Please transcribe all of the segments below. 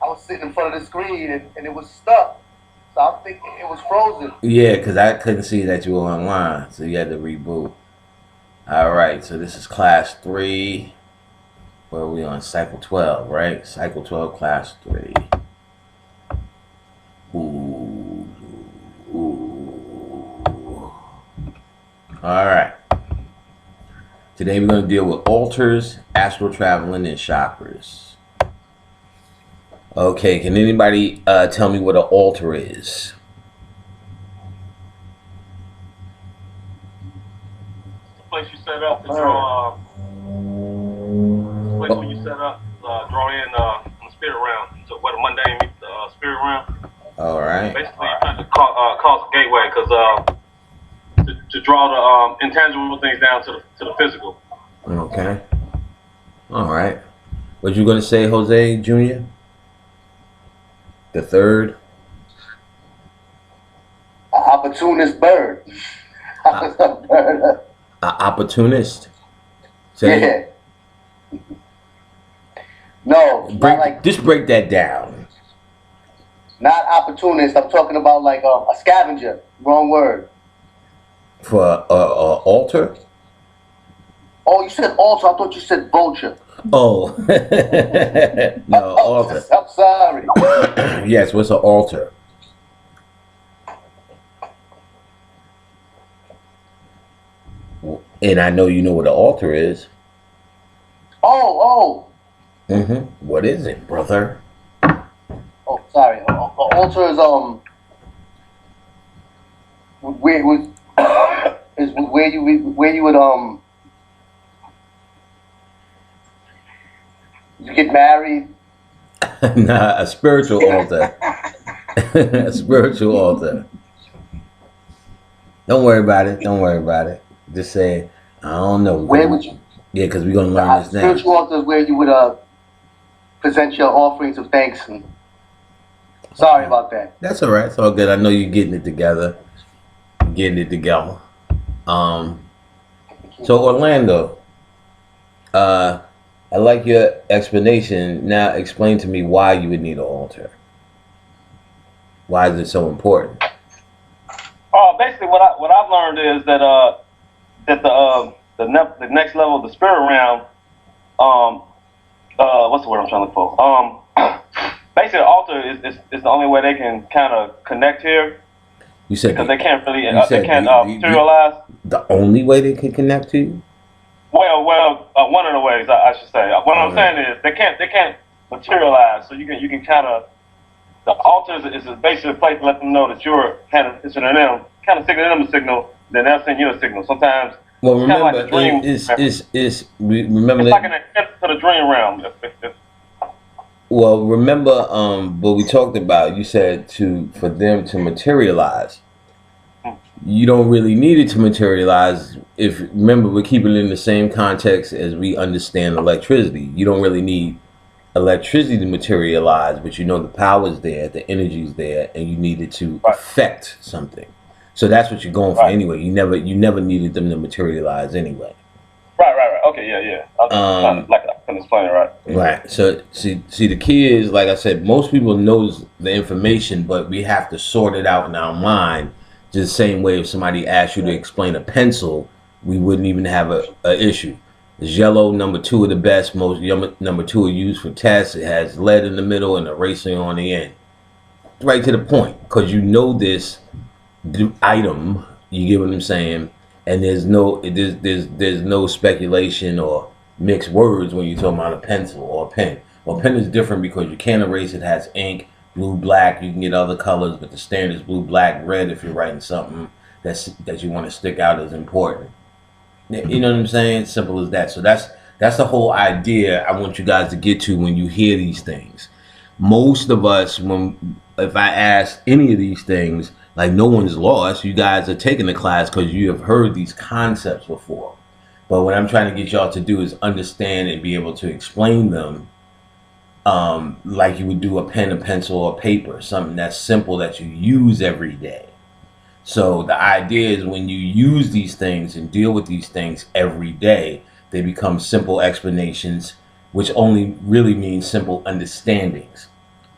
I was sitting in front of the screen and it was stuck. So I'm thinking it was frozen. Yeah, because I couldn't see that you were online, so you had to reboot. All right, so this is class 3. Where are we on? Cycle 12, right? Cycle 12, class 3. Ooh. Ooh. All right. Today we're going to deal with altars, astral traveling, and chakras. Okay, can anybody tell me what an altar is? Place you set up to draw. Place where you set up, draw in the spirit realm. So where the mundane meets the spirit realm. All right. Basically, you're trying to cause a gateway because to draw the intangible things down to the physical. Okay. All right. What you going to say, Jose Jr.? The third? An opportunist bird. I was a bird. An opportunist? Say Yeah. No, not like, just break that down. not opportunist. I'm talking about like a scavenger. Wrong word. For a altar? Oh, you said altar. I thought you said vulture. Oh. No, altar. I'm sorry. Yes, what's an altar? And I know you know what an altar is. Oh. What is it, brother? Oh, sorry. Altar is where was is where you would you get married. Nah, a spiritual altar. A spiritual altar. Don't worry about it. Don't worry about it. Just say, I don't know. Where would you? Yeah, because we're going to learn this now. Spiritual altar is where you would present your offerings of thanks. And sorry about that. That's all right. It's all good. I know you're getting it together. Getting it together. So Orlando, I like your explanation. Now explain to me why you would need an altar. Why is it so important? Basically, what I've learned is that the next level of the spirit realm, what's the word I'm trying to look for? Basically, the altar is the only way they can kind of connect here. You said because they can't really they can't materialize. The only way they can connect to you? Well, one of the ways I should say. What I'm saying is they can't materialize. So you can kind of, the altar is basically a place to let them know that you're kind of signaling them a signal. Then they'll send you a signal. Sometimes. Well, remember, like a dream. Remember it's like an attempt to the dream realm. Well, remember what we talked about. You said for them to materialize. You don't really need it to materialize. If remember, we're keeping it in the same context as we understand electricity. You don't really need electricity to materialize, but you know the power's there, the energy's there, and you need it to affect something. So that's what you're going for anyway. You never needed them to materialize anyway. Right. Okay, yeah. I can explain it right. Right. So see, the key is, like I said, most people knows the information, but we have to sort it out in our mind. Just the same way if somebody asked you to explain a pencil, we wouldn't even have a issue. It's yellow, number 2 are the best. Most number 2 are used for tests. It has lead in the middle and erasing on the end. Right to the point, because you know this item. You get what I'm saying? And there's no speculation or mixed words when you're talking about a pencil or a pen. Well, a pen is different because you can't erase it. It has ink, blue, black. You can get other colors, but the standard is blue, black, red if you're writing something that you want to stick out as important. You know what I'm saying? Simple as that. So that's the whole idea I want you guys to get to when you hear these things. Most of us, if I ask any of these things, like no one's lost. You guys are taking the class because you have heard these concepts before. But what I'm trying to get y'all to do is understand and be able to explain them like you would do a pen, a pencil, or paper. Something that's simple that you use every day. So the idea is when you use these things and deal with these things every day, they become simple explanations, which only really means simple understandings.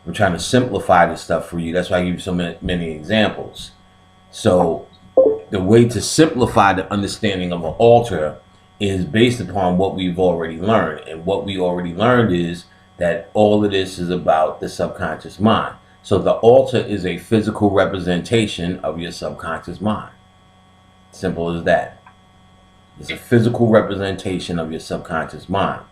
I'm trying to simplify this stuff for you. That's why I give you so many examples. So the way to simplify the understanding of an altar is based upon what we've already learned. And what we already learned is that all of this is about the subconscious mind. So the altar is a physical representation of your subconscious mind. Simple as that. It's a physical representation of your subconscious mind.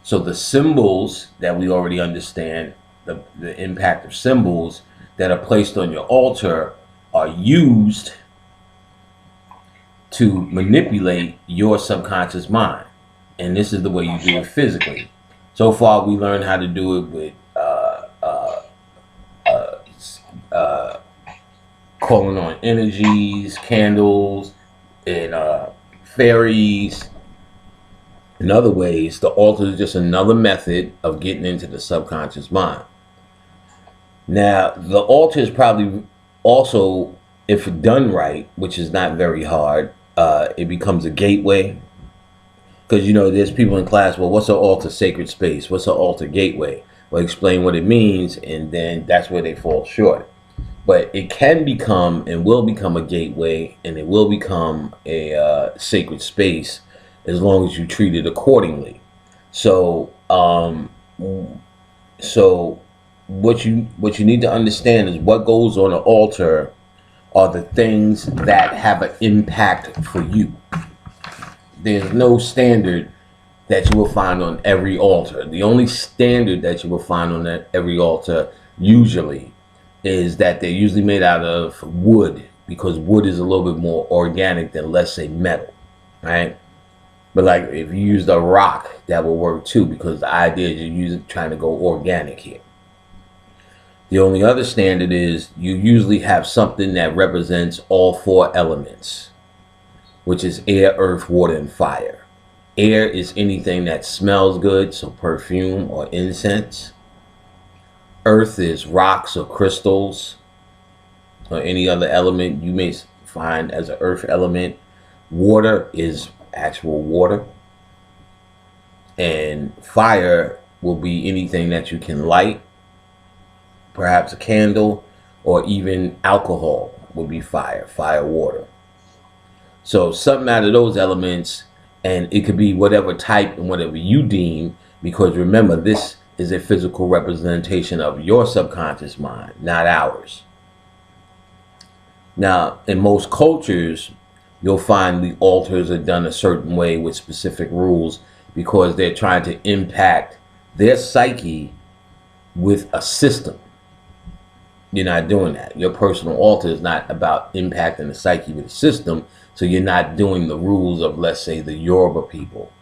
So the symbols that we already understand, the impact of symbols that are placed on your altar are used to manipulate your subconscious mind. And this is the way you do it physically. So far, we learned how to do it with calling on energies, candles, and fairies. In other ways, the altar is just another method of getting into the subconscious mind. Now, the altar is probably also, if done right, which is not very hard, it becomes a gateway. Because, you know, there's people in class, well, what's an altar sacred space? What's an altar gateway? Well, explain what it means, and then that's where they fall short. But it can become and will become a gateway, and it will become a sacred space as long as you treat it accordingly. So, what you need to understand is what goes on an altar are the things that have an impact for you. There's no standard that you will find on every altar. The only standard that you will find on every altar usually is that they're usually made out of wood, because wood is a little bit more organic than, let's say, metal, right? But like if you used a rock, that will work too, because the idea is you're trying to go organic here. The only other standard is you usually have something that represents all four elements, which is air, earth, water, and fire. Air is anything that smells good, so perfume or incense. Earth is rocks or crystals or any other element you may find as an earth element. Water is actual water. And fire will be anything that you can light, perhaps a candle, or even alcohol would be fire, water. So something out of those elements, and it could be whatever type and whatever you deem, because remember, this is a physical representation of your subconscious mind, not ours. Now, in most cultures, you'll find the altars are done a certain way with specific rules because they're trying to impact their psyche with a system. You're not doing that. Your personal altar is not about impacting the psyche with a system, so you're not doing the rules of, let's say, the Yoruba people,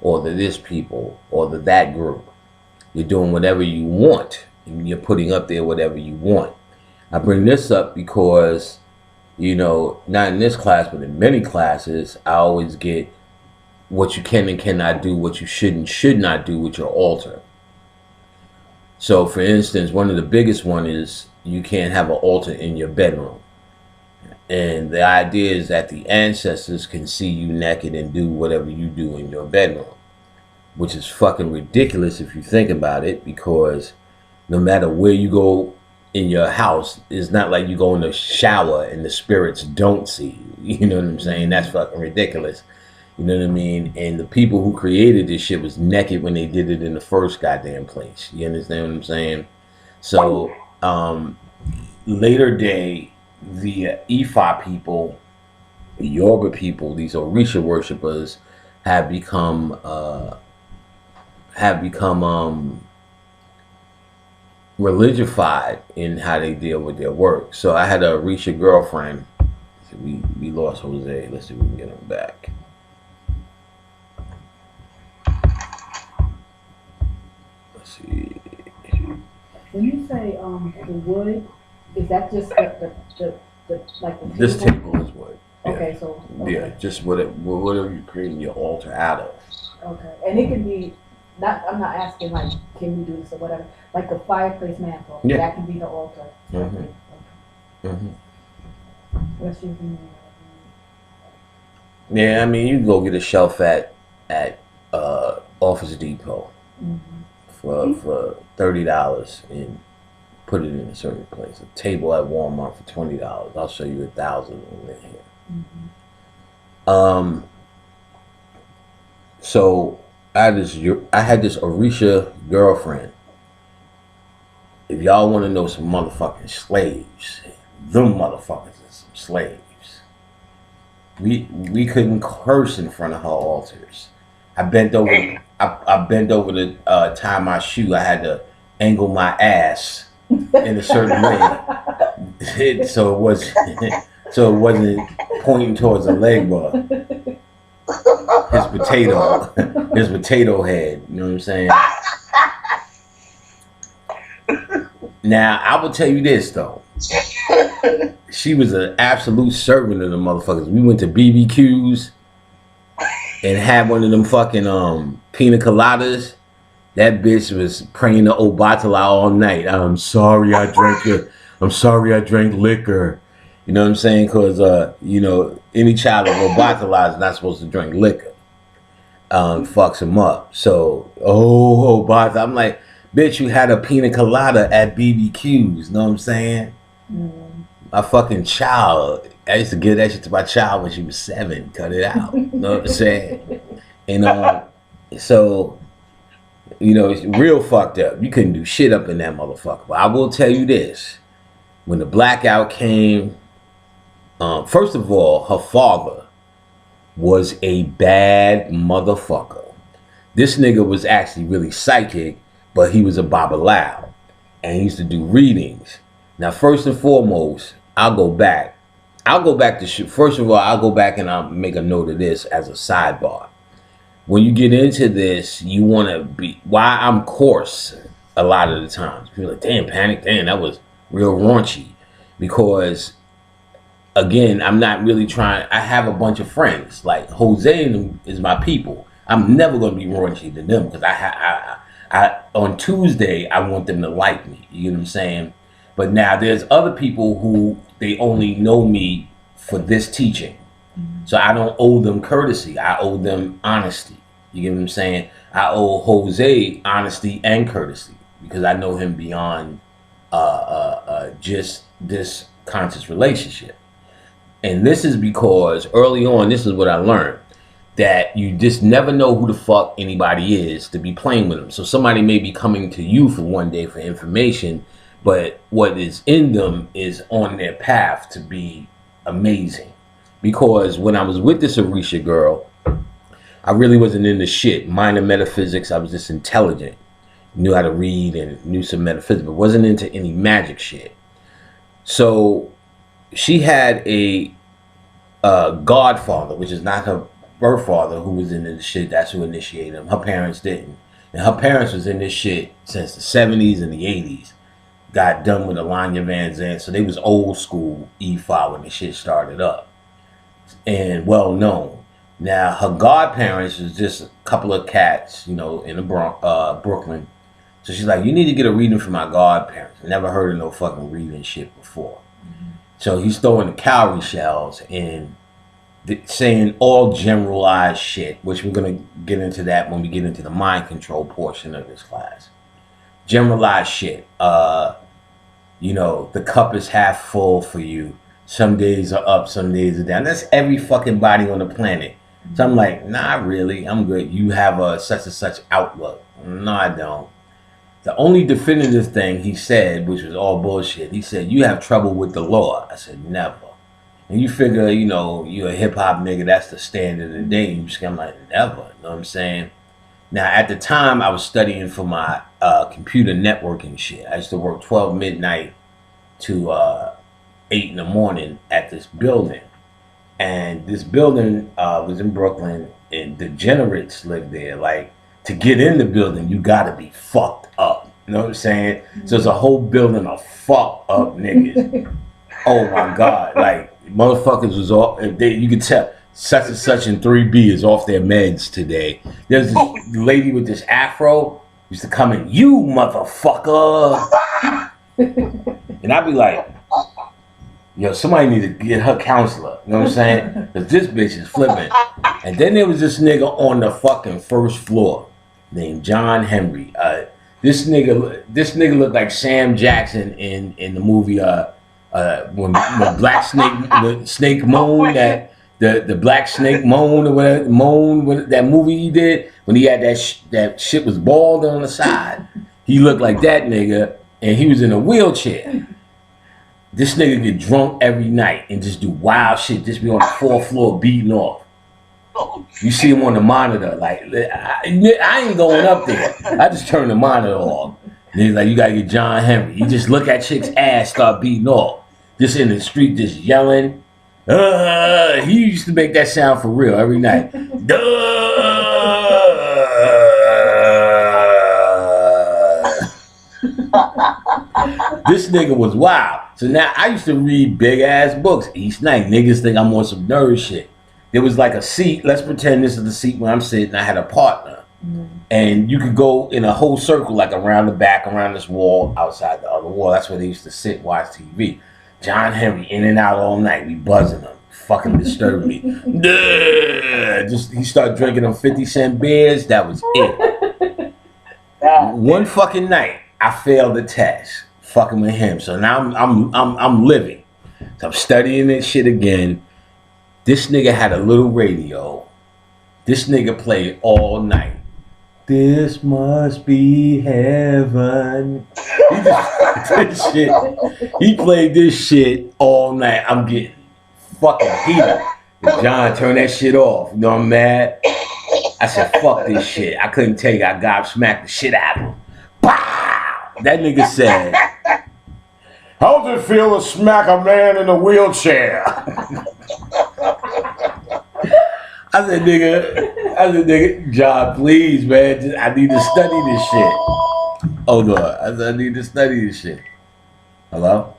or the this people, or the that group. You're doing whatever you want, and you're putting up there whatever you want. I bring this up because, you know, not in this class, but in many classes, I always get what you can and cannot do, what you should and should not do with your altar. So, for instance, one of the biggest one is you can't have an altar in your bedroom. And the idea is that the ancestors can see you naked and do whatever you do in your bedroom, which is fucking ridiculous if you think about it, because no matter where you go in your house, it's not like you go in the shower and the spirits don't see you. You know what I'm saying? That's fucking ridiculous. You know what I mean? And the people who created this shit was naked when they did it in the first goddamn place. You understand what I'm saying? So, later day, the Ifa people, the Yoruba people, these Orisha worshippers have become religified in how they deal with their work. So I had a Orisha girlfriend. We lost Jose. Let's see if we can get him back. Let's see. When you say the wood, is that just the like the table? This table is wood. Yeah. Okay, so okay. Yeah, just whatever you're creating your altar out of. Okay, and it can be not. I'm not asking like, can we do this or whatever. Like the fireplace mantle. Yeah. That can be the altar. Mm-hmm. Okay. Mm-hmm. What's your opinion? Yeah, I mean, you can go get a shelf at Office Depot Mm-hmm. for $30, and put it in a certain place. A table at Walmart for $20. I'll show you 1,000 in here. So I had this Orisha girlfriend. If y'all want to know some motherfucking slaves, them motherfuckers are some slaves. We couldn't curse in front of her altars. I bent over to tie my shoe. I had to angle my ass in a certain way, so it wasn't pointing towards the leg bar. His potato head. You know what I'm saying? Now I will tell you this though. She was an absolute servant of the motherfuckers. We went to BBQs and had one of them fucking pina coladas. That bitch was praying to Obatala all night. I'm sorry I drank liquor. You know what I'm saying? Because any child of Obatala is not supposed to drink liquor. Fucks him up. So Obatala, I'm like, bitch, you had a pina colada at BBQs. You know what I'm saying? My fucking child. I used to give that shit to my child when she was 7. Cut it out. You know what I'm saying? And so, it's real fucked up. You couldn't do shit up in that motherfucker. But I will tell you this. When the blackout came, first of all, her father was a bad motherfucker. This nigga was actually really psychic, but he was a babalao. And he used to do readings. Now, first and foremost, I'll go back to shit. First of all, I'll go back and I'll make a note of this as a sidebar. When you get into this, you want to be, why I'm coarse a lot of the times. People are like, damn, Panic, damn, that was real raunchy. Because, again, I'm not really trying, I have a bunch of friends. Like, Jose and them is my people. I'm never going to be raunchy to them because I on Tuesday, I want them to like me. You know what I'm saying? But now there's other people who they only know me for this teaching. So I don't owe them courtesy. I owe them honesty. You get what I'm saying? I owe Jose honesty and courtesy because I know him beyond just this conscious relationship. And this is because early on, this is what I learned. That you just never know who the fuck anybody is to be playing with them. So somebody may be coming to you for one day for information, but what is in them is on their path to be amazing. Because when I was with this Orisha girl, I really wasn't into shit. Minor metaphysics, I was just intelligent. Knew how to read and knew some metaphysics, but wasn't into any magic shit. So she had a godfather, which is not her birth father, who was into the shit. That's who initiated him. Her parents didn't. And her parents was in this shit since the 70s and the 80s. Got done with Alanya Van Zandt. So they was old school E5 when the shit started up. And well known. Now, her godparents was just a couple of cats, in the Brooklyn. So she's like, you need to get a reading from my godparents. I never heard of no fucking reading shit before. So he's throwing the cowrie shells and saying all generalized shit, which we're going to get into that when we get into the mind control portion of this class. Generalized shit. The cup is half full for you. Some days are up, some days are down. That's every fucking body on the planet. So I'm like, nah, really, I'm good. You have a such and such outlook. No, I don't. The only definitive thing he said, which was all bullshit, he said, you have trouble with the law. I said, never. And you figure, you're a hip-hop nigga, that's the standard of the day. I'm like, never. You know what I'm saying? Now, at the time, I was studying for my computer networking shit. I used to work 12 midnight to 8 in the morning at this building. And this building was in Brooklyn, and degenerates lived there. Like, to get in the building, you gotta be fucked up. You know what I'm saying? So it's a whole building of fucked up niggas. Oh my God. Like, motherfuckers was all, you could tell, such and such in 3B is off their meds today. There's this lady with this afro used to come in, you motherfucker. And I'd be like, yo, somebody need to get her counselor. You know what I'm saying? Because this bitch is flipping. And then there was this nigga on the fucking first floor named John Henry. This nigga looked like Sam Jackson in the movie when Black Snake Moan, that the Black Snake Moan or whatever, that movie he did when he had that shit was bald on the side. He looked like that nigga, and he was in a wheelchair. This nigga get drunk every night and just do wild shit, just be on the 4th floor beating off. You see him on the monitor, like, I ain't going up there. I just turn the monitor off. And he's like, you gotta get John Henry. He just look at chick's ass, start beating off. Just in the street, just yelling. He used to make that sound for real every night. This nigga was wild. So now I used to read big ass books each night. Niggas think I'm on some nerd shit. There was like a seat. Let's pretend this is the seat where I'm sitting. I had a partner. And you could go in a whole circle, like around the back, around this wall, outside the other wall. That's where they used to sit, watch TV. John Henry, in and out all night. We buzzing him. Fucking disturbed me. Just he started drinking them 50-cent beers. That was it. One fucking night, I failed the test. Fucking with him. So now I'm living. So I'm studying this shit again. This nigga had a little radio. This nigga played all night. This must be heaven. He played this shit all night. I'm getting fucking heated. John, turn that shit off. You know I'm mad? I said, fuck this shit. I couldn't take it. I gobsmacked the shit out of him. Pow! That nigga said, how does it feel to smack a man in a wheelchair? I said, nigga, John, please, man. I need to study this shit. Hold on. I said, I need to study this shit. Hello?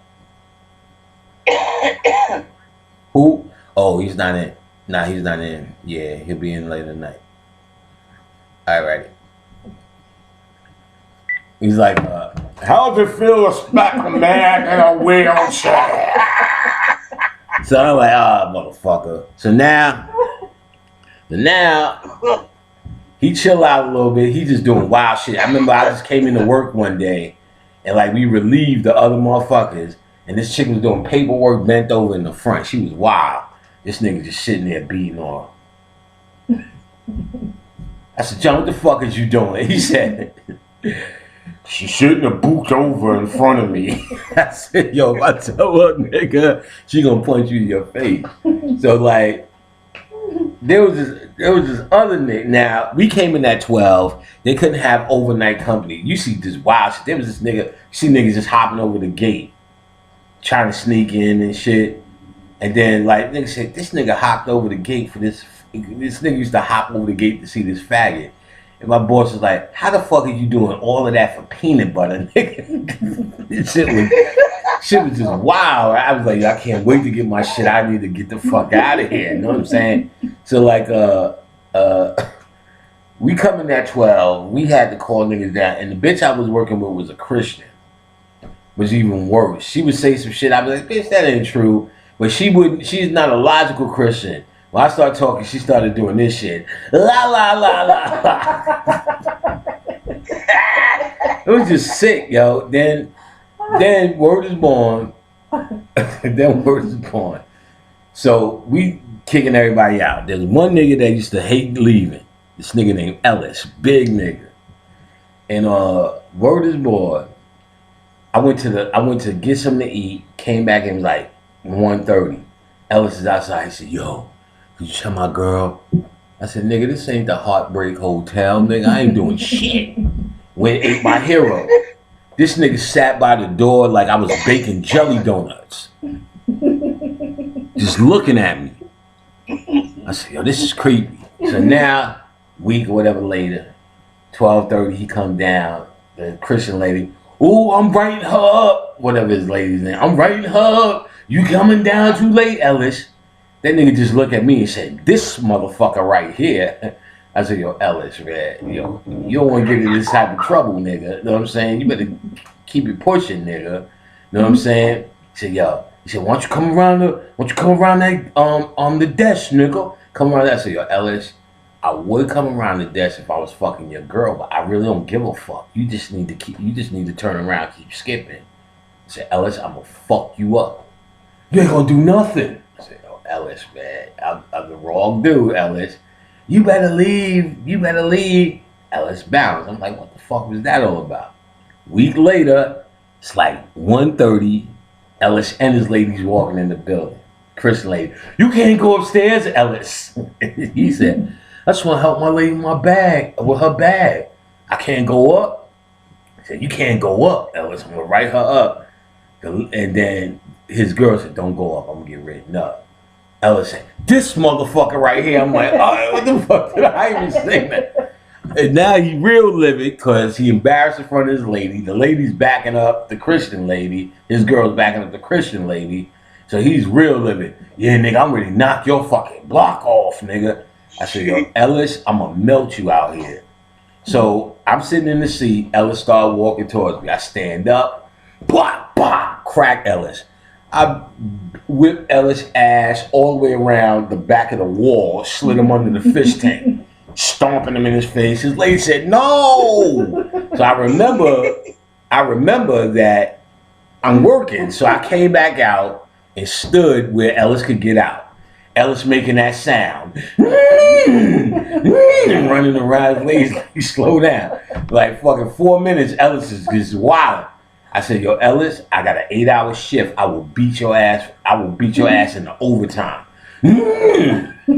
Who? Oh, he's not in. Nah, he's not in. Yeah, he'll be in later tonight. All right. He's like, how does it feel to smack a man in a wheelchair? So I'm like, motherfucker. So now, he chill out a little bit. He just doing wild shit. I remember I just came into work one day, and like we relieved the other motherfuckers, and this chick was doing paperwork bent over in the front. She was wild. This nigga just sitting there beating on her. I said, John, what the fuck is you doing? He said, she shouldn't have booked over in front of me. I said, yo, if I tell her, nigga, she gonna punch you in your face. So like, there was this other nigga. Now, we came in at 12. They couldn't have overnight company. You see this wild shit. There was this nigga, you see niggas just hopping over the gate, trying to sneak in and shit. And then, like, nigga said, this nigga hopped over the gate for this. This nigga used to hop over the gate to see this faggot. And my boss was like, how the fuck are you doing all of that for peanut butter, nigga? This shit was just wild. I was like, I can't wait to get my shit. I need to get the fuck out of here. You know what I'm saying? So, like, we come in at 12. We had to call niggas down. And the bitch I was working with was a Christian. Was even worse. She would say some shit. I'd be like, bitch, that ain't true. But she's not a logical Christian. When I started talking, she started doing this shit. La la la la la. It was just sick, yo. Then word is born. Then word is born. So we kicking everybody out. There's one nigga that used to hate leaving. This nigga named Ellis, big nigga. And word is born. I went to get something to eat. Came back and was like 1:30. Ellis is outside. He said, yo. Could you tell my girl? I said, nigga, this ain't the Heartbreak Hotel, nigga. I ain't doing shit. Went ate my hero. This nigga sat by the door like I was baking jelly donuts. Just looking at me. I said, yo, this is creepy. So now, week or whatever later, 12:30, he come down. The Christian lady, ooh, I'm writing her up. Whatever his lady's name. I'm writing her up. You coming down too late, Ellis. That nigga just looked at me and said, this motherfucker right here. I said, yo, Ellis, man, yo, you don't want to get in this type of trouble, nigga. You know what I'm saying? You better keep it pushing, nigga. You know what I'm saying? He said, yo, he said, why don't you come around that, the desk, nigga? Come around that. I said, yo, Ellis, I would come around the desk if I was fucking your girl, but I really don't give a fuck. You just need to turn around and keep skipping. I said, Ellis, I'm gonna fuck you up. You ain't gonna do nothing. I said, oh, Ellis, man, I'm the wrong dude, Ellis. You better leave. Ellis bounced. I'm like, what the fuck was that all about? Week later, it's like 1:30. Ellis and his ladies walking in the building. Christian lady, you can't go upstairs, Ellis. He said, I just want to help my lady with her bag. I can't go up. He said, you can't go up, Ellis. I'm going to write her up. And then his girl said, don't go up. I'm going to get written up. Ellis said, this motherfucker right here. I'm like, oh, what the fuck did I even say that? And now he real livid because he embarrassed in front of his lady. The lady's backing up the Christian lady. His girl's backing up the Christian lady. So he's real livid. Yeah, nigga, I'm ready to knock your fucking block off, nigga. I said, yo, Ellis, I'm going to melt you out here. So I'm sitting in the seat. Ellis started walking towards me. I stand up. Blah, blah, crack Ellis. I whip Ellis' ass all the way around the back of the wall, slid him under the fish tank, stomping him in his face. His lady said, no. So I remember that I'm working. So I came back out and stood where Ellis could get out. Ellis making that sound. Running around, lady, slow down. Like fucking 4 minutes, Ellis is just wild. I said, yo, Ellis, I got an 8-hour shift. I will beat your ass. I will beat your ass in the overtime.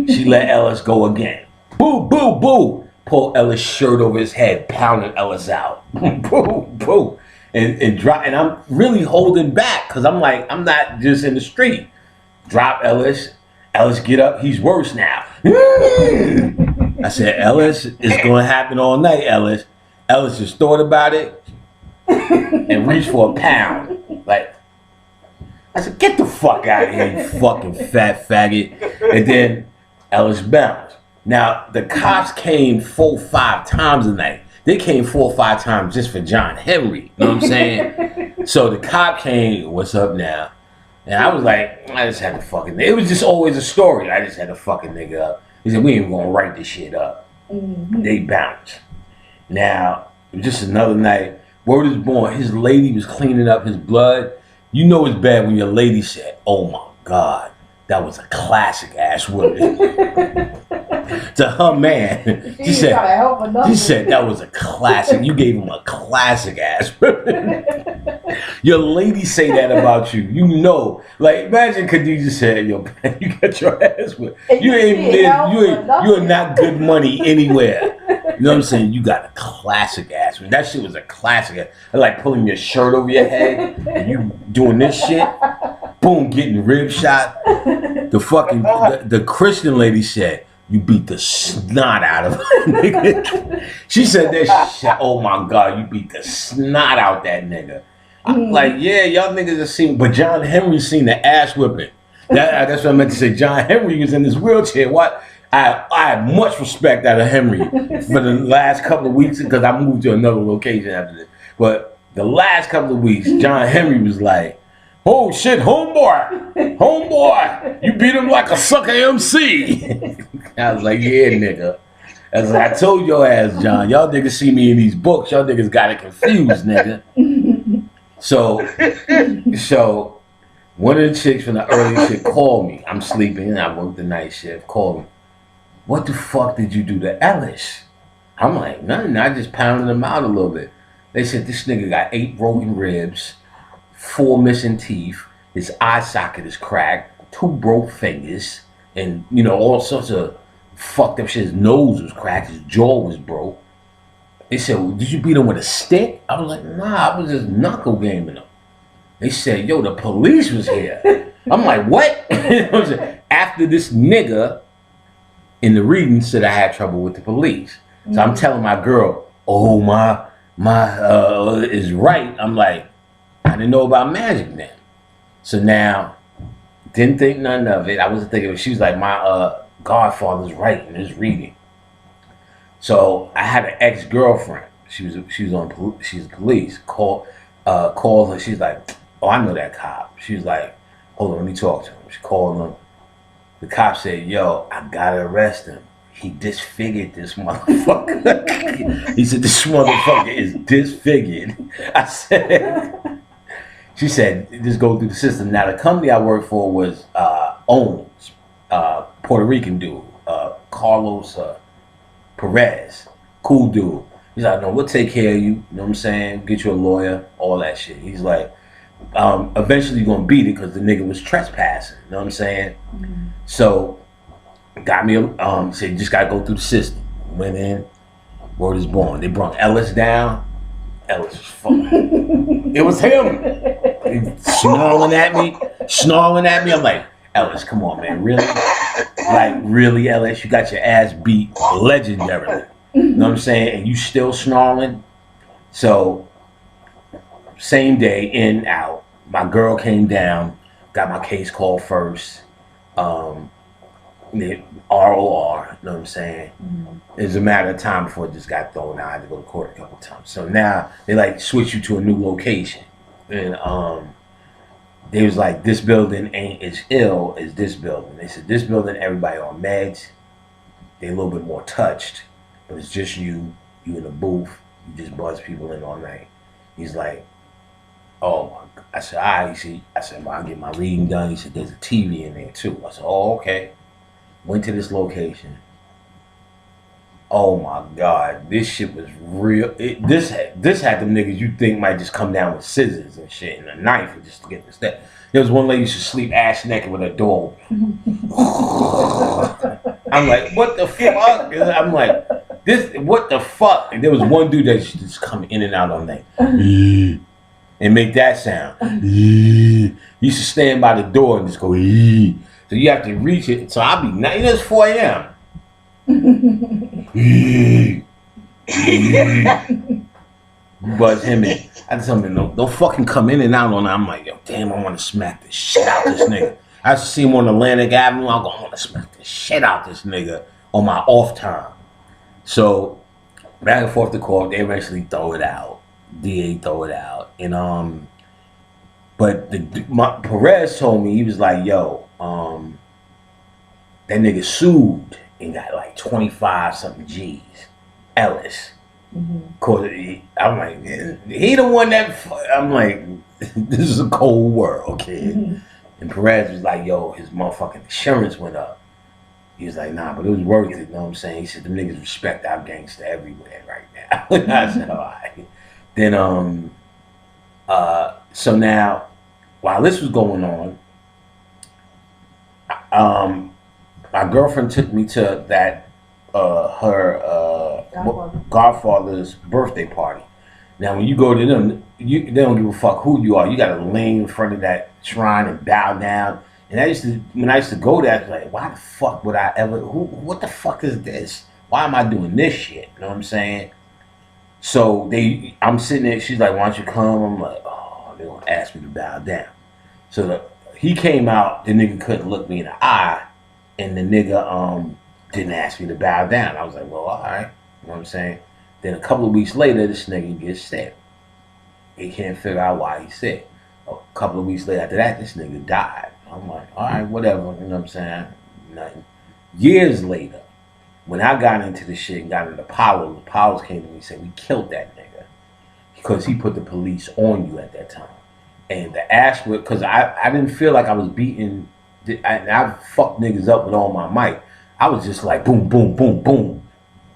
She let Ellis go again. Boo, boo, boo. Pull Ellis' shirt over his head, pounding Ellis out. Boo, boo. And I'm really holding back because I'm like, I'm not just in the street. Drop Ellis. Ellis, get up. He's worse now. I said, Ellis, it's going to happen all night, Ellis. Ellis just thought about it and reached for a pound. Like, I said, get the fuck out of here, you fucking fat faggot. And then Ellis bounced. Now, the cops came 4-5 times a night. They came 4 or 5 times just for John Henry. You know what I'm saying? So the cop came, what's up now? And I was like, I just had to fucking, it was just always a story. I just had to fucking nigga up. He said, we ain't gonna write this shit up. They bounced. Now, it was just another night. Word is born. His lady was cleaning up his blood. You know it's bad when your lady said, oh my God, that was a classic ass woman. To her man, she said that was a classic. You gave him a classic ass. Your lady say that about you. You know, like imagine Khadijah said, "Yo, man, you got your ass whipped. You are not good money anywhere." You know what I'm saying? You got a classic ass. That shit was a classic. Like pulling your shirt over your head and you doing this shit. Boom, getting rib shot. The fucking the Christian lady said, you beat the snot out of her, nigga. She said that shit. Oh my God, you beat the snot out that nigga. I'm like, yeah, y'all niggas have seen, but John Henry seen the ass whipping. That's what I meant to say. John Henry was in his wheelchair. What? I have much respect out of Henry for the last couple of weeks because I moved to another location after this. But the last couple of weeks, John Henry was like, oh shit, homeboy, you beat him like a sucker MC. I was like, yeah, nigga. As I told your ass, John, y'all niggas see me in these books, y'all niggas got it confused, nigga. So one of the chicks from the early shit called me. I'm sleeping and I worked the night shift, called me. What the fuck did you do to Ellis? I'm like, nothing, I just pounded him out a little bit. They said this nigga got 8 broken ribs, 4 missing teeth, his eye socket is cracked, 2 broke fingers, and you know, all sorts of fucked up shit. His nose was cracked, his jaw was broke. They said, well, did you beat him with a stick? I was like, nah, I was just knuckle gaming him. They said, yo, the police was here. I'm like, what? After this nigga in the reading said I had trouble with the police. So I'm telling my girl, oh, my is right. I'm like, I didn't know about magic then. So now, didn't think none of it. I wasn't thinking, she was like, my godfather's right in his reading. So I had an ex-girlfriend. She's police. Called her. She's like, oh, I know that cop. She was like, hold on, let me talk to him. She called him. The cop said, yo, I gotta arrest him. he disfigured this motherfucker. He said, this motherfucker is disfigured. I said, she said, just go through the system. Now, the company I worked for was Owens, Puerto Rican dude, Carlos Perez, cool dude. He's like, no, we'll take care of you. You know what I'm saying? Get you a lawyer, all that shit. He's like, eventually you're going to beat it because the nigga was trespassing. You know what I'm saying? Mm-hmm. So, got me, said, you just got to go through the system. Went in, word is born. They brought Ellis down. Ellis was fucking. It was him. Snarling at me. I'm like, Ellis, come on, man. Really? Like, really, Ellis? You got your ass beat legendarily. You know what I'm saying? And you still snarling? So, same day, in, out. My girl came down, got my case called first. ROR, you know what I'm saying? Mm-hmm. It was a matter of time before it just got thrown out. I had to go to court a couple of times. So now, they like switch you to a new location. And they was like, this building ain't as ill as this building. They said, this building, everybody on meds. They a little bit more touched. But it's just you in the booth, you just buzz people in all night. He's like, oh, I said, all right. I said, well, I'll get my reading done. He said, there's a TV in there too. I said, oh, okay. Went to this location. Oh my God, this shit was real. This had them niggas you think might just come down with scissors and shit and a knife and just to get this that. There was one lady used to sleep ass naked with her door. I'm like, what the fuck? I'm like, this, what the fuck? And there was one dude that used to just come in and out all night and make that sound. He used to stand by the door and just go. So you have to reach it. So I'll be, it's 4 a.m. Buzz him in. I just told him, don't fucking come in and out on that. I'm like, yo, damn, I want to smack the shit out this nigga. I used to see him on Atlantic Avenue. I want to smack the shit out this nigga on my off time. So back and forth to court, they eventually throw it out. DA throw it out. And but Perez told me, he was like, yo, that nigga sued and got like 25 something G's. Ellis. Mm-hmm. Cause I'm like, he the one that, I'm like, this is a cold world, kid. Mm-hmm. And Perez was like, yo, his motherfucking insurance went up. He was like, nah, but it was worth it, you know what I'm saying? He said, them niggas respect our gangster everywhere right now. I said, all right. Then, so now, while this was going on, my girlfriend took me to that, her godfather's birthday party. Now, when you go to them, they don't give a fuck who you are. You got to lay in front of that shrine and bow down. And when I used to go there, I was like, why the fuck would I ever? What the fuck is this? Why am I doing this shit? You know what I'm saying? So I'm sitting there. She's like, why don't you come? I'm like, oh, they're gonna ask me to bow down. So he came out. The nigga couldn't look me in the eye, and the nigga didn't ask me to bow down. I was like, well, all right. You know what I'm saying? Then a couple of weeks later, this nigga gets sick. He can't figure out why he's sick. A couple of weeks later after that, this nigga died. I'm like, all right, whatever. You know what I'm saying? Nothing. Years later, when I got into the shit and got into the powers came to me and said, we killed that nigga because he put the police on you at that time. And the ass, because I didn't feel like I was beating, I fucked niggas up with all my might. I was just like, boom, boom, boom, boom,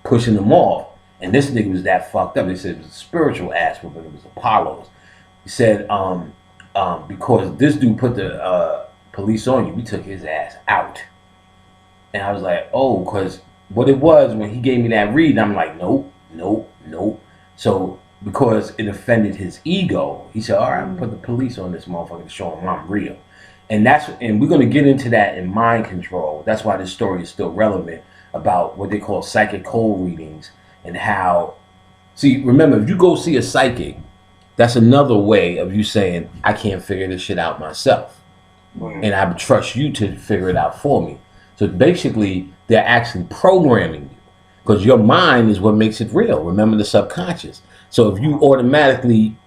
pushing them off. And this nigga was that fucked up. They said it was a spiritual ass whooping. It was Apollo's. He said, because this dude put the police on you, we took his ass out. And I was like, oh, because what it was, when he gave me that read, I'm like, nope, nope, nope. So because it offended his ego, he said, all right, I'm gonna put the police on this motherfucker to show him I'm real. And we're gonna get into that in mind control. That's why this story is still relevant about what they call psychic cold readings and how, see, remember, if you go see a psychic, that's another way of you saying, I can't figure this shit out myself. And I trust you to figure it out for me. So basically, they're actually programming you because your mind is what makes it real. Remember the subconscious. So if you automatically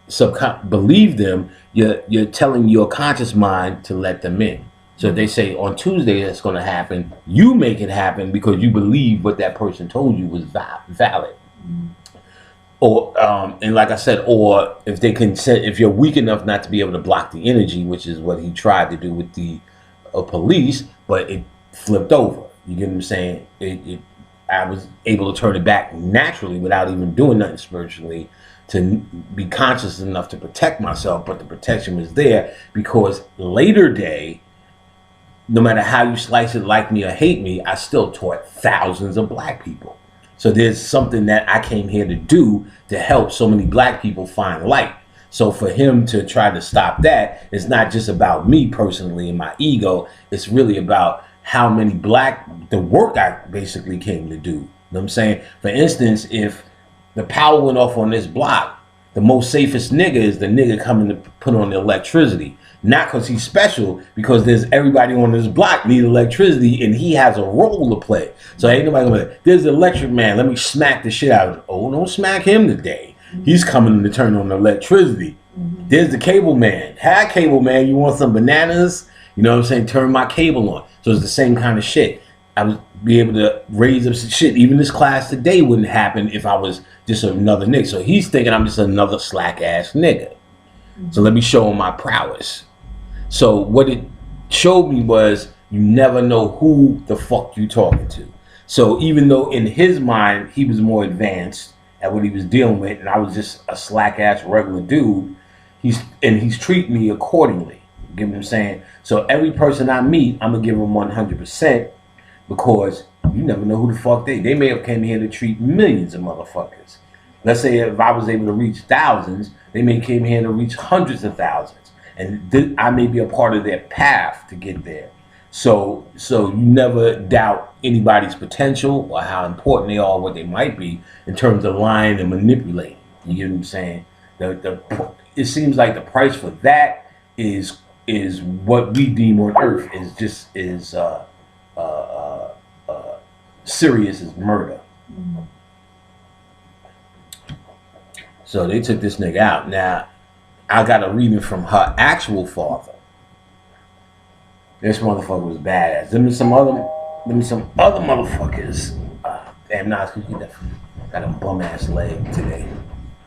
believe them, you're telling your conscious mind to let them in. So if they say on Tuesday that's going to happen, you make it happen because you believe what that person told you was valid. Or and like I said, or if they can say, if you're weak enough not to be able to block the energy, which is what he tried to do with the police, but it flipped over. You get what I'm saying? I was able to turn it back naturally without even doing nothing spiritually to be conscious enough to protect myself, but the protection was there because later day, no matter how you slice it, like me or hate me, I still taught thousands of black people. So there's something that I came here to do to help so many black people find light. So for him to try to stop that, it's not just about me personally and my ego. It's really about how many the work I basically came to do. You know what I'm saying? For instance, if the power went off on this block, the most safest nigga is the nigga coming to put on the electricity. Not because he's special, because there's everybody on this block need electricity and he has a role to play. So ain't nobody gonna be like, there's the electric man, let me smack the shit out of him. Oh, don't smack him today. He's coming to turn on the electricity. There's the cable man. Hi, cable man, you want some bananas? You know what I'm saying? Turn my cable on. So it's the same kind of shit. I would be able to raise up some shit. Even this class today wouldn't happen if I was just another nigga. So he's thinking I'm just another slack ass nigga. So let me show him my prowess. So what it showed me was you never know who the fuck you talking to. So even though in his mind he was more advanced at what he was dealing with, and I was just a slack ass regular dude, he's treating me accordingly. You get what I'm saying? So every person I meet, I'm gonna give them 100% because you never know who the fuck they may have came here to treat millions of motherfuckers. Let's say if I was able to reach thousands, they may came here to reach hundreds of thousands. And I may be a part of their path to get there. So you never doubt anybody's potential or how important they are, what they might be in terms of lying and manipulating. You get what I'm saying? It seems like the price for that is what we deem on Earth is just serious as murder. So they took this nigga out. Now, I got a reading from her actual father. This motherfucker was badass. Them some other motherfuckers. Damn, Nas, could you get that? Got a bum ass leg today.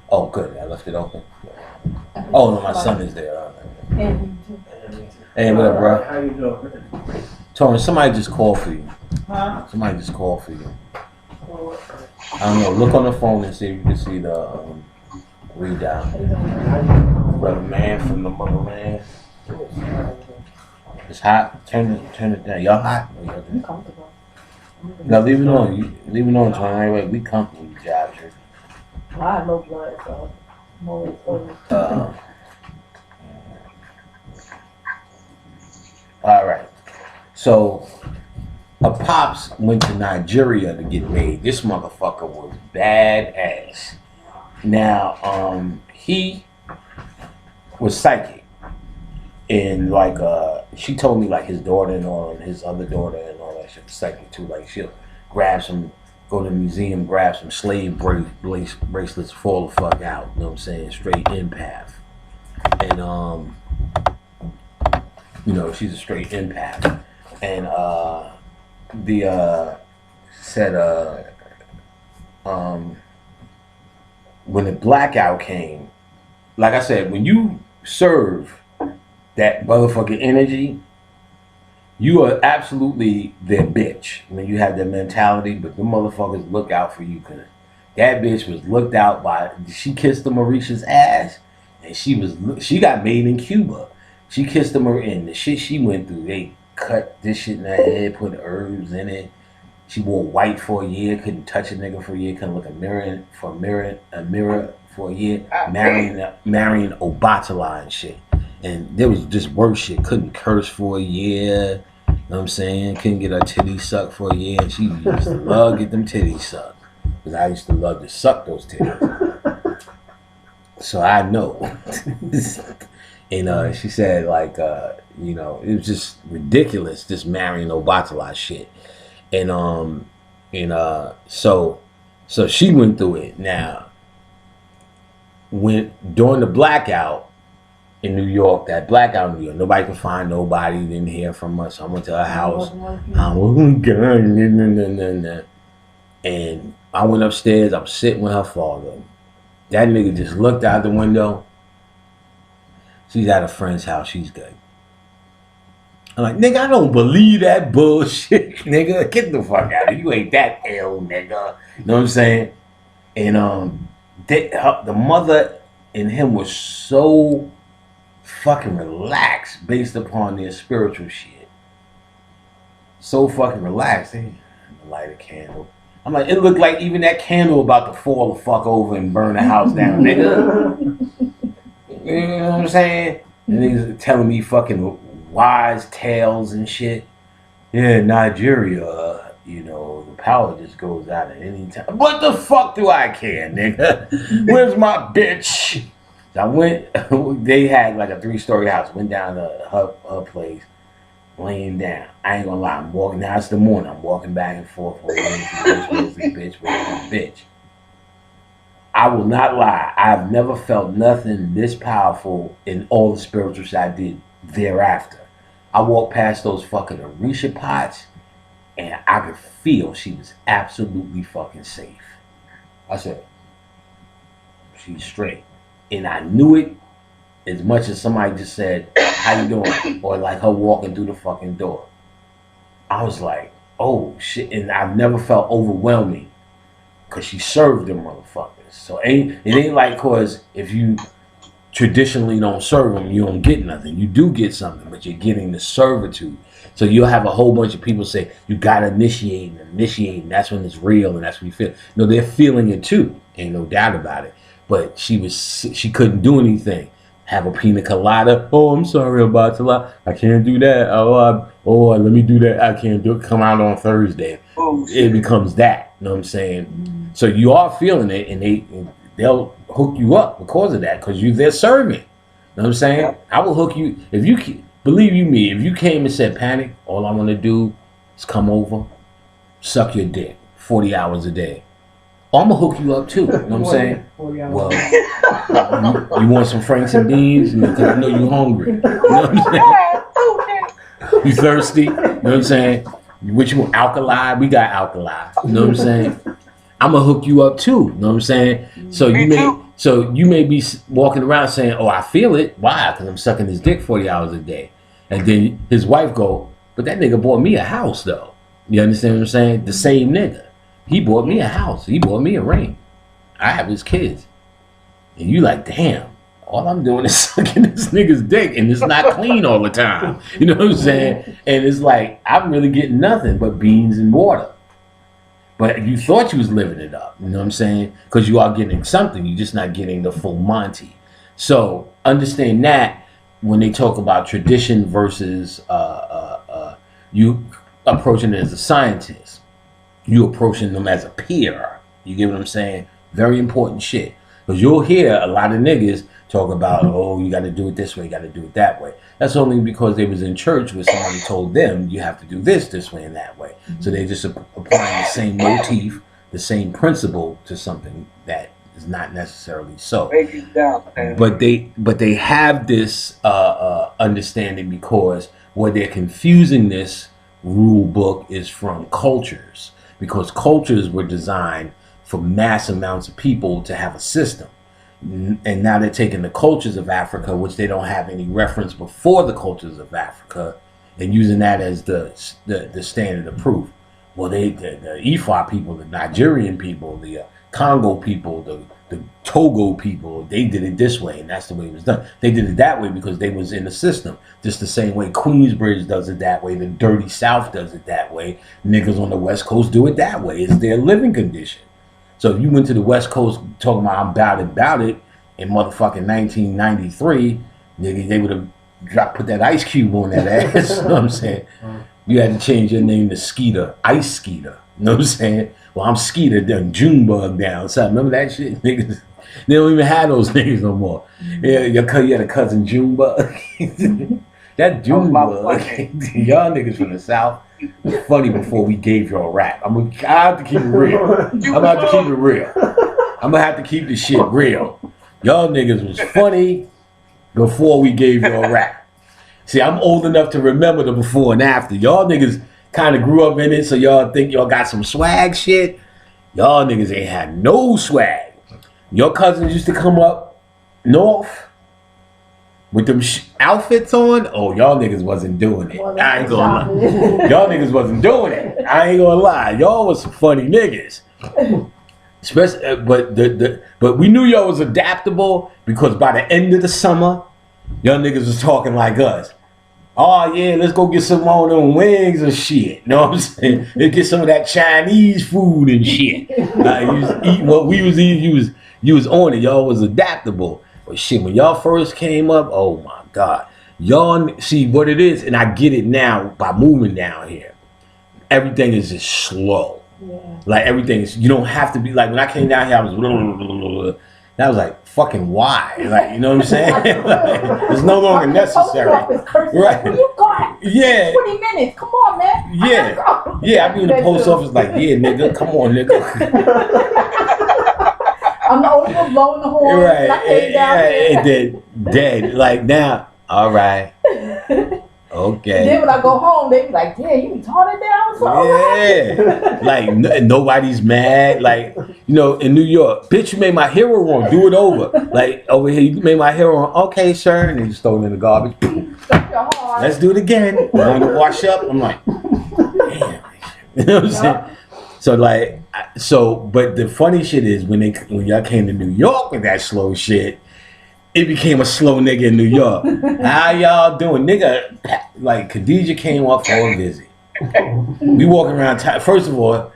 Oh, good. I left it open. Oh no, my son is there. Hey, what up, bro? How you doing? Tony, somebody just called for you. Huh? Somebody just called for you. I don't know. Look on the phone and see if you can see the readout. Brother man from the motherland. It's hot. Turn it down. Y'all hot? I'm comfortable. No, leave it on. Leave it on, Tony. Anyway, we comfortable, you job trick. Well, I have low blood, so I'm always All right. So, a pops went to Nigeria to get made. This motherfucker was badass. Now, he was psychic. And like she told me like his daughter and all, and his other daughter and all that shit was psychic too. Like she'll grab some, go to the museum, grab some slave bracelets, fall the fuck out. You know what I'm saying? Straight empath. And you know, she's a straight empath. And said when the blackout came, like I said, when you serve that motherfucking energy, you are absolutely their bitch when you have that mentality. But the motherfuckers look out for you, because that bitch was looked out by. She kissed the Mauritius ass, and she got made in Cuba. She kissed them, and the shit she went through. They cut this shit in her head, put herbs in it. She wore white for a year, couldn't touch a nigga for a year, couldn't look a mirror for a year, marrying Obatala and shit. And there was just worse shit. Couldn't curse for a year. You know what I'm saying? Couldn't get her titties sucked for a year. And she used to love get them titties sucked. Because I used to love to suck those titties. So I know. And she said, like, you know, it was just ridiculous, just marrying Obatala shit. And so she went through it. Now, during the blackout, in New York that blackout in New York. Nobody could find nobody. Didn't hear from us. I went to her house. And I went upstairs. I was sitting with her father. That nigga just looked out the window. She's at a friend's house. She's good. I'm like, nigga, I don't believe that bullshit, nigga. Get the fuck out of here. You ain't that ill, nigga. You know what I'm saying? And the mother and him was so fucking relaxed based upon their spiritual shit. So fucking relaxed. They light a candle. I'm like, it looked like even that candle about to fall the fuck over and burn the house down, nigga. You know what I'm saying? And niggas telling me fucking wise tales and shit. Yeah, Nigeria, you know, the power just goes out at any time. What the fuck do I care, nigga? Where's my bitch? So I went, they had like a 3-story house. Went down to her place, laying down. I ain't gonna lie, I'm walking, now it's the morning. I'm walking back and forth. Where's the bitch? I will not lie. I've never felt nothing this powerful in all the spiritual shit I did thereafter. I walked past those fucking Orisha pots and I could feel she was absolutely fucking safe. I said, she's straight. And I knew it as much as somebody just said, how you doing? Or like her walking through the fucking door. I was like, oh shit. And I've never felt overwhelming because she served them motherfuckers. So it ain't like, cause if you traditionally don't serve them, you don't get nothing. You do get something, but you're getting the servitude. So you'll have a whole bunch of people say, you gotta initiate, and that's when it's real, and that's when you feel. No, they're feeling it too. Ain't no doubt about it. But she couldn't do anything. Have a pina colada. Oh, I'm sorry about it. I can't do that. Let me do that. I can't do it. Come out on Thursday. Oh, it becomes that. You know what I'm saying? Mm-hmm. So you are feeling it, and they'll hook you up because of that, because they're serving. You know what I'm saying? Yeah. I will hook you. If you believe me, if you came and said, Panic, all I want to do is come over, suck your dick 40 hours a day. I'm gonna hook you up too. You know what I'm saying? Well, you want some Franks and beans? Because I know you're hungry. You know what I'm saying? You thirsty? You know what I'm saying? What you want? Alkali? We got alkali. You know what I'm saying? I'm gonna hook you up too. You know what I'm saying? So you may be walking around saying, "Oh, I feel it." Why? Because I'm sucking his dick 40 hours a day. And then his wife go, "But that nigga bought me a house, though." You understand what I'm saying? The same nigga. He bought me a house. He bought me a ring. I have his kids. And you like, damn, all I'm doing is sucking this nigga's dick, and it's not clean all the time. You know what I'm saying? And it's like, I'm really getting nothing but beans and water. But you thought you was living it up. You know what I'm saying? Because you are getting something. You're just not getting the full Monty. So understand that when they talk about tradition versus you approaching it as a scientist. You approaching them as a peer. You get what I'm saying? Very important shit. Because you'll hear a lot of niggas talk about, oh, you got to do it this way, you got to do it that way. That's only because they was in church where somebody told them you have to do this way, and that way. So they just applying the same motif, the same principle to something that is not necessarily so. But they have this understanding, because where they're confusing this rule book is from cultures. Because cultures were designed for mass amounts of people to have a system. And now they're taking the cultures of Africa, which they don't have any reference before the cultures of Africa, and using that as the standard of proof. Well, the Ifa people, the Nigerian people, the Congo people, the Togo people, they did it this way, and that's the way it was done. They did it that way because they was in the system. Just the same way Queensbridge does it that way, the dirty South does it that way. Niggas on the West Coast do it that way. It's their living condition. So if you went to the West Coast talking about I'm about it in motherfucking 1993, nigga, they would have put that ice cube on that ass. You know what I'm saying? You had to change your name to Skeeter, Ice Skeeter. You know what I'm saying? Well, I'm Skeeter, done Junebug down. So remember that shit? Niggas, they don't even have those niggas no more. Yeah, you had a cousin Junebug. That Junebug, y'all niggas from the South, was funny before we gave y'all rap. I have to keep it real. I'm gonna have to keep it real. I'm gonna have to keep this shit real. Y'all niggas was funny before we gave you a rap. See, I'm old enough to remember the before and after. Y'all niggas kind of grew up in it, so y'all think y'all got some swag shit. Y'all niggas ain't had no swag. Your cousins used to come up north with them outfits on. Oh, y'all niggas wasn't doing it. I ain't gonna lie. Y'all niggas wasn't doing it. I ain't gonna lie. Y'all was some funny niggas. Especially, but we knew y'all was adaptable because by the end of the summer, y'all niggas was talking like us. Oh yeah, let's go get some more of them wings and shit. Know what I'm saying? Let's get some of that Chinese food and shit. You was eating what we was eating. You was on it. Y'all was adaptable. But shit, when y'all first came up, oh my God, y'all see what it is, and I get it now by moving down here. Everything is just slow. Yeah. Like everything is, you don't have to be like when I came down here, I was blah, blah, blah, blah, blah. That was like fucking why? Like, you know what I'm saying? Like, it's no longer necessary. Right. Where you going? Yeah. 20 minutes. Come on, man. Yeah. Yeah, I be in the post office like, yeah, nigga, come on, nigga. I'm the only one blowing the horn. Right. I came down here. And then dead. Like now, all right. Okay. And then when I go home, they be like, "Yeah, you be taller down." So yeah. Like nobody's mad. Like, you know, in New York, bitch, you made my hero wrong. Do it over. Like over here, you made my hero wrong. Okay, sir. And then you throw it in the garbage. Let's do it again. I'm going to wash up. I'm like, damn. You know what I'm saying? So like, but the funny shit is when y'all came to New York with that slow shit. It became a slow nigga in New York. How y'all doing? Nigga, like Khadijah came up for a visit. We walking around, first of all,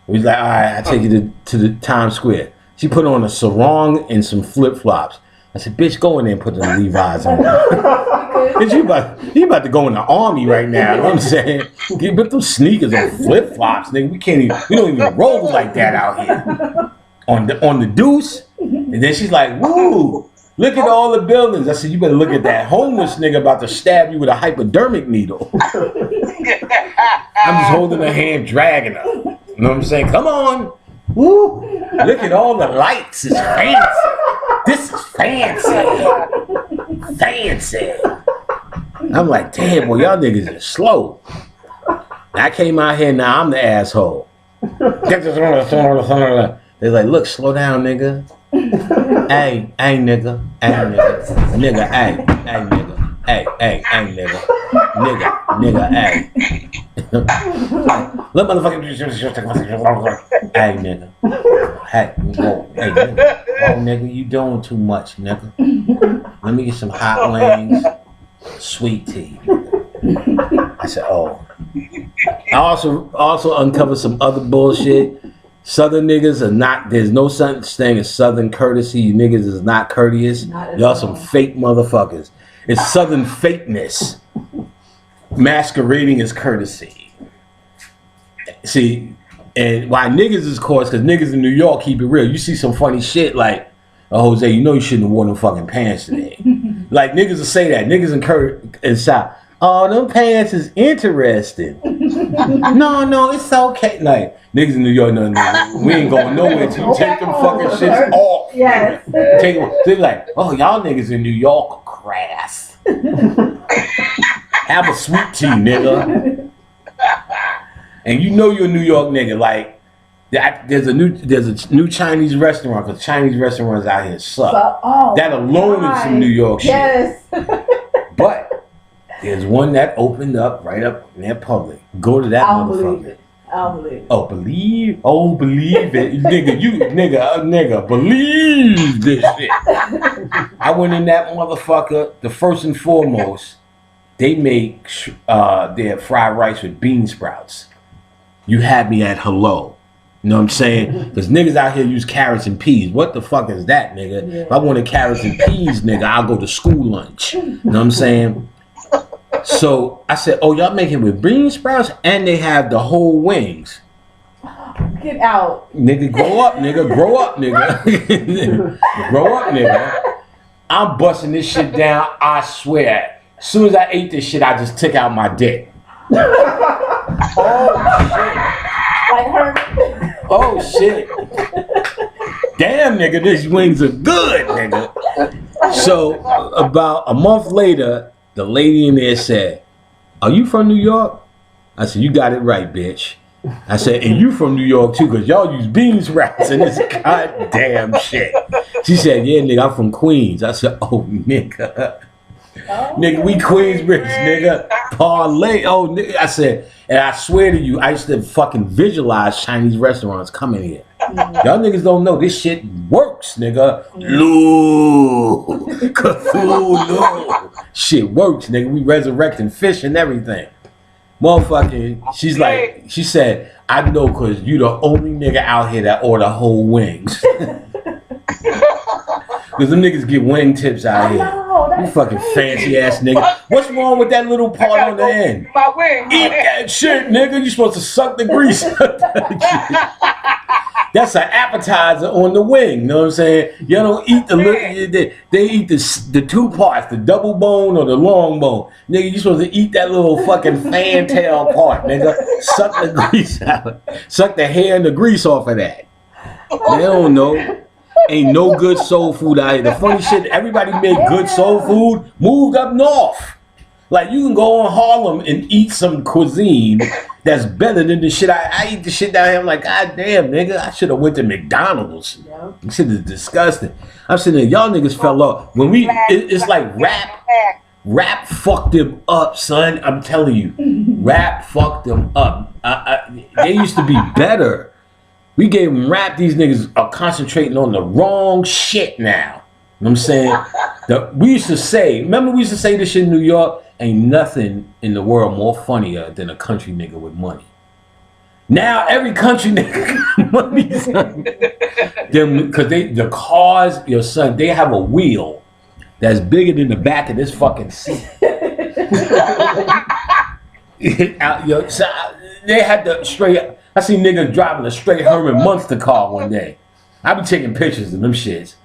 we was like, all right, I take you to the Times Square. She put on a sarong and some flip-flops. I said, bitch, go in there and put the Levi's on. Bitch, you about to go in the army right now. You know what I'm saying? Put those sneakers on flip-flops, nigga. We don't even roll like that out here. On the deuce. And then she's like, woo. Look at all the buildings. I said, you better look at that homeless nigga about to stab you with a hypodermic needle. I'm just holding her hand, dragging her. You know what I'm saying? Come on. Woo. Look at all the lights. It's fancy. This is fancy. Fancy. I'm like, damn, boy, y'all niggas are slow. I came out here, now I'm the asshole. They're like, look, slow down, nigga. Hey, nigga, nigga, hey, nigga, hey, nigga, hey. Look, motherfucker, hey, nigga, hey, nigga, oh, nigga, you doing too much, nigga. Let me get some hot wings, sweet tea. I said, oh. I also uncovered some other bullshit. Southern niggas are not, there's no such thing as Southern courtesy. You niggas is not courteous. Y'all some fake motherfuckers. It's Southern fakeness masquerading as courtesy. See, and why niggas is coarse, because niggas in New York keep it real. You see some funny shit like, oh, Jose, you know you shouldn't have worn them fucking pants today. Like niggas will say that. Niggas in South, oh, them pants is interesting. No, it's okay. Like, niggas in New York, no, we ain't going nowhere till you take them fucking shits off. Yes. They're like, oh, y'all niggas in New York are crass. Have a sweet tea, nigga. And you know you're a New York nigga. Like, there's a new Chinese restaurant, because Chinese restaurants out here suck. That alone is some New York shit. Yes. But there's one that opened up right up near public. Go to that motherfucker. I'll believe it. Oh, believe? Oh, believe it. Nigga, believe this shit. I went in that motherfucker. The first and foremost, they make their fried rice with bean sprouts. You had me at hello. You know what I'm saying? Because niggas out here use carrots and peas. What the fuck is that, nigga? Yeah. If I wanted carrots and peas, nigga, I'll go to school lunch. You know what I'm saying? So I said, oh, y'all make it with bean sprouts and they have the whole wings. Get out. Nigga, grow up, nigga. Grow up, nigga. Grow up, nigga. I'm busting this shit down, I swear. As soon as I ate this shit, I just took out my dick. Oh, shit. Like her. Oh, shit. damn, nigga, these wings are good, nigga. So about a month later, the lady in there said, "Are you from New York?" I said, "You got it right, bitch." I said, "And you from New York too, because y'all use beans wraps in this goddamn shit." She said, "Yeah, nigga, I'm from Queens." I said, "Oh, nigga. Nigga, we Queensbridge, nigga. Parlay." Oh, nigga. I said, and I swear to you, I used to fucking visualize Chinese restaurants coming here. Y'all niggas don't know this shit works, nigga. Loo. Cthulhu. Shit works, nigga. We resurrecting fish and everything. Motherfucking, she's like, she said, "I know because you the only nigga out here that order whole wings." Because them niggas get wing tips out here. You fucking fancy ass nigga. What's wrong with that little part on the end? My wing. Eat that shit, nigga. You supposed to suck the grease. That's an appetizer on the wing. You know what I'm saying? You don't eat the they eat the two parts, the double bone or the long bone. Nigga, you supposed to eat that little fucking fantail part, nigga. Suck the grease out. Suck the hair and the grease off of that. They don't know. Ain't no good soul food out here. The funny shit, everybody made good soul food moved up north. Like, you can go on Harlem and eat some cuisine that's better than the shit I eat the shit down here. I'm like, God damn, nigga, I should have went to McDonald's. Yeah. This shit is disgusting. I'm sitting there, y'all niggas fell off. When it's like rap fucked them up, son. I'm telling you, rap fucked them up. They used to be better. We gave them rap. These niggas are concentrating on the wrong shit now. You know what I'm saying? We used to say, remember we used to say this shit in New York? Ain't nothing in the world more funnier than a country nigga with money. Now every country nigga got money, son. Because the cars, your son, they have a wheel that's bigger than the back of this fucking seat. They had the straight. I seen niggas driving a straight Herman Munster car one day. I be taking pictures of them shits.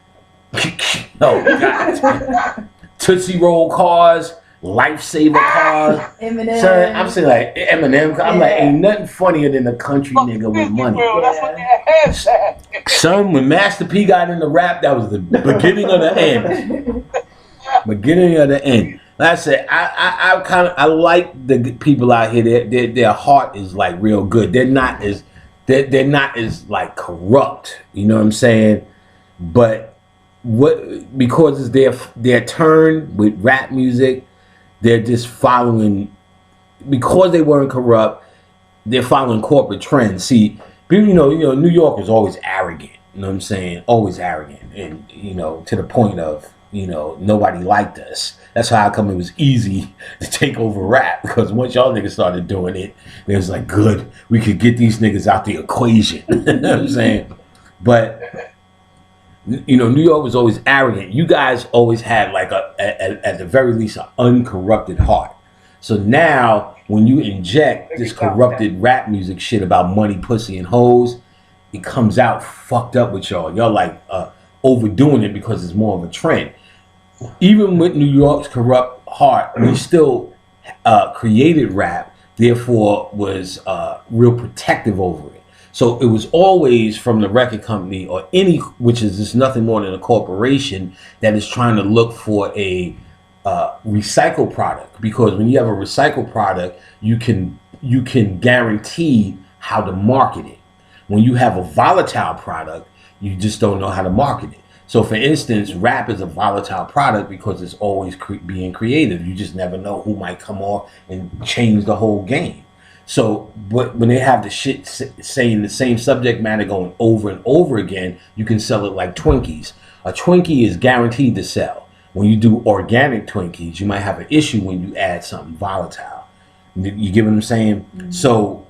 Oh God! Tootsie Roll cars, Lifesaver cars. Eminem. Son, I'm saying like Eminem. I'm like, ain't nothing funnier than a country nigga with money. That's what that head said. Son, when Master P got into rap, that was the beginning of the end. Beginning of the end. Like I said, I like the people out here. Their heart is like real good. They're not as like corrupt. You know what I'm saying? But because it's their turn with rap music, they're just following, because they weren't corrupt, they're following corporate trends. See, people, you know, New York is always arrogant. You know what I'm saying? Always arrogant, and to the point of nobody liked us. That's how come it was easy to take over rap, because once y'all niggas started doing it, it was like, good, we could get these niggas out the equation. You know what I'm saying? But New York was always arrogant. You guys always had like at the very least, an uncorrupted heart. So now, when you inject this corrupted rap music shit about money, pussy, and hoes, it comes out fucked up with y'all. Y'all like overdoing it because it's more of a trend. Even with New York's corrupt heart, we still created rap, therefore was real protective over it. So it was always from the record company or which is just nothing more than a corporation that is trying to look for a recycled product. Because when you have a recycled product, you can guarantee how to market it. When you have a volatile product, you just don't know how to market it. So for instance, rap is a volatile product because it's always being creative. You just never know who might come off and change the whole game. So when they have the shit saying the same subject matter going over and over again, you can sell it like Twinkies. A Twinkie is guaranteed to sell. When you do organic Twinkies, you might have an issue when you add something volatile. You get what I'm saying? Mm-hmm. So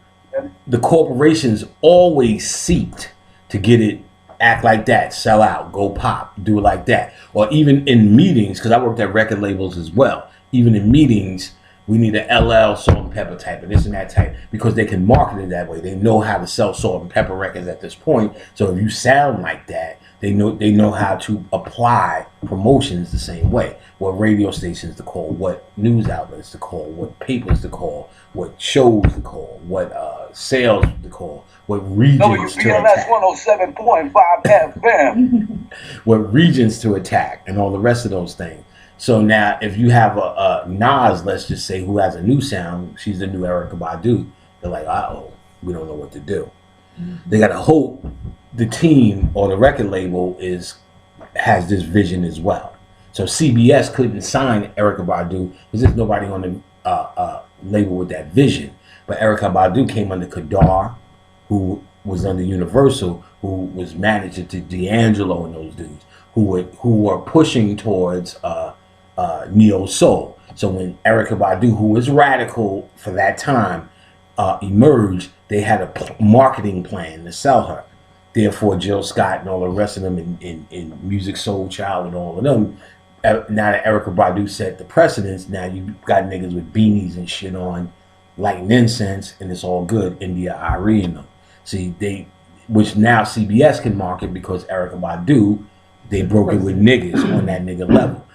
the corporations always seeked to get it, act like that, sell out, go pop, do it like that. Or even in meetings, because I worked at record labels as well, even in meetings, we need an LL salt and pepper type of this and that type, because they can market it that way. They know how to sell salt and pepper records at this point. So if you sound like that, they know how to apply promotions the same way. What radio stations to call, what news outlets to call, what papers to call, what shows to call, what sales to call, what No, you regions to BLS attack, 107.5 FM. what regions to attack, and all the rest of those things. So now, if you have a Nas, let's just say, who has a new sound, she's the new Erykah Badu. They're like, uh-oh, we don't know what to do. They got to hope the team or the record label has this vision as well. So CBS couldn't sign Erykah Badu because there's nobody on the label with that vision. But Erykah Badu came under Kadar, who was under Universal, who was manager to D'Angelo and those dudes, who were pushing towards neo soul. So when Erykah Badu, who was radical for that time, emerged, they had a marketing plan to sell her. Therefore, Jill Scott and all the rest of them in Music Soul Child and all of them, now that Erykah Badu set the precedence, now you got niggas with beanies and shit on, lighting incense, and it's all good. India Arie and them. See, which now CBS can market because Erykah Badu, they broke it with niggas on that nigga level.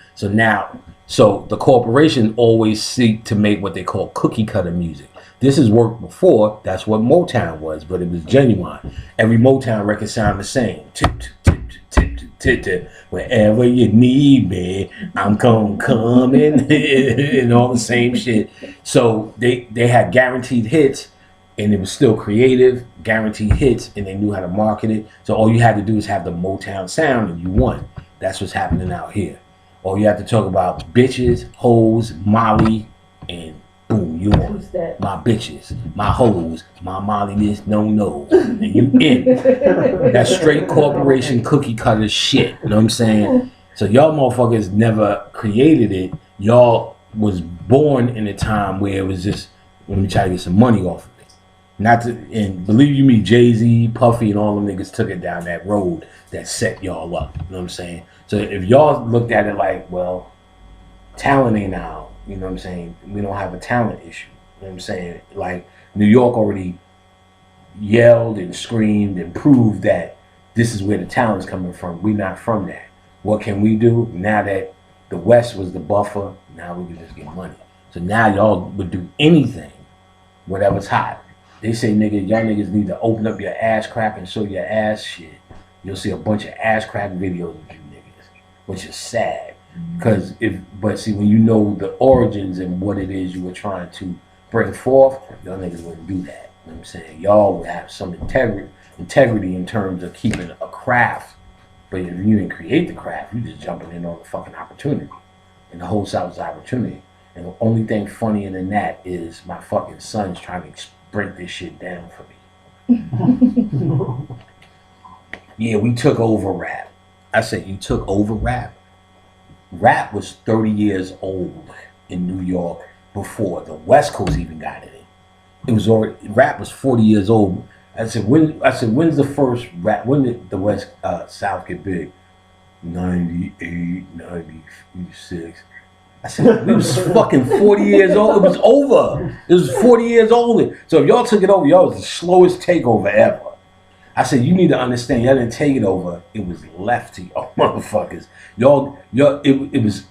So the corporation always seek to make what they call cookie cutter music. This has worked before. That's what Motown was, but it was genuine. Every Motown record sounded the same. Tip, tip, tip, tip, tip, tip, tip. Wherever you need me, I'm coming, and all the same shit. So they had guaranteed hits, and it was still creative, guaranteed hits, and they knew how to market it. So all you had to do is have the Motown sound, and you won. That's what's happening out here. All you have to talk about bitches, hoes, Molly, and boom, you on. My bitches, my hoes, my Molly this, no, and you in. That's straight corporation cookie cutter shit. You know what I'm saying? So y'all motherfuckers never created it. Y'all was born in a time where it was just, let me try to get some money off of it. And believe you me, Jay-Z, Puffy, and all them niggas took it down that road that set y'all up. You know what I'm saying? So if y'all looked at it like, well, talent ain't out, you know what I'm saying? We don't have a talent issue. You know what I'm saying? Like, New York already yelled and screamed and proved that this is where the talent's coming from. We're not from that. What can we do? Now that the West was the buffer, now we can just get money. So now y'all would do anything, whatever's hot. They say, nigga, y'all niggas need to open up your ass crack and show your ass shit. You'll see a bunch of ass crack videos of you niggas, which is sad. But see, when you know the origins and what it is you were trying to bring forth, y'all niggas wouldn't do that. You know what I'm saying? Y'all would have some integrity in terms of keeping a craft. But if you didn't create the craft, you just jumping in on the fucking opportunity. And the whole South's opportunity. And the only thing funnier than that is my fucking son's trying to break this shit down for me. Yeah, we took over rap. I said, you took over rap? Rap was 30 years old in New York before the West Coast even got it in. It was already, rap was 40 years old. I said, when's the first rap? When did the West South get big? 98, 96. I said, it was fucking 40 years old. It was over. It was 40 years old. So if y'all took it over, y'all was the slowest takeover ever. I said, you need to understand, y'all didn't take it over. It was left to y'all motherfuckers.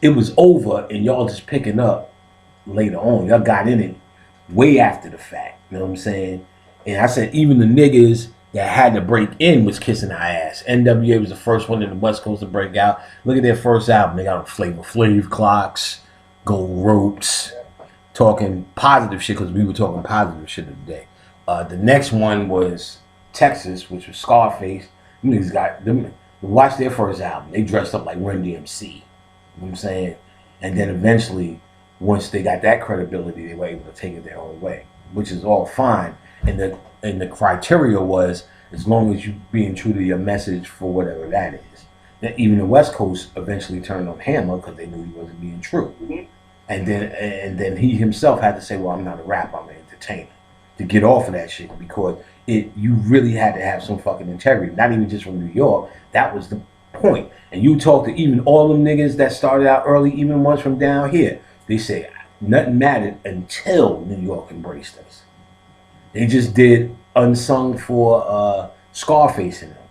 It was over, and y'all just picking up later on. Y'all got in it way after the fact. You know what I'm saying? And I said, even the niggas that had to break in was kissing our ass. NWA was the first one in the West Coast to break out. Look at their first album. They got Flavor Flav, Clocks, Gold Ropes, talking positive shit, because we were talking positive shit today. The next one was Texas, which was Scarface. Them niggas got them. Watch their first album. They dressed up like Run DMC. You know what I'm saying? And then eventually, once they got that credibility, they were able to take it their own way, which is all fine. And the criteria was, as long as you being true to your message for whatever that is. Then even the West Coast eventually turned on Hammer because they knew he wasn't being true. And then he himself had to say, well, I'm not a rapper, I'm an entertainer, to get off of that shit, because you really had to have some fucking integrity, not even just from New York. That was the point. And you talk to even all them niggas that started out early, even ones from down here, they say nothing mattered until New York embraced us. They just did Unsung for Scarface in them.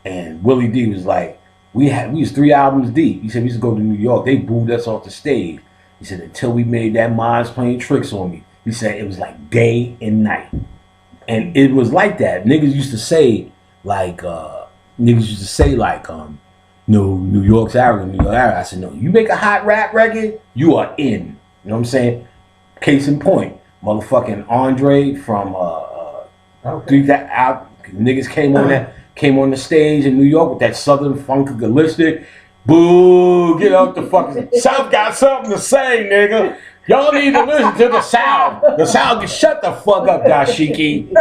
And Willie D was like, we was 3 albums deep. He said, we used to go to New York. They booed us off the stage. He said, until we made that Minds Playing Tricks on Me. He said, it was like day and night. And it was like that. Niggas used to say no, New York's arrogant, New York arrogant. I said, no, you make a hot rap record, you are in. You know what I'm saying? Case in point, motherfucking Andre from that out niggas came on the stage in New York with that Southern funkalistic. Boo, get out the fucking South got something to say, nigga. Y'all need to listen to the South. The South can shut the fuck up, dashiki.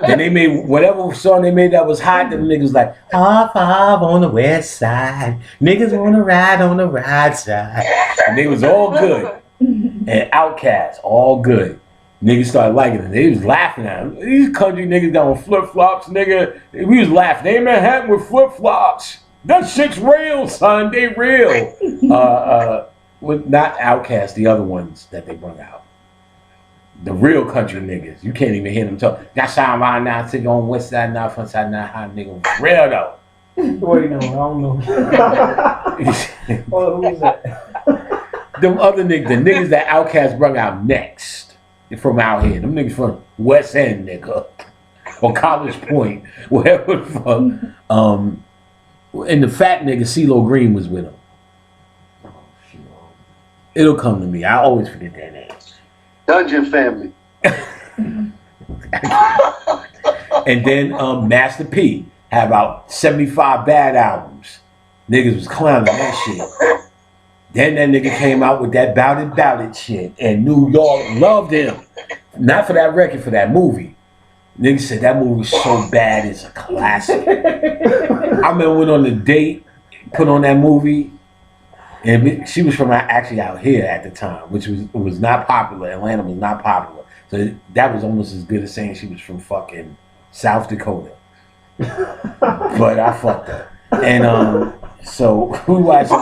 Then they made whatever song they made that was hot. Them niggas like half on the west side. Niggas wanna ride on the right side. And they was all good. And Outkast, all good. Niggas started liking it. They was laughing at them. These country niggas got on flip flops, nigga. We was laughing. They in Manhattan with flip flops. That shit's real, son. They real. With not Outkast, the other ones that they brought out. The real country niggas. You can't even hear them talk. That's how I'm right now, sitting on west side now, front side now, hot nigga. Real though. Wait, no, I don't know. Oh, who is that? Them other niggas, the niggas that Outkast brought out next. They're from out here. Them niggas from West End, nigga. Or College Point. Wherever the fuck. And the fat nigga, CeeLo Green, was with him. It'll come to me. I always forget that name. Dungeon Family. And then Master P had about 75 bad albums. Niggas was clowning that shit. Then that nigga came out with that Bout It shit. And New York loved him. Not for that record, for that movie. Niggas said that movie was so bad it's a classic. I remember went on the date, put on that movie. And she was from actually out here at the time, which was not popular. Atlanta was not popular. So that was almost as good as saying she was from fucking South Dakota. But I fucked her. And so we watching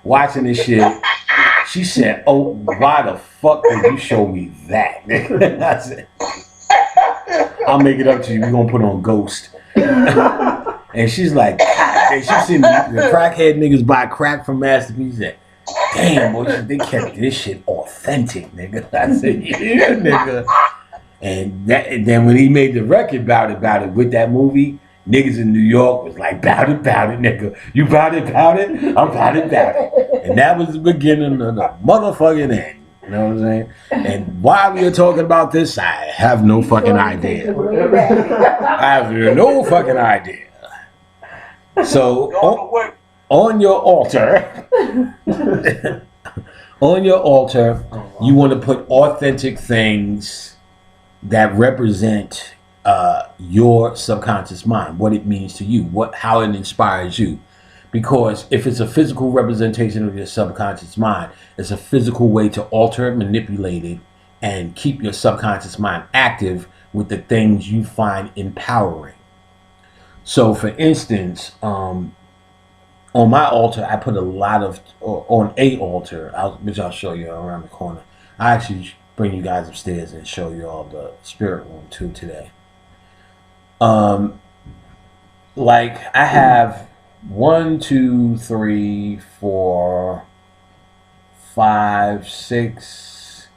watching this shit. She said, "Oh, why the fuck did you show me that?" I said, "I'll make it up to you. We're gonna put on Ghost." And she's like, God, and she seen the crackhead niggas buy crack from Master P. She said, damn, boy, they kept this shit authentic, nigga. I said, yeah, nigga. And then when he made the record about it with that movie, niggas in New York was like, bout it, nigga. You bout it? I'm bout it. And that was the beginning of the motherfucking end. You know what I'm saying? And why we are talking about this, I have no fucking idea. I have no fucking idea. So on your altar, you want to put authentic things that represent your subconscious mind, what it means to you, how it inspires you. Because if it's a physical representation of your subconscious mind, it's a physical way to alter it, manipulate it, and keep your subconscious mind active with the things you find empowering. So, for instance, on my altar, I put a lot of, on a altar, which I'll show you around the corner. I actually bring you guys upstairs and show you all the spirit room too today. Like I have 1, 2, 3, 4, 5, 6,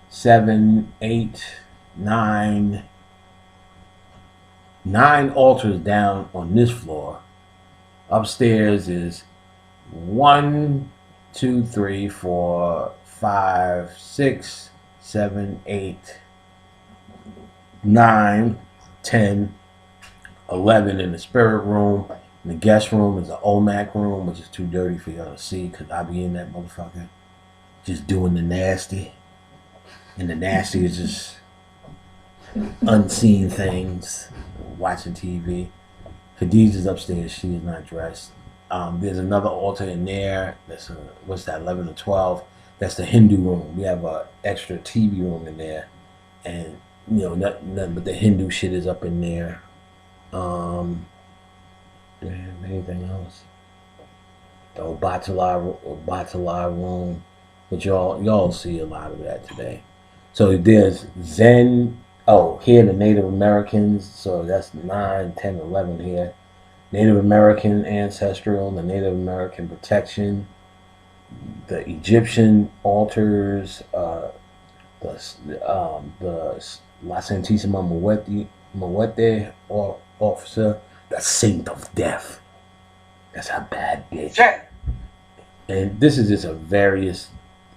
7, 8, 9 altars down on this floor. Upstairs is 1, 2, 3, 4, 5, 6, 7, 8, 9, 10, 11 in the spirit room. In the guest room is the OMAC room, which is too dirty for y'all to see because I be in that motherfucker just doing the nasty. And the nasty is just unseen things, watching TV. Khadijah's upstairs. She is not dressed. There's another altar in there. That's what's that, 11 or 12? That's the Hindu room. We have an extra TV room in there. And, you know, nothing but the Hindu shit is up in there. Anything else? The Obatala room, which y'all see a lot of that today. So there's Zen. Oh, here the Native Americans. So that's 9, 10, 11 here. Native American ancestral, the Native American protection, the Egyptian altars, La Santísima Muerte officer, the Saint of Death. That's a bad bitch. Check. And this is just a various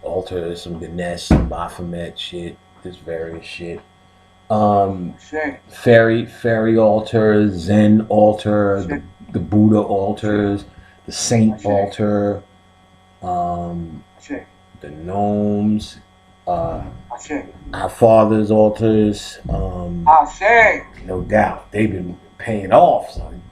altar, some Ganesh, some Baphomet shit, this various shit. Check. Fairy altar, Zen altar, the Buddha altars, the Saint altar, Check. the gnomes, Check. our father's altars. Check. No doubt, they've been paying off, son.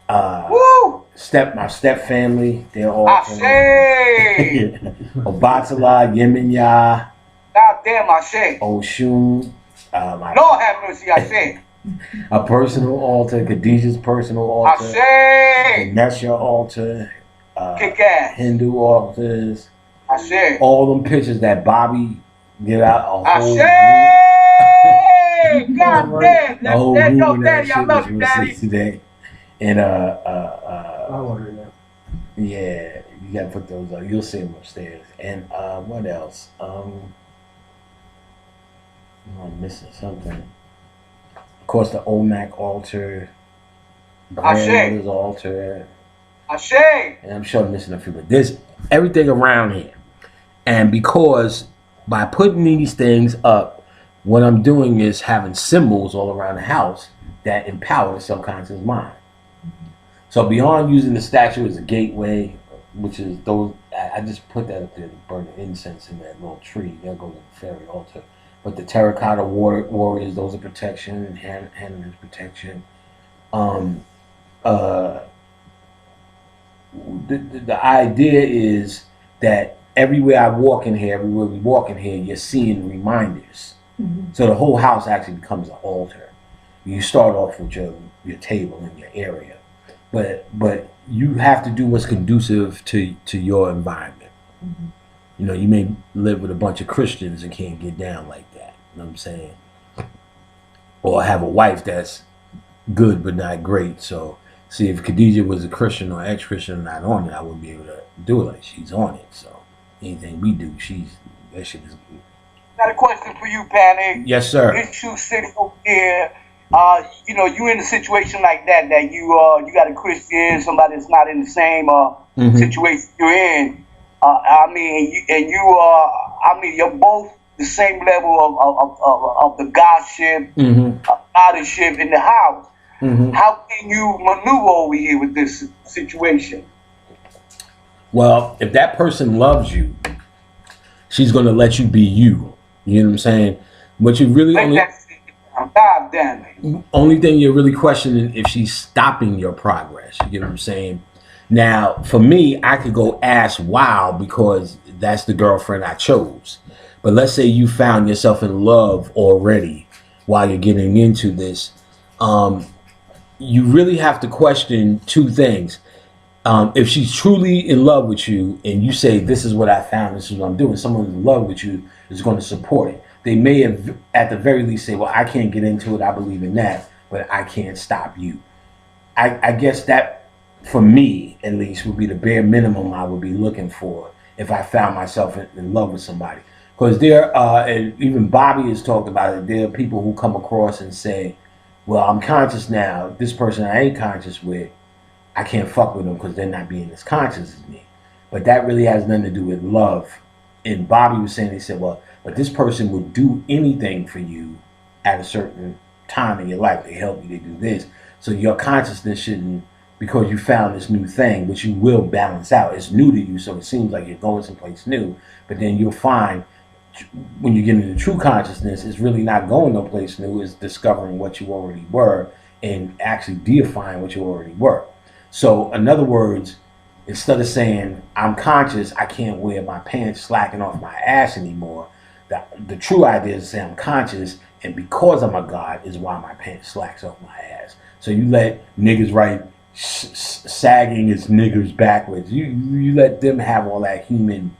Woo! My step family, they're all Check. Obatala, Yemenya, God damn, Check. Oshun, Lord have mercy, Check. a personal altar, Khadijah's personal altar, Check. Ganesha altar, Kick ass. Hindu altars, Check. all them pictures that Bobby get out a whole Check. God damn. a whole That room no, of that Daddy, I shit love was you, Daddy. released today. And I ordered that. yeah, you gotta put those up. You'll see them upstairs. And what else? I'm missing something. Of course, the Olmec altar, grandmother's altar, Check. and I'm sure I'm missing a few. But there's everything around here. And because by putting these things up, what I'm doing is having symbols all around the house that empower the subconscious mind. So beyond using the statue as a gateway, which is those, I just put that up there to burn the incense in that little tree. That goes to the fairy altar. But the terracotta warriors, those are protection, and Hannah is protection. The idea is that everywhere we walk in here, you're seeing reminders. Mm-hmm. So the whole house actually becomes an altar. You start off with your table in your area, but you have to do what's conducive to your environment. Mm-hmm. You know, you may live with a bunch of Christians and can't get down like that. You know what I'm saying? Or have a wife that's good but not great. So, see, if Khadijah was a Christian or ex-Christian and not on it, I wouldn't be able to do it like she's on it. So, anything we do, that shit is good. Got a question for you, Panic. Yes, sir. Issue sitting over here. You in a situation like that you got a Christian, somebody that's not in the same situation you're in. You're both the same level of the godship, goddessship in the house. Mm-hmm. How can you maneuver over here with this situation? Well, if that person loves you, she's going to let you be you. You know what I'm saying? But you really God damn it. only thing you're really questioning if she's stopping your progress. You know what I'm saying? Now, for me, I could go ass wild because that's the girlfriend I chose. But let's say you found yourself in love already while you're getting into this. You really have to question two things. If she's truly in love with you and you say, this is what I found, this is what I'm doing, someone in love with you is going to support it. They may have, at the very least, say, well, I can't get into it, I believe in that, but I can't stop you. I guess that, for me, at least, would be the bare minimum I would be looking for if I found myself in love with somebody. Because and even Bobby has talked about it, there are people who come across and say, well, I'm conscious now, this person I ain't conscious with, I can't fuck with them because they're not being as conscious as me. But that really has nothing to do with love. And Bobby was saying, he said, well, but this person would do anything for you at a certain time in your life. They help you, they do this. So your consciousness shouldn't, because you found this new thing, which you will balance out. It's new to you, so it seems like you're going someplace new. But then you'll find when you get into true consciousness, it's really not going no place new. It's discovering what you already were and actually deifying what you already were. So in other words, instead of saying, I'm conscious, I can't wear my pants slacking off my ass anymore, the true idea is to say I'm conscious, and because I'm a god is why my pants slacks off my ass. So you let niggas write sagging his niggers backwards. You let them have all that human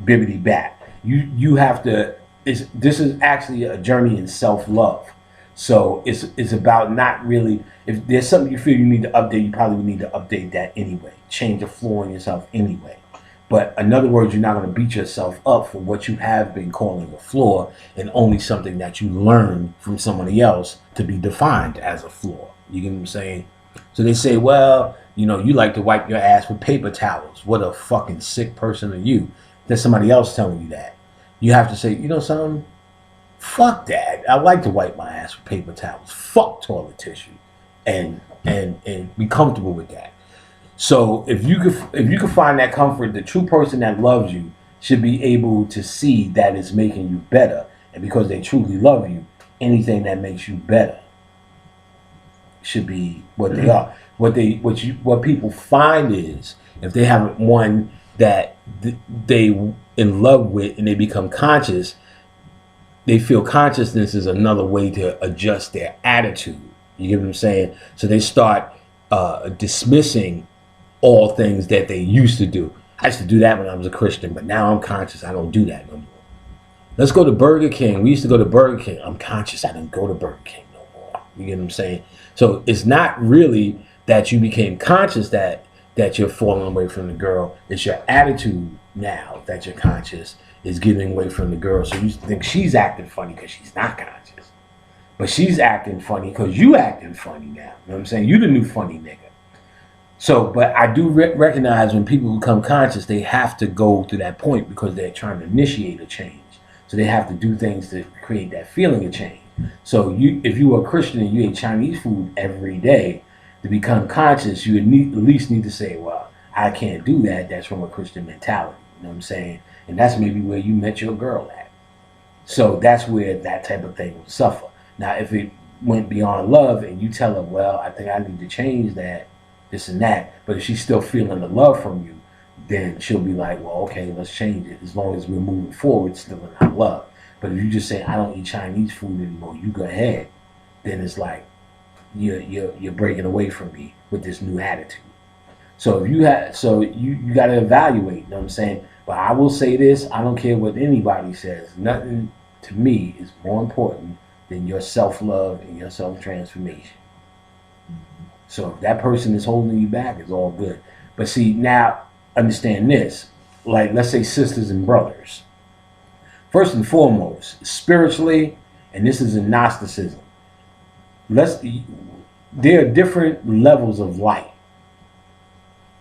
bibbity bat. You have to, this is actually a journey in self-love. So it's about not really, if there's something you feel you need to update, you probably need to update that anyway. Change the floor in yourself anyway. But in other words, you're not going to beat yourself up for what you have been calling a flaw and only something that you learned from somebody else to be defined as a flaw. You get what I'm saying? So they say, well, you know, you like to wipe your ass with paper towels. What a fucking sick person are you? There's somebody else telling you that. You have to say, you know something? Fuck that. I like to wipe my ass with paper towels. Fuck toilet tissue. And be comfortable with that. So if you could find that comfort, the true person that loves you should be able to see that it's making you better. And because they truly love you, anything that makes you better should be what they are. What people find is if they have one that they in love with and they become conscious, they feel consciousness is another way to adjust their attitude. You get what I'm saying? So they start dismissing all things that they used to do. I used to do that when I was a Christian, but now I'm conscious. I don't do that no more. Let's go to Burger King. We used to go to Burger King. I'm conscious. I don't go to Burger King no more. You get what I'm saying? So it's not really that you became conscious that you're falling away from the girl. It's your attitude now that you're conscious is getting away from the girl. So you think she's acting funny because she's not conscious. But she's acting funny because you acting funny now. You know what I'm saying? You the new funny nigga. So, but I do recognize when people become conscious, they have to go to that point because they're trying to initiate a change. So they have to do things to create that feeling of change. So if you were a Christian and you ate Chinese food every day, to become conscious, you would at least need to say, well, I can't do that. That's from a Christian mentality. You know what I'm saying? And that's maybe where you met your girl at. So that's where that type of thing will suffer. Now, if it went beyond love and you tell her, well, I think I need to change that, this and that, but if she's still feeling the love from you, then she'll be like, well, okay, let's change it. As long as we're moving forward, still in our love. But if you just say, I don't eat Chinese food anymore, you go ahead, then it's like you're breaking away from me with this new attitude. So if you got to evaluate, you know what I'm saying? But I will say this, I don't care what anybody says. Nothing to me is more important than your self-love and your self-transformation. So if that person is holding you back, it's all good. But see, now understand this. Like, let's say sisters and brothers. First and foremost, spiritually, and this is in Gnosticism, there are different levels of light.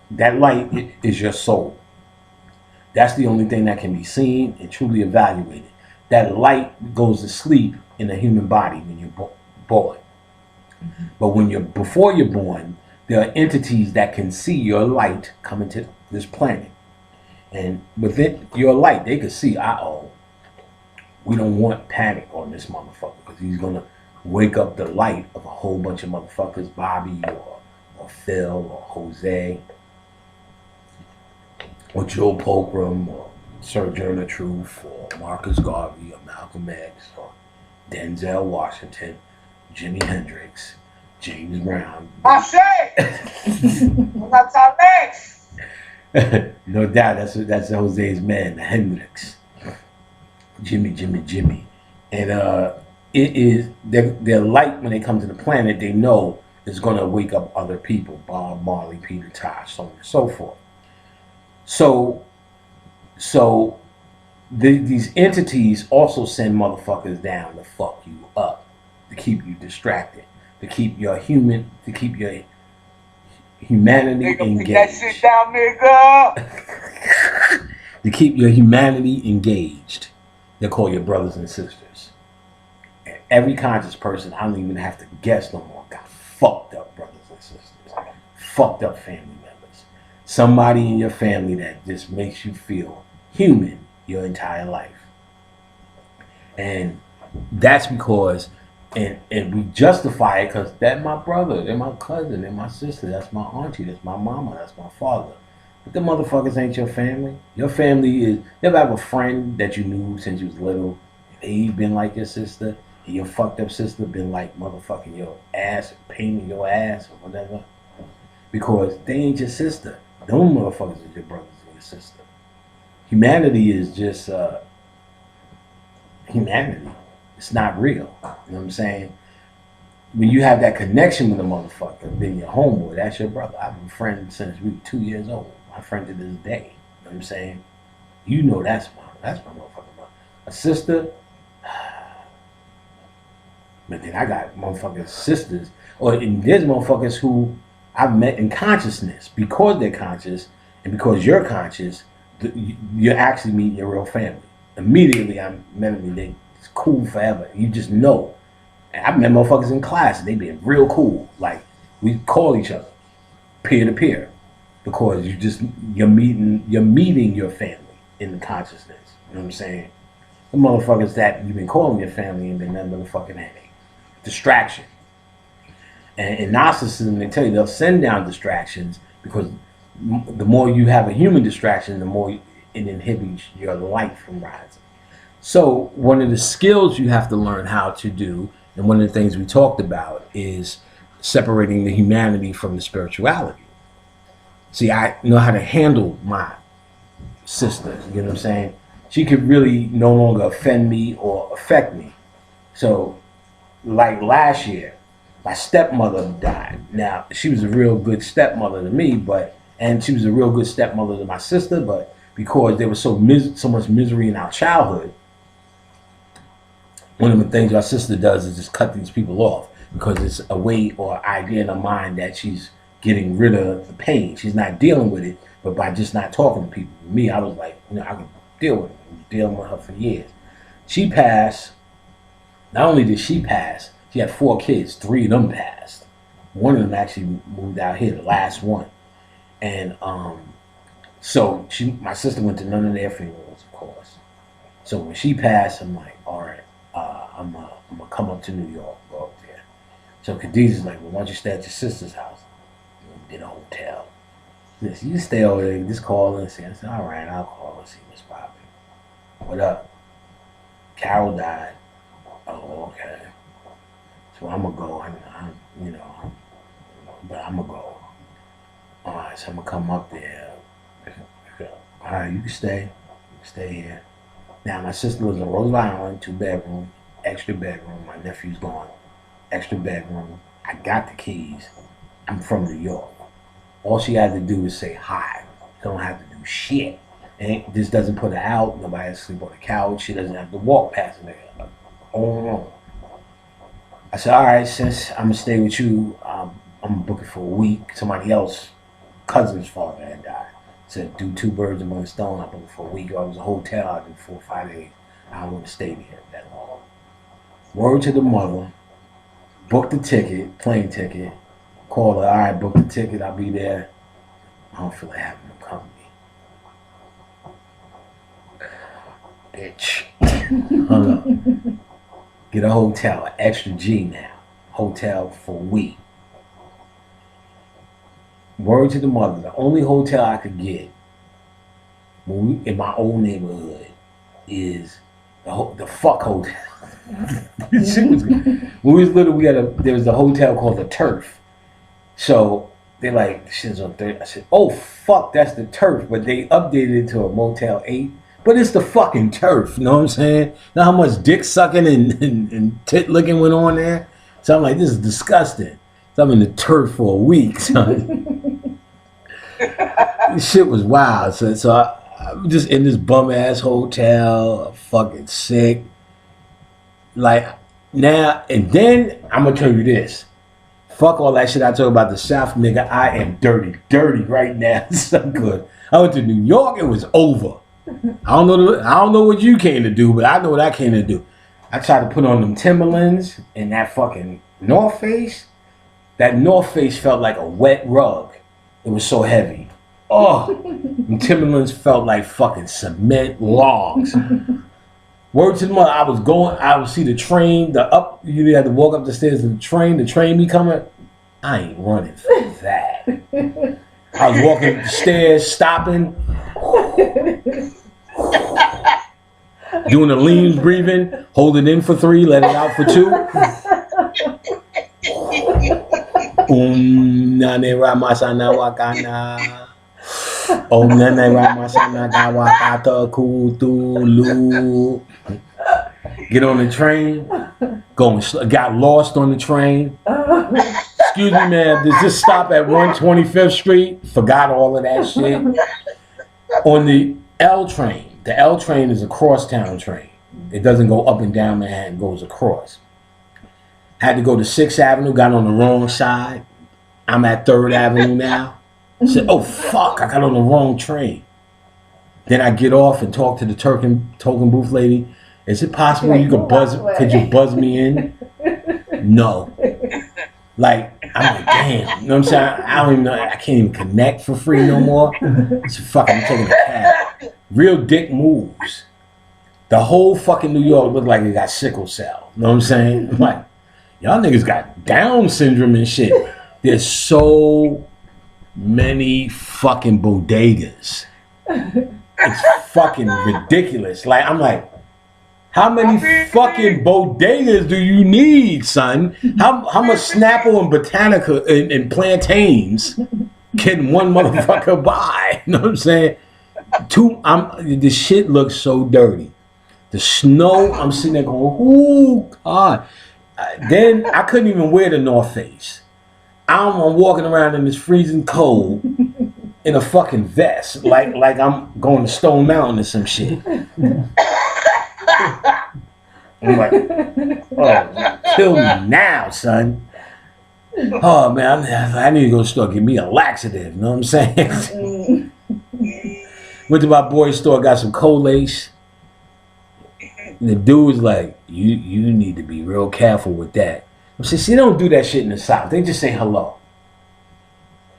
That light is your soul. That's the only thing that can be seen and truly evaluated. That light goes to sleep in the human body when you're born. But before you're born, there are entities that can see your light coming to this planet. And within your light, they can see, we don't want panic on this motherfucker because he's going to wake up the light of a whole bunch of motherfuckers, Bobby or Phil or Jose or Joe Polkram or Sojourner Truth or Marcus Garvey or Malcolm X or Denzel Washington, Jimi Hendrix, James Brown. I say, that's our next. No doubt, that's Jose's man, Hendrix. Jimmy. And it is their light when they come to the planet, they know is going to wake up other people, Bob Marley, Peter Tosh, so on and so forth. So these entities also send motherfuckers down to fuck you up, to keep you distracted, to keep your humanity Nigga, engaged. put that shit down, nigga. To keep your humanity engaged. They call your brothers and sisters. And every conscious person, I don't even have to guess no more, got fucked up brothers and sisters. Fucked up family members. Somebody in your family that just makes you feel human your entire life. And that's because, and we justify it because that's my brother, they're my cousin, they're my sister, that's my auntie, that's my mama, that's my father. But the motherfuckers ain't your family. Your family is, you ever have a friend that you knew since you was little, and they been like your sister, and your fucked up sister been like motherfucking your ass, painting your ass or whatever? Because they ain't your sister. Them motherfuckers are your brothers and your sister. Humanity is just humanity. It's not real. You know what I'm saying? When you have that connection with a motherfucker, then your homeboy, that's your brother. I've been friends since we were 2 years old. My friend to this day. You what I'm saying? You know that's my motherfucking mom. A sister, but then I got motherfucking sisters, and there's motherfuckers who I've met in consciousness because they're conscious and because you're conscious. You're actually meeting your real family. Immediately, I met them. It's cool forever. You just know. And I've met motherfuckers in class and they been real cool. Like we call each other peer to peer because you're meeting your family in the consciousness. You know what I'm saying? The motherfuckers that you've been calling your family and been nothing but a fucking headache, distraction. And in narcissism, they tell you they'll send down distractions because the more you have a human distraction, the more it inhibits your light from rising. So one of the skills you have to learn how to do, and one of the things we talked about, is separating the humanity from the spirituality. See, I know how to handle my sister, you know what I'm saying? She could really no longer offend me or affect me. So, like last year, my stepmother died. Now, she was a real good stepmother to me, and she was a real good stepmother to my sister, but because there was so much misery in our childhood, one of the things our sister does is just cut these people off because it's a way or idea in her mind that she's getting rid of the pain. She's not dealing with it, but by just not talking to people. Me, I was like, I can deal with it. I've been dealing with her for years. She passed. Not only did she pass, she had 4 kids. 3 of them passed. One of them actually moved out here, the last one. And so my sister went to none of their funerals, of course. So when she passed, I'm like, all right, I'm gonna come up to New York, go up there. So Khadijah's like, well, why don't you stay at your sister's house? We did a hotel. Listen, you stay over there, just call and see. I said, all right, I'll call and see what's popping. What up? Carol died. Oh, okay. So I'm gonna go. But I'm gonna go. All right, so I'm gonna come up there. All right, you can stay. You can stay here. Now my sister lives in Rhode Island, 2-bedroom, extra bedroom. My nephew's gone, extra bedroom. I got the keys. I'm from New York. All she had to do is say hi. She don't have to do shit. And this doesn't put her out. Nobody has to sleep on the couch. She doesn't have to walk past the nigga. Oh. I said, all right, since I'm gonna stay with you, I'm booking for a week. Somebody else, cousin's father had died. Said, do 2 birds in 1 stone. I booked for a week. I was a hotel. I did 4 or 5 days. I don't want to stay there that long. Word to the mother. Booked the ticket, plane ticket. Called her, all right, book the ticket. I'll be there. I don't feel like having no company. Bitch. Hung up. Get a hotel, extra G now. Hotel for a week. Word to the mother, the only hotel I could get in my old neighborhood is the fuck hotel. Shit was good. When we was little, there was a hotel called the Turf. So they're like, shit's on 30. I said, oh fuck, that's the Turf. But they updated it to a Motel 8. But it's the fucking Turf, you know what I'm saying? Know how much dick sucking and tit licking went on there? So I'm like, this is disgusting. So I'm in the Turf for a week, son. This shit was wild. So I'm just in this bum ass hotel, fucking sick. Like now, and then I'm gonna tell you this. Fuck all that shit I talk about the South, nigga. I am dirty right now. It's so good. I went to New York, it was over. I don't know what you came to do, but I know what I came to do. I tried to put on them Timberlands and that fucking North Face. That North Face felt like a wet rug. It was so heavy. Oh, them Timberlands felt like fucking cement logs. Word to the mother, I would see the train, you had to walk up the stairs to the train be coming. I ain't running for that. I was walking up the stairs, stopping. Doing the lean breathing, hold it in for 3, let it out for 2. Nane Ramasana Wakana. Om Nane Ramasana Wakata Kutulu. Get on the train. Got lost on the train. Excuse me, man. Does this stop at 125th Street? Forgot all of that shit. On the L train, the L train is a crosstown train. It doesn't go up and down Manhattan, it goes across. Had to go to 6th Avenue, got on the wrong side. I'm at 3rd Avenue now. Said, oh fuck, I got on the wrong train. Then I get off and talk to the token booth lady. Is it possible you could could you buzz me in? No. Like, I'm like, damn. You know what I'm saying? I don't even know. I can't even connect for free no more. It's fucking, I'm taking a cab. Real dick moves. The whole fucking New York looked like it got sickle cell. You know what I'm saying? I'm like, y'all niggas got Down syndrome and shit. There's so many fucking bodegas. It's fucking ridiculous. Like, I'm like, how many fucking bodegas do you need, son? How much Snapple and Botanica and plantains can one motherfucker buy? You know what I'm saying? The shit looks so dirty. The snow, I'm sitting there going, oh God. Then I couldn't even wear the North Face. I'm walking around in this freezing cold in a fucking vest, like I'm going to Stone Mountain or some shit. I'm like, oh, kill me now, son. Oh man, I need to go to the store, get me a laxative. You know what I'm saying? Went to my boy's store, got some Colace. And the dude was like, you need to be real careful with that. I said, see, they don't do that shit in the South. They just say hello.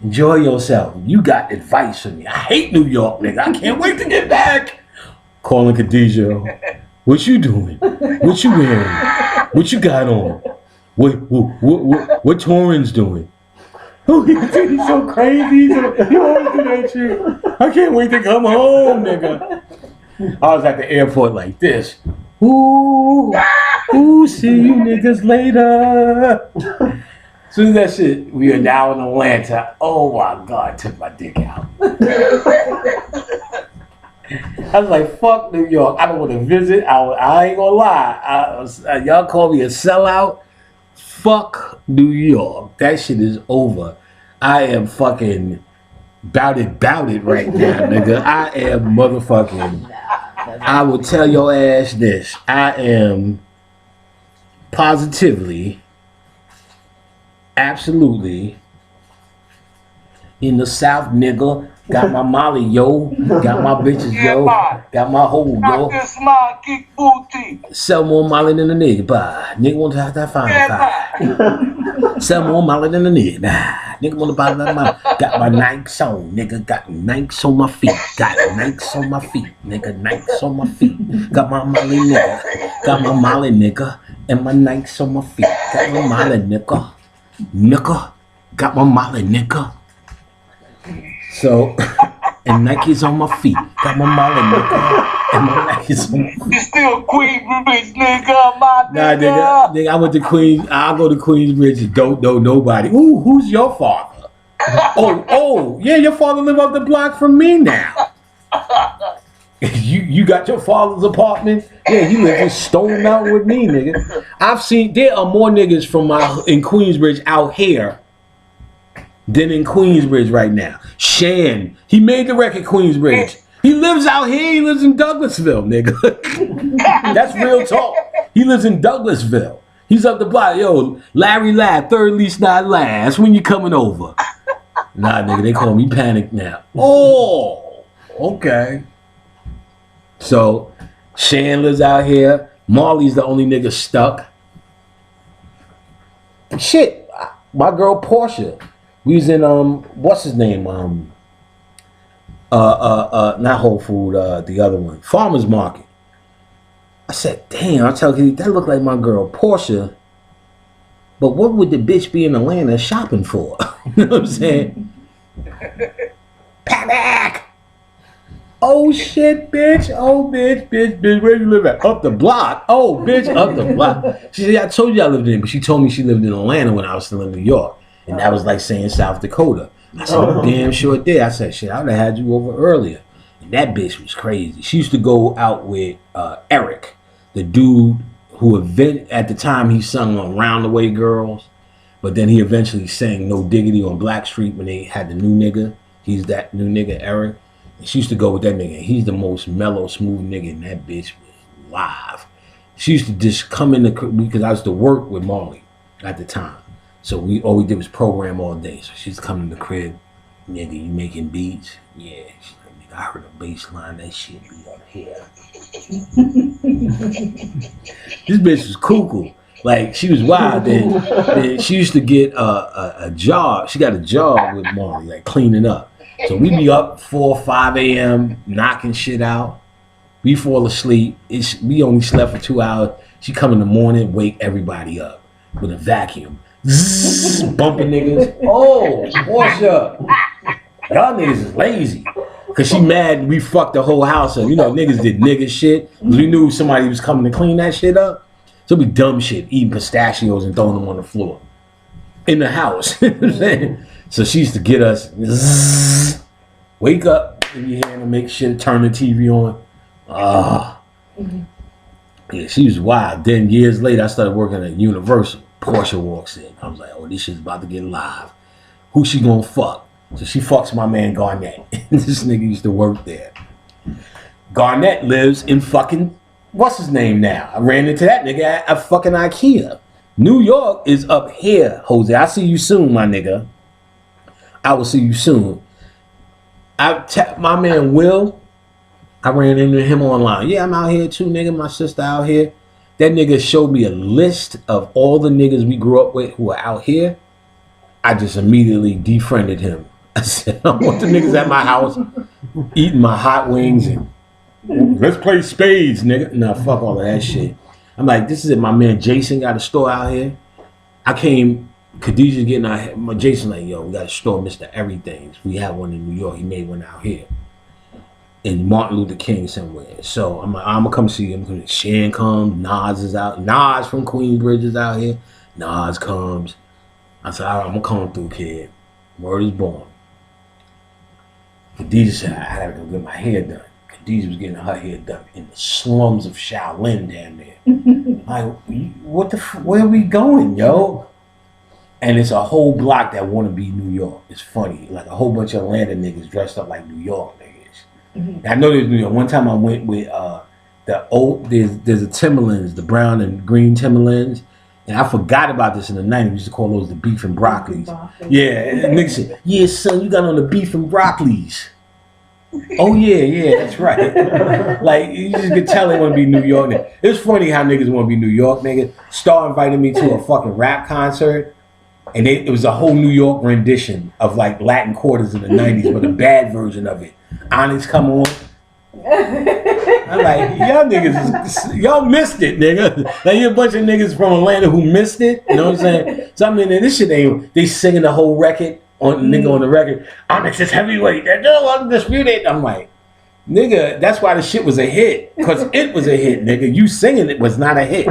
Enjoy yourself. You got advice for me. I hate New York, nigga. I can't wait to get back. Calling Khadijah. What you doing? What you wearing? What you got on? What Torrens doing? Oh, he's so crazy. He always do that shit. I can't wait to come home, nigga. I was at the airport like this. Ooh, see you niggas later. As soon as that shit, we are now in Atlanta. Oh my God, took my dick out. I was like, fuck New York. I don't want to visit. I ain't gonna lie. Y'all call me a sellout. Fuck New York. That shit is over. I am fucking bout it right now, nigga. I am motherfucking. I will tell your ass this. I am positively, absolutely in the South, nigga. Got my Molly, yo. Got my bitches, yo. Got my hoe, yo. Sell more Molly than a nigga, bah. Nigga want to have that fine. Sell more Molly than a nigga, nah. Nigga want to buy that Molly. Got my Nikes on, nigga. Got Nikes on my feet. Got Nikes on my feet, nigga. Nikes on my feet. Got my Molly, nigga. Got my Molly, nigga. And my Nikes on my feet. Got my Molly, nigga. Nigga. Got my Molly, nigga. So, and Nike's on my feet. Got my Molly, nigga. And my Nike's on my feet. You still Queensbridge, nigga, my nigga. Nah, nigga, I went to Queens. I'll go to Queensbridge. Don't know nobody. Ooh, who's your father? Oh, yeah, your father live up the block from me now. You got your father's apartment? Yeah, you live in Stone Mountain with me, nigga. I've seen, there are more niggas in Queensbridge out here than in Queensbridge right now. Shan, he made the record Queensbridge. He lives out here. He lives in Douglasville, nigga. That's real talk. He lives in Douglasville. He's up the block. Yo, Larry Lab, third least not last. When you coming over? Nah, nigga, they call me Panic now. Oh, okay. So, Shan lives out here. Marley's the only nigga stuck. Shit, my girl Portia. We was in what's his name? Not Whole Food, the other one, Farmers Market. I said, damn, I tell you, that looked like my girl Portia. But what would the bitch be in Atlanta shopping for? You know what I'm saying? Panic! Oh shit, bitch! Oh bitch, where you live at? Up the block. Oh bitch, up the block. She said, I told you I lived in, but she told me she lived in Atlanta when I was still in New York. And that was like saying South Dakota. I said, oh, damn sure it did. I said, shit, I would have had you over earlier. And that bitch was crazy. She used to go out with Eric, the dude who at the time he sung on Round the Way Girls, but then he eventually sang No Diggity on Black Street when they had the new nigga. He's that new nigga, Eric. She used to go with that nigga. He's the most mellow, smooth nigga, and that bitch was live. She used to just come in the because I used to work with Marley at the time. So all we did was program all day. So she's coming in the crib, nigga, you making beats? Yeah. She's like, nigga, I heard a bass line, that shit be up here. This bitch was cuckoo. Like, she was wild. Then she used to get a job. She got a job with Marley, like cleaning up. So we be up 4 or 5 a.m. knocking shit out. We fall asleep. We only slept for 2 hours. She come in the morning, wake everybody up with a vacuum. Zzz, bumping niggas. Oh, Portia. Y'all niggas is lazy. Cause she mad we fucked the whole house up. You know, niggas did nigga shit. We knew somebody was coming to clean that shit up. So we dumb shit, eating pistachios and throwing them on the floor. In the house. You know what I'm saying? So she used to get us, zzz, wake up in your hand and make shit, turn the TV on. Yeah, she was wild. Then years later, I started working at Universal. Portia walks in. I was like, oh, this shit's about to get live. Who she gonna fuck? So she fucks my man Garnett. This nigga used to work there. Garnett lives in fucking, what's his name now? I ran into that nigga at fucking IKEA. New York is up here, Jose. I'll see you soon, my nigga. I will see you soon. My man Will, I ran into him online. Yeah, I'm out here too, nigga. My sister out here. That nigga showed me a list of all the niggas we grew up with who are out here. I just immediately defriended him. I said, I want the niggas at my house eating my hot wings and let's play spades, nigga. Nah, fuck all of that shit. I'm like, this is it. My man Jason got a store out here. I came, Khadijah's getting out here. My Jason like, yo, we got a store, Mr. Everything. We have one in New York. He made one out here. In Martin Luther King somewhere. So I'm like, I'm gonna come see him. Shan comes, Nas is out. Nas from Queensbridge is out here. Nas comes. I said, all right, I'm gonna come through, kid. Word is born. Khadijah said, I gotta go get my hair done. Khadijah was getting her hair done in the slums of Shaolin down there. Like, where are we going, yo? And it's a whole block that wanna be New York. It's funny. Like a whole bunch of Atlanta niggas dressed up like New York niggas. I know there's New York. One time I went with there's a Timberlands, the brown and green Timberlands. And I forgot about this in the 90s. We used to call those the beef and broccolis. Yeah, and niggas said, yeah, son, you got on the beef and broccolis. Oh, yeah, that's right. Like, you just could tell they want to be New York. It's funny how niggas want to be New York, nigga. Star invited me to a fucking rap concert. And it was a whole New York rendition of, like, Latin quarters in the 90s, but a bad version of it. Onyx come on. I'm like, y'all niggas, y'all missed it, nigga. Like, you're a bunch of niggas from Atlanta who missed it. You know what I'm saying? So I mean, this shit ain't, they singing the whole record on nigga on the record. Onyx is heavyweight. No, I'm disputed. I'm like, nigga, that's why the shit was a hit. Because it was a hit, nigga. You singing it was not a hit.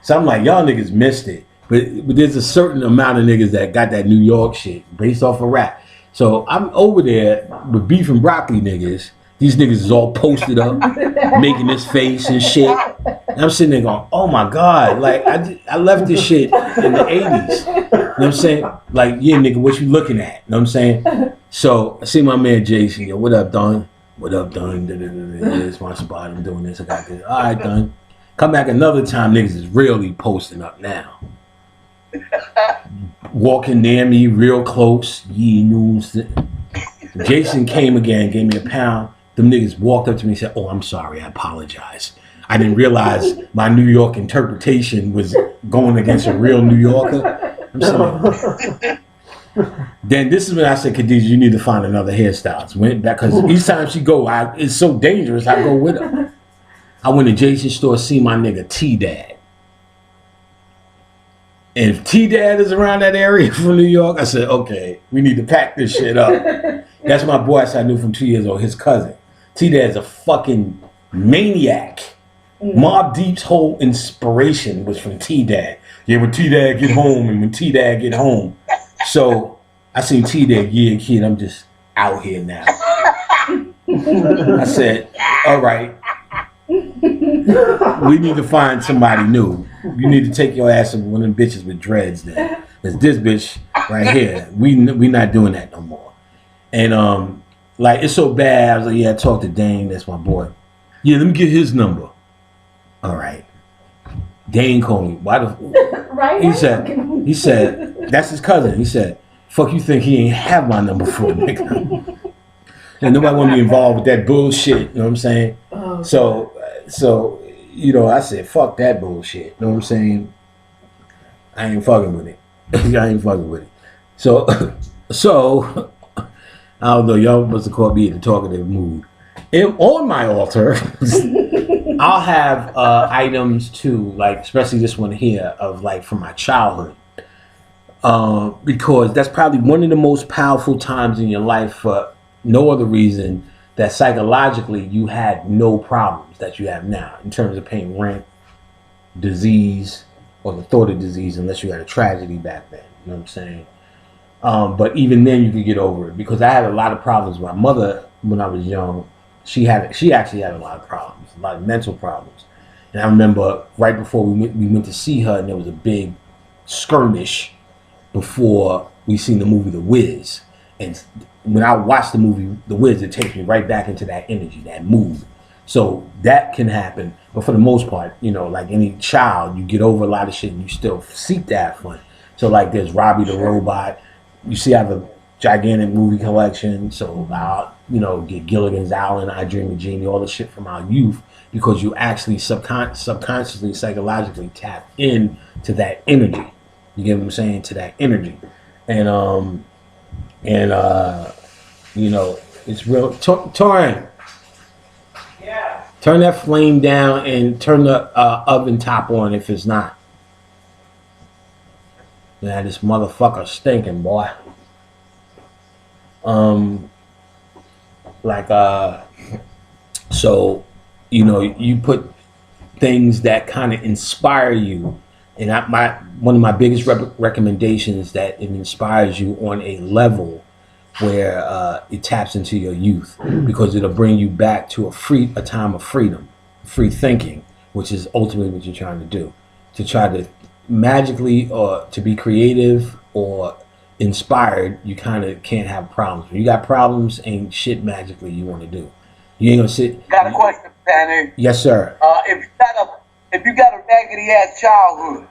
So I'm like, y'all niggas missed it. But there's a certain amount of niggas that got that New York shit based off of rap. So I'm over there with beef and broccoli niggas. These niggas is all posted up, making this face and shit. And I'm sitting there going, oh my God. Like, I left this shit in the 80s. You know what I'm saying? Like, yeah, nigga, what you looking at? You know what I'm saying? So I see my man Jason. Yo, what up, Don? What up, Don? It's my spot. I'm doing this. I got this. All right, Don. Come back another time, niggas is really posting up now. Walking near me real close. Yeah, news. Jason came again, gave me a pound. Them niggas walked up to me and said, oh, I'm sorry, I apologize. I didn't realize my New York interpretation was going against a real New Yorker. I'm saying. Then this is when I said, Khadijah, you need to find another hairstylist. Went back, because each time she go, it's so dangerous, I go with her. I went to Jason's store, see my nigga T-Dad. And if T-Dad is around that area from New York, I said, okay, we need to pack this shit up. That's my boy I knew from 2 years old, his cousin. T-Dad's a fucking maniac. Mobb Deep's whole inspiration was from T-Dad. Yeah, when T-Dad get home and when T-Dad get home. So I seen T-Dad, yeah, kid, I'm just out here now. I said, all right. We need to find somebody new. You need to take your ass to one of them bitches with dreads then. There's this bitch right here. We not doing that no more. And Like, it's so bad. I was like, yeah, talk to Dane. That's my boy. Yeah, let me get his number. All right. Dane called me. Why the? Right? He said, that's his cousin. He said, fuck you think he ain't have my number for, nigga. And nobody want to be involved with that bullshit. You know what I'm saying? Oh, So, you know, I said, fuck that bullshit. You know what I'm saying? I ain't fucking with it. I ain't fucking with it. So, I don't know. Y'all must have caught me in the talkative mood. On my altar, I'll have items too, like especially this one here of like from my childhood, because that's probably one of the most powerful times in your life for no other reason that psychologically you had no problems that you have now in terms of paying rent, disease, or the thought of disease, unless you had a tragedy back then. You know what I'm saying? But even then you could get over it, because I had a lot of problems. My mother, when I was young, she actually had a lot of problems, a lot of mental problems. And I remember right before we went to see her, and there was a big skirmish before we seen the movie The Wiz. And when I watched the movie The Wiz, it takes me right back into that energy, that mood. So that can happen. But for the most part, you know, like any child, you get over a lot of shit and you still seek to have fun. So like there's Robbie the Robot. You see I have a gigantic movie collection. So I'll, you know, get Gilligan's Island, I Dream of Jeannie, all the shit from our youth, because you actually subconsciously, psychologically tap in to that energy. You get what I'm saying? To that energy. And you know, it's real. Torin. Yeah. Turn that flame down and turn the oven top on if it's not. Yeah, this motherfucker stinking, boy. So, you know, you put things that kind of inspire you, and one of my biggest recommendations that it inspires you on a level where it taps into your youth, because it'll bring you back to a time of freedom, free thinking, which is ultimately what you're trying to do, to try to magically, or to be creative or inspired. You kind of can't have problems. When you got problems, ain't shit magically you want to do. You ain't gonna sit. Got a question, Danny. Yes, sir. If you got a raggedy ass childhood,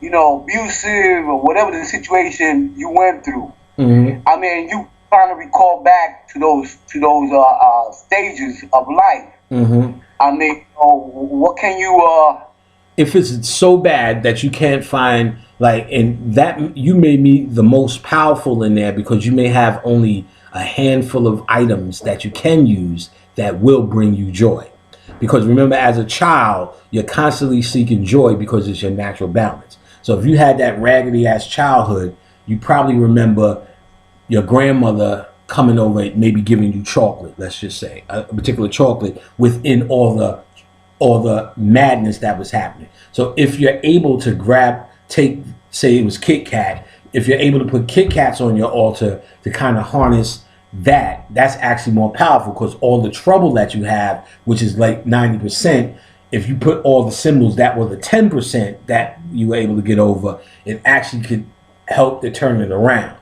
you know, abusive or whatever the situation you went through. Mm-hmm. I mean, you trying to recall back to those stages of life. Mm-hmm. I mean, what can you if it's so bad that you can't find, like, and that you may be the most powerful in there, because you may have only a handful of items that you can use that will bring you joy. Because remember, as a child, you're constantly seeking joy because it's your natural balance. So if you had that raggedy ass childhood, you probably remember your grandmother coming over, maybe giving you chocolate, let's just say a particular chocolate within all the madness that was happening. So if you're able to say it was Kit Kat, if you're able to put Kit Kats on your altar to kind of harness that's actually more powerful, because all the trouble that you have, which is like 90%, if you put all the symbols that were the 10% that you were able to get over, it actually could help to turn it around,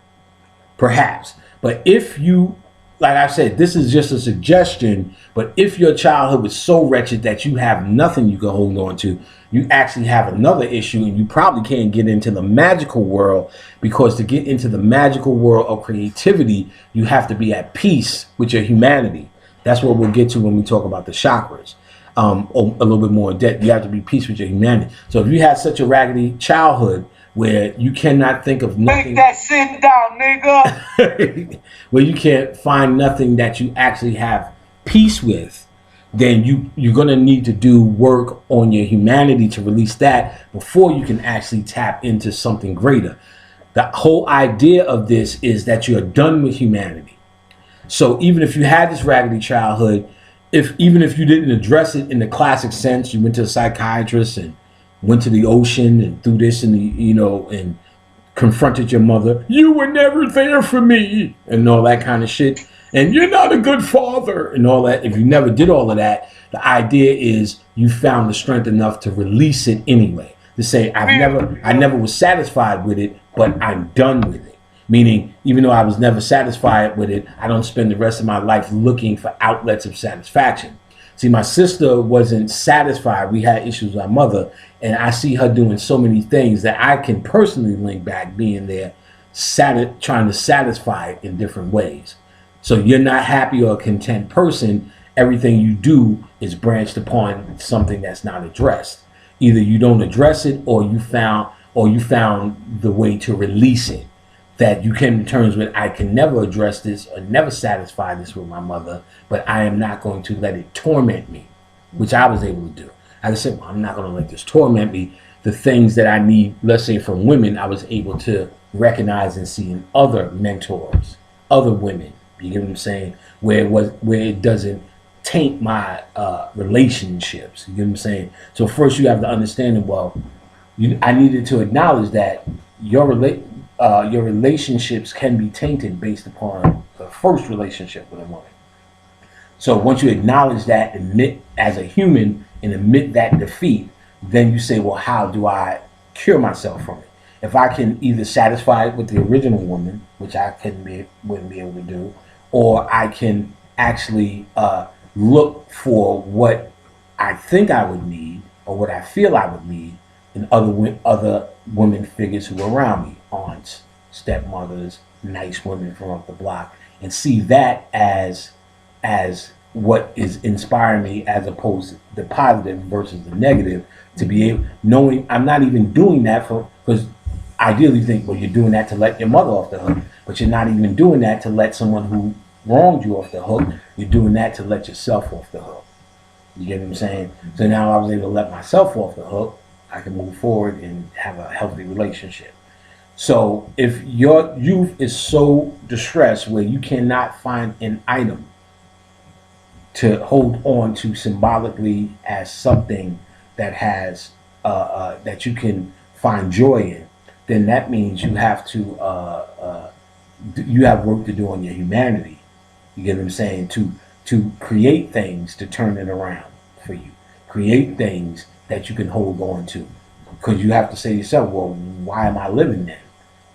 perhaps. But if you, like I said, this is just a suggestion, but if your childhood was so wretched that you have nothing you can hold on to, you actually have another issue, and you probably can't get into the magical world, because to get into the magical world of creativity, you have to be at peace with your humanity. That's what we'll get to when we talk about the chakras. A little bit more in depth. You have to be at peace with your humanity. So if you had such a raggedy childhood where you cannot think of nothing, make that shit down, nigga. where you can't find nothing that you actually have peace with, then you're gonna need to do work on your humanity to release that before you can actually tap into something greater. The whole idea of this is that you're done with humanity. So even if you had this raggedy childhood, even if you didn't address it in the classic sense, you went to a psychiatrist and went to the ocean and threw this in and confronted your mother, you were never there for me, and all that kind of shit, and you're not a good father, and all that. If you never did all of that, the idea is you found the strength enough to release it anyway, to say, I never was satisfied with it, but I'm done with it. Meaning, even though I was never satisfied with it, I don't spend the rest of my life looking for outlets of satisfaction. See, my sister wasn't satisfied. We had issues with our mother, and I see her doing so many things that I can personally link back being there, trying to satisfy it in different ways. So you're not happy or a content person. Everything you do is branched upon something that's not addressed. Either you don't address it, or you found the way to release it. That you came to terms with, I can never address this or never satisfy this with my mother, but I am not going to let it torment me, which I was able to do. I said, well, I'm not going to let this torment me. The things that I need, let's say from women, I was able to recognize and see in other mentors, other women. You get what I'm saying? Where it doesn't taint my relationships. You get what I'm saying? So first you have to understand that, well, I needed to acknowledge that your relationships can be tainted based upon the first relationship with a woman. So once you acknowledge that, admit as a human and admit that defeat, then you say, well, how do I cure myself from it? If I can either satisfy it with the original woman, which I wouldn't be able to do, or I can actually look for what I think I would need or what I feel I would need in other women figures who are around me, aunts, stepmothers, nice women from up the block, and see that as what is inspiring me, as opposed to the positive versus the negative. To be able, knowing I'm not even doing that because ideally you think, well, you're doing that to let your mother off the hook, but you're not even doing that to let someone who wronged you off the hook. You're doing that to let yourself off the hook. You get what I'm saying? So now I was able to let myself off the hook. I can move forward and have a healthy relationship. So if your youth is so distressed where you cannot find an item to hold on to symbolically as something that has that you can find joy in, then that means you have to you have work to do on your humanity. You get what I'm saying? To create things to turn it around for you. Create things that you can hold on to. Because you have to say to yourself, well, why am I living then?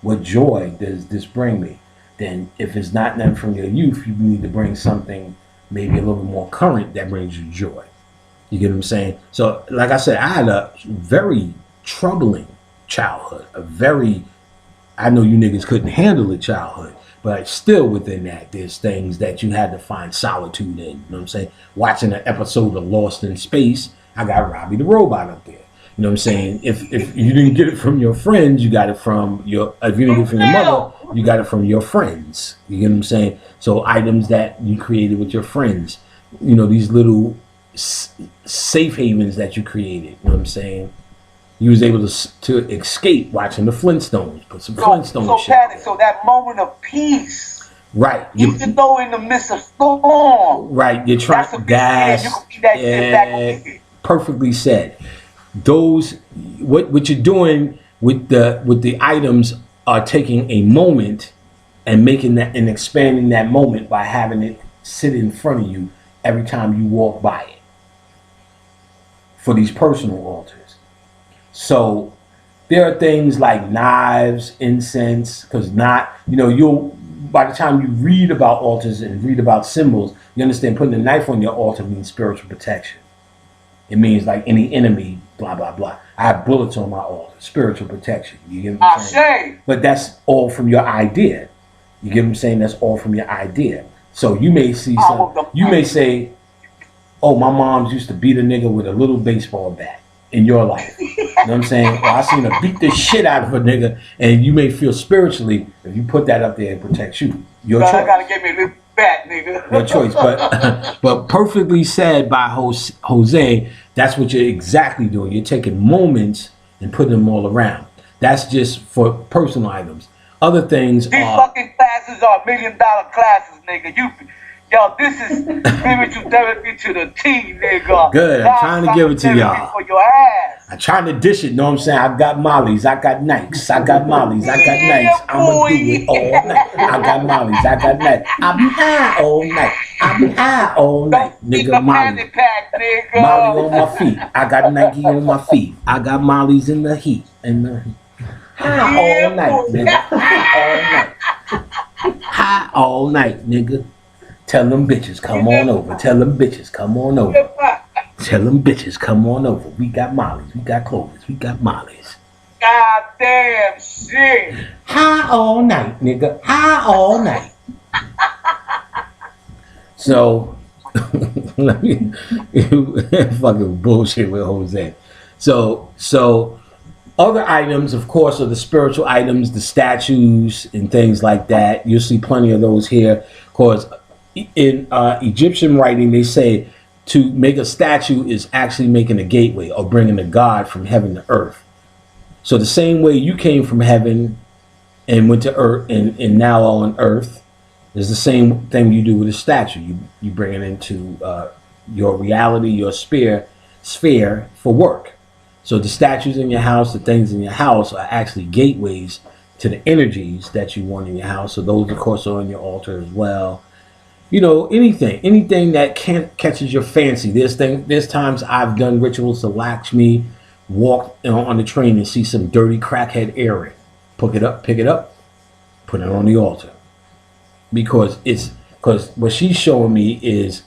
What joy does this bring me? Then if it's not nothing from your youth, you need to bring something maybe a little bit more current that brings you joy. You get what I'm saying? So like I said, I had a very troubling childhood. I know you niggas couldn't handle a childhood, but still within that, there's things that you had to find solitude in. You know what I'm saying? Watching an episode of Lost in Space, I got Robbie the Robot up there. You know what I'm saying? If you didn't get it from your friends, you got it from if you didn't get it from your mother, you got it from your friends. You get what I'm saying? So items that you created with your friends, you know, these little safe havens that you created. You know what I'm saying? You was able to escape watching the Flintstones. Put some Flintstones shit. So that moment of peace. Right. Even though in the midst of storm. Right. You're trying to gas. You can be that shit back. Perfectly said. What you're doing with the items are taking a moment and making that and expanding that moment by having it sit in front of you every time you walk by it for these personal altars. So there are things like knives, incense, because by the time you read about altars and read about symbols, you understand putting a knife on your altar means spiritual protection. It means like any enemy, blah, blah, blah. I have bullets on my altar, spiritual protection. You get what I'm saying? But that's all from your idea. You get what I'm saying? That's all from your idea. So you may see you may say, oh, my mom's used to beat a nigga with a little baseball bat in your life. You know what I'm saying? Well, I seen her beat the shit out of a nigga, and you may feel spiritually, if you put that up there, it protects you. Your choice. I gotta get me a little bat, nigga. Your choice. But perfectly said by Jose, that's what you're exactly doing. You're taking moments and putting them all around. That's just for personal items. Other things These fucking classes are $1 million classes, nigga. Yo, this is spiritual therapy to the T, nigga. Good. I'm trying to give it to y'all. For your ass. I'm trying to dish it, know what I'm saying? I got mollies, I got Nikes, I got mollies, I got Nikes. I'ma do it all night. I got mollies, I got Nikes. I'm high all night. I'm high all night. Nigga, Molly. Molly on my feet. I got Nike on my feet. I got mollies in the heat. High all night, nigga. High all night. High all night, nigga. Tell them bitches come on over. Tell them bitches come on over. Tell them bitches come on over. We got mollies. We got clovers. We got mollies. God damn shit. High all night, nigga. High all night. So, let me fucking bullshit with Jose. So other items, of course, are the spiritual items, the statues and things like that. You'll see plenty of those here. Of course, in Egyptian writing, they say to make a statue is actually making a gateway or bringing a god from heaven to earth. So the same way you came from heaven and went to earth and now are on earth is the same thing you do with a statue. You bring it into your reality, your sphere for work. So the statues in your house, the things in your house are actually gateways to the energies that you want in your house. So those, of course, are on your altar as well. You know, anything that catches your fancy. There's times I've done rituals to Lakshmi, walk on the train and see some dirty crackhead earring. Pick it up, put it on the altar. Because what she's showing me is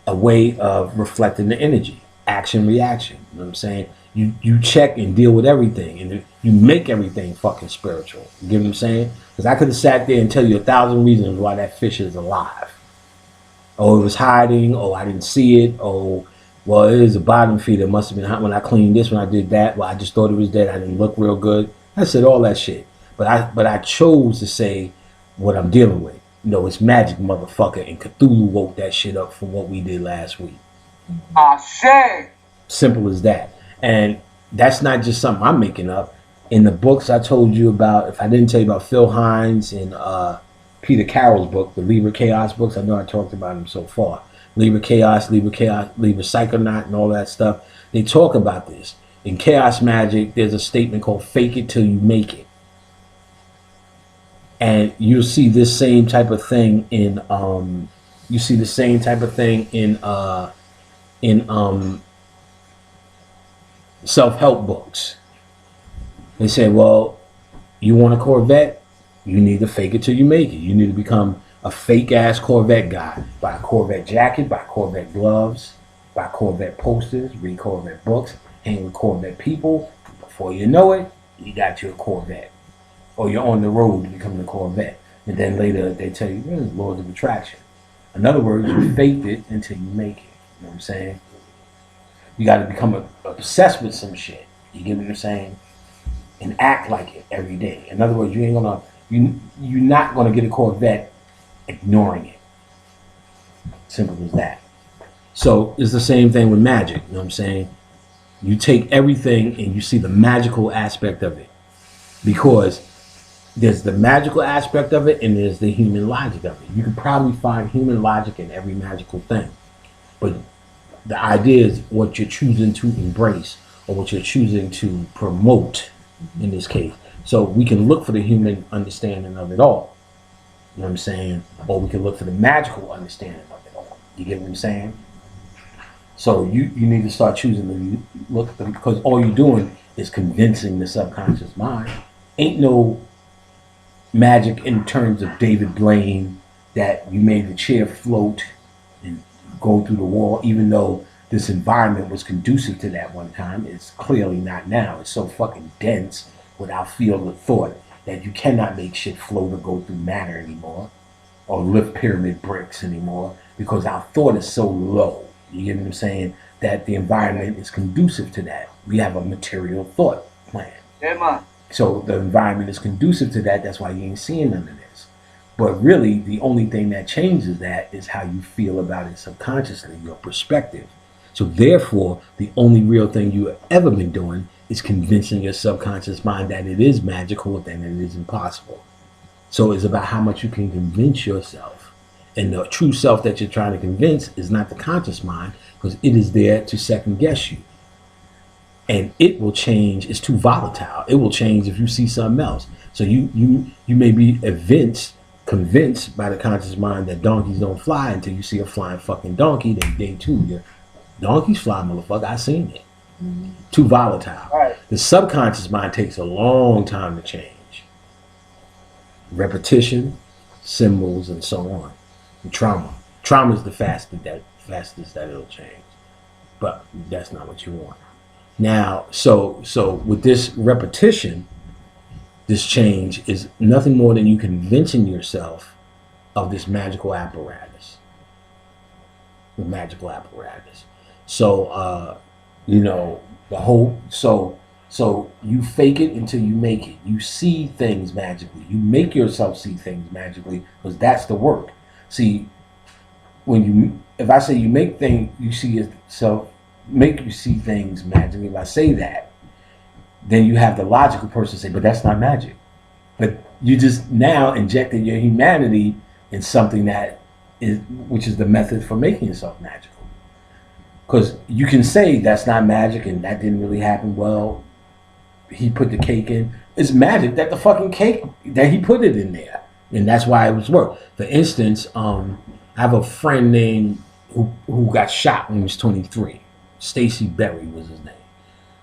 a way of reflecting the energy, action, reaction. You know what I'm saying? You check and deal with everything, and you make everything fucking spiritual. You get what I'm saying? Because I could have sat there and tell you 1,000 reasons why that fish is alive. Oh, it was hiding. Oh, I didn't see it. Oh, well, it is a bottom feeder. It must have been hot when I cleaned this, when I did that. Well, I just thought it was dead. I didn't look real good. I said all that shit. But I chose to say what I'm dealing with. You know, it's magic, motherfucker. And Cthulhu woke that shit up from what we did last week. Ashe. Simple as that. And that's not just something I'm making up. In the books I told you about, if I didn't tell you about Phil Hines and Peter Carroll's book, the Libra Chaos books, I know I talked about them so far. Libra Chaos, Libra Psychonaut, and all that stuff. They talk about this. In Chaos Magic, there's a statement called "Fake it till you make it," and you'll see this same type of thing in self-help books. They say, well, you want a Corvette? You need to fake it till you make it. You need to become a fake-ass Corvette guy. Buy a Corvette jacket, buy Corvette gloves, buy Corvette posters, read Corvette books, hang with Corvette people. Before you know it, you got your Corvette. Or you're on the road to become the Corvette. And then later they tell you, laws of attraction. In other words, you faked it until you make it. You know what I'm saying? You got to become obsessed with some shit. You get what I'm saying? And act like it every day. In other words, you're not gonna get a Corvette ignoring it. Simple as that. So it's the same thing with magic. You know what I'm saying? You take everything and you see the magical aspect of it, because there's the magical aspect of it and there's the human logic of it. You can probably find human logic in every magical thing, but the idea is what you're choosing to embrace or what you're choosing to promote in this case. So we can look for the human understanding of it all. You know what I'm saying? Or we can look for the magical understanding of it all. You get what I'm saying? So you need to start choosing to look at them, because all you're doing is convincing the subconscious mind. Ain't no magic in terms of David Blaine that you made the chair float and go through the wall, even though this environment was conducive to that one time. It's clearly not now. It's so fucking dense without field of thought that you cannot make shit float or go through matter anymore, or lift pyramid bricks anymore, because our thought is so low. You get what I'm saying? That the environment is conducive to that. We have a material thought plan. Yeah, man. So the environment is conducive to that. That's why you ain't seeing none of this. But really, the only thing that changes that is how you feel about it subconsciously, your perspective. So therefore, the only real thing you have ever been doing is convincing your subconscious mind that it is magical and it is impossible. So it's about how much you can convince yourself. And the true self that you're trying to convince is not the conscious mind, because it is there to second guess you. And it will change. It's too volatile. It will change if you see something else. So you may be convinced by the conscious mind that donkeys don't fly until you see a flying fucking donkey. Then day two, your donkeys fly, motherfucker. I seen it. Mm-hmm. Too volatile. Right. The subconscious mind takes a long time to change. Repetition, symbols, and so on. And trauma is the fastest that it'll change, but that's not what you want. Now, so with this repetition, this change is nothing more than you convincing yourself of this magical apparatus. The magical apparatus. So, the whole, so you fake it until you make it. You see things magically. You make yourself see things magically because that's the work. See, if I say you make things, you see yourself, make you see things magically. If I say that, then you have the logical person say, but that's not magic. But you just now injected your humanity in something which is the method for making yourself magical. Because you can say that's not magic and that didn't really happen. Well, he put the cake in. It's magic that the fucking cake, that he put it in there. And that's why it was work. For instance, I have a friend named who got shot when he was 23. Stacy Berry was his name.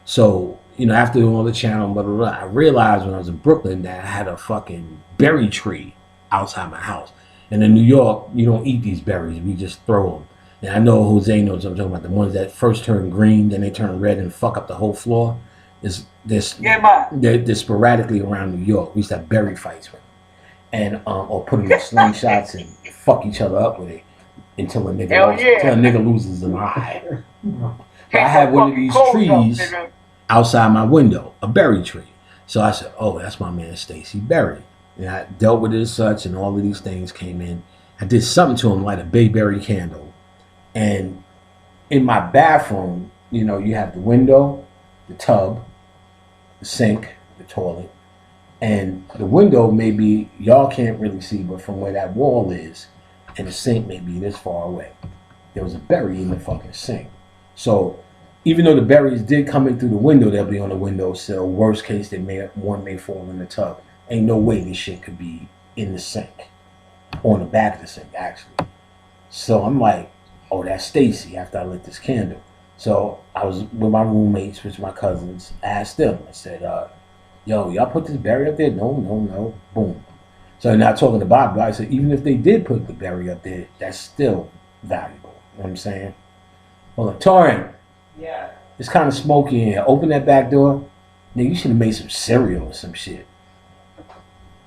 So, after doing all the channel, blah, blah, blah, I realized when I was in Brooklyn that I had a fucking berry tree outside my house. And in New York, you don't eat these berries. We just throw them. And I know Jose knows what I'm talking about. The ones that first turn green, then they turn red and fuck up the whole floor. They're sporadically around New York. We used to have berry fights with them. And, or put them in slingshots and fuck each other up with it until a nigga loses an eye. But I had one of these trees outside my window, a berry tree. So I said, oh, that's my man Stacy Berry. And I dealt with it as such, and all of these things came in. I did something to him, like a bayberry candle. And in my bathroom, you have the window, the tub, the sink, the toilet. And the window maybe y'all can't really see, but from where that wall is, and the sink may be this far away. There was a berry in the fucking sink. So even though the berries did come in through the window, they'll be on the windowsill. Worst case, one may fall in the tub. Ain't no way this shit could be in the sink. Or on the back of the sink, actually. So I'm like, oh, that's Stacy after I lit this candle. So I was with my roommates, which my cousins, asked them. I said, yo, y'all put this berry up there? No. Boom. So now talking to Bob, I said, even if they did put the berry up there, that's still valuable. You know what I'm saying? Hold on. Torrin. Yeah. It's kind of smoky in here. Open that back door. Nigga, you should have made some cereal or some shit.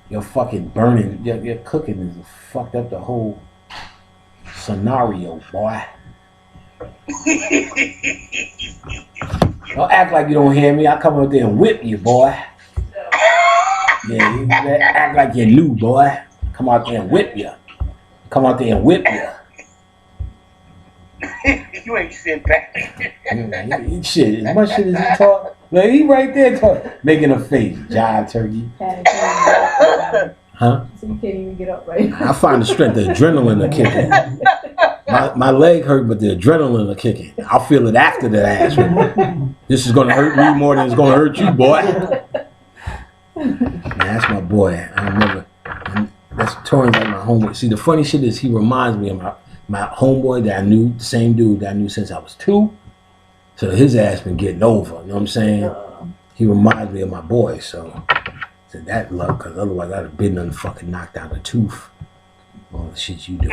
You're fucking burning. Your cooking is fucked up the whole scenario, boy. Don't act like you don't hear me. I'll come up there and whip you, boy. Yeah, you act like you're new, boy. Come out there and whip you. You ain't shit back. Shit, as much shit as he talk. Like, he right there making a face. Jive turkey. Huh? So you can't even get up right now. I find the strength, the adrenaline are kicking. My leg hurt, but the adrenaline are kicking. I'll feel it after the ass. This is going to hurt me more than it's going to hurt you, boy. Man, that's my boy. I remember. That's Torrin's like my homeboy. See, the funny shit is he reminds me of my homeboy that I knew, the same dude that I knew since I was 2. So his ass been getting over. You know what I'm saying? He reminds me of my boy. So that luck, because otherwise I'd have been done fucking knocked out a tooth. All the shit you do.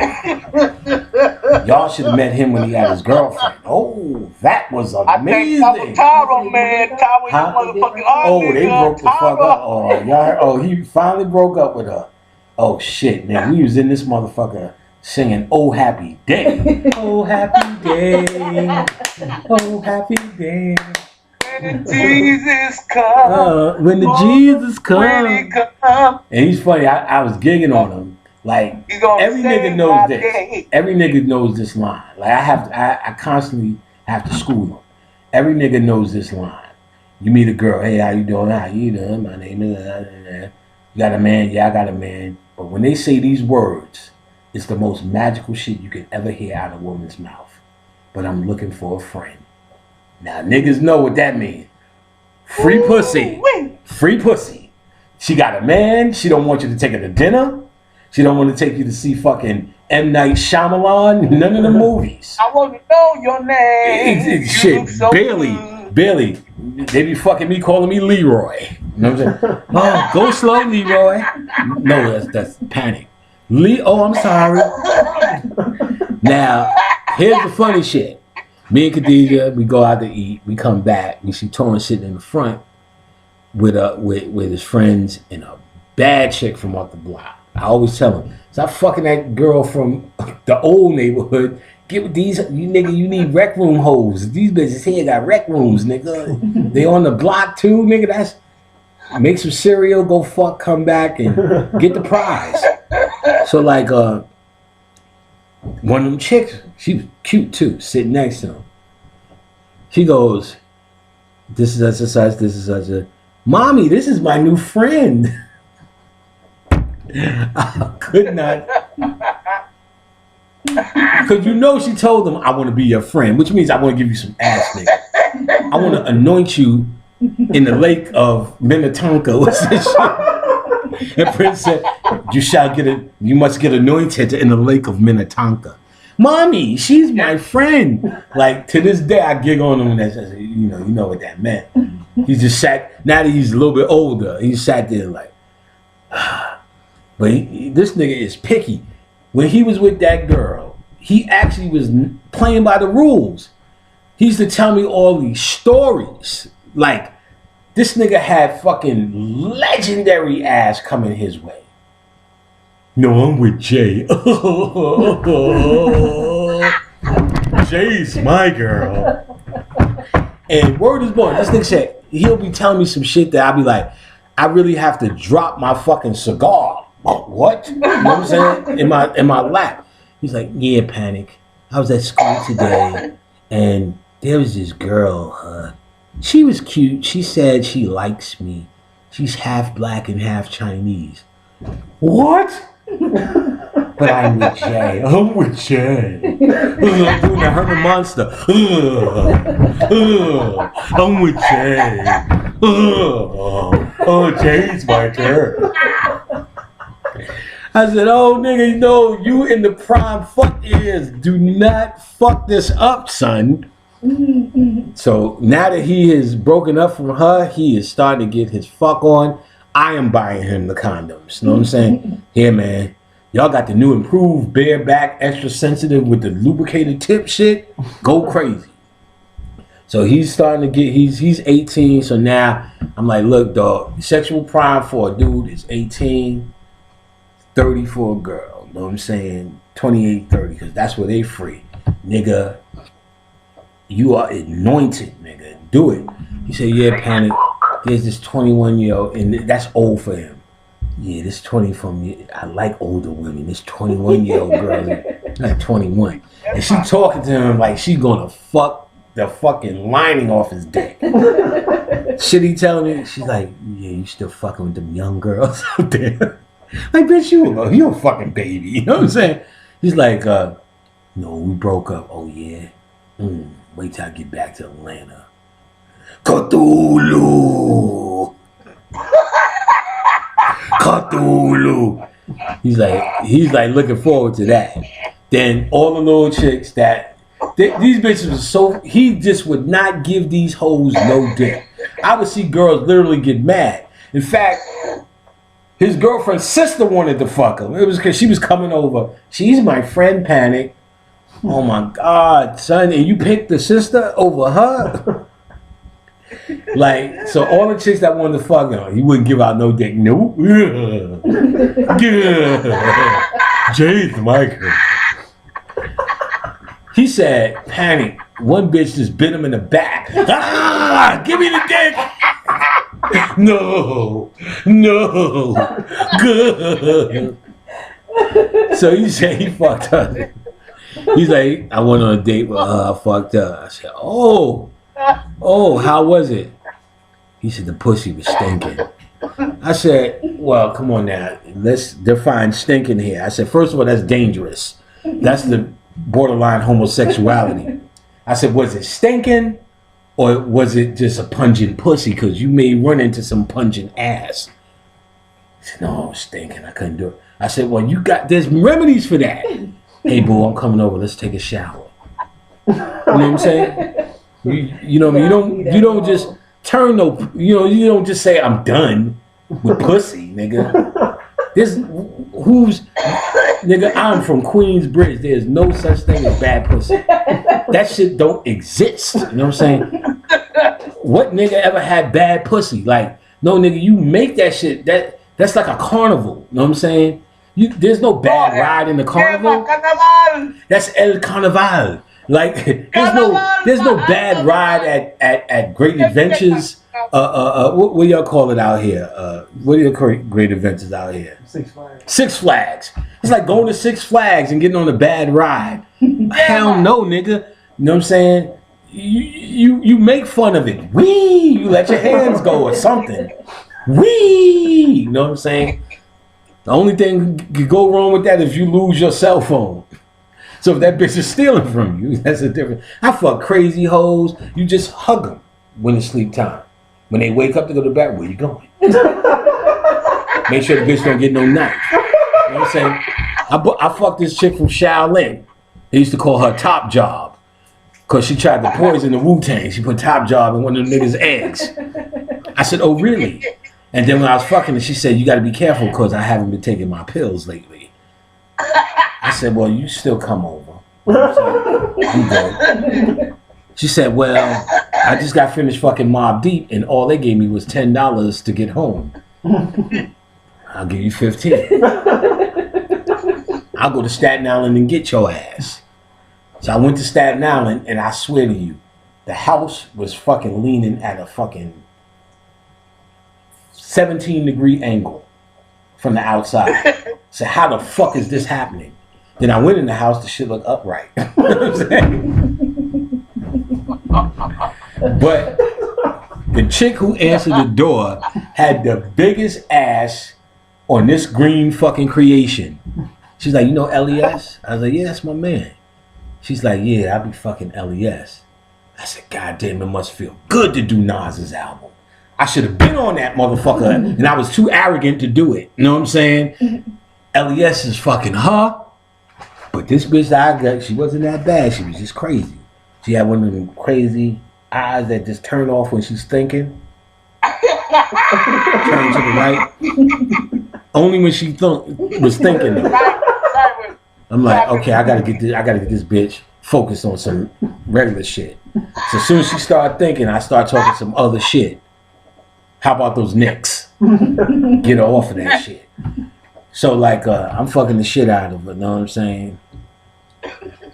Y'all should have met him when he had his girlfriend. Oh, that was amazing. I think Taro, man. Taro, huh? motherfucking oh, they broke the fuck up. Oh, y'all heard, oh, he finally broke up with her. Oh shit, man. We was in this motherfucker singing "Oh Happy Day." Oh happy day. Oh happy day. When the Jesus come. When the Jesus come. When he come. And he's funny. I was gigging on him. Like every nigga knows this. Every nigga knows this line. Like I constantly have to school them. Every nigga knows this line. You meet a girl, hey, how you doing? How you doing? My name is. You got a man? Yeah, I got a man. But when they say these words, it's the most magical shit you can ever hear out of a woman's mouth. But I'm looking for a friend. Now niggas know what that means. Free pussy. Free pussy. She got a man. She don't want you to take her to dinner. She don't want to take you to see fucking M. Night Shyamalan. None of the movies. I want to know your name. Shit, so Bailey. They be fucking me, calling me Leroy. You know what I'm saying? Oh, go slow, Leroy. No, that's panic. Oh, I'm sorry. Now, here's the funny shit. Me and Khadijah, we go out to eat. We come back. We see Torrance sitting in the front with his friends and a bad chick from off the block. I always tell him, stop fucking that girl from the old neighborhood. Get with these, you nigga, you need rec room hoes. These bitches here got rec rooms, nigga. They on the block too, nigga. That's make some cereal, go fuck, come back and get the prize. So like one of them chicks, she was cute too, sitting next to him. She goes, this is such a mommy, this is my new friend. I could not. Because you know she told him, I want to be your friend, which means I want to give you some ass, nigga. I want to anoint you in the lake of Minnetonka. What's this shit? And Prince said, you must get anointed in the lake of Minnetonka. Mommy, she's my friend. Like, to this day, I gig on him and I say, you know what that meant. He just sat, now that he's a little bit older, he sat there like, but this nigga is picky. When he was with that girl, he actually was playing by the rules. He used to tell me all these stories. Like, this nigga had fucking legendary ass coming his way. No, I'm with Jay. Jay's my girl. And word is born. This nigga said, he'll be telling me some shit that I'll be like, I really have to drop my fucking cigar. What? You know what I'm saying? In my lap. He's like, yeah, Panic. I was at school today and there was this girl. She was cute. She said she likes me. She's half black and half Chinese. What? But I'm with Jay. I'm with Jay. I'm doing the Herman Monster. I'm with Jay. Oh, Jay's my girl. I said, oh, nigga, no, you in the prime fuck years. Do not fuck this up, son. So now that he is broken up from her, he is starting to get his fuck on. I am buying him the condoms. You know what I'm saying? Here, man. Y'all got the new improved bareback, extra sensitive with the lubricated tip shit. Go crazy. So he's starting to get, he's 18. So now I'm like, look, dog, sexual prime for a dude is 18. 30 for a girl, you know what I'm saying? 28, 30, because that's where they free. Nigga, you are anointed, nigga. Do it. He said, yeah, Panic, there's this 21-year-old, and that's old for him. Yeah, this 20 for me. I like older women. This 21-year-old girl, like 21. And she talking to him like she's gonna fuck the fucking lining off his dick. Shit he telling me? She's like, yeah, you still fucking with them young girls out there. Like, bitch, you a fucking baby. You know what I'm saying? He's like, no, we broke up. Oh, yeah? Wait till I get back to Atlanta. Cthulhu! Cthulhu! He's like looking forward to that. Then all the little chicks that, these bitches were so, he just would not give these hoes no dick. I would see girls literally get mad. In fact, his girlfriend's sister wanted to fuck him. It was because she was coming over. She's my friend, Panic. Oh my God, son. And you picked the sister over her? Like, so all the chicks that wanted to fuck him, he wouldn't give out no dick. Nope. Jay's my girl. He said, Panic, one bitch just bit him in the back. Ah, give me the dick. No, good. So he said he fucked her. He's like, I went on a date with her, I fucked her. I said, oh, how was it? He said the pussy was stinking. I said, well, come on now, let's define stinking here. I said, first of all, that's dangerous. That's the borderline homosexuality. I said, was it stinking? Or was it just a pungent pussy? Because you may run into some pungent ass. He said, no, I was stinking. I couldn't do it. I said, well, there's remedies for that. Hey, boo, I'm coming over. Let's take a shower. You know what I'm saying? You know what I mean? You don't just turn you don't just say, I'm done with pussy, nigga. who's nigga? I'm from Queensbridge. There's no such thing as bad pussy. That shit don't exist. You know what I'm saying? What nigga ever had bad pussy? Like, no nigga, you make that shit. That's like a carnival. You know what I'm saying? There's no bad ride in the carnival. That's El Carnaval. Like there's no bad ride at Great Adventures. What do y'all call it out here? What are your great adventures out here? 6 Flags. Six Flags. It's like going to Six Flags and getting on a bad ride. Hell no, nigga. You know what I'm saying? You make fun of it. Wee! You let your hands go or something. Wee! You know what I'm saying? The only thing could go wrong with that is if you lose your cell phone. So if that bitch is stealing from you, that's a different. I fuck crazy hoes. You just hug them when it's sleep time. When they wake up to go to bed, where you going? Make sure the bitch don't get no knife. You know what I'm saying? I fucked this chick from Shaolin. They used to call her Top Job because she tried to poison the Wu-Tang. She put Top Job in one of the niggas' eggs. I said, oh, really? And then when I was fucking her, she said, you got to be careful because I haven't been taking my pills lately. I said, well, you still come over. You know what I'm saying? She said, well, I just got finished fucking Mob Deep and all they gave me was $10 to get home. I'll give you 15. I'll go to Staten Island and get your ass. So I went to Staten Island and I swear to you, the house was fucking leaning at a fucking 17-degree angle from the outside. So how the fuck is this happening? Then I went in the house, the shit looked upright. You know what I'm saying? But the chick who answered the door had the biggest ass on this green fucking creation. She's like, you know LES? I was like, yeah, that's my man. She's like, yeah, I be fucking LES. I said, God damn, it must feel good to do Nas's album. I should have been on that motherfucker, and I was too arrogant to do it. You know what I'm saying? LES is fucking her. But this bitch that I got, she wasn't that bad. She was just crazy. She had one of them crazy eyes that just turn off when she's thinking. Turn to the right. Only when she was thinking though. I'm like, okay, I gotta get this bitch focused on some regular shit. So as soon as she started thinking, I start talking some other shit. How about those Knicks? Get her off of that shit. So like I'm fucking the shit out of her, you know what I'm saying?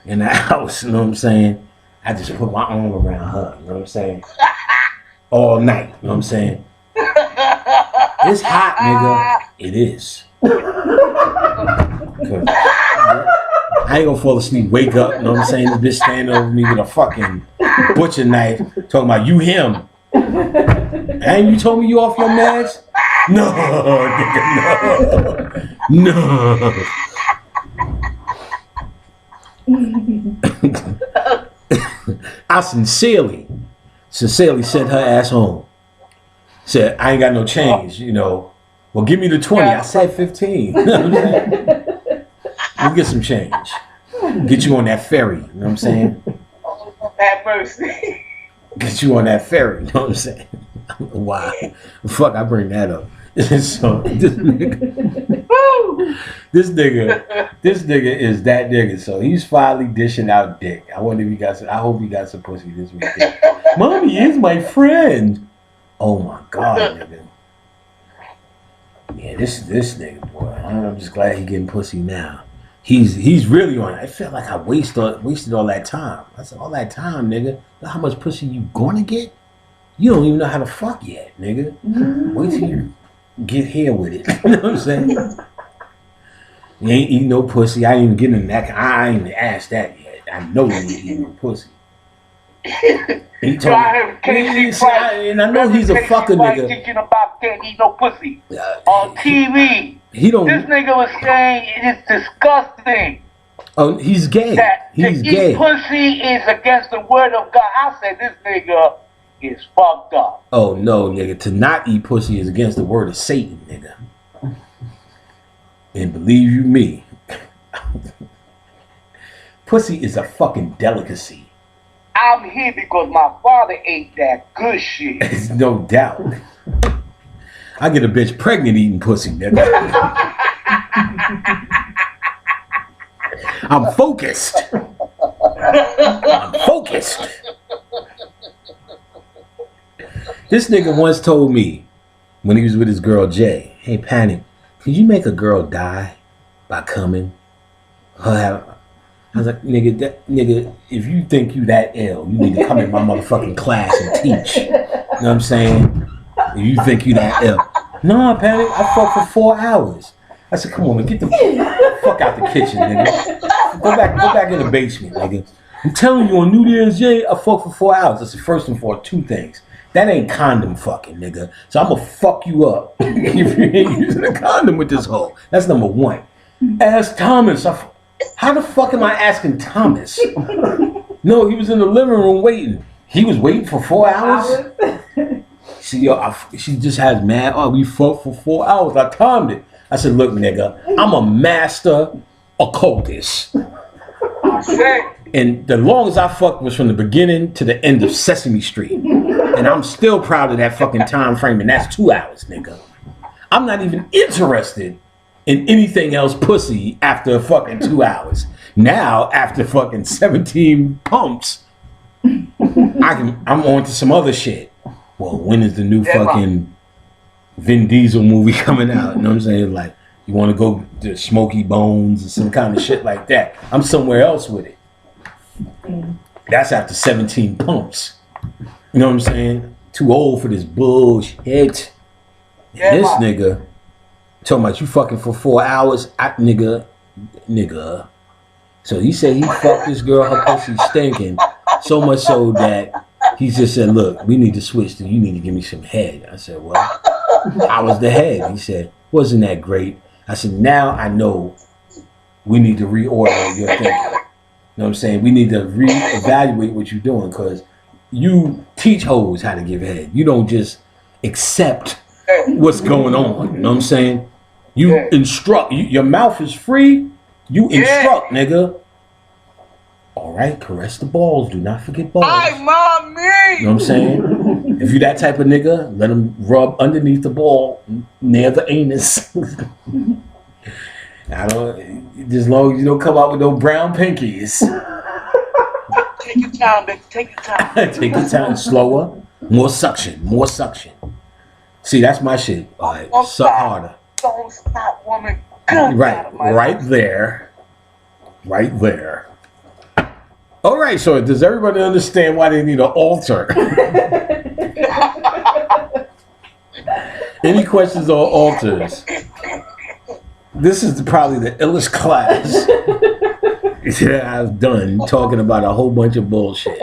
In the house, you know what I'm saying? I just put my arm around her, you know what I'm saying? All night, you know what I'm saying? It's hot, nigga. It is. I ain't gonna fall asleep, wake up, you know what I'm saying? This bitch standing over me with a fucking butcher knife, talking about you him. And you told me you off your meds? No, nigga, no. I sincerely sent her ass home. Said, I ain't got no change, you know. Well, give me the 20. I said 15. You know what I'm saying? We'll get some change. Get you on that ferry, you know what I'm saying? Have mercy. Get you on that ferry, you know what I'm saying? I don't know why. Fuck, I bring that up. So this nigga is that nigga. So he's finally dishing out dick. I wonder if he got some, I hope he got some pussy this weekend. Mommy is my friend. Oh my God, nigga. Yeah, this nigga, boy. I'm just glad he getting pussy now. He's really on it. I felt like I wasted all that time. I said, all that time, nigga. Know how much pussy you gonna get? You don't even know how to fuck yet, nigga. Wait till you get here with it. You know what I'm saying? You ain't eating no pussy. I ain't even getting in that. I ain't even asked that yet. I know you ain't eating no pussy. He told me, and I know he's a fucker nigga. Teaching about can't eat no pussy on TV. He don't. This nigga was saying it is disgusting. Oh, he's gay. He's to gay. Eat pussy is against the word of God. I said this nigga is fucked up. Oh no, nigga. To not eat pussy is against the word of Satan, nigga. And believe you me, pussy is a fucking delicacy. I'm here because my father ate that good shit. There's no doubt. I get a bitch pregnant eating pussy, nigga. I'm focused. I'm focused. This nigga once told me when he was with his girl Jay, "Hey, Panic, could you make a girl die by coming?" I was like, nigga, if you think you that ill, you need to come in my motherfucking class and teach. You know what I'm saying? If you think you that ill. No, Panic, I fucked for 4 hours. I said, come on, man, get the fuck out the kitchen, nigga. Go back in the basement, nigga. I'm telling you, on New Year's Day, I fucked for 4 hours. That's the first and foremost, 2 things. That ain't condom fucking, nigga. So I'm gonna fuck you up if you ain't using a condom with this hoe. That's number 1. Ask Thomas. How the fuck am I asking Thomas? No, he was in the living room waiting. He was waiting for 4 hours? See, she just has mad. Oh, we fucked for 4 hours. I timed it. I said, look, nigga, I'm a master occultist. And the longest I fucked was from the beginning to the end of Sesame Street. And I'm still proud of that fucking time frame, and that's 2 hours, nigga. I'm not even interested in anything else pussy after fucking 2 hours. Now, after fucking 17 pumps, I'm on to some other shit. Well, when is the new fucking Vin Diesel movie coming out? You know what I'm saying? Like, you want to go to Smoky Bones or some kind of shit like that. I'm somewhere else with it. That's after 17 pumps. You know what I'm saying? Too old for this bullshit. Yeah, This nigga talking about you fucking for 4 hours. Nigga. So he said he fucked this girl, her pussy stinking, so much so that he just said, look, we need to switch to, you need to give me some head. I said, well, I was the head. He said, wasn't that great? I said, now I know we need to reorder your thinking. You know what I'm saying? We need to reevaluate what you're doing, because you teach hoes how to give head. You don't just accept what's going on. You know what I'm saying? You instruct. Your mouth is free. You instruct, nigga. All right, caress the balls. Do not forget balls. Hi, mommy. You know what I'm saying? If you that type of nigga, let him rub underneath the ball near the anus. I don't. As long as you don't come out with no brown pinkies. Take your time, baby. Take your time. Take your time. Slower. More suction. More suction. See, that's my shit. All right, suck harder. Don't stop, woman. Right there. Right there. All right, so does everybody understand why they need an altar? Any questions on altars? This is probably the illest class that I've done, talking about a whole bunch of bullshit.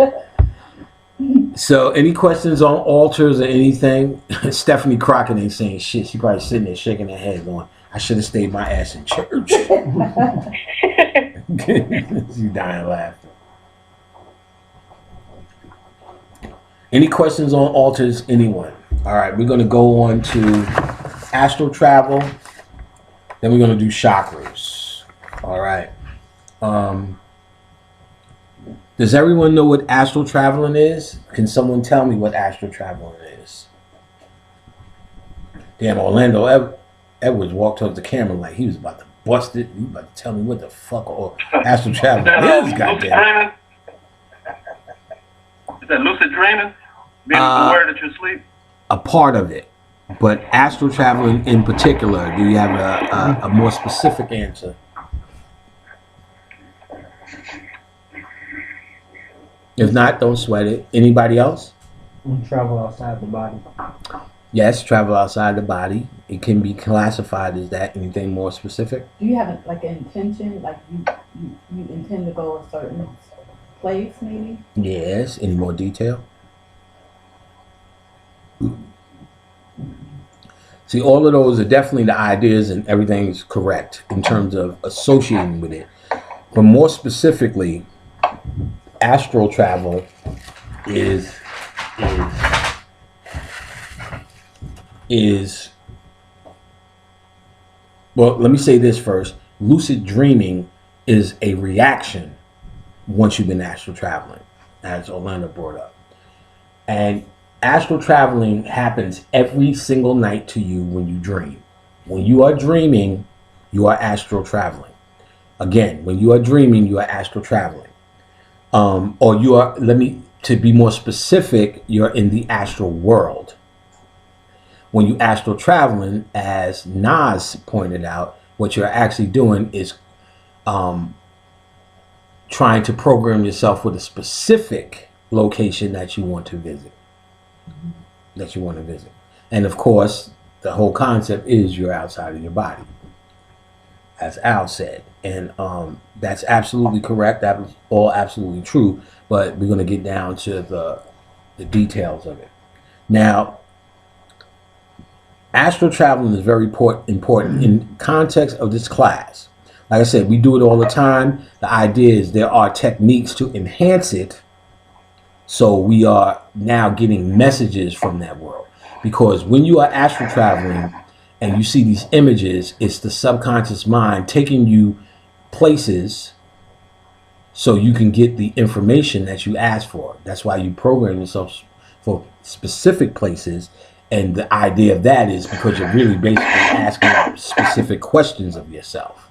So, any questions on altars or anything? Stephanie Crockett ain't saying shit. She probably sitting there shaking her head going, I should have stayed my ass in church. She's dying laughing. Any questions on altars? Anyone? All right, we're going to go on to astral travel. Then we're going to do chakras. All right. Does everyone know what astral traveling is? Can someone tell me what astral traveling is? Damn, Orlando Edwards walked towards the camera like he was about to bust it. He was about to tell me what the fuck astral traveling is, goddamn. Is that lucid dreaming? Being aware that you're asleep? A part of it. But astral traveling in particular, do you have a more specific answer? If not, don't sweat it. Anybody else? Travel outside the body. Yes, travel outside the body. It can be classified as that. Anything more specific? Do you have like an intention, like you intend to go a certain place, maybe? Yes. Any more detail? See, all of those are definitely the ideas, and everything's correct in terms of associating with it. But more specifically, astral travel is well, let me say this first. Lucid dreaming is a reaction once you've been astral traveling, as Orlando brought up. And astral traveling happens every single night to you when you dream. When you are dreaming, You are astral traveling. Again, when you are dreaming, you are astral traveling. Or you are, to be more specific, you're in the astral world. When you astral traveling, as Nas pointed out, what you're actually doing is trying to program yourself with a specific location that you want to visit. And of course, the whole concept is you're outside of your body, as Al said. And that's absolutely correct. That was all absolutely true. But we're going to get down to the details of it. Now, astral traveling is very important in context of this class. Like I said, we do it all the time. The idea is there are techniques to enhance it. So we are now getting messages from that world. Because when you are astral traveling and you see these images, it's the subconscious mind taking you places so you can get the information that you ask for. That's why you program yourself for specific places. And the idea of that is because you're really basically asking specific questions of yourself.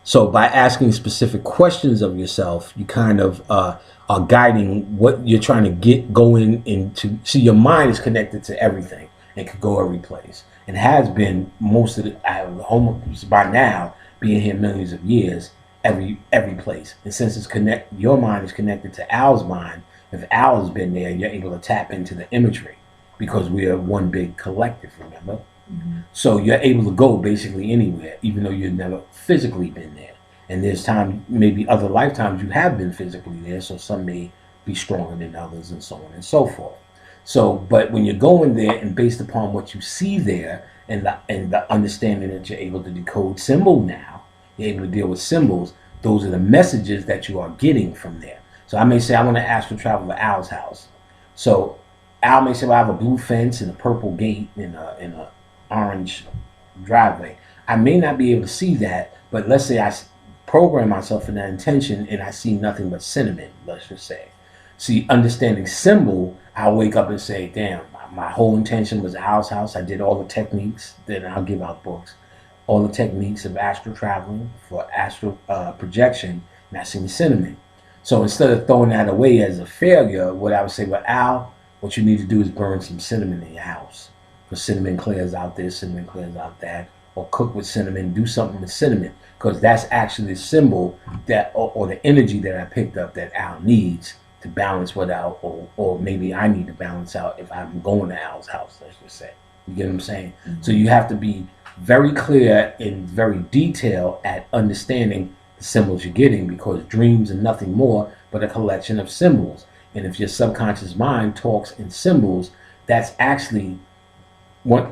So by asking specific questions of yourself, you kind of are guiding what you're trying to get going into. See, your mind is connected to everything and could go every place. And has been most of the by now, being here millions of years, every place. And since your mind is connected to Al's mind, if Al has been there, you're able to tap into the imagery because we are one big collective, remember? Mm-hmm. So you're able to go basically anywhere, even though you've never physically been there. And there's time, maybe other lifetimes you have been physically there, so some may be stronger than others and so on and so forth. So, but when you're going there and based upon what you see there and the understanding that you're able to decode symbol now, you're able to deal with symbols, those are the messages that you are getting from there. So I may say, I want to astral travel to Al's house. So Al may say, well, I have a blue fence and a purple gate and a orange driveway. I may not be able to see that, but let's say I program myself in that intention and I see nothing but cinnamon, let's just say. See, understanding symbol, I'll wake up and say, damn, my whole intention was Al's house. I did all the techniques, then I'll give out books, all the techniques of astral traveling for astral projection, and I seen cinnamon. So instead of throwing that away as a failure, what I would say, well, Al, what you need to do is burn some cinnamon in your house. Because cinnamon clears out this, cinnamon clears out that. Or cook with cinnamon, do something with cinnamon. Because that's actually the symbol that, or the energy that I picked up that Al needs to balance what out, or maybe I need to balance out if I'm going to Al's house, let's just say. You get what I'm saying? Mm-hmm. So you have to be very clear and very detailed at understanding the symbols you're getting, because dreams are nothing more but a collection of symbols. And if your subconscious mind talks in symbols, that's actually,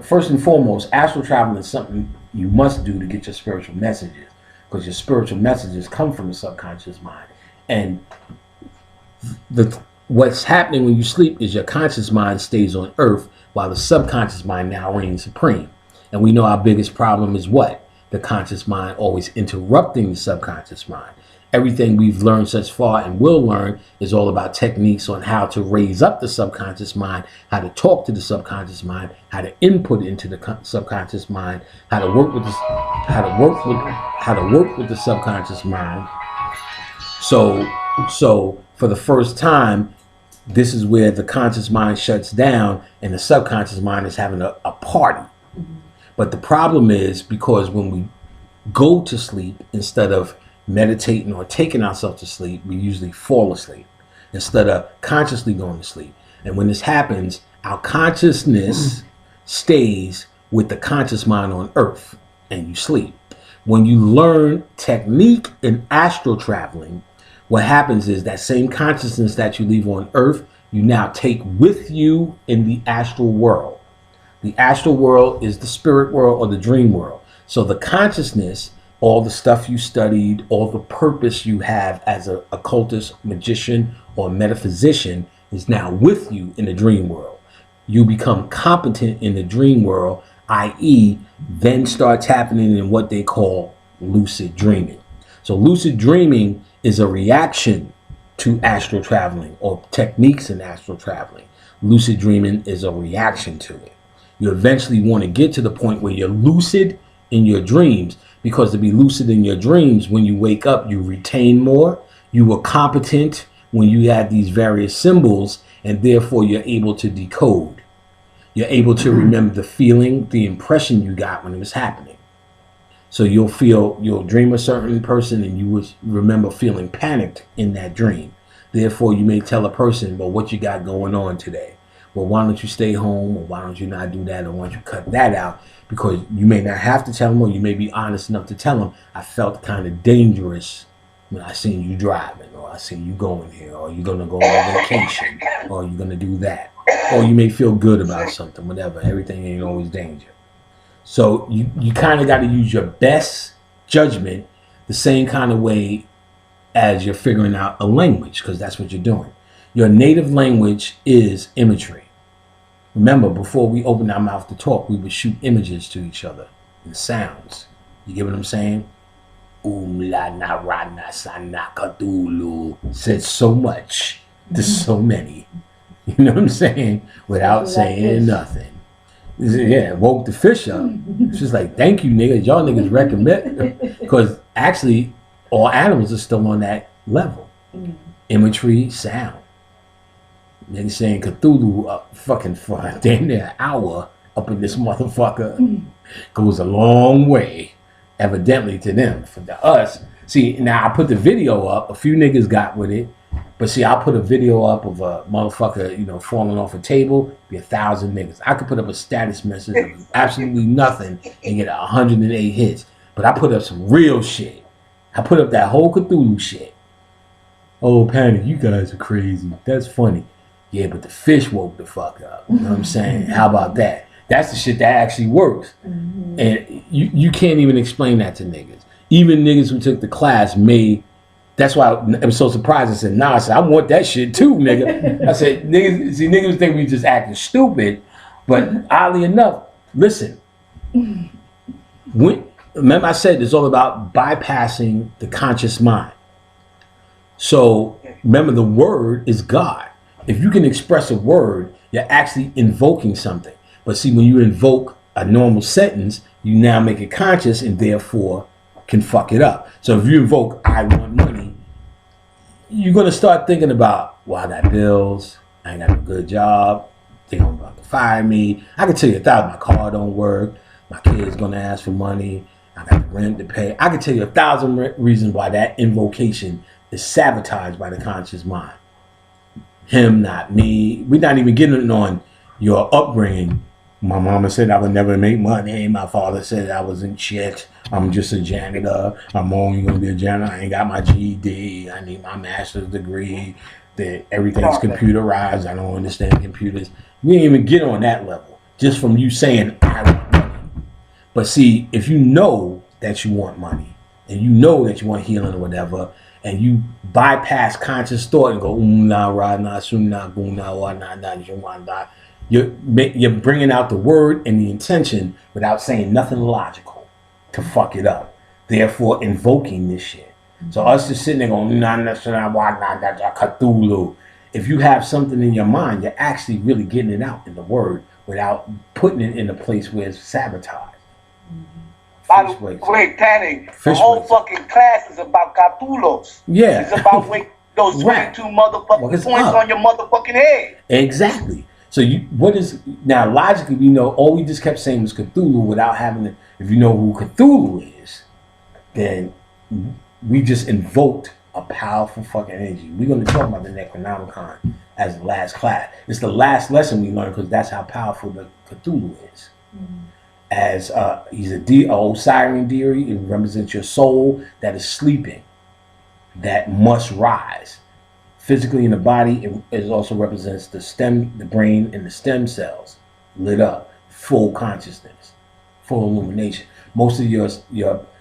first and foremost, astral travel is something you must do to get your spiritual messages, because your spiritual messages come from the subconscious mind. And what's happening when you sleep is your conscious mind stays on earth while the subconscious mind now reigns supreme. And we know our biggest problem is what? The conscious mind always interrupting the subconscious mind. Everything we've learned thus far and will learn is all about techniques on how to raise up the subconscious mind, how to talk to the subconscious mind, how to input into the subconscious mind, how to work with the subconscious mind. So for the first time, this is where the conscious mind shuts down and the subconscious mind is having a party. But the problem is, because when we go to sleep, instead of meditating or taking ourselves to sleep, we usually fall asleep instead of consciously going to sleep. And when this happens, our consciousness stays with the conscious mind on earth and you sleep. When you learn technique in astral traveling, what happens is that same consciousness that you leave on earth, you now take with you in the astral world. The astral world is the spirit world or the dream world. So the consciousness, all the stuff you studied, all the purpose you have as an occultist, magician, or metaphysician is now with you in the dream world. You become competent in the dream world, i.e., then starts happening in what they call lucid dreaming. So lucid dreaming is a reaction to astral traveling or techniques in astral traveling. Lucid dreaming is a reaction to it. You eventually want to get to the point where you're lucid in your dreams, because to be lucid in your dreams, when you wake up, you retain more, you were competent when you had these various symbols, and therefore you're able to decode. You're able to remember the feeling, the impression you got when it was happening. So you'll dream a certain person and you will remember feeling panicked in that dream. Therefore, you may tell a person, well, what you got going on today? Well, why don't you stay home, or why don't you not do that, or why don't you cut that out? Because you may not have to tell them, or you may be honest enough to tell them, I felt kind of dangerous when I seen you driving, or I seen you going here, or you're going to go on a vacation, or you're going to do that. Or you may feel good about something, whatever. Everything ain't always danger. So you kind of got to use your best judgment the same kind of way as you're figuring out a language, because that's what you're doing. Your native language is imagery. Remember, before we opened our mouth to talk, we would shoot images to each other and sounds. You get what I'm saying? La na ra na sa na Cthulhu said so much to so many. You know what I'm saying? Without saying nothing. Yeah, woke the fish up. It's just like, thank you, niggas. Y'all niggas recommend. Because actually, all animals are still on that level. Imagery, sound. Niggas saying Cthulhu fucking for damn near an hour up in this motherfucker goes a long way, evidently, to them. For us, see, now I put the video up. A few niggas got with it. But see, I'll put a video up of a motherfucker, falling off a table, be 1,000 niggas. I could put up a status message of absolutely nothing and get 108 hits. But I put up some real shit. I put up that whole Cthulhu shit. Oh, Panic, you guys are crazy. That's funny. Yeah, but the fish woke the fuck up. You know what I'm saying? How about that? That's the shit that actually works. And you can't even explain that to niggas. Even niggas who took the class may... That's why I was so surprised. I said, nah, I said, I want that shit too, nigga. I said, niggas think we just acting stupid. But oddly enough, listen. Remember I said it's all about bypassing the conscious mind. So remember, the word is God. If you can express a word, you're actually invoking something. But see, when you invoke a normal sentence, you now make it conscious and therefore can fuck it up. So if you invoke, I want money, you're going to start thinking about, well, I got bills, I ain't got a good job, they're about to fire me. I can tell you 1,000, my car don't work, my kid's going to ask for money, I got the rent to pay. I can tell you 1,000 reasons why that invocation is sabotaged by the conscious mind. Him, not me. We're not even getting on your upbringing. My mama said I would never make money. My father said I wasn't shit. I'm just a janitor. I'm only going to be a janitor. I ain't got my GED. I need my master's degree. That everything's computerized. I don't understand computers. We didn't even get on that level. Just from you saying, I want money. But see, if you know that you want money, and you know that you want healing or whatever, and you bypass conscious thought and go, you're bringing out the word and the intention without saying nothing logical to fuck it up. Therefore, invoking this shit. So us just sitting there going, Cthulhu. If you have something in your mind, you're actually really getting it out in the word without putting it in a place where it's sabotaged. By the way, Panic, the whole fucking class is about Cthulhu's. Yeah. It's about those 22 motherfucking points on your motherfucking head. Exactly. So now logically we know all we just kept saying was Cthulhu without having to, if you know who Cthulhu is, then we just invoked a powerful fucking energy. We're going to talk about the Necronomicon as the last class. It's the last lesson we learned because that's how powerful the Cthulhu is. As he's a old siren deity, it represents your soul that is sleeping, that must rise. Physically in the body, it also represents the brain and the stem cells lit up, full consciousness, full illumination. Most of your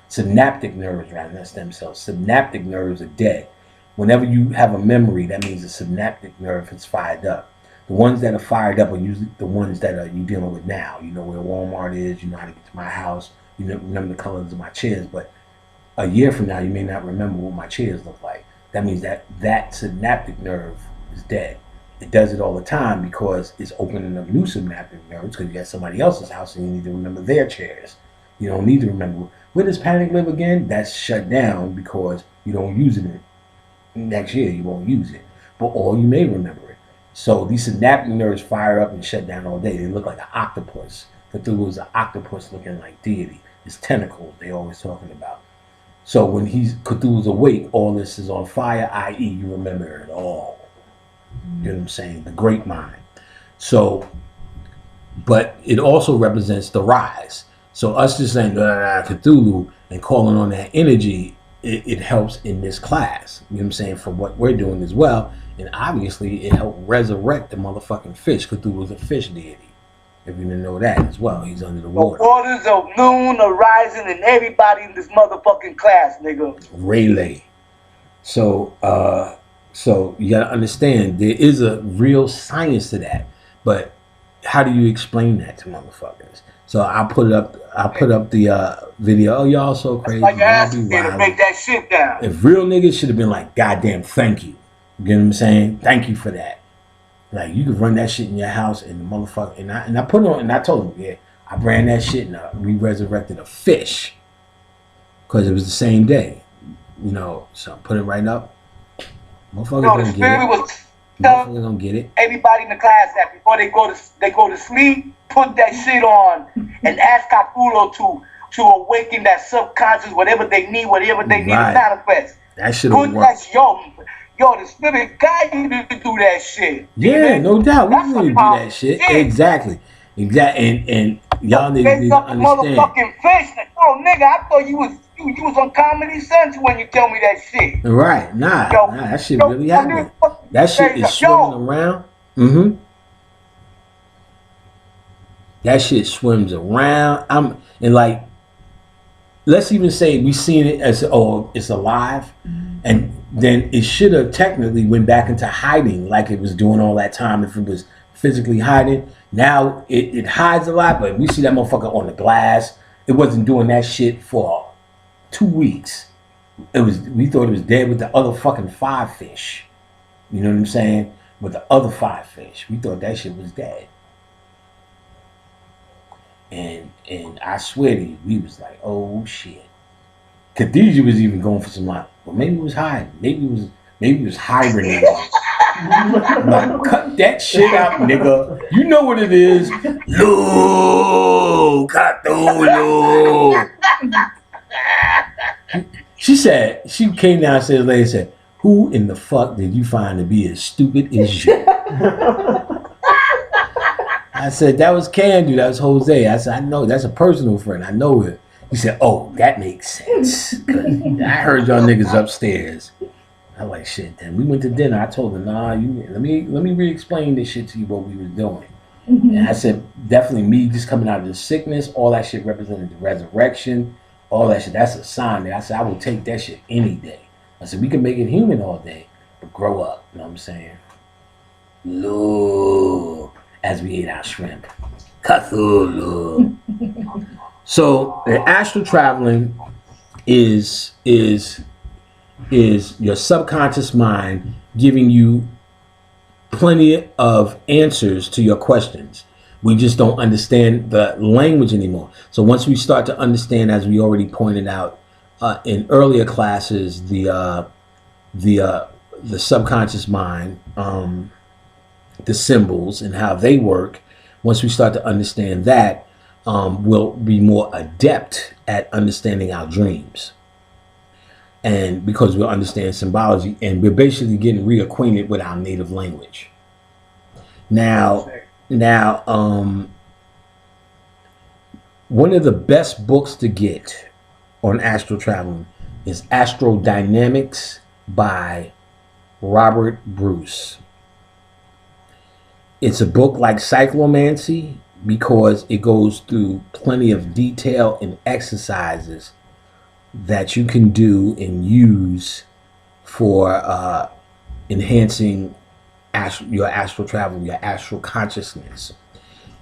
synaptic nerves, rather than stem cells, synaptic nerves are dead. Whenever you have a memory, that means the synaptic nerve is fired up. The ones that are fired up are usually the ones that you're dealing with now. You know where Walmart is, you know how to get to my house, you know, remember the colors of my chairs, but a year from now, you may not remember what my chairs look like. That means that synaptic nerve is dead. It does it all the time because it's opening up new synaptic nerves because you got somebody else's house and you need to remember their chairs. You don't need to remember. Where does panic live again? That's shut down because you don't use it. Next year you won't use it, or you may remember it. So these synaptic nerves fire up and shut down all day. They look like an octopus. Cthulhu is an octopus looking like deity. His tentacles they always talking about. So when Cthulhu's awake, all this is on fire, i.e. you remember it all. You know what I'm saying? The great mind. So, but it also represents the rise. So us just saying Cthulhu and calling on that energy, it helps in this class. You know what I'm saying? For what we're doing as well. And obviously it helped resurrect the motherfucking fish. Cthulhu was a fish deity. If you didn't know that as well, he's under the water. The waters of noon are rising and everybody in this motherfucking class, nigga. Rayleigh. So you gotta understand there is a real science to that. But how do you explain that to motherfuckers? So I'll put up the video. Oh, y'all so crazy. Like asking me to break that shit down. If real niggas should have been like, goddamn, thank you. You get what I'm saying? Thank you for that. Like you could run that shit in your house and the motherfucker and I put on and I told him, yeah, I ran that shit and we resurrected a fish. Cause it was the same day. You know, so put it right up. Motherfuckers No, the spirit was Motherfuckers don't get it. Everybody in the class that before they go to sleep, put that shit on and ask Cthulhu to awaken that subconscious, whatever they need to manifest. That shit will work. Yo, the spirit guide you to do that shit. Yeah, no doubt. We really do that shit. Exactly. And y'all need to understand. Motherfucking fish. Oh, nigga, I thought you was on Comedy Central when you tell me that shit. Right. Nah, that shit really happened. That shit is swimming around. Mm-hmm. That shit swims around. And like, let's even say we seen it as, oh, it's alive. And then it should have technically went back into hiding like it was doing all that time if it was physically hiding. Now it hides a lot, but we see that motherfucker on the glass. It wasn't doing that shit for 2 weeks. We thought it was dead with the other fucking 5 fish. You know what I'm saying? With the other 5 fish. We thought that shit was dead. And I swear to you, we was like, oh shit. Khadijah was even going for some like, well, maybe it was hiding. Maybe it was hibernating. Like, cut that shit out, nigga. You know what it is. Lou, Cthulhu. She came downstairs later and said, who in the fuck did you find to be as stupid as you? I said, that was Candu, that was Jose. I said, I know, that's a personal friend. I know it. He said, oh, that makes sense. I heard y'all niggas upstairs. I like, shit, then we went to dinner. I told her, nah, let me re-explain this shit to you what we were doing. Mm-hmm. And I said, definitely me just coming out of the sickness, all that shit represented the resurrection, all that shit, that's a sign there. I said, I will take that shit any day. I said, we can make it human all day, but grow up, you know what I'm saying? Look, as we ate our shrimp. Cthulhu. So the astral traveling is your subconscious mind giving you plenty of answers to your questions. We just don't understand the language anymore. So once we start to understand, as we already pointed out in earlier classes, the subconscious mind, the symbols and how they work. Once we start to understand that, we'll be more adept at understanding our dreams. And because we'll understand symbology, and we're basically getting reacquainted with our native language. Now, one of the best books to get on astral traveling is Astral Dynamics by Robert Bruce. It's a book like Cyclomancy because it goes through plenty of detail and exercises that you can do and use for enhancing your astral travel, your astral consciousness.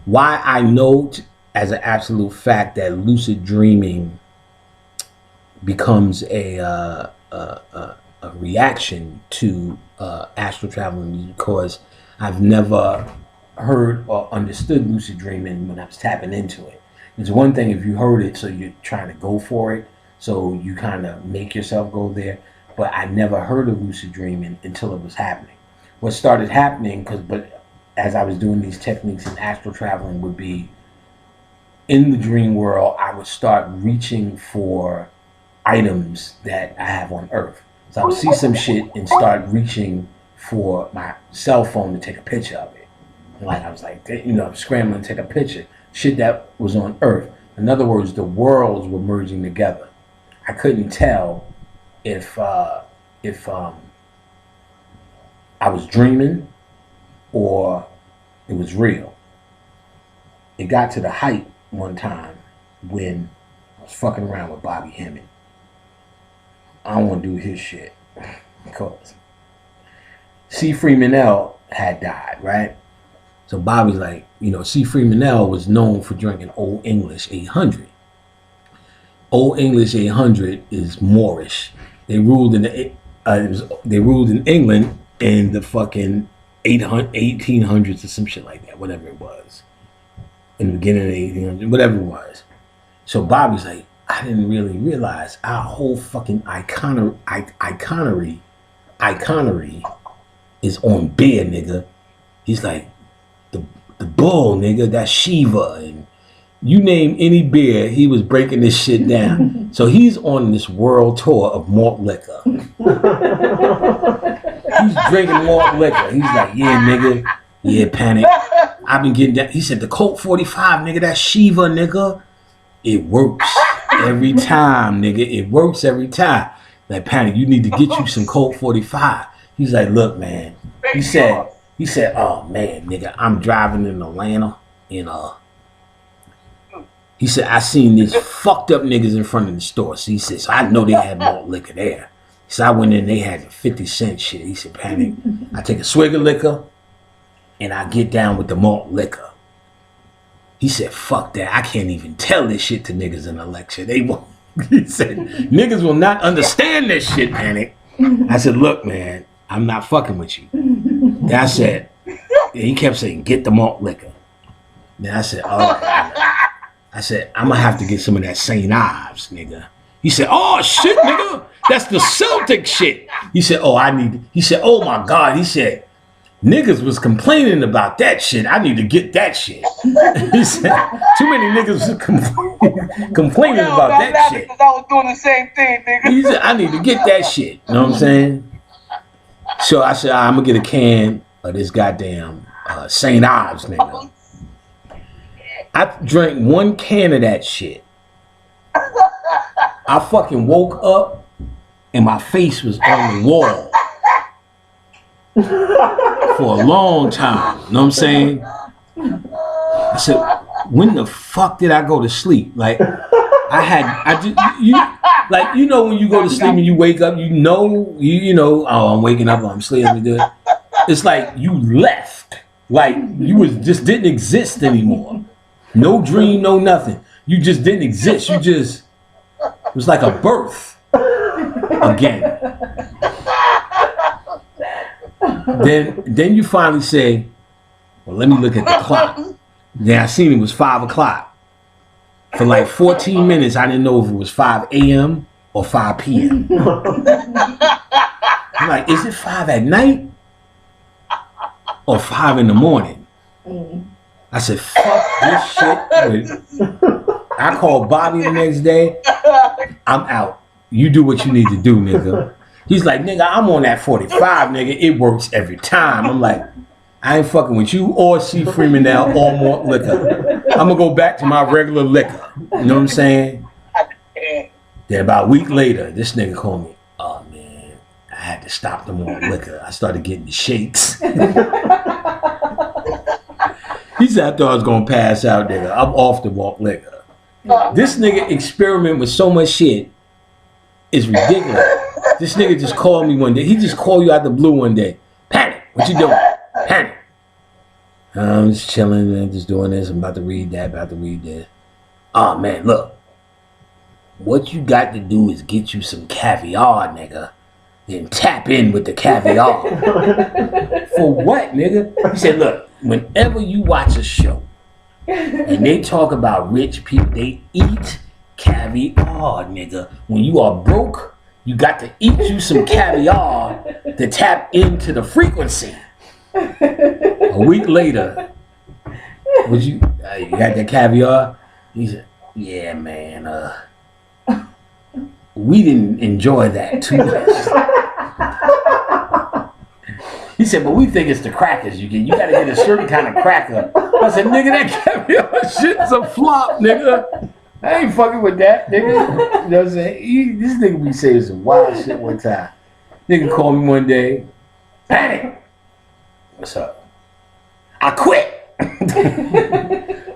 Why I note as an absolute fact that lucid dreaming becomes a reaction to astral traveling because I've never heard or understood lucid dreaming when I was tapping into it. It's one thing if you heard it, so you're trying to go for it, so you kind of make yourself go there. But I never heard of lucid dreaming until it was happening. What started happening, but as I was doing these techniques in astral traveling, would be in the dream world, I would start reaching for items that I have on Earth. So I would see some shit and start reaching for my cell phone to take a picture of it. And like I was like, you know, scrambling to take a picture. Shit that was on Earth. In other words, the worlds were merging together. I couldn't tell if I was dreaming or it was real. It got to the height one time when I was fucking around with Bobby Hemming. I don't want to do his shit because C. Freemanell had died, right? So Bobby's like, you know, C. Freemanell was known for drinking Old English 800. Old English 800 is Moorish. They ruled in they ruled in England in the fucking 1800s or some shit like that, whatever it was. In the beginning of the 1800s, whatever it was. So Bobby's like, I didn't really realize our whole fucking iconery is on beer, nigga. He's like, the bull, nigga, that's Shiva, and you name any beer, he was breaking this shit down. So he's on this world tour of malt liquor. He's drinking malt liquor. He's like, yeah, nigga, yeah, Panic. I've been getting that. He said, the Colt 45, nigga, that's Shiva, nigga. It works every time, nigga. It works every time. Like, Panic, you need to get you some Colt 45. He's like, look, man. He said, oh, man, nigga, I'm driving in Atlanta, and, he said, I seen these fucked up niggas in front of the store. So he said, so I know they had malt liquor there. So I went in, they had the 50-cent shit. He said, Panic, I take a swig of liquor, and I get down with the malt liquor. He said, fuck that. I can't even tell this shit to niggas in a lecture. They won't. He said, niggas will not understand this shit, Panic. I said, look, man, I'm not fucking with you. Then I said, he kept saying, get the malt liquor. Then I said, all right. I said, I'm gonna have to get some of that St. Ives, nigga. He said, oh shit, nigga, that's the Celtic shit. He said, oh my God. He said, niggas was complaining about that shit. I need to get that shit. He said, too many niggas was complaining about that shit. Because I was doing the same thing, nigga. He said, I need to get that shit. You know what I'm saying? So I said, I'm gonna get a can of this goddamn St. Ives, nigga. I drank one can of that shit. I fucking woke up and my face was on the wall for a long time. You know what I'm saying? I said, when the fuck did I go to sleep? Like, you know, when you go to sleep and you wake up, you know, oh, I'm waking up, I'm sleeping, good. It's like you left. Like, you didn't exist anymore. No dream, no nothing. You just didn't exist. It was like a birth again. Then you finally say, well, let me look at the clock. Then I seen it was 5 o'clock. For like 14 minutes, I didn't know if it was 5 a.m. or 5 p.m. I'm like, is it 5 at night or 5 in the morning? I said, fuck this shit. I called Bobby the next day. I'm out. You do what you need to do, nigga. He's like, nigga, I'm on that 45, nigga. It works every time. I'm like, I ain't fucking with you or C. Freemanell or more liquor. I'm going to go back to my regular liquor. You know what I'm saying? Then about a week later, this nigga called me. Oh, man, I had to stop the more liquor. I started getting the shakes. He said, I thought I was going to pass out, nigga. I'm off the malt liquor. This nigga experiment with so much shit is ridiculous. This nigga just called me one day. He just called you out the blue one day. Panic, what you doing? Panic. I'm just chilling, man, just doing this. I'm about to read that, about to read this. Oh, man, look. What you got to do is get you some caviar, nigga. Then tap in with the caviar. For what, nigga? He said, look, whenever you watch a show And they talk about rich people. They eat caviar, nigga. When you are broke, you got to eat you some caviar to tap into the frequency. A week later, would you got that caviar? He said, yeah, man, we didn't enjoy that too much. He said, but we think it's the crackers you get. You gotta get a certain kind of cracker. I said, nigga, that caviar shit's a flop, nigga. I ain't fucking with that, nigga. You know what I'm saying? This nigga be saying some wild shit one time. Nigga called me one day. Panic. What's up? I quit.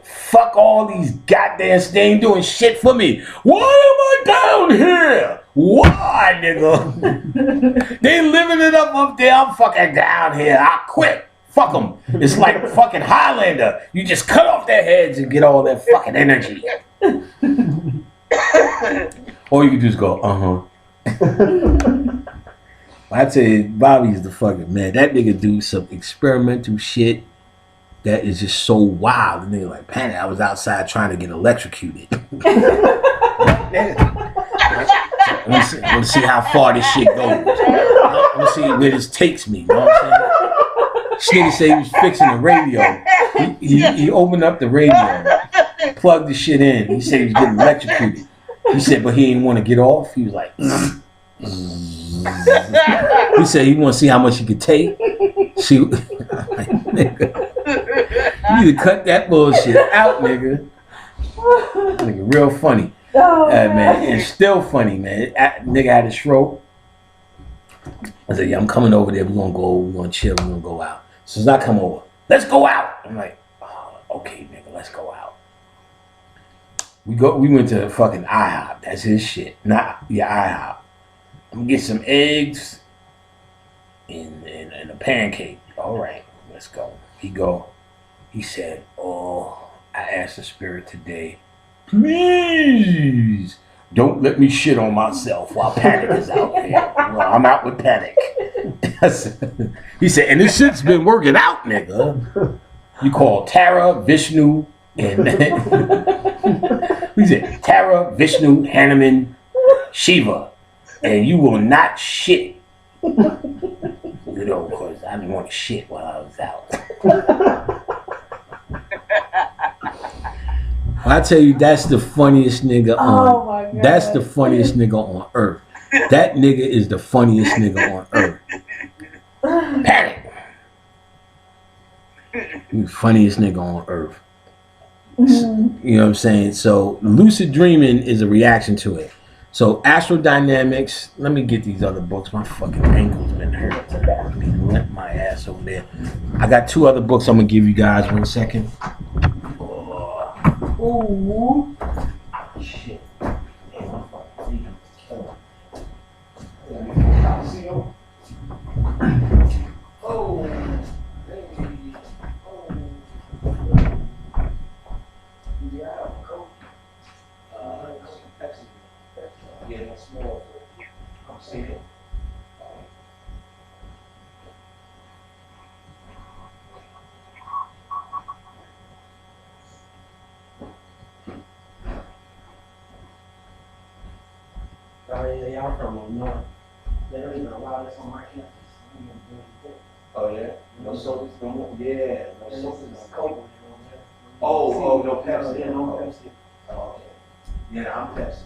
Fuck all these goddamn, they ain't doing shit for me. Why am I down here? Why, nigga? They living it up there. I'm fucking down here. I quit. Fuck them. It's like fucking Highlander. You just cut off their heads and get all that fucking energy. Or you can just go, I tell you, Bobby's the fucking man. That nigga do some experimental shit that is just so wild. And nigga like, panic. I was outside trying to get electrocuted. I want to see how far this shit goes. I want to see where this takes me. You know what I'm saying? This nigga said he was fixing the radio. He opened up the radio, plugged the shit in. He said he was getting electrocuted. He said, but he didn't want to get off. He was like, he said he want to see how much he could take. See, nigga, you need to cut that bullshit out, nigga. Nigga, real funny. Oh, Man, it's still funny, man. Nigga had a stroke. I said, yeah, I'm coming over there. We're gonna chill, we're gonna go out. So as I come over, let's go out. I'm like, oh, okay, nigga, let's go out. We went to fucking IHOP. That's his shit. IHOP. I'm gonna get some eggs and a pancake. All right, let's go. He said, oh, I asked the spirit today, please don't let me shit on myself while Panic is out here. Well, I'm out with Panic. He said, and this shit's been working out, nigga. You call Tara, Vishnu, and he said, Tara, Vishnu, Hanuman, Shiva, and you will not shit. You know, because I didn't want to shit while I was out. I tell you, that's the funniest nigga on. my God. That's the funniest nigga on earth. That nigga is the funniest nigga on earth. Panic. He's the funniest nigga on earth. You know what I'm saying? So lucid dreaming is a reaction to it. So astral dynamics. Let me get these other books. My fucking ankle's been hurt. Let me limp my ass over there. I got 2 other books I'm gonna give you guys. 1 second. Oh shit. Hey, my fucking feet is killing. Oh. Yeah, that's small. Come see it. Y'all from up north. They don't even allow this on my campus. Oh yeah? No sodas no more? Yeah, no sodas. This is Coke. Oh, no Pepsi. Yeah, no Pepsi. Oh, okay. Yeah, I'm Pepsi.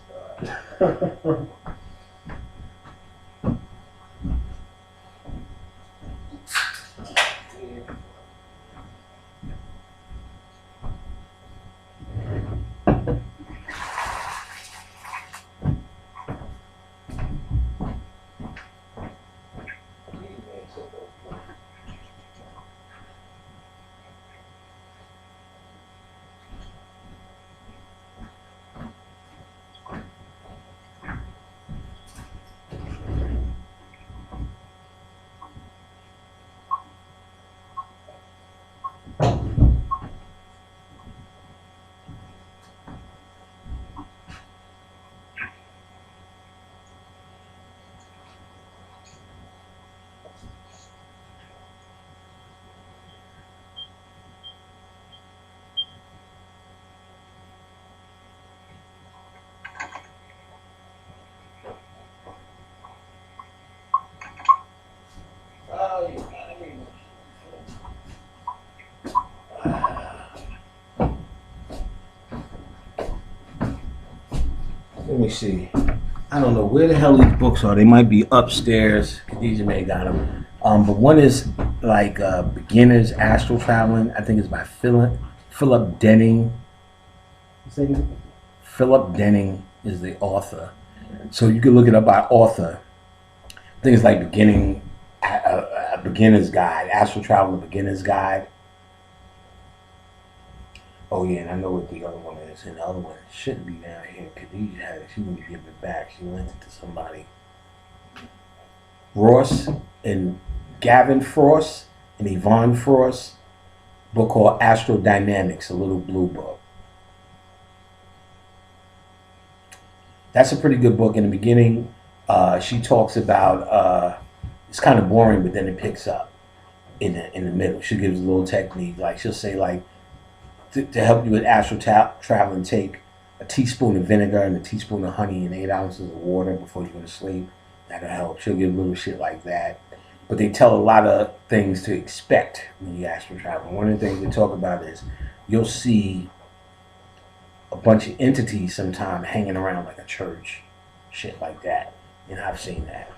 me see. I don't know where the hell these books are. They might be upstairs. Khadijah may got them. But one is like Beginner's Astral Traveling. I think it's by Philip Denning. Philip Denning is the author. So you can look it up by author. I think it's like a beginner's guide, Astral Travel, beginner's guide. Oh yeah, and I know what the other one is. And the other one shouldn't be down here. Khadijah had it. She wouldn't give it back. She lent it to somebody. Ross and Gavin Frost and Yvonne Frost. Book called Astral Dynamics, a little blue book. That's a pretty good book. In the beginning, she talks about it's kind of boring, but then it picks up in the middle. She gives a little technique, like she'll say like to help you with astral traveling, take a teaspoon of vinegar and a teaspoon of honey and 8 ounces of water before you go to sleep. That'll help. She'll give little shit like that. But they tell a lot of things to expect when you astral travel. One of the things they talk about is you'll see a bunch of entities sometime hanging around like a church, shit like that. And I've seen that.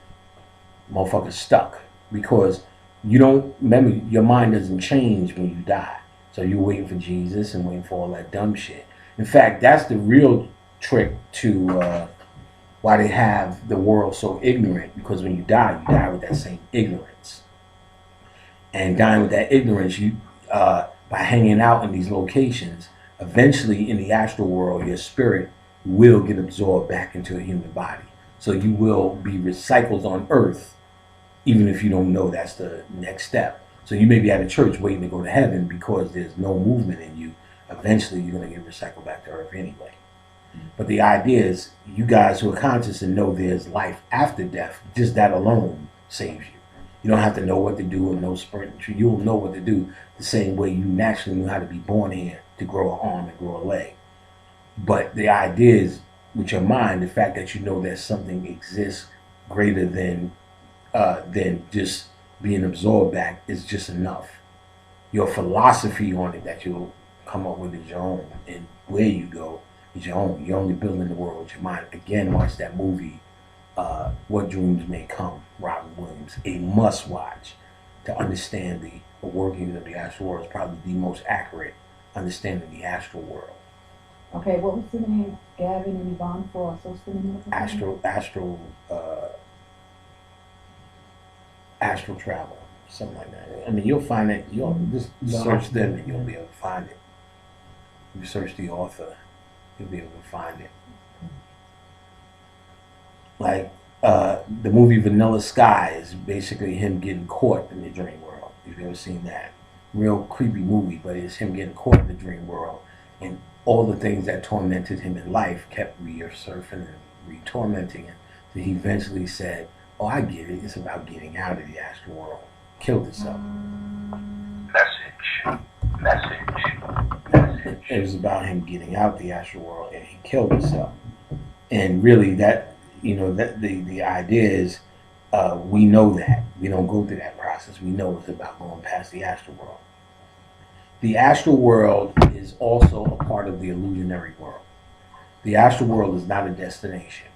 Motherfuckers stuck because you don't remember, your mind doesn't change when you die. So you're waiting for Jesus and waiting for all that dumb shit. In fact, that's the real trick to why they have the world so ignorant, because when you die with that same ignorance. And dying with that ignorance, you by hanging out in these locations, eventually in the astral world, your spirit will get absorbed back into a human body. So you will be recycled on earth, even if you don't know that's the next step. So you may be at a church waiting to go to heaven because there's no movement in you. Eventually you're going to get recycled back to earth anyway. But the idea is, you guys who are conscious and know there's life after death, just that alone saves you. You don't have to know what to do or know sprint. You'll know what to do the same way you naturally knew how to be born here, to grow an arm and grow a leg. But the idea is, with your mind, the fact that you know that something exists greater than just being absorbed back is just enough. Your philosophy on it that you'll come up with is your own, and where you go is your own. You're only building the world with your mind. Again, watch that movie, What Dreams May Come, Robin Williams. A must watch to understand the workings of the astral world. Is probably the most accurate understanding the astral world. Okay, what was the name? Gavin and Yvonne Frost. What's the name of the Astral Travel, something like that. I mean, you'll find it. You'll just search them and you'll be able to find it. If you search the author, you'll be able to find it. Like the movie Vanilla Sky is basically him getting caught in the dream world. If you've ever seen that, real creepy movie, but it's him getting caught in the dream world, and all the things that tormented him in life kept resurfacing and re-tormenting him. So he eventually said, "Oh, I get it. It's about getting out of the astral world." Killed himself. Message. It was about him getting out the astral world, and he killed himself. And really, that the idea is, we know that we don't go through that process. We know it's about going past the astral world. The astral world is also a part of the illusionary world. The astral world is not a destination.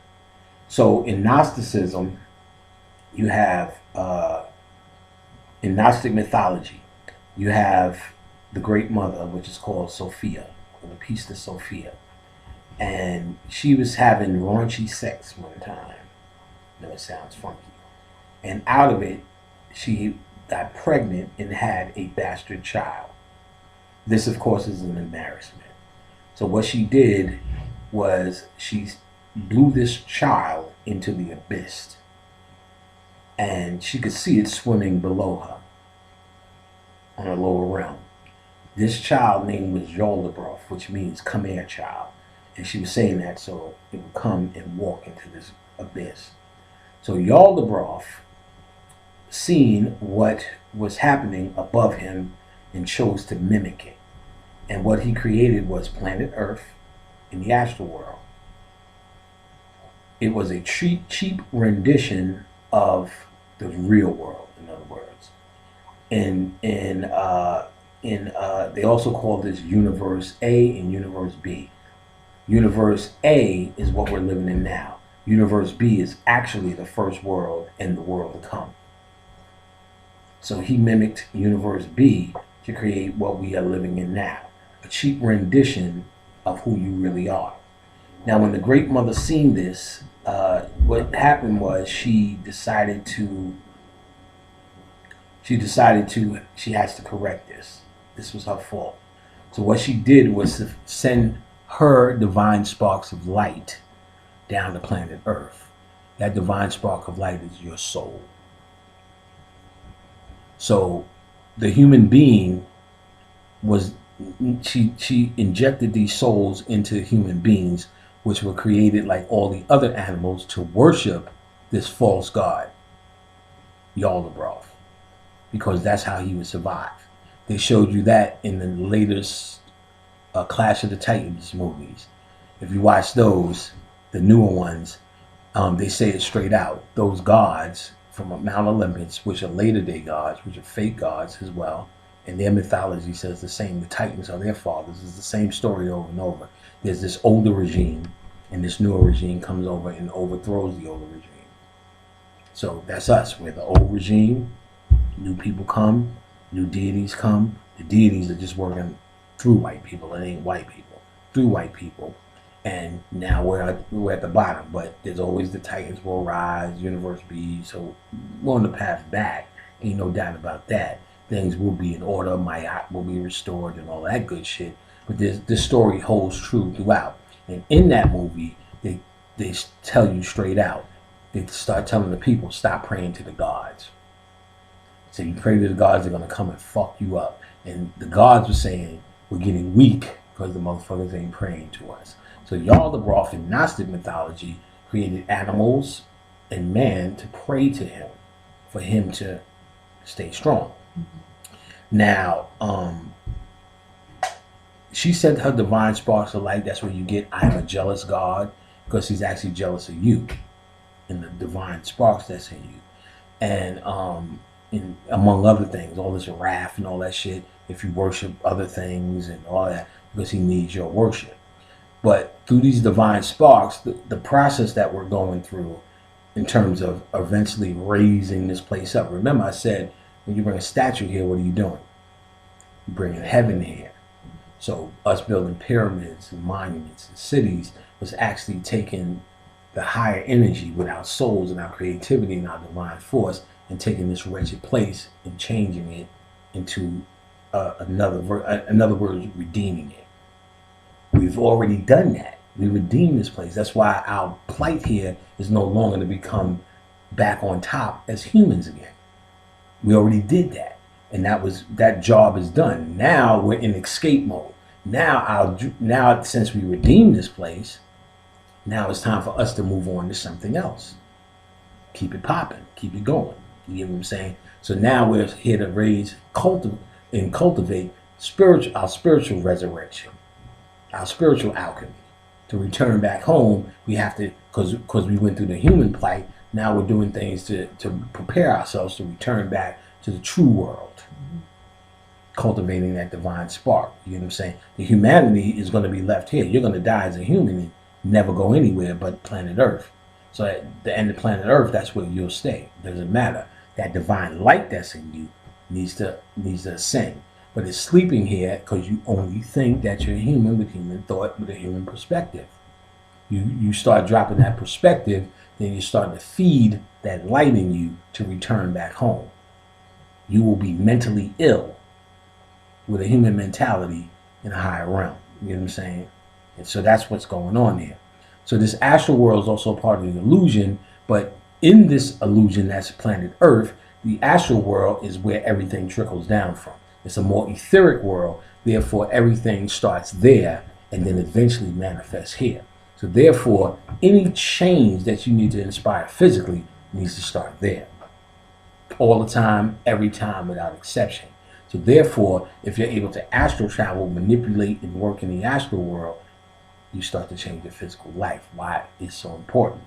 So in Gnosticism, you have, in Gnostic mythology, you have the Great Mother, which is called Sophia, or the Pistis Sophia. And she was having raunchy sex one time. I know it sounds funky. And out of it, she got pregnant and had a bastard child. This, of course, is an embarrassment. So what she did was she blew this child into the abyss. And she could see it swimming below her on her lower realm. This child name was Yaldabroth, which means come here, child. And she was saying that so it would come and walk into this abyss. So Yaldabroth, seeing what was happening above him, and chose to mimic it. And what he created was planet Earth in the astral world. It was a cheap rendition of the real world, in other words. And they also call this Universe A and Universe B. Universe A is what we're living in now. Universe B is actually the first world and the world to come. So he mimicked Universe B to create what we are living in now, a cheap rendition of who you really are. Now, when the Great Mother seen this, what happened was she has to correct this. This was her fault. So what she did was to send her divine sparks of light down to planet Earth. That divine spark of light is your soul. So the human being was, she injected these souls into human beings, which were created like all the other animals to worship this false god, Yaldabaoth, because that's how he would survive. They showed you that in the latest Clash of the Titans movies. If you watch those, the newer ones, they say it straight out. Those gods from Mount Olympus, which are later day gods, which are fake gods as well, and their mythology says the same. The Titans are their fathers. It's the same story over and over. There's this older regime, and this newer regime comes over and overthrows the older regime. So that's us. We're the old regime. New people come. New deities come. The deities are just working through white people. It ain't white people. Through white people. And now we're at the bottom. But there's always the Titans will rise, Universe B. So we're on the path back. Ain't no doubt about that. Things will be in order. Mayat will be restored and all that good shit. But this story holds true throughout. And in that movie, they tell you straight out. They start telling the people, stop praying to the gods. So you pray to the gods, they're going to come and fuck you up. And the gods were saying, we're getting weak because the motherfuckers ain't praying to us. So Yaldabaoth in Gnostic mythology created animals and man to pray to him, for him to stay strong. Now, she sent her divine sparks of light. That's where you get I am a jealous God, because he's actually jealous of you and the divine sparks that's in you. And among other things, all this wrath and all that shit, if you worship other things and all that, because he needs your worship. But through these divine sparks, the process that we're going through in terms of eventually raising this place up. Remember I said, when you bring a statue here, what are you doing? You're bringing heaven here. So us building pyramids and monuments and cities was actually taking the higher energy with our souls and our creativity and our divine force, and taking this wretched place and changing it into in other words, redeeming it. We've already done that. We redeemed this place. That's why our plight here is no longer to become back on top as humans again. We already did that, and that job is done. Now we're in escape mode. Now since we redeemed this place, now it's time for us to move on to something else. Keep it popping, keep it going. You get what I'm saying? So now we're here to raise, cultivate our spiritual resurrection, our spiritual alchemy. To return back home, we have to, because we went through the human plight. Now we're doing things to prepare ourselves to return back to the true world, cultivating that divine spark. You know what I'm saying? The humanity is going to be left here. You're going to die as a human and never go anywhere but planet Earth. So at the end of planet Earth, that's where you'll stay. Doesn't matter. That divine light that's in you needs to ascend. But it's sleeping here because you only think that you're human with human thought, with a human perspective. You start dropping that perspective, then you start to feed that light in you to return back home. You will be mentally ill with a human mentality in a higher realm. You know what I'm saying? And so that's what's going on here. So this astral world is also part of the illusion, but in this illusion that's planet Earth, the astral world is where everything trickles down from. It's a more etheric world, therefore everything starts there and then eventually manifests here. So therefore, any change that you need to inspire physically needs to start there. All the time, every time, without exception. So therefore, if you're able to astral travel, manipulate, and work in the astral world, you start to change your physical life. Why it's so important.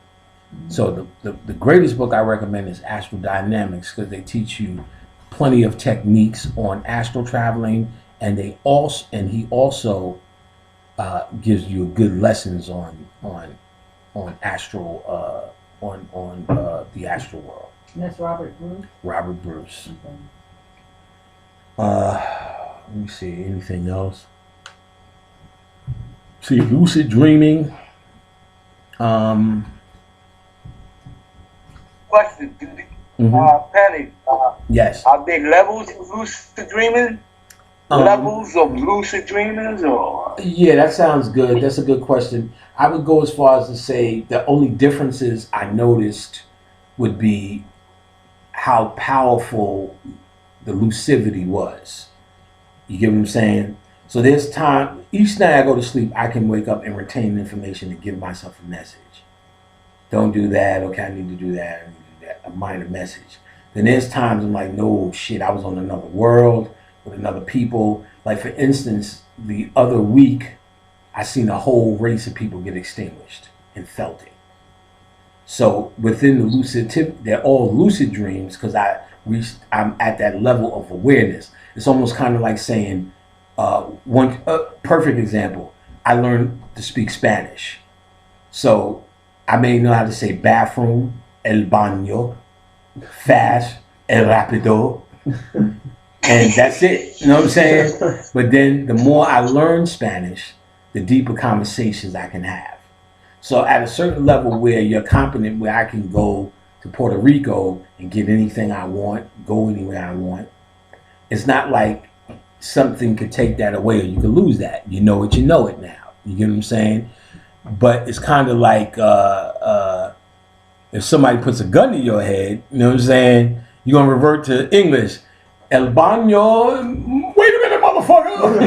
So the greatest book I recommend is Astral Dynamics, because they teach you plenty of techniques on astral traveling, and he also gives you good lessons on astral on the astral world. And that's Robert Bruce. Robert Bruce. Okay. Let me see. Anything else? See, lucid dreaming. Question, Penny. Yes. Are there levels of lucid dreaming? Levels of lucid dreamers, or? Yeah, that sounds good. That's a good question. I would go as far as to say the only differences I noticed would be how powerful the lucidity was. You get what I'm saying? So there's time, each night I go to sleep, I can wake up and retain information and give myself a message. Don't do that. Okay, I need to do that. I need to do that. A minor message. Then there's times I'm like, no, shit, I was on another world with another people. Like, for instance, the other week, I seen a whole race of people get extinguished and felt it. So within the lucid tip, they're all lucid dreams because I'm at that level of awareness. It's almost kind of like saying, one perfect example, I learned to speak Spanish. So I may know how to say bathroom, el baño, fast, el rapido, and that's it. You know what I'm saying? But then the more I learn Spanish, the deeper conversations I can have. So at a certain level where you're competent, where I can go to Puerto Rico and get anything I want, go anywhere I want, it's not like something could take that away or you could lose that. You know it, you know it now. You get what I'm saying? But it's kind of like if somebody puts a gun to your head, you know what I'm saying? You're going to revert to English. El baño, wait a minute, motherfucker.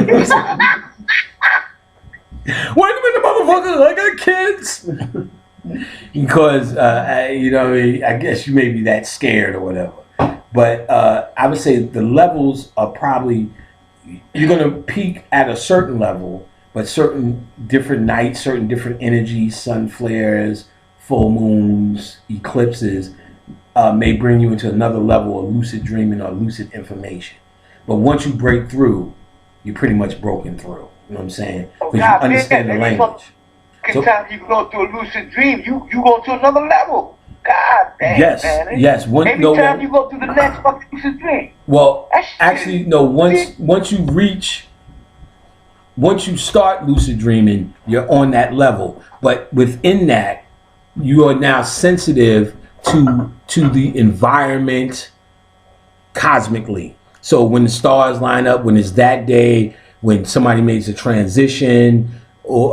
Wait a minute, motherfucker, I got kids. Because, you know, I guess you may be that scared or whatever. But I would say the levels are probably, you're going to peak at a certain level, but certain different nights, certain different energies, sun flares, full moons, eclipses, may bring you into another level of lucid dreaming or lucid information. But once you break through, you're pretty much broken through. You know what I'm saying? Because you understand the language. Every time you go to a lucid dream, you go to another level. God damn, yes, man. Yes. Every time you go to the next fucking lucid dream. Well, actually, no. Once you start lucid dreaming, you're on that level. But within that, you are now sensitive to the environment cosmically. So when the stars line up, when it's that day, when somebody makes a transition, or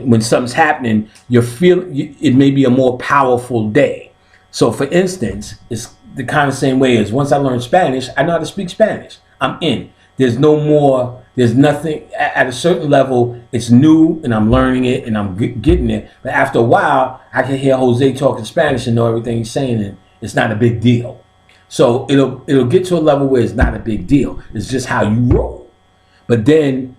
when something's happening, it may be a more powerful day. So for instance, it's the kind of same way as once I learned Spanish, I know how to speak Spanish. I'm in. There's nothing at a certain level. It's new and I'm learning it and I'm getting it. But after a while, I can hear Jose talking Spanish and know everything he's saying, and it's not a big deal. So it'll get to a level where it's not a big deal. It's just how you roll. But then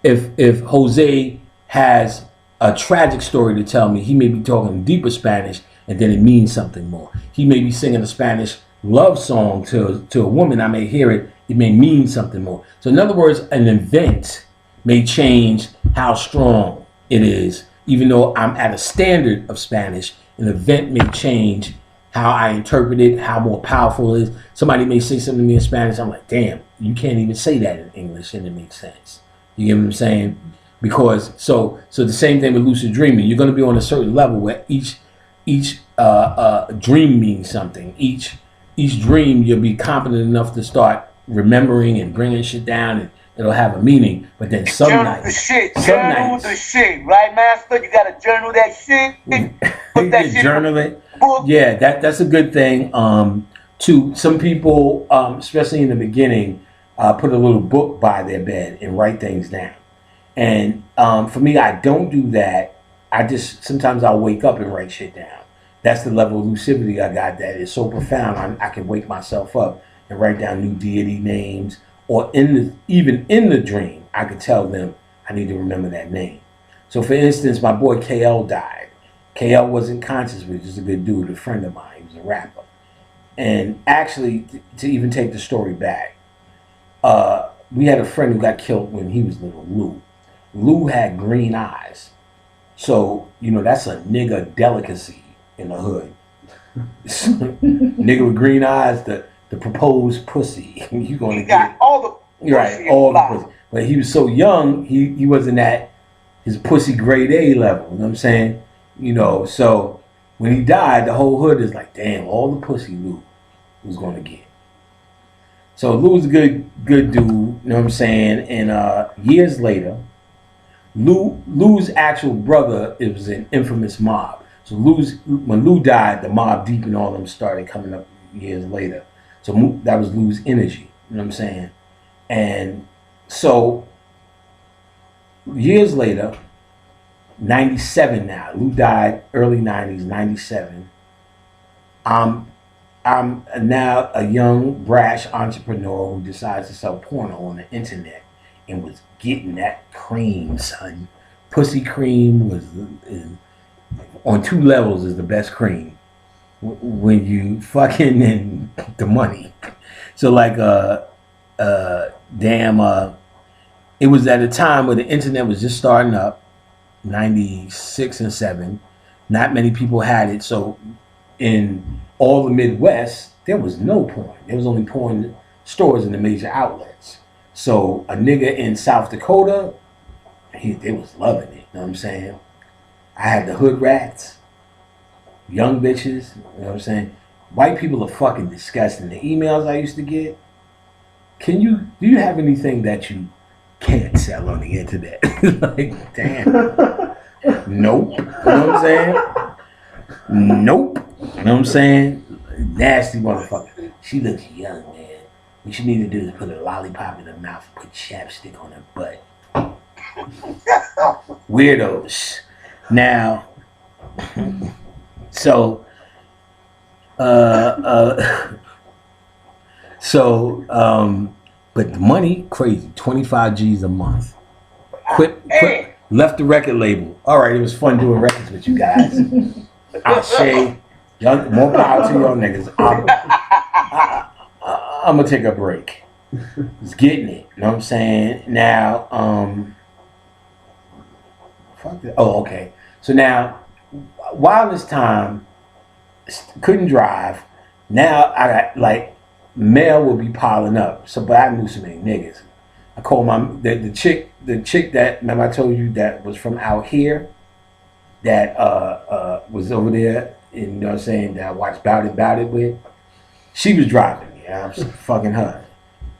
if Jose has a tragic story to tell me, he may be talking deeper Spanish and then it means something more. He may be singing a Spanish love song to a woman. I may hear it. It may mean something more. So in other words, an event may change how strong it is. Even though I'm at a standard of Spanish, an event may change how I interpret it, how more powerful it is. Somebody may say something to me in Spanish. I'm like, damn, you can't even say that in English and it makes sense. You get what I'm saying? Because so the same thing with lucid dreaming. You're going to be on a certain level where each dream means something. Each dream you'll be competent enough to start remembering and bringing shit down, and it'll have a meaning. But then Journal the shit, right, master? You gotta journal that shit. Put that shit journal it. Yeah, that's a good thing. To some people, especially in the beginning, put a little book by their bed and write things down. And for me, I don't do that. Sometimes I'll wake up and write shit down. That's the level of lucidity I got that is so profound. I can wake myself up and write down new deity names, or even in the dream, I could tell them I need to remember that name. So for instance, my boy KL died. KL wasn't conscious, but he was just a good dude, a friend of mine. He was a rapper. And actually, to even take the story back, we had a friend who got killed when he was little, Lou. Lou had green eyes. So, you know, that's a nigga delicacy in the hood. Nigga with green eyes, the proposed pussy. You gonna He got get all the right, all the pussy. But he was so young, he wasn't at his pussy grade A level. You know what I'm saying? You know, so when he died, the whole hood is like, damn, all the pussy Lou was gonna get. So Lou was a good dude, you know what I'm saying? And years later, Lou's actual brother, it was an infamous mob. So when Lou died, the mob deep and all them started coming up years later. So that was Lou's energy, you know what I'm saying? And so years later, 97 now, Lou died early 90s, 97. I'm now a young, brash entrepreneur who decides to sell porno on the internet and was getting that cream, son. Pussy cream is on 2 levels is the best cream when you fucking in the money. So like it was at a time where the internet was just starting up, 96 and 7. Not many people had it. So in all the Midwest, there was no porn. There was only porn stores in the major outlets. So a nigga in South Dakota, they was loving it. You know what I'm saying? I had the hood rats, young bitches. You know what I'm saying? White people are fucking disgusting. The emails I used to get. Do you have anything that you can't sell on the internet? Like, damn. Nope. You know what I'm saying? Nope. You know what I'm saying? Nasty motherfucker. She looks young, man. What you need to do is put a lollipop in her mouth and put chapstick on her butt. Weirdos. Now, but the money, crazy. 25 G's a month. Quit, left the record label. All right, it was fun doing records with you guys. I say, y'all, more power to y'all niggas. I'm gonna take a break. Just getting it. You know what I'm saying? Now, fuck it. Oh, okay. So now, while this time, couldn't drive. Now I got like mail will be piling up. So, but I knew so many niggas. I called the chick that, remember I told you that was from out here, that was over there, and you know what I'm saying, that I watched Bout It with. She was driving me. I was fucking her.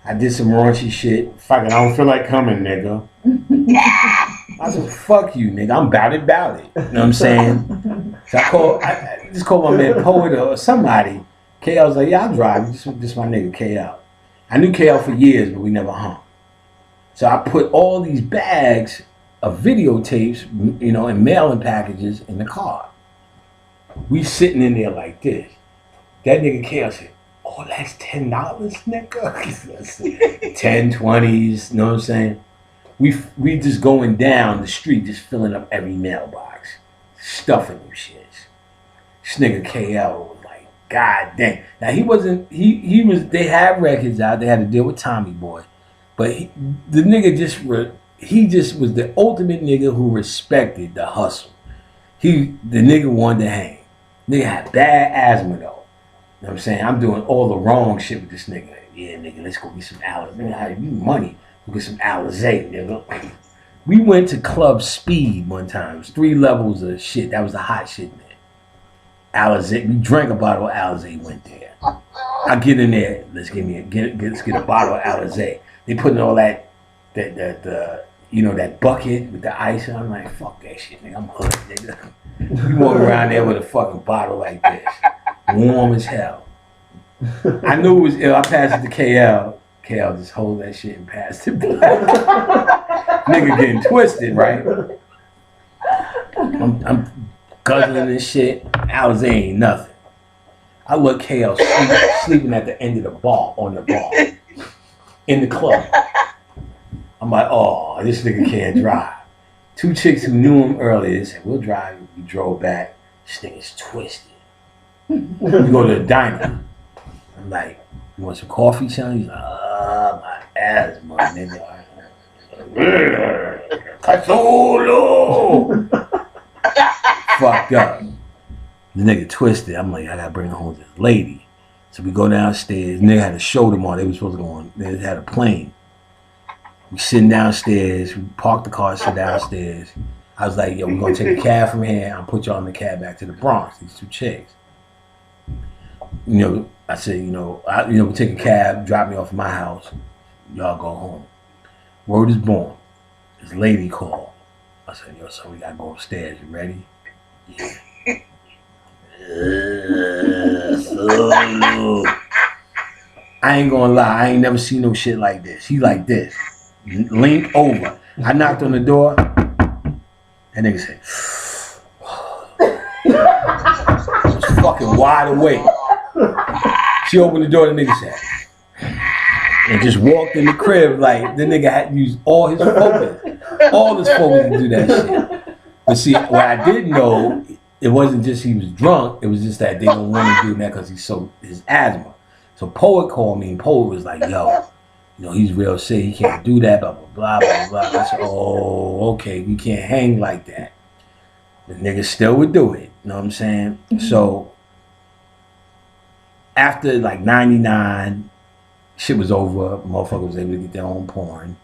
I did some raunchy shit. Fucking, I don't feel like coming, nigga. I said, fuck you, nigga. I'm bout it. You know what I'm saying? So I just called my man Poet or somebody. KL was like, yeah, I'll drive. Just my nigga KL. I knew KL for years, but we never hung. So I put all these bags of videotapes, you know, and mailing packages in the car. We sitting in there like this. That nigga KL said, oh, that's $10, nigga. 10, 20s, you know what I'm saying? We just going down the street, just filling up every mailbox, stuffing them shits. This nigga KL was like, God dang. Now he wasn't, they had records out, they had to deal with Tommy Boy. But the nigga he just was the ultimate nigga who respected the hustle. The nigga wanted to hang. Nigga had bad asthma though. You know what I'm saying? I'm doing all the wrong shit with this nigga. Yeah, nigga, let's go get some Alizé. Nigga, how you money? Go get some Alizé, nigga. We went to Club Speed one time. It was 3 levels of shit. That was the hot shit, man. Alizé. We drank a bottle of Alizé, went there. I get in there. Let's get a bottle of Alizé. They putting all that you know, that bucket with the ice, and I'm like, fuck that shit, nigga. I'm hood, nigga. You walk around there with a fucking bottle like this, warm as hell. I knew it was ill. I passed it to KL. KL just hold that shit and passed it back. Nigga getting twisted, right? I'm guzzling this shit. Alizé ain't nothing. I look KL sleeping at the end of the bar, on the bar, in the club. I'm like, oh, this nigga can't drive. 2 chicks who knew him earlier, they said, we'll drive. We drove back. This nigga's twisted. We go to the diner. I'm like, you want some coffee, son? He's like, my asthma, nigga. Cthulhu! Fucked up. The nigga twisted. I'm like, I gotta bring her home to this lady. So we go downstairs. Nigga had to show them all. They were supposed to go on. They had a plane. We sitting downstairs. We parked the car, sit downstairs. I was like, yo, we're gonna take a cab from here. I'll put y'all in the cab back to the Bronx. These two chicks. You know, I said, we take a cab, drop me off at my house. Y'all go home. Word is born. This lady called. I said, yo, so we gotta go upstairs. You ready? Yeah. I ain't gonna lie, I ain't never seen no shit like this. He like this. Leaned over. I knocked on the door. That nigga said, was fucking wide awake. She opened the door, the nigga said, and just walked in the crib like the nigga had used all his focus to do that shit. But see, what I didn't know, it wasn't just he was drunk, it was just that they don't want to do that because his asthma. So Poet called me and Poet was like, yo, he's real sick, he can't do that, blah, blah, blah, blah, blah. I said, oh, okay, we can't hang like that. The nigga still would do it, you know what I'm saying? So after like 99, shit was over, motherfucker was able to get their own porn.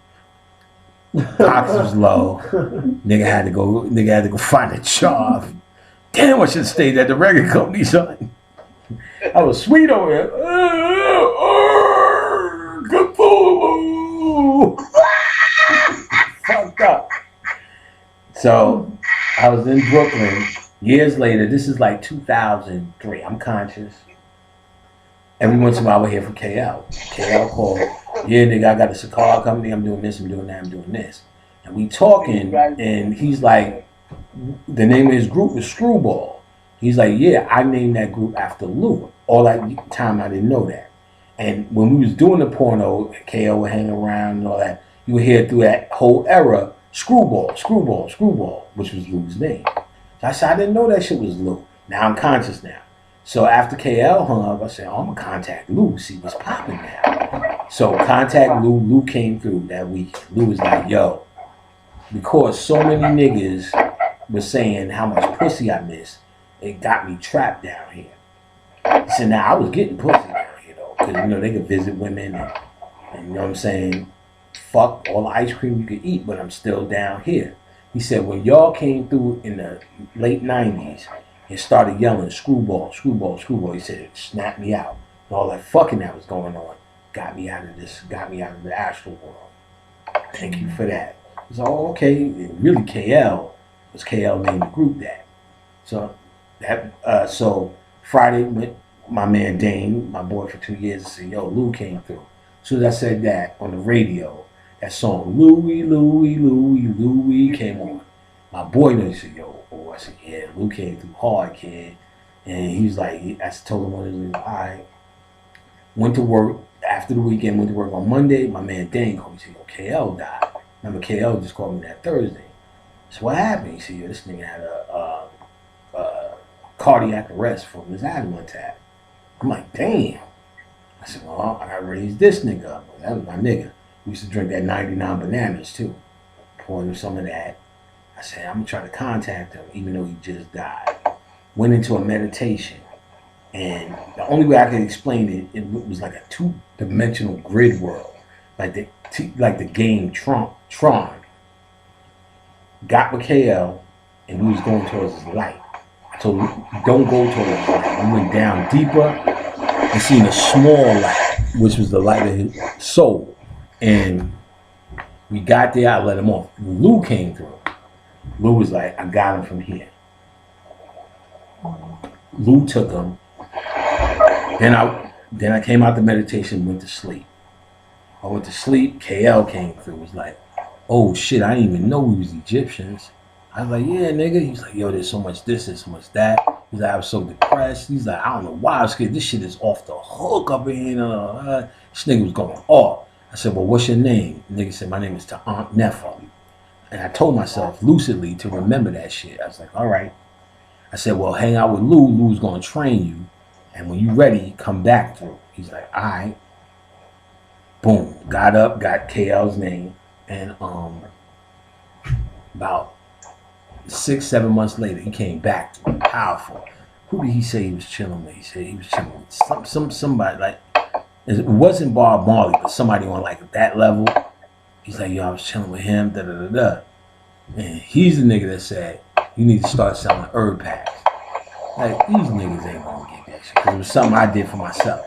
Pox was low. Nigga had to go find a job. Damn, I should have stayed at the record company, son. I was sweet over here. Cthulhu! Fucked up. So I was in Brooklyn years later. This is like 2003. I'm conscious. Every once in a while we're here for KL. KL called. Yeah, nigga, I got a cigar company. I'm doing this, I'm doing that, I'm doing this. And we talking, and he's like, the name of his group was Screwball. He's like, yeah, I named that group after Lou. All that time I didn't know that. And when we was doing the porno, KO would hang around and all that, you would hear through that whole era, Screwball, Screwball, Screwball, which was Lou's name. So I said, I didn't know that shit was Lou. Now I'm conscious now. So after KL hung up, I said, I'm going to contact Lou, see what's popping now. So contact Lou. Lou came through that week. Lou was like, yo, because so many niggas were saying how much pussy I miss, it got me trapped down here. He said, now I was getting pussy down here, though, because, they could visit women and you know what I'm saying, fuck all the ice cream you could eat, but I'm still down here. He said, when y'all came through in the late 90s, and started yelling, Screwball, Screwball, Screwball. He said, it snapped me out. And all that fucking that was going on got me out of the Astral world. Thank you for that. I was like, oh, okay. And really, KL named the group that. So Friday, with my man Dane, my boy for 2 years, I said, yo, Lou came through. As soon as I said that on the radio, that song, Louie, Louie, Louie, Louie, came on. My boy knew, he said, yo, oh, I said, yeah, Lou came through hard, kid. And he was like, I told him, all right. Went to work after the weekend, went to work on Monday. My man Dane called me, he said, yo, KL died. Remember, KL just called me that Thursday. So what happened? He said, yo, this nigga had a cardiac arrest from his asthma attack. I'm like, damn. I said, well, I gotta raise this nigga up. That was my nigga. We used to drink that 99 bananas, too. Pour him some of that. I said, I'm going to try to contact him, even though he just died. Went into a meditation. And the only way I could explain it, it was like a two-dimensional grid world. Like the game Tron. Got with KL, and we was going towards his light. I told him, don't go towards his light. We went down deeper and seen a small light, which was the light of his soul. And we got there, I let him off. Lou came through. Lou was like, I got him from here. Lou took him. Then I came out the meditation, went to sleep. I went to sleep. KL came through. Was like, oh shit, I didn't even know we was Egyptians. I was like, yeah, nigga. He was like, yo, there's so much this, there's so much that. He's like, I was so depressed. He's like, I don't know why I was scared. This shit is off the hook up in here. This nigga was going off. I said, well, what's your name? The nigga said, my name is Aunt Nefa. And I told myself lucidly to remember that shit. I was like, all right. I said, well, hang out with Lou. Lou's going to train you. And when you ready, come back through. He's like, all right. Boom. Got up, got KL's name. And About 6-7 months later, he came back to me, powerful. Who did he say he was chilling with? He said he was chilling with somebody like, it wasn't Bob Marley, but somebody on like that level. He's like, yo, I was chilling with him, da da da da. And he's the nigga that said, you need to start selling herb packs. Like, these niggas ain't gonna get that shit. Because it was something I did for myself.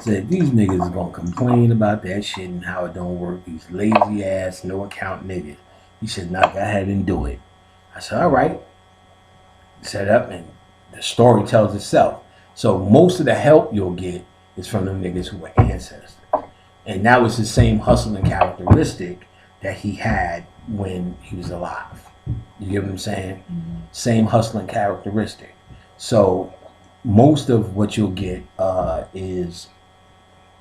Said, these niggas is gonna complain about that shit and how it don't work. These lazy ass, no account niggas. He said, nah, go ahead and do it. I said, all right. Set up, and the story tells itself. So most of the help you'll get is from them niggas who were ancestors. And that was the same hustling characteristic that he had when he was alive. You get what I'm saying? Mm-hmm. Same hustling characteristic. So most of what you'll get is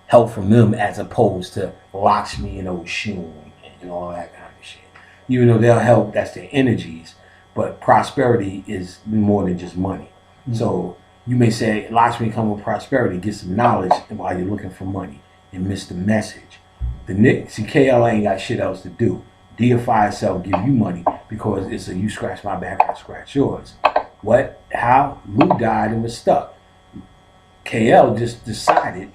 help from them as opposed to Lakshmi and Oshun and all that kind of shit. Even though they'll help, that's their energies, but prosperity is more than just money. Mm-hmm. So you may say Lakshmi come with prosperity, get some knowledge while you're looking for money and miss the message. See, KL ain't got shit else to do. Deify itself, give you money because it's a you scratch my back, I scratch yours. What? How? Lou died and was stuck. KL just decided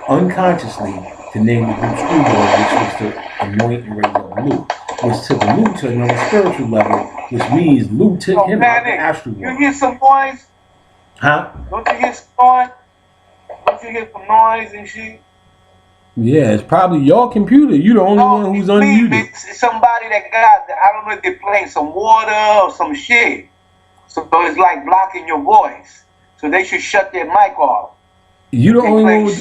unconsciously to name the group Schoolboy, which was to anoint and raise up Lou, which took Lou to another spiritual level, which means Lou took him out the astral world. You hear some noise? Huh? Don't you hear some noise? Don't you hear some noise and shit? Yeah, it's probably your computer. You the only one who's unmuted. It's somebody that got, I don't know if they're playing some water or some shit. So it's like blocking your voice. So they should shut their mic off. You the only one with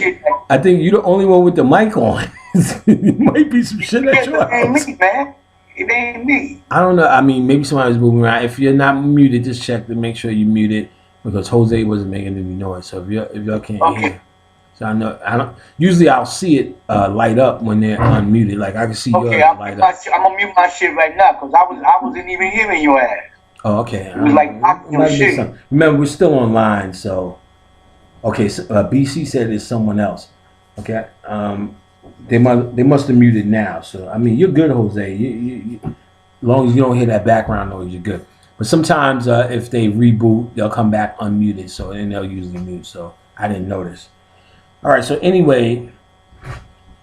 I think you the only one with the mic on. It might be some shit at your house. It ain't me, man. It ain't me. I don't know. I mean, maybe somebody's moving around. If you're not muted, just check to make sure you're muted because Jose wasn't making any noise. So if y'all can't hear. So I don't. Usually I'll see it light up when they're unmuted. Like I can see yours light up. I'm gonna mute my shit right now because I wasn't even hearing your ass. Oh, okay. It was like your shit. Remember, we're still online, so okay. So, BC said it's someone else. Okay. They must have muted now. So I mean, you're good, Jose. You, as long as you don't hear that background noise, you're good. But sometimes if they reboot, they'll come back unmuted. So then they'll usually mute. So I didn't notice. All right, so anyway,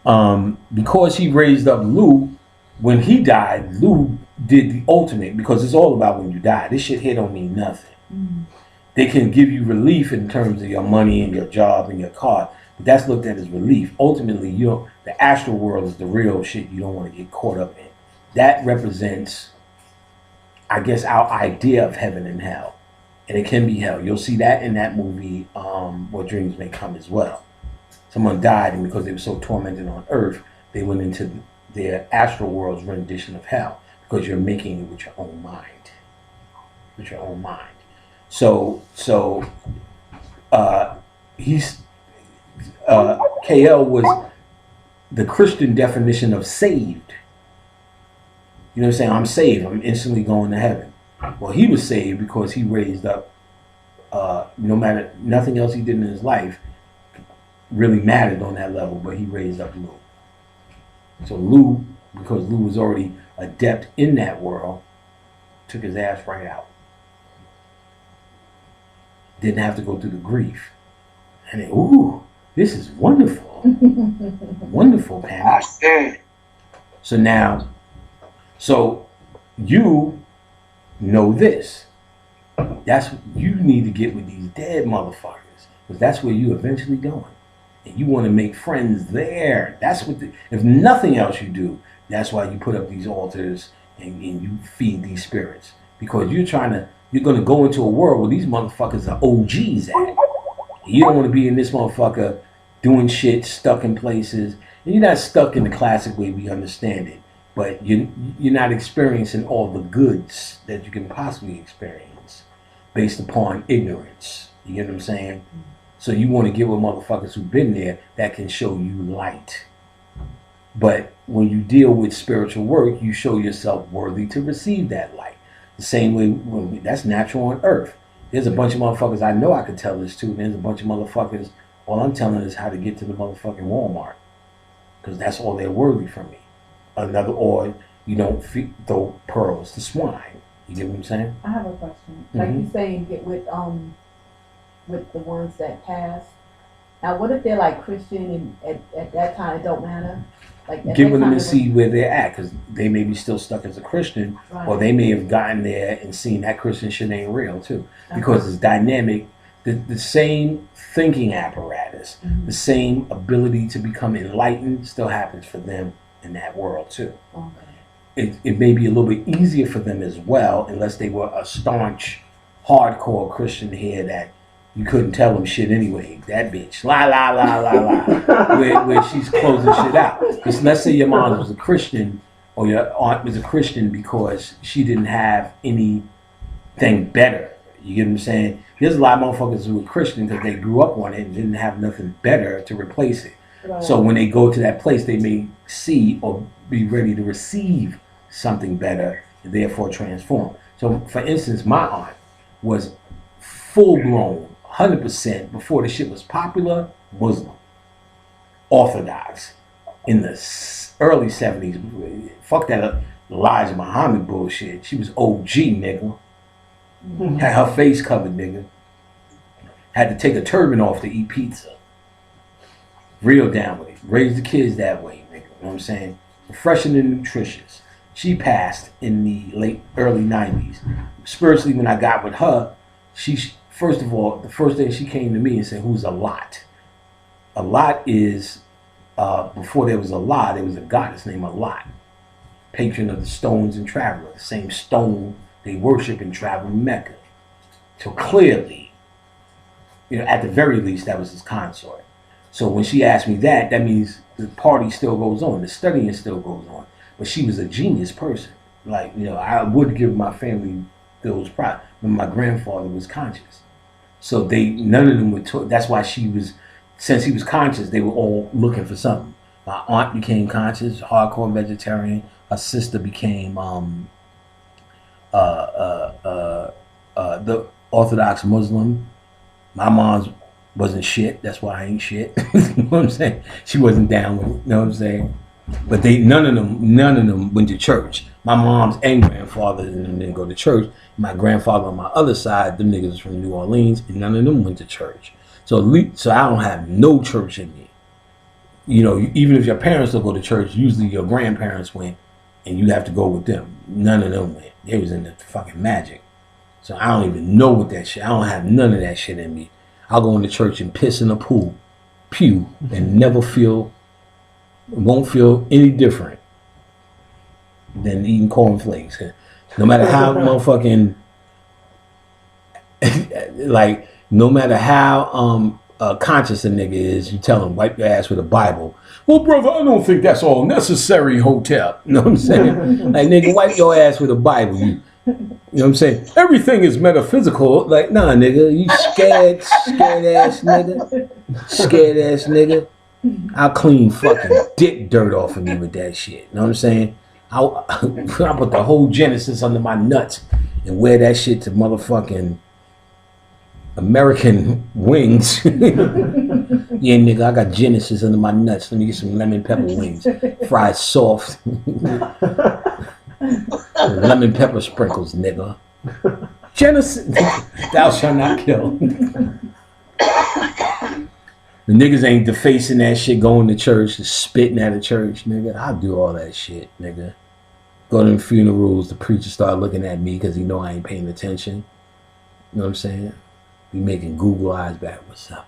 because he raised up Lou, when he died, Lou did the ultimate because it's all about when you die. This shit here don't mean nothing. Mm-hmm. They can give you relief in terms of your money and your job and your car, but that's looked at as relief. Ultimately, the astral world is the real shit you don't want to get caught up in. That represents, I guess, our idea of heaven and hell, and it can be hell. You'll see that in that movie, What Dreams May Come as well. Someone died, and because they were so tormented on earth, they went into their astral world's rendition of hell because you're making it with your own mind. With your own mind. So KL was the Christian definition of saved. You know what I'm saying? I'm saved. I'm instantly going to heaven. Well, he was saved because he raised up, no matter, nothing else he did in his life really mattered on that level, but he raised up Lou. So Lou, because Lou was already adept in that world, took his ass right out. Didn't have to go through the grief. And then, ooh, this is wonderful. Wonderful, Pam. So now, you know this. That's what you need to get with these dead motherfuckers. Because that's where you eventually going. And you want to make friends there. That's what, if nothing else you do, that's why you put up these altars and you feed these spirits. Because you're going to go into a world where these motherfuckers are OGs at. You don't want to be in this motherfucker doing shit, stuck in places. And you're not stuck in the classic way we understand it. But you're not experiencing all the goods that you can possibly experience based upon ignorance. You get what I'm saying? So you want to get with motherfuckers who've been there that can show you light. But when you deal with spiritual work, you show yourself worthy to receive that light. The same way, that's natural on earth. There's a bunch of motherfuckers I know I could tell this to, and there's a bunch of motherfuckers, all I'm telling is how to get to the motherfucking Walmart. Because that's all they're worthy from me. Or You don't throw pearls to swine. You get what I'm saying? I have a question. Like you saying, get with the ones that pass. Now, what if they're like Christian and at that time it don't matter? Like Get with them and see where they're at, because they may be still stuck as a Christian, right. or they may have gotten there and seen that Christian shit ain't real too, because it's dynamic. The same thinking apparatus, the same ability to become enlightened still happens for them in that world too. Okay. It may be a little bit easier for them as well, unless they were a staunch, hardcore Christian here that you couldn't tell them shit anyway. That bitch, la la la la la, where she's closing shit out. Because let's say your mom was a Christian, or your aunt was a Christian because she didn't have anything better. You get what I'm saying? There's a lot of motherfuckers who are Christian because they grew up on it and didn't have nothing better to replace it. Right. So when they go to that place, they may see or be ready to receive something better and therefore transform. So, for instance, my aunt was full-blown, 100%, before the shit was popular, Muslim, Orthodox, in the early 70s. Fuck that Elijah Muhammad bullshit. She was OG, nigga. Had her face covered, nigga. Had to take a turban off to eat pizza. Real down with it. Raised the kids that way, nigga. You know what I'm saying? Refreshing and nutritious. She passed in the early 90s. Spiritually, when I got with her, she, first of all, the first day she came to me and said, who's a lot? A lot is, before there was a law, there was a goddess named Lot, patron of the stones and traveler. The same stone they worship and travel in Mecca. So clearly, at the very least, that was his consort. So when she asked me that means the party still goes on, the studying still goes on. But she was a genius person. Like, I would give my family those props when my grandfather was conscious. So none of them would talk. That's why since he was conscious, they were all looking for something. My aunt became conscious, hardcore vegetarian. Her sister became the Orthodox Muslim. My mom's wasn't shit. That's why I ain't shit. You know what I'm saying? She wasn't down with it. You know what I'm saying? But none of them went to church. My mom's and grandfather didn't go to church. My grandfather on my other side, them niggas was from New Orleans, and none of them went to church. So I don't have no church in me. Even if your parents don't go to church, usually your grandparents went, and you have to go with them. None of them went. They was in the fucking magic. So I don't even know what that shit. I don't have none of that shit in me. I'll go into church and piss in a pew, and won't feel any different than eating cornflakes. No matter how motherfucking, no matter how conscious a nigga is, you tell him, wipe your ass with a Bible. Well, brother, I don't think that's all necessary, hotel. You know what I'm saying? Like, nigga, wipe your ass with a Bible. You know what I'm saying? Everything is metaphysical. Like, nah, nigga, you scared ass nigga. Scared ass nigga. I'll clean fucking dick dirt off of me with that shit. You know what I'm saying? I'll put the whole Genesis under my nuts and wear that shit to motherfucking American wings. Yeah, nigga, I got Genesis under my nuts. Let me get some lemon pepper wings. Fried soft. Lemon pepper sprinkles, nigga. Genesis. Thou shalt not kill. The niggas ain't defacing that shit, going to church, spitting at a church, nigga. I'll do all that shit, nigga. Go to them funerals, the preacher start looking at me because he know I ain't paying attention. You know what I'm saying? Be making Google eyes back. What's up?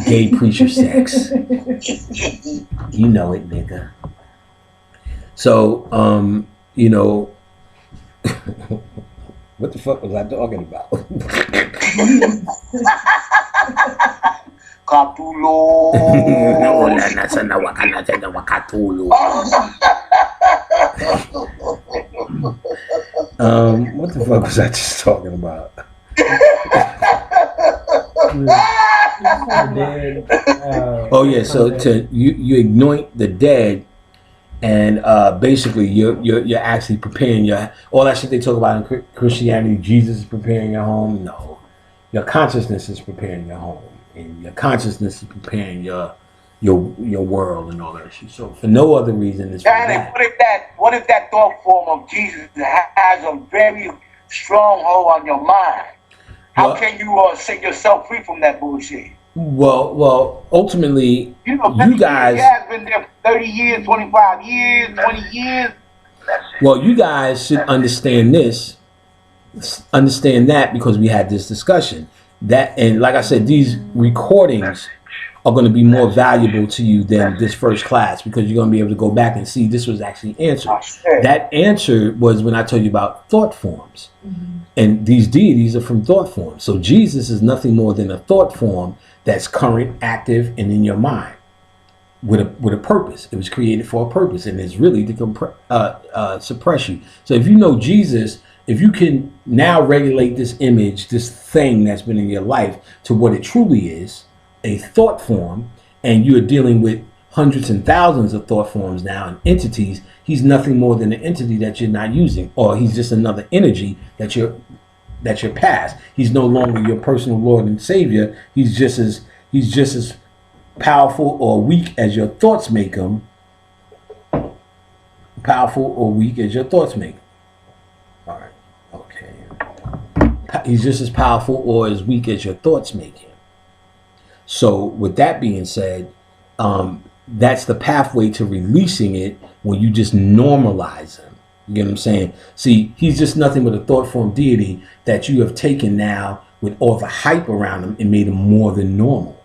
Gay preacher sex. You know it, nigga. So, what the fuck was I talking about? Capullo. What the fuck was I just talking about? Oh yeah, so you anoint the dead, and basically you're actually preparing all that shit they talk about in Christianity. Jesus is preparing your home. No, your consciousness is preparing your home, and your consciousness is preparing your your world and all that shit. So for no other reason, it's for Johnny, that. what if that thought form of Jesus has a very strong hold on your mind? How can you set yourself free from that bullshit? Well, ultimately, You know, you guys has been there for 30 years, 25 years, 20 years. well, you guys should understand this, understand that, because we had this discussion. That, and like I said, these recordings are going to be more valuable to you than this first class, because you're going to be able to go back and see this was actually answered. That answer was when I told you about thought forms. And these deities are from thought forms. So Jesus is nothing more than a thought form that's current, active, and in your mind with a purpose. It was created for a purpose, and it's really to suppress you. So if you know Jesus, if you can now regulate this image, this thing that's been in your life, to what it truly is, a thought form, and you're dealing with hundreds and thousands of thought forms now and entities, he's nothing more than an entity that you're not using, or he's just another energy that you're past. He's no longer your personal Lord and Savior. He's just as powerful or weak as your thoughts make him. Powerful or weak as your thoughts make him. All right. Okay. He's just as powerful or as weak as your thoughts make him. So with that being said, that's the pathway to releasing it when you just normalize him. You get what I'm saying? See, he's just nothing but a thought form deity that you have taken now with all the hype around him and made him more than normal.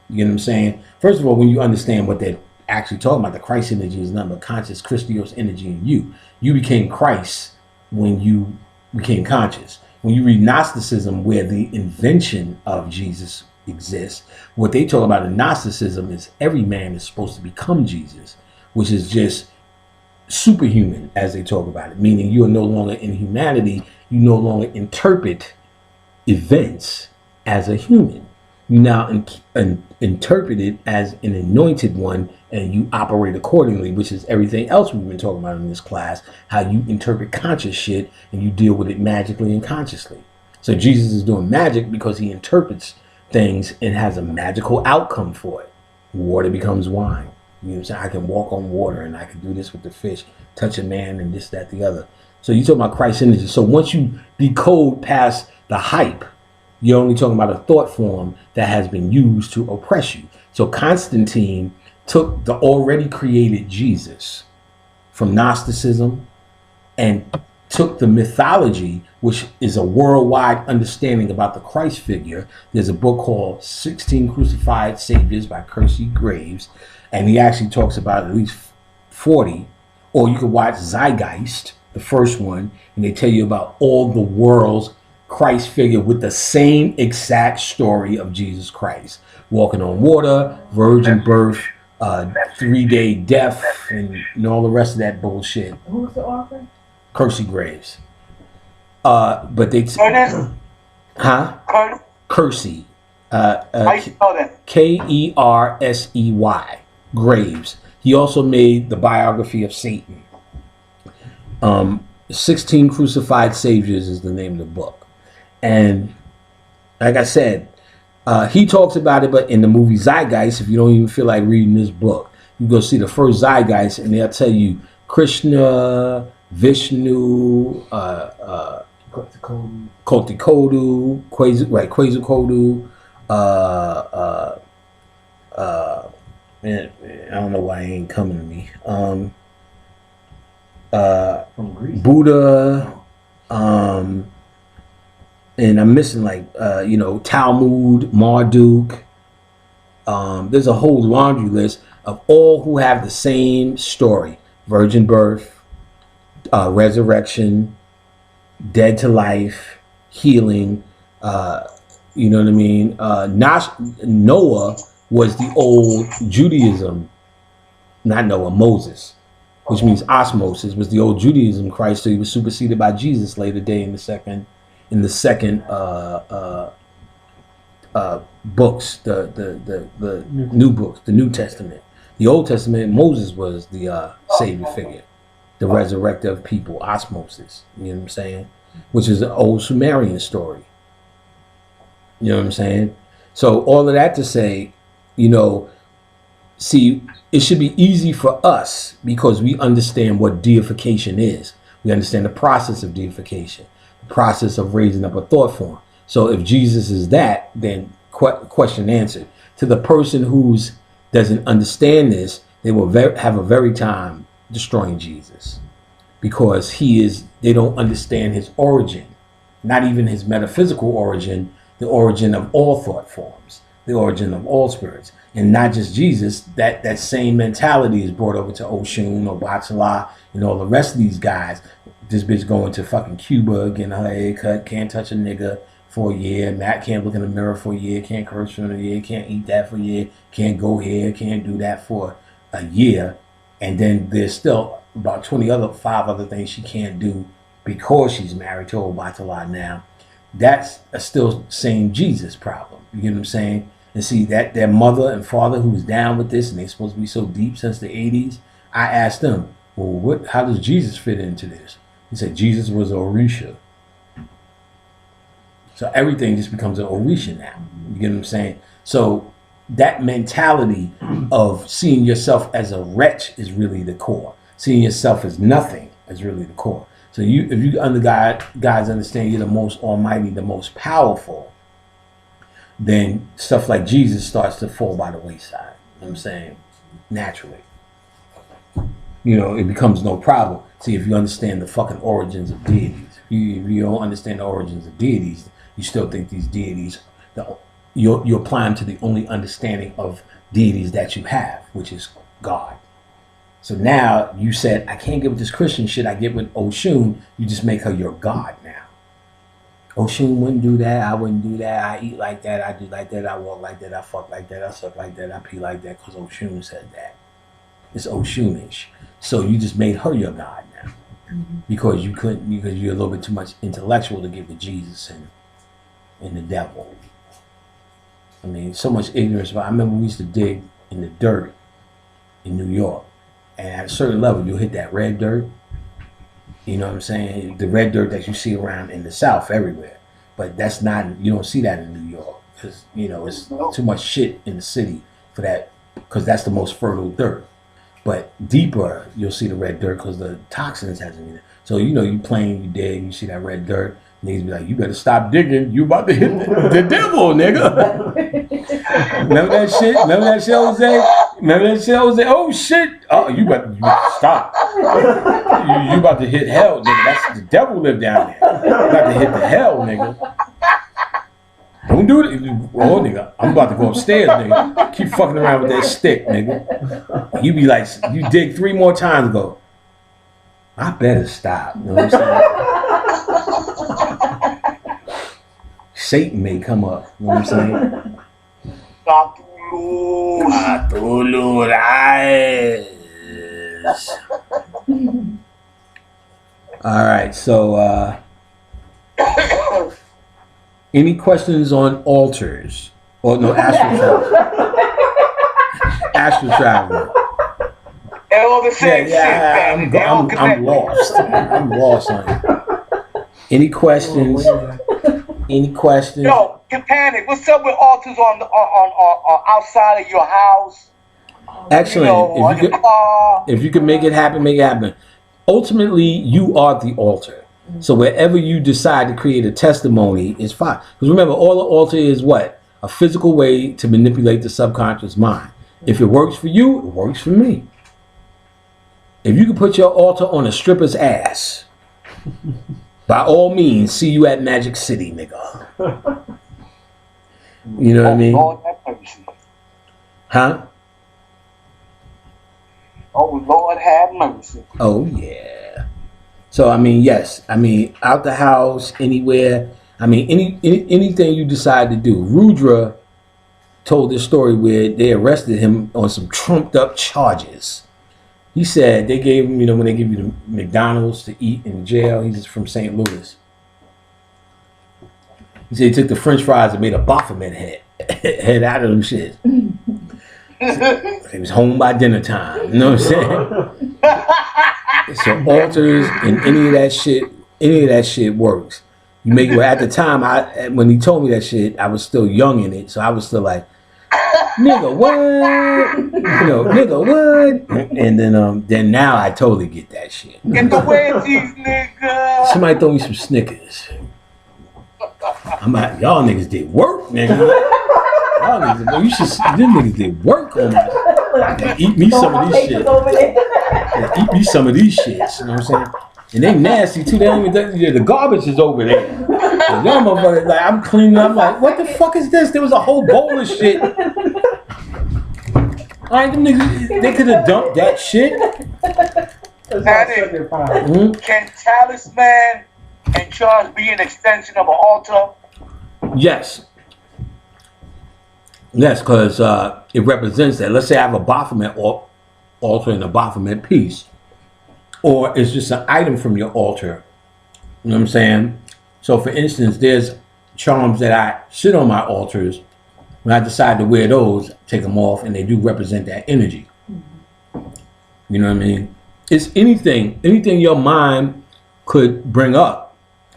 You get what I'm saying? First of all, when you understand what they're actually talking about, the Christ energy is nothing but conscious Christos energy in you. You became Christ when you became conscious. When you read Gnosticism, where the invention of Jesus exists, what they talk about in Gnosticism is every man is supposed to become Jesus, which is just superhuman, as they talk about it, meaning you are no longer in humanity. You no longer interpret events as a human. You now interpret it as an anointed one, and you operate accordingly, which is everything else we've been talking about in this class, how you interpret conscious shit and you deal with it magically and consciously. So Jesus is doing magic because he interprets things and has a magical outcome for it. Water becomes wine. You know what I'm saying? I can walk on water, and I can do this with the fish, touch a man, and this, that, the other. So you talk about Christ energy. So once you decode past the hype, you're only talking about a thought form that has been used to oppress you. So Constantine took the already created Jesus from Gnosticism and took the mythology, which is a worldwide understanding about the Christ figure. There's a book called 16 Crucified Saviors by Percy Graves, and he actually talks about at least 40. Or you could watch Zeitgeist, the first one, and they tell you about all the world's Christ figure with the same exact story of Jesus Christ. Walking on water, virgin birth, 3-day death, and all the rest of that bullshit. Who's the author? Percy Graves. But they... Curtis? Huh? Curtis? Kersey. How you spell that? Kersey. Graves. He also made the biography of Satan. 16 Crucified Saviors is the name of the book. And like I said, he talks about it, but in the movie Zeitgeist, if you don't even feel like reading this book, you go see the first Zeitgeist, and they'll tell you Krishna, Vishnu, Kohtikodu, Quetzalcoatl, man, I don't know why it ain't coming to me. From Greece. Buddha, and I'm missing Talmud, Marduk. There's a whole laundry list of all who have the same story: virgin birth, resurrection, dead to life, healing. You know what I mean? Noah was the old Judaism, not Noah, Moses, which means osmosis, was the old Judaism Christ. So he was superseded by Jesus later day in the second books, the new books, the New Testament. The Old Testament, Moses was the savior figure, the resurrector of people, osmosis. You know what I'm saying? Which is an old Sumerian story. You know what I'm saying? So all of that to say, see, it should be easy for us because we understand what deification is. We understand the process of deification, the process of raising up a thought form. So if Jesus is that, then question answered. To the person who doesn't understand this, they will have a very time destroying Jesus because they don't understand his origin, not even his metaphysical origin, the origin of all thought forms, the origin of all spirits. And not just Jesus, that same mentality is brought over to Oshun, Obatala, and all the rest of these guys. This bitch going to fucking Cuba, getting her hair cut, can't touch a nigga for a year. Matt can't look in the mirror for a year, can't curse for a year, can't eat that for a year, can't go here, can't do that for a year. And then there's still about 5 other things she can't do because she's married to Obatala now. That's a still same Jesus problem. You get what I'm saying? And see that their mother and father who's down with this and they're supposed to be so deep since the 80s, I asked them, well, how does Jesus fit into this? He said Jesus was an Orisha. So everything just becomes an Orisha now. You get what I'm saying? So that mentality of seeing yourself as a wretch is really the core. Seeing yourself as nothing is really the core. So if you guys understand you're the most almighty, the most powerful, then stuff like Jesus starts to fall by the wayside. You know what I'm saying? Naturally. It becomes no problem. See, if you understand the fucking origins of deities, if you don't understand the origins of deities, you still think these deities, you apply them to the only understanding of deities that you have, which is God. So now you said, I can't get with this Christian shit I get with Oshun. You just make her your God now. Oshun wouldn't do that. I wouldn't do that. I eat like that. I do like that. I walk like that. I fuck like that. I suck like that. I pee like that because Oshun said that. It's Oshunish. So you just made her your God now. Because you're a little bit too much intellectual to give to Jesus and the devil. I mean, so much ignorance. I remember we used to dig in the dirt in New York. And at a certain level, you'll hit that red dirt. You know what I'm saying? The red dirt that you see around in the South everywhere. But you don't see that in New York. Because, it's too much shit in the city for that. Because that's the most fertile dirt. But deeper, you'll see the red dirt because the toxins hasn't in it. So, you dig, you see that red dirt. Niggas be like, you better stop digging. You about to hit the devil, nigga. Remember that shit? Remember that shit, Jose? Oh, shit. Oh, you better stop. You about to hit hell, nigga. That's the devil live down there. You about to hit the hell, nigga. Don't do it. Oh, nigga. I'm about to go upstairs, nigga. Keep fucking around with that stick, nigga. You be like, you dig 3 more times and go, I better stop. You know what I'm saying? Satan may come up. You know what I'm saying? Cthulhu rise. All right, so any questions on altars? Or no, astral travel. Astral travel. And all the same shit, I'm lost. I'm lost on it. Any questions? Any questions? Yo, Panic, what's up with altars on outside of your house? Excellent. If you could make it happen, make it happen. Ultimately, you are the altar. So wherever you decide to create a testimony is fine. Because remember, all the altar is what? A physical way to manipulate the subconscious mind. If it works for you, it works for me. If you can put your altar on a stripper's ass, by all means, see you at Magic City, nigga. You know what I mean? Lord have mercy. Huh? Oh, Lord have mercy. Oh, yeah. So, I mean, yes. I mean, out the house, anywhere. I mean, anything you decide to do. Rudra told this story where they arrested him on some trumped up charges. He said they gave him, when they give you the McDonald's to eat in jail, he's from St. Louis. He said he took the French fries and made a Baphomet head out of them shit. He was home by dinner time. You know what I'm saying? So altars and any of that shit works. At the time, when he told me that shit, I was still young in it, so I was still like, nigga, what? You know, nigga, what? And then now I totally get that shit. Get the wedgies, nigga. Somebody throw me some Snickers. I'm like, y'all niggas did work, nigga. Y'all niggas, boy, you should. Them niggas did work on me. Eat me some of these shit. Eat me some of these shits. You know what I'm saying? And they nasty too. They don't even. The garbage is over there. And y'all motherfuckers, like, I'm cleaning up. I'm like, what the fuck is this? There was a whole bowl of shit. All right, them niggas, they could have dumped that shit. Can talisman and charge be an extension of an altar? Yes. Yes, because it represents that. Let's say I have a Baphomet altar and a Baphomet piece. Or it's just an item from your altar. You know what I'm saying? So for instance, there's charms that I sit on my altars. When I decide to wear those, take them off, and they do represent that energy. You know what I mean? It's anything your mind could bring up.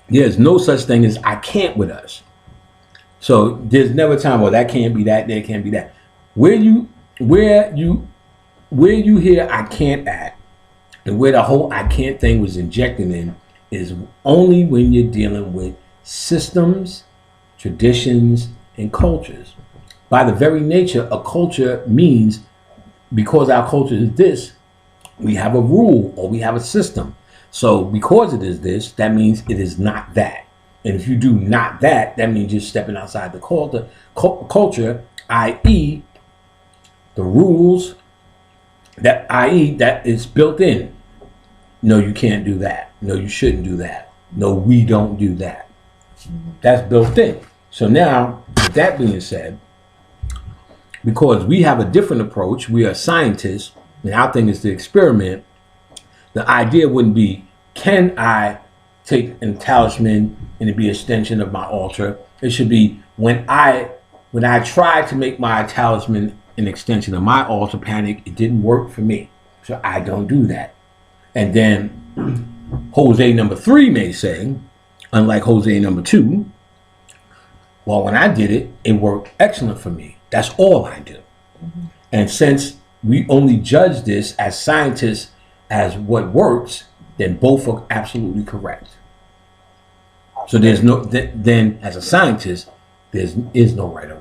There's no such thing as I can't with us. So there's never a time, well, that can't be that, that can't be that. Where you hear I can't at, and where the whole I can't thing was injected in is only when you're dealing with systems, traditions, and cultures. By the very nature, a culture means, because our culture is this, we have a rule or we have a system. So because it is this, that means it is not that. And if you do not that, that means you're stepping outside the culture, i.e. the rules, that is built in. No, you can't do that. No, you shouldn't do that. No, we don't do that. That's built in. So now, with that being said, because we have a different approach, we are scientists, and our thing is to experiment, the idea wouldn't be, can I take a talisman and it be an extension of my altar? It should be, when I try to make my talisman an extension of my altar, panic, it didn't work for me. So I don't do that. And then Jose number 3 may say, unlike Jose number 2, well, when I did it, it worked excellent for me. That's all I do. And since we only judge this as scientists as what works, then both are absolutely correct. So there's no, then as a scientist, there is no right or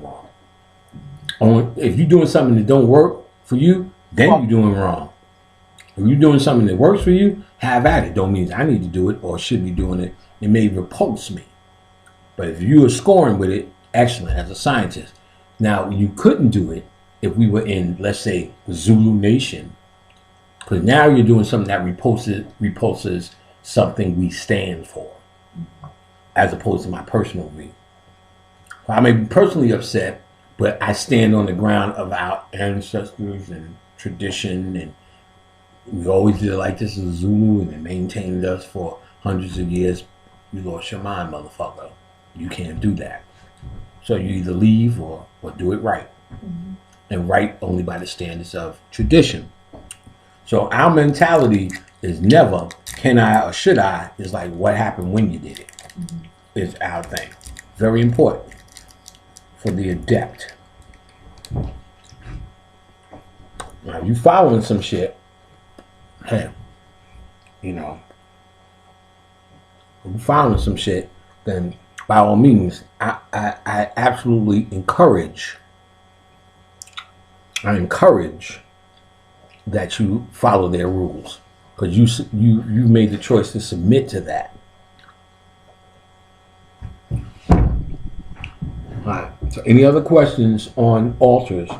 wrong. If you're doing something that don't work for you, then you're doing wrong. If you're doing something that works for you, have at it. Don't mean I need to do it or should be doing it. It may repulse me. But if you are scoring with it, excellent as a scientist. Now, you couldn't do it if we were in, let's say, the Zulu Nation. Because now you're doing something that repulses something we stand for, as opposed to my personal view. I may be personally upset, but I stand on the ground of our ancestors and tradition, and we always did it like this as Zulu, and it maintained us for hundreds of years. You lost your mind, motherfucker. You can't do that. So you either leave or do it right. And right only by the standards of tradition. So our mentality is never, can I or should I, is like, what happened when you did it. Is our thing. Very important for the adept. Now, you following some shit, hey, you know, if you following some shit, then by all means, I absolutely encourage that you follow their rules, because you made the choice to submit to that. All right. So, any other questions on altars?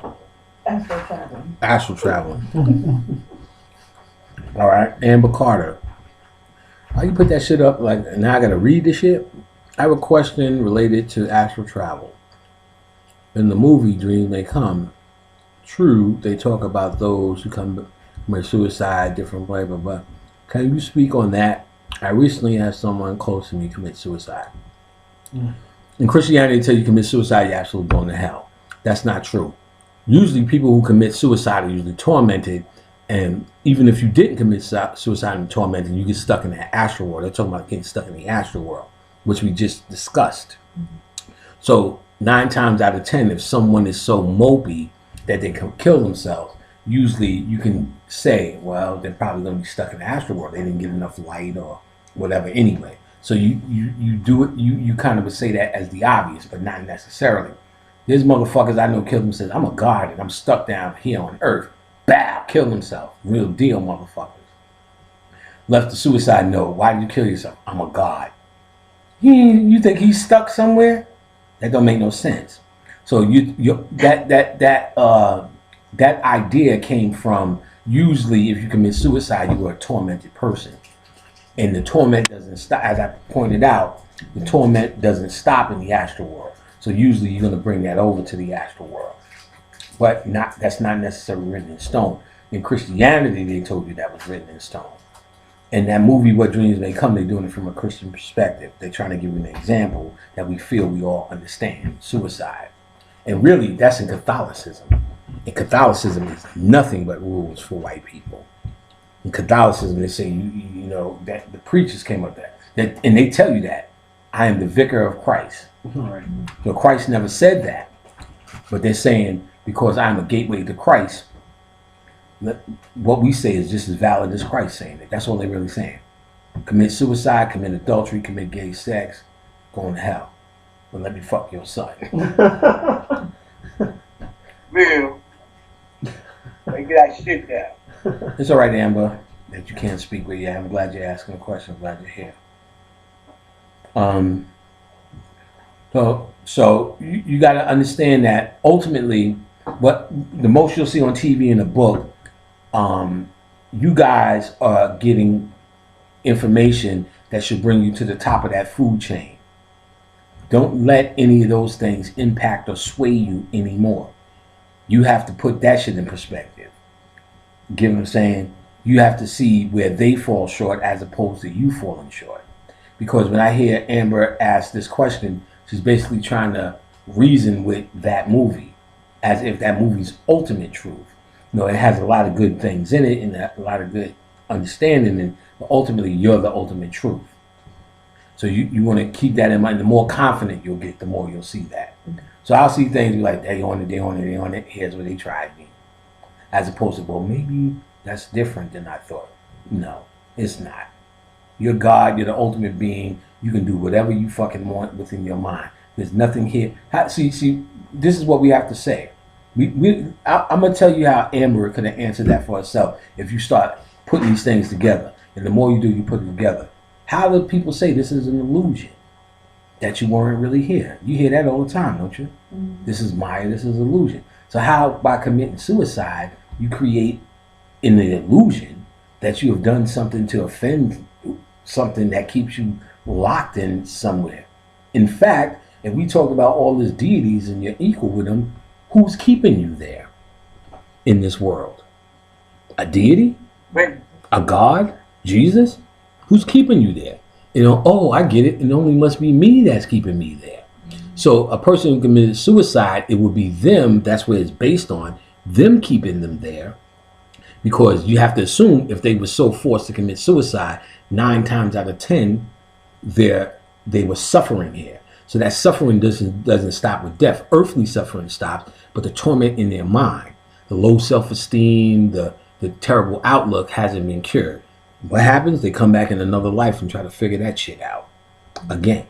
Astral traveling. Astral traveling. All right, Amber Carter. Why you put that shit up like? Now I gotta read the shit. I have a question related to astral travel. In the movie Dreams May Come, true, they talk about those who commit suicide, different blah blah blah. Can you speak on that? I recently had someone close to me commit suicide. In Christianity, until you commit suicide, you're absolutely going to hell. That's not true. Usually people who commit suicide are usually tormented, and even if you didn't commit suicide and tormented, you get stuck in the astral world. They're talking about getting stuck in the astral world, which we just discussed. So 9 times out of 10, if someone is so mopey that they kill themselves, usually you can say, well, they're probably going to be stuck in the astral world. They didn't get enough light or whatever anyway. So you do it, you kind of would say that as the obvious, but not necessarily. There's motherfuckers I know killed themselves. I'm a god and I'm stuck down here on earth. Bow, killed himself. Real deal, motherfuckers. Left the suicide note. Why did you kill yourself? I'm a god. You think he's stuck somewhere? That don't make no sense. So that idea came from, usually if you commit suicide, you are a tormented person. And the torment doesn't stop, as I pointed out, the torment doesn't stop in the astral world. So usually you're going to bring that over to the astral world. But that's not necessarily written in stone. In Christianity, they told you that was written in stone. In that movie, What Dreams May Come, they're doing it from a Christian perspective. They're trying to give you an example that we feel we all understand, suicide. And really, that's in Catholicism. And Catholicism is nothing but rules for white people. In Catholicism, they say, you know, that the preachers came up with that, and they tell you that, I am the vicar of Christ. Right. So Christ never said that. But they're saying, because I'm a gateway to Christ, what we say is just as valid as Christ saying it. That's all they're really saying. Commit suicide, commit adultery, commit gay sex, going to hell. But let me fuck your son. Real. Make that shit down. It's all right, Amber, that you can't speak with you. I'm glad you're asking a question. I'm glad you're here. So you got to understand that ultimately, what the most you'll see on TV in a book, you guys are getting information that should bring you to the top of that food chain. Don't let any of those things impact or sway you anymore. You have to put that shit in perspective. Get what I'm saying? You have to see where they fall short as opposed to you falling short. Because when I hear Amber ask this question, she's basically trying to reason with that movie as if that movie's ultimate truth. You know, it has a lot of good things in it and a lot of good understanding, but ultimately you're the ultimate truth. So you want to keep that in mind. The more confident you'll get, the more you'll see that. So I'll see things like, they on it, here's where they tried me. As opposed to, well, maybe that's different than I thought. No, it's not. You're God, you're the ultimate being. You can do whatever you fucking want within your mind. There's nothing here. See, this is what we have to say. I'm going to tell you how Amber could have answered that for herself if you start putting these things together. And the more you do, you put it together. How do people say this is an illusion? That you weren't really here. You hear that all the time, don't you? Mm-hmm. This is Maya, this is illusion. So how, by committing suicide, you create in the illusion that you have done something to offend something that keeps you locked in somewhere. In fact, if we talk about all these deities and you're equal with them, who's keeping you there in this world? A deity? A God? Jesus? Who's keeping you there? You know, oh, I get it. It only must be me that's keeping me there. So a person who committed suicide, it would be them. That's where it's based on, them keeping them there. Because you have to assume if they were so forced to commit suicide, 9 times out of 10, they were suffering here. So that suffering doesn't stop with death. Earthly suffering stops, but the torment in their mind, the low self-esteem, the terrible outlook hasn't been cured. What happens? They come back in another life and try to figure that shit out again.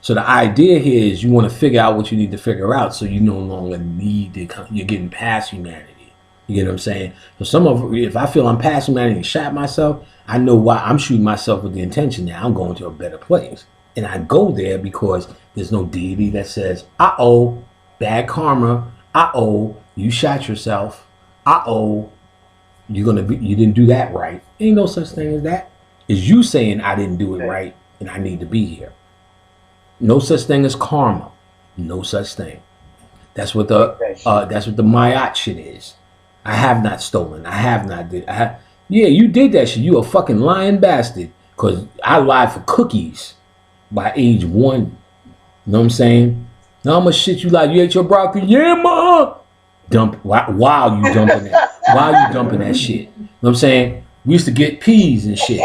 So the idea here is you want to figure out what you need to figure out so you no longer need to come. You're getting past humanity. You get what I'm saying? So if I feel I'm past humanity and shot myself, I know why I'm shooting myself with the intention that I'm going to a better place. And I go there because there's no deity that says, uh-oh, bad karma. Uh-oh, you shot yourself. Uh-oh, you didn't do that right. Ain't no such thing as that. It's you saying I didn't do it right and I need to be here. No such thing as karma. No such thing. That's what the Mayat shit is. I have not stolen. I have not did. Yeah, you did that shit. You a fucking lying bastard. Cause I lied for cookies by age 1. You know what I'm saying? Now how much shit you like? You ate your broccoli? Yeah, ma. While you dumping that shit. You know what I'm saying? We used to get peas and shit.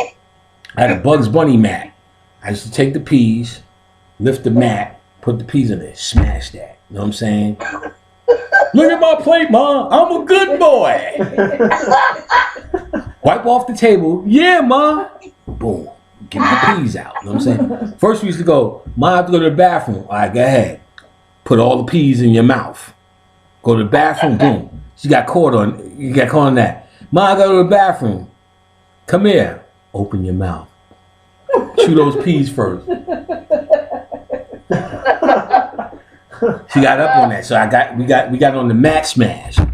I had a Bugs Bunny mat. I used to take the peas, lift the mat, put the peas in there, smash that. You know what I'm saying? Look at my plate, Ma. I'm a good boy. Wipe off the table. Yeah, Ma. Boom. Get my peas out. You know what I'm saying? First we used to go, Ma, I have to go to the bathroom. All right, go ahead. Put all the peas in your mouth. Go to the bathroom. Boom. You got caught on that. Ma, I go to the bathroom. Come here. Open your mouth. Chew those peas first. She got up on that, so we got on the mat smash. You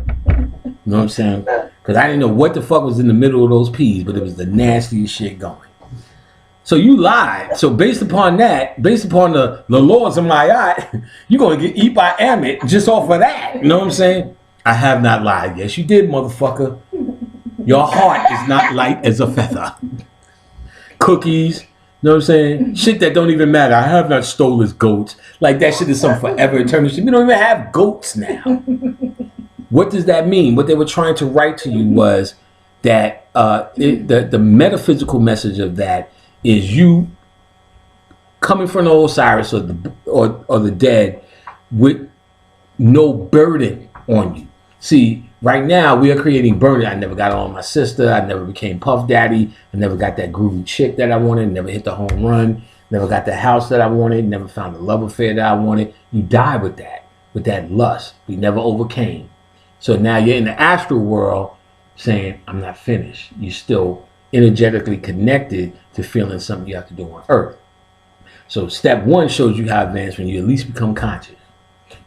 know what I'm saying? Because I didn't know what the fuck was in the middle of those peas, but it was the nastiest shit going. So you lied. So based upon that, based upon the laws of my art, you're gonna get eat by Amit just off of that. You know what I'm saying? I have not lied. Yes, you did, motherfucker. Your heart is not light as a feather. Cookies. You know what I'm saying? Shit that don't even matter. I have not stolen his goats. Like that shit is some forever eternal shit. We don't even have goats now. What does that mean? What they were trying to write to you was that the metaphysical message of that is you coming from the Osiris or the dead with no burden on you. See, right now we are creating burden. I never got on my sister. I never became Puff Daddy. I never got that groovy chick that I wanted. Never hit the home run. Never got the house that I wanted. Never found the love affair that I wanted. You die with that lust. We never overcame. So now you're in the astral world saying, I'm not finished. You're still energetically connected to feeling something you have to do on earth. So step one shows you how advanced when you at least become conscious.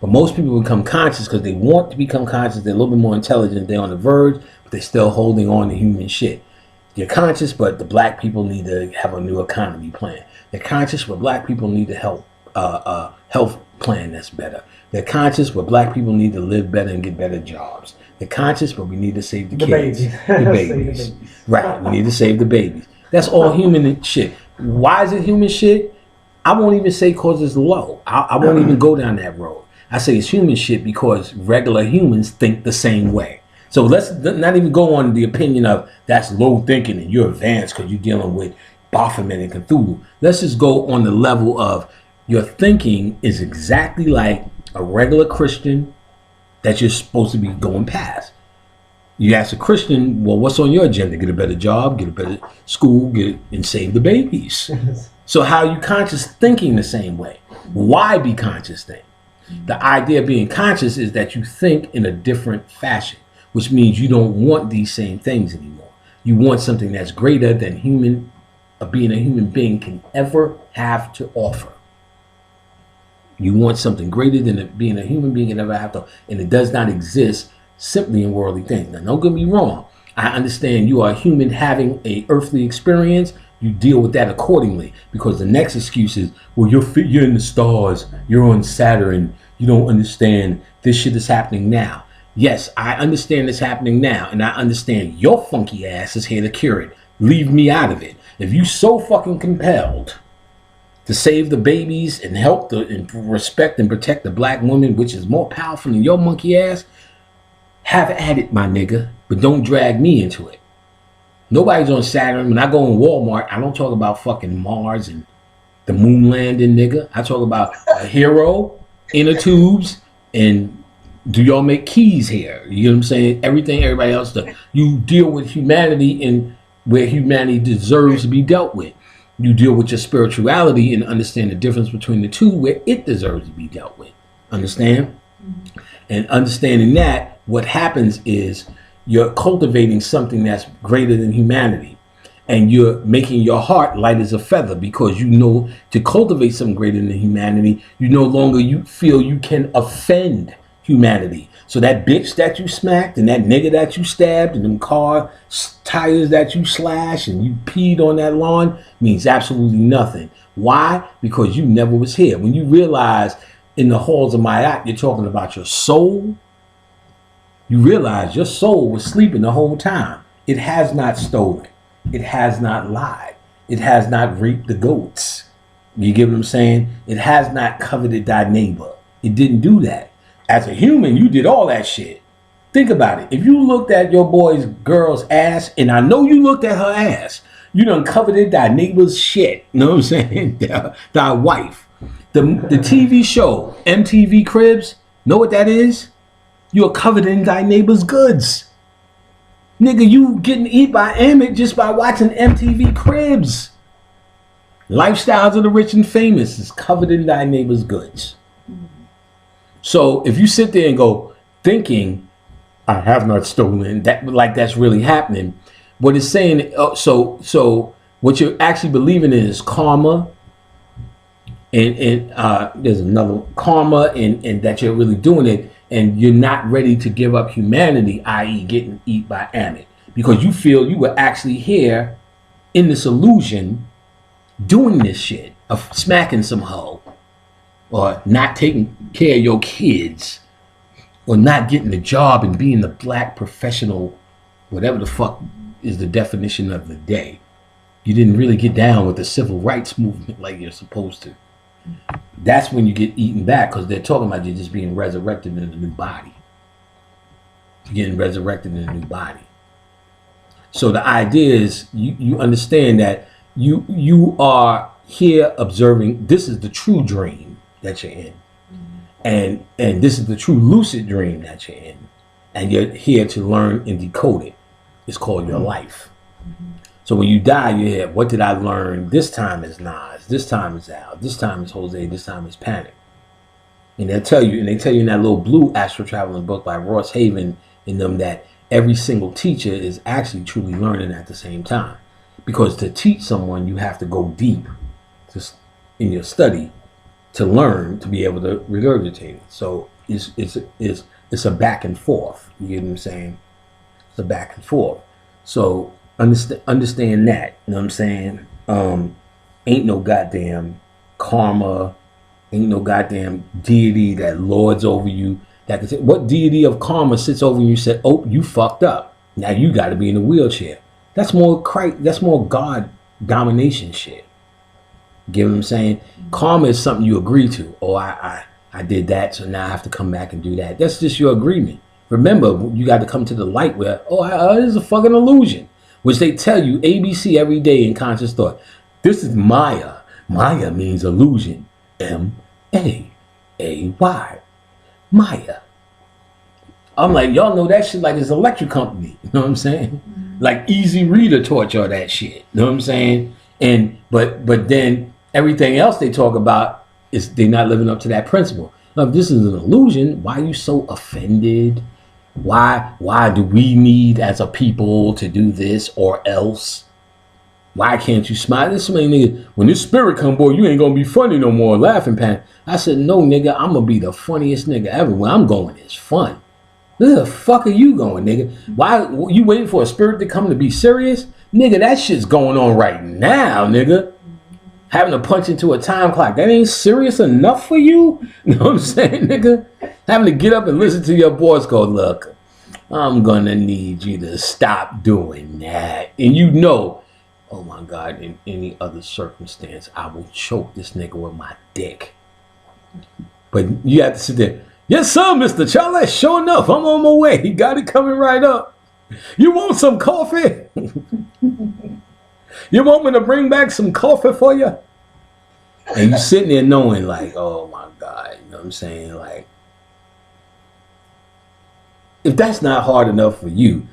But most people become conscious because they want to become conscious. They're a little bit more intelligent. They're on the verge, but they're still holding on to human shit. They're conscious, but the black people need to have a new economy plan. They're conscious, but black people need to help health plan that's better. They're conscious, but black people need to live better and get better jobs. They're conscious, but we need to save the kids. The babies. Right, we need to save the babies. That's all human shit. Why is it human shit? I won't even say cause it's low. I won't even go down that road. I say it's human shit because regular humans think the same way. So let's not even go on the opinion of that's low thinking and you're advanced because you're dealing with Baphomet and Cthulhu. Let's just go on the level of your thinking is exactly like a regular Christian that you're supposed to be going past. You ask a Christian, well, what's on your agenda? Get a better job, get a better school, and save the babies. So how are you conscious thinking the same way? Why be conscious then? The idea of being conscious is that you think in a different fashion, which means you don't want these same things anymore. You want something that's greater than being a human being can ever have to offer. You want something greater than being a human being can ever have to, and it does not exist simply in worldly things. Now, don't get me wrong. I understand you are a human having a earthly experience. You deal with that accordingly, because the next excuse is, well, you're in the stars, you're on Saturn, you don't understand this shit is happening now. Yes, I understand it's happening now, and I understand your funky ass is here to cure it. Leave me out of it. If you so fucking compelled to save the babies and help and respect and protect the black woman, which is more powerful than your monkey ass, have at it, my nigga, but don't drag me into it. Nobody's on Saturn. When I go in Walmart, I don't talk about fucking Mars and the moon landing, nigga. I talk about a hero, inner tubes, and do y'all make keys here? You know what I'm saying? Everything everybody else does. You deal with humanity and where humanity deserves to be dealt with. You deal with your spirituality and understand the difference between the two where it deserves to be dealt with. Understand? Mm-hmm. And understanding that, what happens is you're cultivating something that's greater than humanity. And you're making your heart light as a feather, because you know to cultivate something greater than humanity, you no longer you feel you can offend humanity. So that bitch that you smacked and that nigga that you stabbed and them car tires that you slashed and you peed on that lawn means absolutely nothing. Why? Because you never was here. When you realize in the halls of Mayat, you're talking about your soul, you realize your soul was sleeping the whole time. It has not stolen. It has not lied. It has not reaped the goats. You get what I'm saying? It has not coveted thy neighbor. It didn't do that. As a human, you did all that shit. Think about it. If you looked at your girl's ass, and I know you looked at her ass, you done coveted thy neighbor's shit. You know what I'm saying? Thy wife. The TV show, MTV Cribs, know what that is? You are covered in thy neighbor's goods. Nigga, you getting eat by Emmett just by watching MTV Cribs. Lifestyles of the rich and famous is covered in thy neighbor's goods. So if you sit there and go thinking, I have not stolen, that like that's really happening, what it's saying, so what you're actually believing in is karma, and there's another karma, and that you're really doing it, and you're not ready to give up humanity, i.e. getting eat by Amit, because you feel you were actually here in this illusion doing this shit of smacking some hoe, or not taking care of your kids, or not getting the job and being the black professional, whatever the fuck is the definition of the day. You didn't really get down with the civil rights movement like you're supposed to. That's when you get eaten back, because they're talking about you just being resurrected in a new body. You're getting resurrected in a new body. So the idea is you understand that you are here observing. This is the true dream that you're in, and this is the true lucid dream that you're in, and you're here to learn and decode it. It's called your life. So when you die, you hear, what did I learn? This time is Nas, this time is Al, this time is Jose, this time is Panic. And they tell you in that little blue Astral Traveling book by Ross Haven in them that every single teacher is actually truly learning at the same time. Because to teach someone, you have to go deep in your study to learn, to be able to regurgitate it. So it's a back and forth. You get what I'm saying? It's a back and forth. So understand that. You know what I'm saying? Ain't no goddamn karma. Ain't no goddamn deity that lords over you. That can say, what deity of karma sits over you and said, oh, you fucked up. Now you got to be in a wheelchair. That's more God domination shit. Get what I'm saying? Karma is something you agree to. Oh, I did that, so now I have to come back and do that. That's just your agreement. Remember, you got to come to the light where, this is a fucking illusion. Which they tell you ABC every day in conscious thought. This is Maya. Maya means illusion. M-A-A-Y. Maya. I'm like, y'all know that shit like it's an electric company. You know what I'm saying? Like Easy Reader taught y'all that shit. You know what I'm saying? And but then everything else they talk about is they're not living up to that principle. Now, if this is an illusion, why are you so offended? Why do we need as a people to do this or else? Why can't you smile? This many niggas, when this spirit come, boy, you ain't gonna be funny no more, laughing pan. I said, no, nigga, I'm gonna be the funniest nigga ever. Where I'm going is fun. Where the fuck are you going, nigga? Why you waiting for a spirit to come to be serious? Nigga, that shit's going on right now, nigga. Having to punch into a time clock, that ain't serious enough for you? You know what I'm saying, nigga? Having to get up and listen to your boys go, look, I'm gonna need you to stop doing that. And you know, oh my God, in any other circumstance, I will choke this nigga with my dick. But you have to sit there. Yes, sir, Mr. Charlie. Sure enough, I'm on my way. He got it coming right up. You want some coffee? You want me to bring back some coffee for you? And you sitting there knowing like, oh my God, you know what I'm saying? Like, if that's not hard enough for you,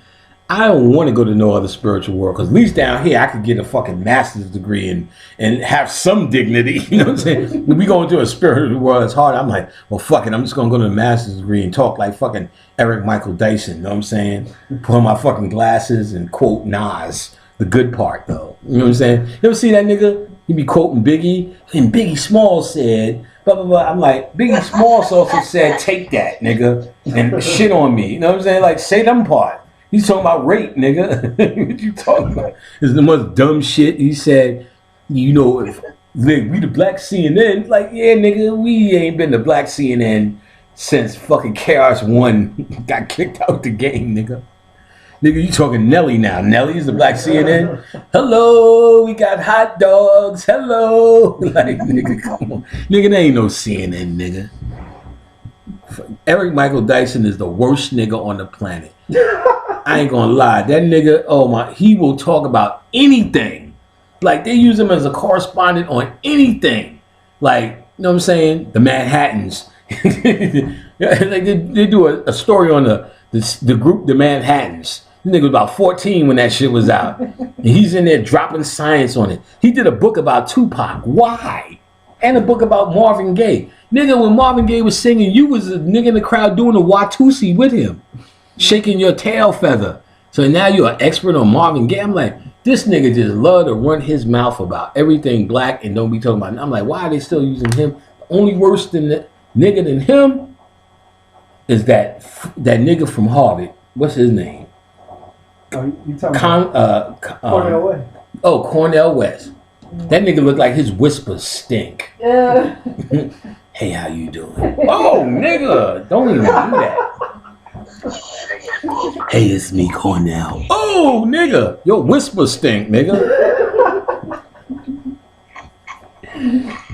I don't want to go to no other spiritual world, because at least down here I could get a fucking master's degree and have some dignity. You know what I'm saying? When we go into a spiritual world, it's hard. I'm like, well, fuck it. I'm just going to go to a master's degree and talk like fucking Eric Michael Dyson. You know what I'm saying? Put on my fucking glasses and quote Nas. The good part, though. You know what I'm saying? You ever see that nigga? He be quoting Biggie. And Biggie Smalls said, blah, blah, blah. I'm like, Biggie Smalls also said, take that, nigga, and shit on me. You know what I'm saying? Like, say them part. He's talking about rape, nigga. What you talking about? It's the most dumb shit. He said, you know, if we the black CNN. Like, yeah, nigga, we ain't been the black CNN since fucking Chaos One got kicked out the game, nigga. Nigga, you talking Nelly now. Nelly's the black CNN. Hello, we got hot dogs. Hello. Like, nigga, come on. Nigga, there ain't no CNN, nigga. Eric Michael Dyson is the worst nigga on the planet. I ain't gonna lie. That nigga, oh my, he will talk about anything. Like, they use him as a correspondent on anything. Like, you know what I'm saying? The Manhattans Like they do a story on the group, the Manhattans. The nigga was about 14 when that shit was out. And he's in there dropping science on it. He did a book about Tupac. Why? And a book about Marvin Gaye. Nigga, when Marvin Gaye was singing, you was a nigga in the crowd doing a Watusi with him, shaking your tail feather. So now you're an expert on Marvin Gaye. I'm like, this nigga just love to run his mouth about everything black and don't be talking about it. I'm like, why are they still using him? The only worse than the nigga than him is that nigga from Harvard. What's his name? Oh, you talking about Cornell West. Oh, Cornell West. That nigga look like his whispers stink. Hey, how you doing? Oh, nigga, don't even do that. Hey, it's me, Cornell. Oh, nigga, your whispers stink, nigga.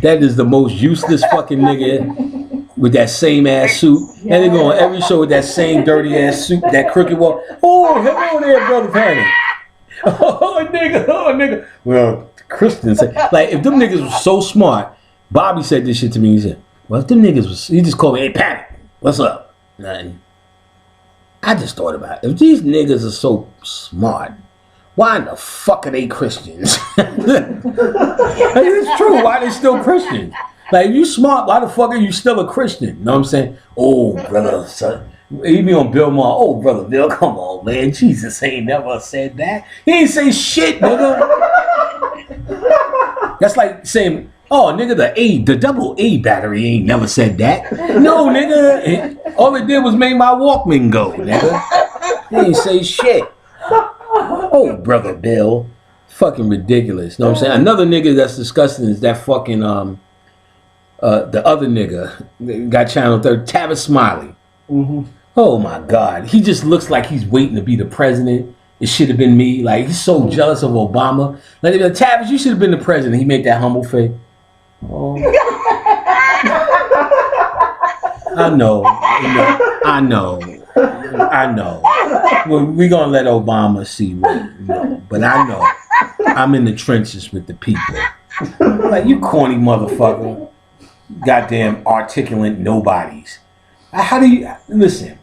That is the most useless fucking nigga with that same ass suit. And they go on every show with that same dirty ass suit, that crooked walk. Oh, hello there, brother Panic. Oh, nigga. Well, Christians say, like, if them niggas were so smart, Bobby said this shit to me. He said, well, if them niggas was, he just called me, hey, Panic, what's up? Nothing. I just thought about it. If these niggas are so smart, why in the fuck are they Christians? Like, it's true. Why are they still Christians? Like, if you smart, why the fuck are you still a Christian? You know what I'm saying? Oh, brother, son. He be on Bill Maher. Oh, brother Bill, come on, man. Jesus ain't never said that. He ain't say shit, nigga. That's like saying, oh, nigga, the double A battery ain't never said that. No, nigga. All it did was make my Walkman go, nigga. He ain't say shit. Oh, brother Bill. Fucking ridiculous. Know what I'm saying? Another nigga that's disgusting is that fucking, the other nigga that got Channel 30, Tavis Smiley. Mm-hmm. Oh, my God. He just looks like he's waiting to be the president. It should have been me. Like, he's so jealous of Obama. Like, Tavis, you should have been the president. He made that humble face. Oh. I know. Well, we're going to let Obama see what, you know. But I know. I'm in the trenches with the people. Like, you corny motherfucker. Goddamn articulate nobodies. How do you, listen,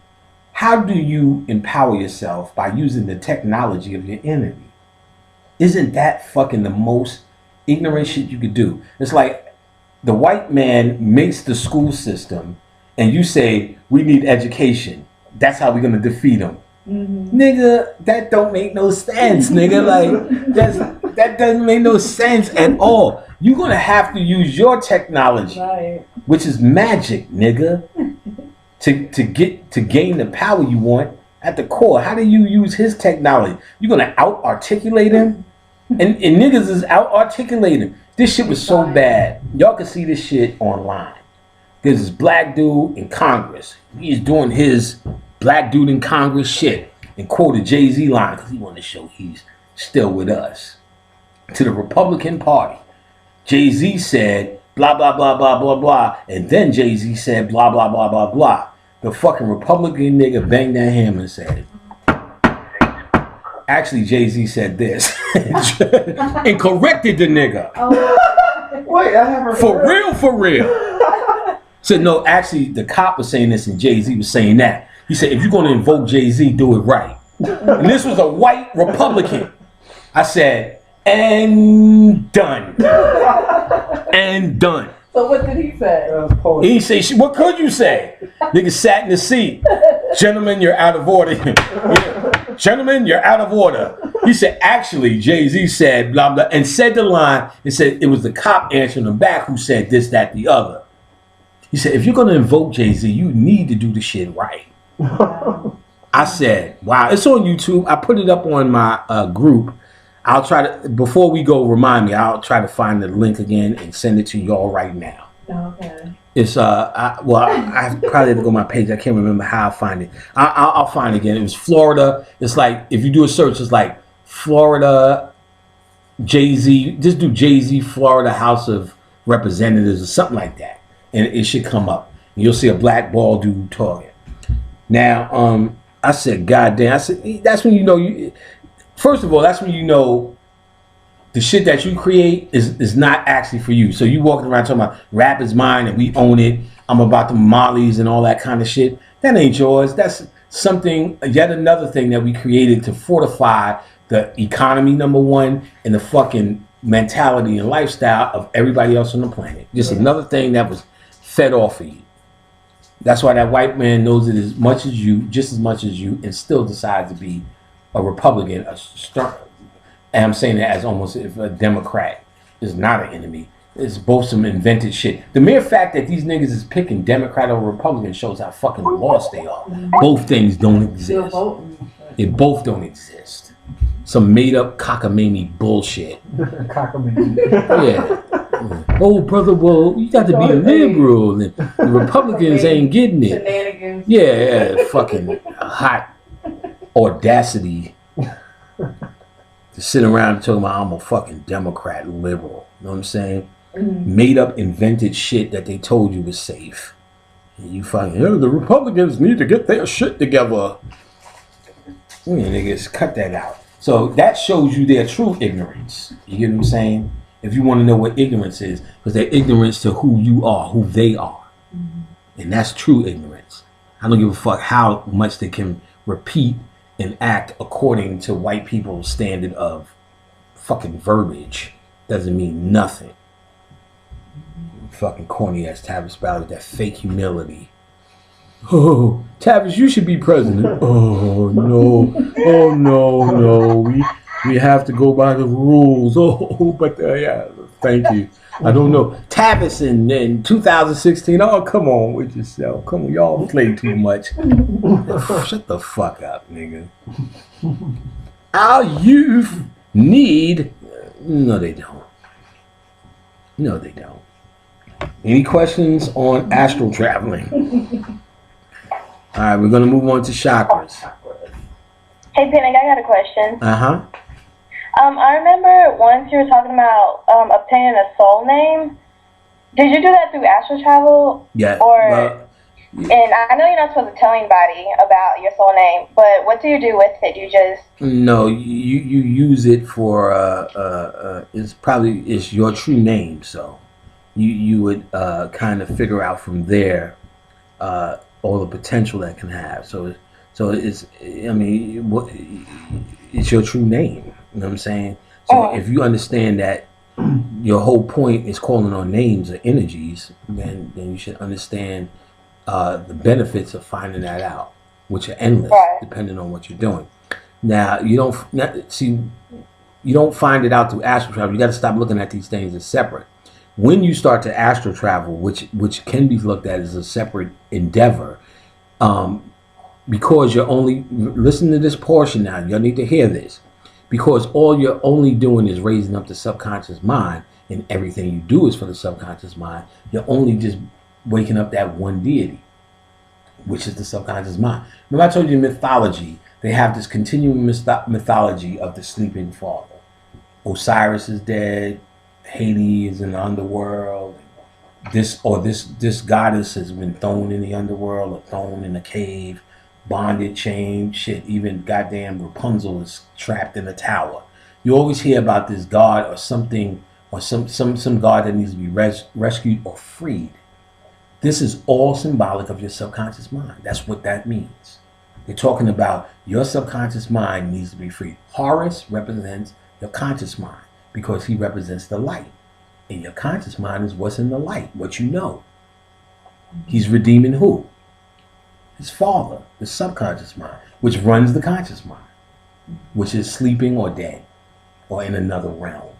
how do you empower yourself by using the technology of your enemy? Isn't that fucking the most ignorant shit you could do? It's like the white man makes the school system and you say, we need education. That's how we're going to defeat them. Mm-hmm. Nigga, that don't make no sense, nigga. Like, that doesn't make no sense at all. You're going to have to use your technology, right, which is magic, nigga, to gain the power you want at the core. How do you use his technology? You're going to out-articulate him? And niggas is out-articulating. This shit was so bad. Y'all can see this shit online. There's this black dude in Congress. He's doing his black dude in Congress shit and quoted Jay-Z line because he wanted to show he's still with us. To the Republican Party, Jay-Z said blah, blah, blah, blah, blah, blah. And then Jay-Z said blah, blah, blah, blah, blah. The fucking Republican nigga banged that hammer and said, actually, Jay-Z said this and corrected the nigga. Wait, I haven't For real. Said, no, actually, the cop was saying this and Jay-Z was saying that. He said, if you're going to invoke Jay-Z, do it right. And this was a white Republican. I said, and done. And done. So what did he say? He said, what could you say? Nigga sat in the seat. Gentlemen, you're out of order. Gentlemen, you're out of order. He said, actually, Jay-Z said blah, blah, and said the line. It said it was the cop answering him back who said this, that, the other. He said, if you're going to invoke Jay-Z, you need to do the shit right. I said, wow. It's on YouTube. I put it up on my group. I'll try to, before we go, remind me, I'll try to find the link again and send it to y'all right now. Okay. It's, I probably have to go on my page. I can't remember how I find it. I'll find it again. It was Florida. It's like, if you do a search, it's like Florida, Jay-Z, just do Jay-Z, Florida House of Representatives or something like that. And it should come up. And you'll see a black bald dude talking. Now, I said, goddamn. I said, that's when you know first of all, that's when you know the shit that you create is not actually for you. So you walking around talking about rap is mine and we own it. I'm about the mollies and all that kind of shit. That ain't yours. That's something, yet another thing that we created to fortify the economy, number one, and the fucking mentality and lifestyle of everybody else on the planet. Just another thing that was fed off of you. That's why that white man knows it as much as you, just as much as you, and still decides to be a Republican, and I'm saying that as almost if a Democrat is not an enemy. It's both some invented shit. The mere fact that these niggas is picking Democrat or Republican shows how fucking lost they are. Both things don't exist. They both don't exist. Some made up cockamamie bullshit. Cockamamie. Yeah. Oh, brother, well, you got to be a liberal. And the Republicans ain't getting it. Shenanigans. Yeah, fucking hot audacity to sit around and talk about I'm a fucking Democrat liberal. You know what I'm saying? Made up, invented shit that they told you was safe. And you fucking, the Republicans need to get their shit together. Yeah, niggas, cut that out. So that shows you their true ignorance. You get what I'm saying? If you want to know what ignorance is, because they're ignorance to who you are, who they are. And that's true ignorance. I don't give a fuck how much they can repeat and act according to white people's standard of fucking verbiage. Doesn't mean nothing. Fucking corny ass Tavis Ballard, that fake humility. Oh, Tavis, you should be president. Oh no, oh no. We have to go by the rules. Oh, but yeah, thank you. I don't know. Tavis in 2016. Oh, come on with yourself. Come on, y'all play too much. Shut the fuck up, nigga. Our youth need. No, they don't. No, they don't. Any questions on astral traveling? All right, we're going to move on to chakras. Hey, Pinnick, I got a question. Uh-huh. I remember once you were talking about obtaining a soul name. Did you do that through astral travel? Yeah. And I know you're not supposed to tell anybody about your soul name, but what do you do with it? You just... No, you use it for, it's your true name, so you would kind of figure out from there all the potential that can have. So it's, I mean, it's your true name. You know what I'm saying? So if you understand that your whole point is calling on names or energies, then you should understand the benefits of finding that out, which are endless, depending on what you're doing. Now, you don't find it out through astral travel. You got to stop looking at these things as separate. When you start to astral travel, which can be looked at as a separate endeavor, because you're only, listen to this portion now, you'll need to hear this, because all you're only doing is raising up the subconscious mind, and everything you do is for the subconscious mind. You're only just waking up that one deity, which is the subconscious mind. Remember I told you in mythology, they have this continuing mythology of the sleeping father. Osiris is dead, Hades is in the underworld, this goddess has been thrown in the underworld or thrown in a cave, bonded, chained, shit, even goddamn Rapunzel is trapped in a tower. You always hear about this god or something, or some god that needs to be rescued or freed. This is all symbolic of your subconscious mind. That's what that means. They're talking about your subconscious mind needs to be freed. Horus represents your conscious mind because he represents the light. And your conscious mind is what's in the light, what you know. He's redeeming who? His father, the subconscious mind, which runs the conscious mind, which is sleeping or dead or in another realm.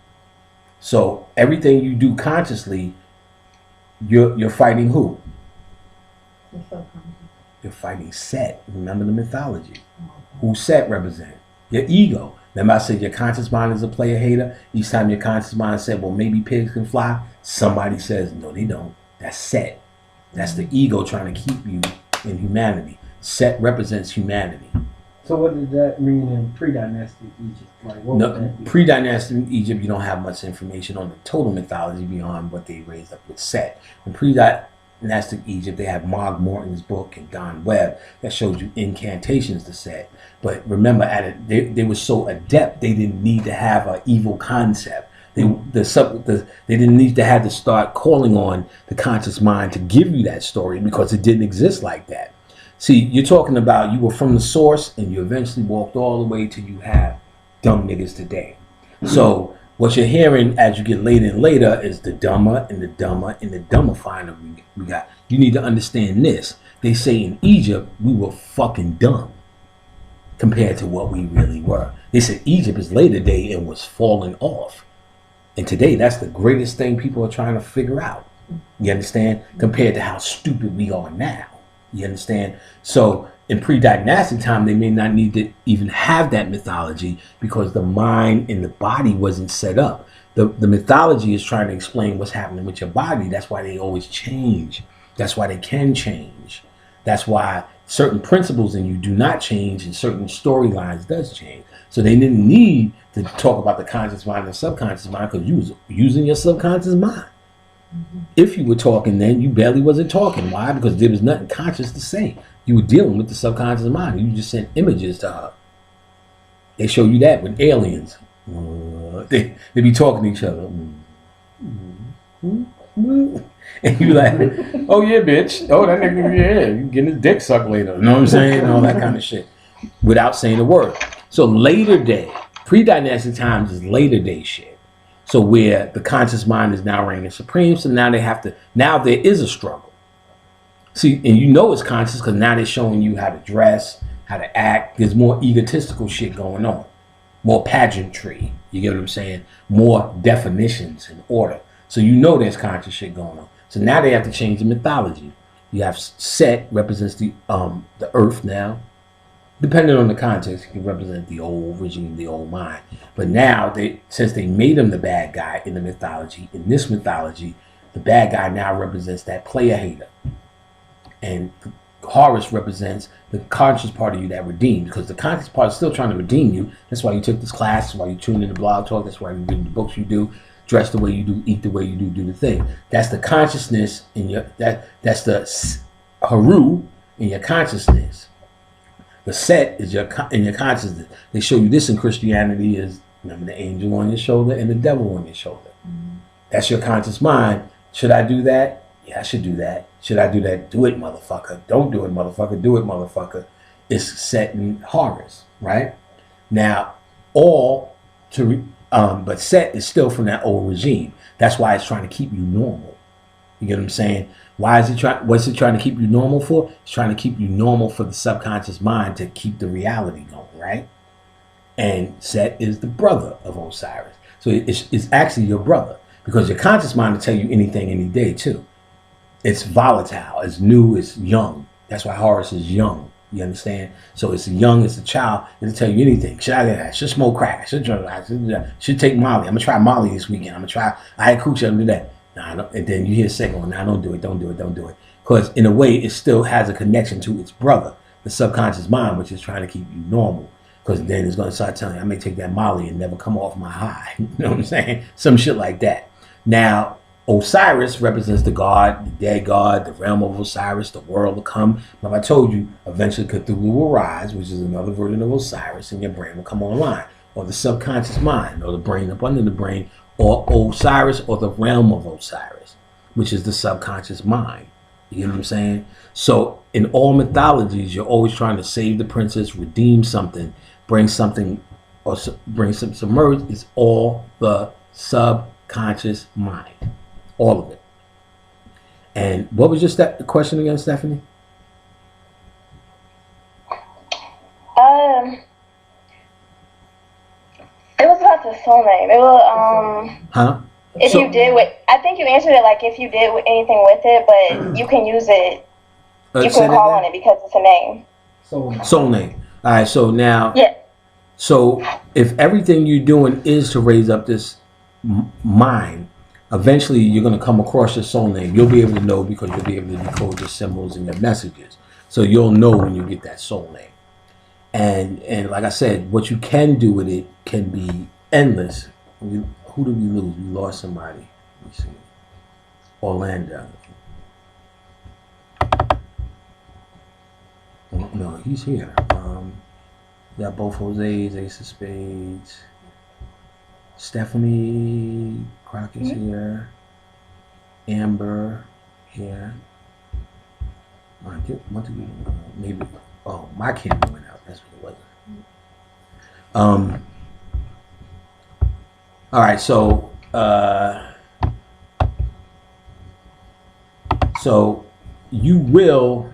So everything you do consciously, you're fighting who? You're fighting Set. Remember the mythology. Who Set represent? Your ego. Remember I said your conscious mind is a player hater? Each time your conscious mind said, well, maybe pigs can fly, somebody says, no, they don't. That's Set. That's the ego trying to keep you in humanity. Set represents humanity. So what does that mean in pre-dynastic Egypt? Like, what would that be? Pre-dynastic Egypt, you don't have much information on the total mythology beyond what they raised up with Set. In pre-dynastic Egypt, they have Mark Morton's book and Don Webb that shows you incantations to Set. But remember, they were so adept, they didn't need to have an evil concept. They didn't need to have to start calling on the conscious mind to give you that story because it didn't exist like that. See, you're talking about you were from the source and you eventually walked all the way till you have dumb niggas today. So what you're hearing as you get later and later is the dumber and the dumber and the dumber finer we got. You need to understand this. They say in Egypt we were fucking dumb compared to what we really were. They said Egypt is later day and was falling off. And today, that's the greatest thing people are trying to figure out. You understand? Compared to how stupid we are now. You understand? So in pre-dynastic time, they may not need to even have that mythology because the mind and the body wasn't set up. The mythology is trying to explain what's happening with your body. That's why they always change. That's why they can change. That's why certain principles in you do not change and certain storylines does change. So they didn't need to talk about the conscious mind and subconscious mind because you was using your subconscious mind. If you were talking then, you barely wasn't talking. Why? Because there was nothing conscious to say. You were dealing with the subconscious mind. You just sent images to her. They show you that with aliens. They be talking to each other. And you like, oh yeah, bitch. Oh, that nigga, yeah, you getting his dick sucked later. You know what I'm saying? And all that kind of shit. Without saying a word. So later day, pre-dynastic times is later day shit. So where the conscious mind is now reigning supreme. So now now there is a struggle. See, and you know it's conscious because now they're showing you how to dress, how to act. There's more egotistical shit going on. More pageantry. You get what I'm saying? More definitions and order. So you know there's conscious shit going on. So now they have to change the mythology. You have Set represents the earth now. Depending on the context, it can represent the old regime, the old mind. But now, since they made him the bad guy in the mythology, in this mythology, the bad guy now represents that player hater. And Horus represents the conscious part of you that redeemed, because the conscious part is still trying to redeem you. That's why you took this class, that's why you tuned in the blog talk, that's why you read the books you do, dress the way you do, eat the way you do the thing. That's the consciousness in your, that's the Haru in your consciousness. The Set is in your consciousness. They show you this in Christianity is, remember the angel on your shoulder and the devil on your shoulder. That's your conscious mind. Should I do that? Yeah, I should do that. Should I do that? Do it, motherfucker. Don't do it, motherfucker. Do it, motherfucker. It's Set in Horus, right? Now, but Set is still from that old regime. That's why it's trying to keep you normal. You get what I'm saying? What's it trying to keep you normal for? It's trying to keep you normal for the subconscious mind to keep the reality going, right? And Set is the brother of Osiris. So it's actually your brother because your conscious mind will tell you anything any day too. It's volatile, it's new, it's young. That's why Horus is young. You understand? So it's young, it's a child. It'll tell you anything. Should I do that? Should smoke crack? Should drug? Should take Molly? I'm gonna try Molly this weekend. I'm gonna try. I had Coochie. I'm gonna do that. Nah, and then you hear Set going, "Nah, don't do it. Don't do it. Don't do it." Because in a way, it still has a connection to its brother, the subconscious mind, which is trying to keep you normal. Because then it's gonna start telling you, "I may take that Molly and never come off my high." You know what I'm saying? Some shit like that. Now, Osiris represents the god, the dead god, the realm of Osiris, the world to come. Now, I told you, eventually Cthulhu will rise, which is another version of Osiris, and your brain will come online. Or the subconscious mind, or the brain up under the brain, or Osiris, or the realm of Osiris, which is the subconscious mind. You know what I'm saying? So, in all mythologies, you're always trying to save the princess, redeem something, bring something, or bring some submerge. It's all the subconscious mind. All of it. And what was your question again, Stephanie? It was about the soul name. It was I think you answered it like if you did anything with it, but you can use it. You can call on it because it's a name. Soul name. All right. So now. Yeah. So if everything you're doing is to raise up this mind, eventually you're going to come across your soul name. You'll be able to know because you'll be able to decode your symbols and your messages. So you'll know when you get that soul name. And like I said, what you can do with it can be endless. Who did we lose? We lost somebody. Let me see. Orlando. No, he's here. Got both Jose's, Ace of Spades. Stephanie Crockett's here. Amber here. Maybe. Oh, my camera went out. That's what it was. All right. So you will.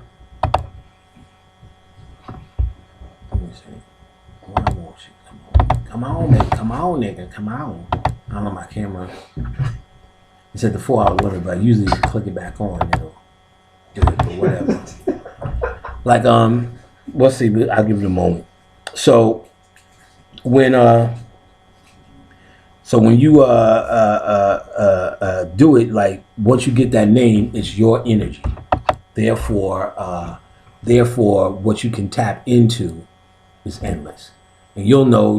Let me see. What I want you. Come on, nigga. Come on, nigga. Come on. I don't know my camera. It's at the 4-hour limit, but usually you click it back on, it'll do it, but whatever. Like, we'll see. I'll give you a moment. So when you do it, like once you get that name, it's your energy. Therefore, what you can tap into is endless, and you'll know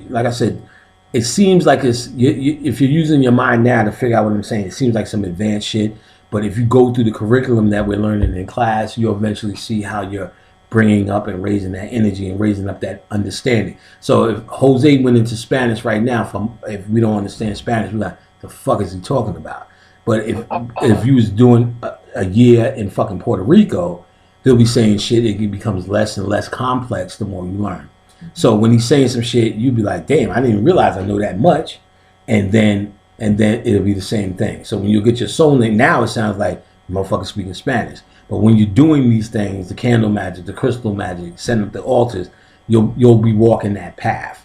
like I said. It seems like if you're using your mind now to figure out what I'm saying, it seems like some advanced shit. But if you go through the curriculum that we're learning in class, you'll eventually see how you're bringing up and raising that energy and raising up that understanding. So if Jose went into Spanish right now, if we don't understand Spanish, we're like, the fuck is he talking about? But if you was doing a year in fucking Puerto Rico, they'll be saying shit. It becomes less and less complex the more you learn. So when he's saying some shit, you'd be like, damn, I didn't even realize I know that much. And then it'll be the same thing. So when you get your soul name, now it sounds like motherfucker speaking Spanish. But when you're doing these things, the candle magic, the crystal magic, setting up the altars, you'll be walking that path.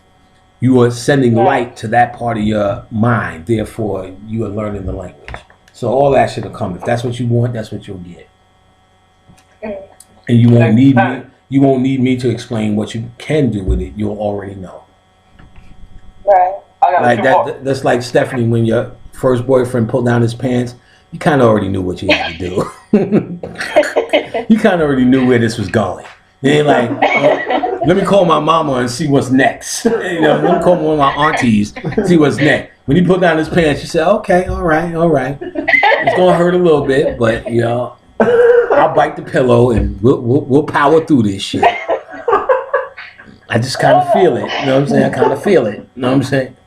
You are sending light to that part of your mind. Therefore, you are learning the language. So all that shit will come. If that's what you want, that's what you'll get. And you won't need me. You won't need me to explain what you can do with it. You'll already know. Right. Like that's like Stephanie when your first boyfriend pulled down his pants. You kind of already knew what you had to do. You kind of already knew where this was going. You ain't like, let me call my mama and see what's next. You know, let me call one of my aunties, see what's next. When he pulled down his pants, you said, okay, all right. It's gonna hurt a little bit, but you know, I'll bite the pillow and we'll power through this shit. I just kind of feel it. You know what I'm saying? I kind of feel it. You know what I'm saying?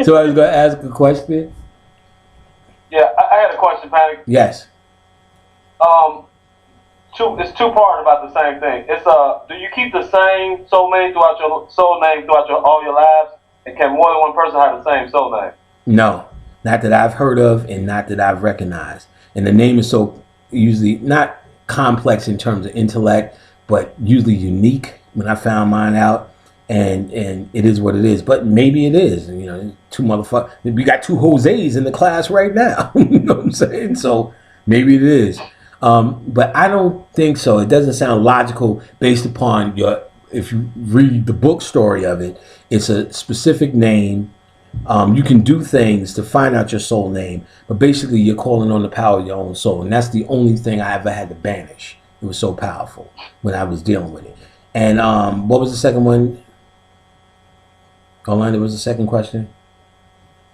So I was gonna ask a question. Yeah, I had a question, Patty. Yes. It's two-part about the same thing. It's do you keep the same soul name throughout all your lives? And can more than one person have the same soul name? No, not that I've heard of, and not that I've recognized. And the name is so usually not complex in terms of intellect, but usually unique. When I found mine out, and it is what it is. But maybe it is. You know, two motherfuckers. We got two Jose's in the class right now. You know what I'm saying? So maybe it is. But I don't think so. It doesn't sound logical based upon if you read the book story of it, it's a specific name. You can do things to find out your soul name, but basically you're calling on the power of your own soul. And that's the only thing I ever had to banish. It was so powerful when I was dealing with it. And what was the second one? Orlando, was the second question?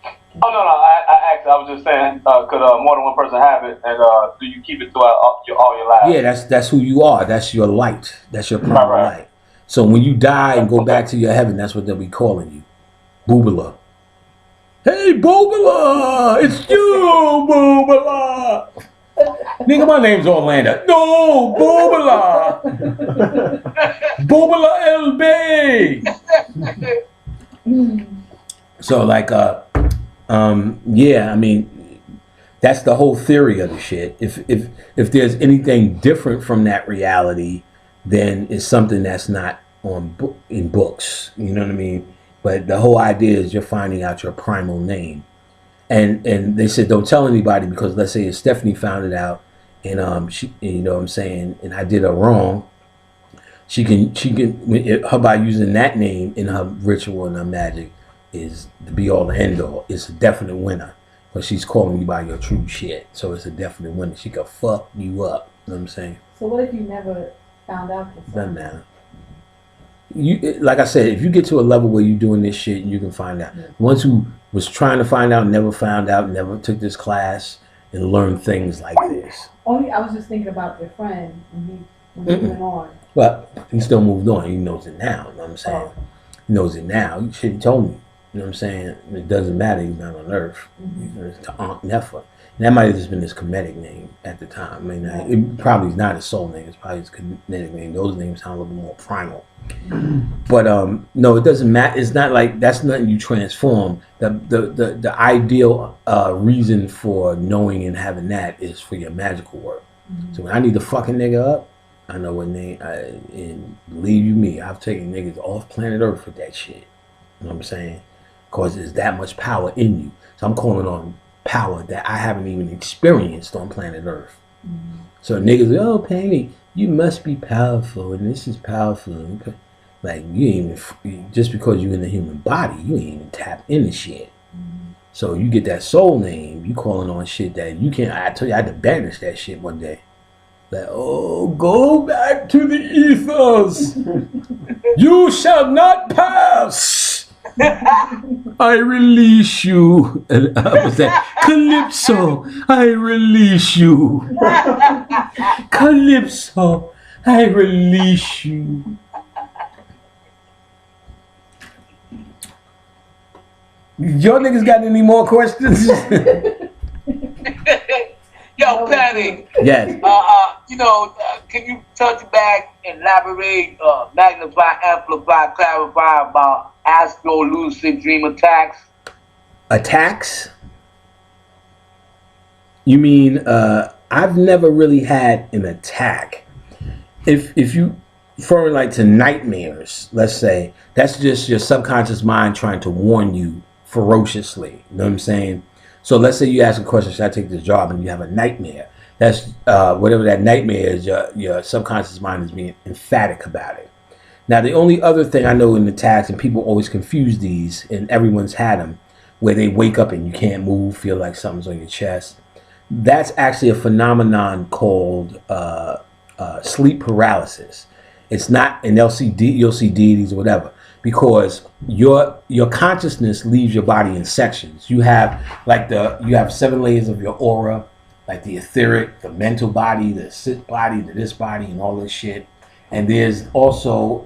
Oh, no. I asked. I was just saying, could more than one person have it? And do you keep it throughout all your lives? Yeah, that's who you are. That's your light. That's your permanent light. So when you die and go back to your heaven, that's what they'll be calling you. Boobala. Hey, Boobala! It's you, Boobala! Nigga, my name's Orlando. No, Boobala! Boobala LB! So, like, yeah, I mean, that's the whole theory of the shit. If there's anything different from that reality, then it's something that's not in books. You know what I mean? But the whole idea is you're finding out your primal name. And they said don't tell anybody, because let's say if Stephanie found it out and she, you know what I'm saying, and I did her wrong, she can her by using that name in her ritual and her magic is the be all the end all. It's a definite winner. But she's calling you by your true shit. So it's a definite winner. She could fuck you up. You know what I'm saying? So what if you never found out? Doesn't matter. Like I said, if you get to a level where you're doing this shit, you can find out. Yeah. Ones who was trying to find out, never found out, never took this class and learned things like this. Only I was just thinking about your friend when he went on. But he still moved on. He knows it now. You know what I'm saying? He knows it now. He should have told me. You know what I'm saying? It doesn't matter. He's not on Earth. It's to Aunt Nefa. And that might have just been his comedic name at the time. I mean, it probably is not his soul name. It's probably his comedic name. Those names sound a little bit more primal. But no, it doesn't matter. It's not like that's nothing you transform. The ideal reason for knowing and having that is for your magical work. So when I need to fuck a nigga up, I know what name. And believe you me, I've taken niggas off planet Earth with that shit. You know what I'm saying? Because there's that much power in you. So I'm calling on power that I haven't even experienced on planet Earth. So niggas, oh, Panny, you must be powerful, and this is powerful. Like, you ain't even, just because you're in the human body, you ain't even tap into shit. So you get that soul name, you calling on shit that you can't. I tell you, I had to banish that shit one day. Like, oh, go back to the ethos. You shall not pass. I release you. And I was like, Calypso, I release you. Calypso, I release you. Y'all niggas got any more questions? Yo, Patty. Yes. Can you touch back, elaborate, magnify, amplify, clarify about astral lucid dream attacks? Attacks? You mean I've never really had an attack. If you referring like to nightmares, let's say, that's just your subconscious mind trying to warn you ferociously. You know what I'm saying? So let's say you ask a question, should I take this job? And you have a nightmare. That's whatever that nightmare is, your subconscious mind is being emphatic about it. Now, the only other thing I know in attacks, and people always confuse these, and everyone's had them, where they wake up and you can't move, feel like something's on your chest. That's actually a phenomenon called sleep paralysis. It's not an LCD, you'll see deities or whatever, because your consciousness leaves your body in sections. You have you have 7 layers of your aura, like the etheric, the mental body, the sit body, the this body, and all this shit. And there's also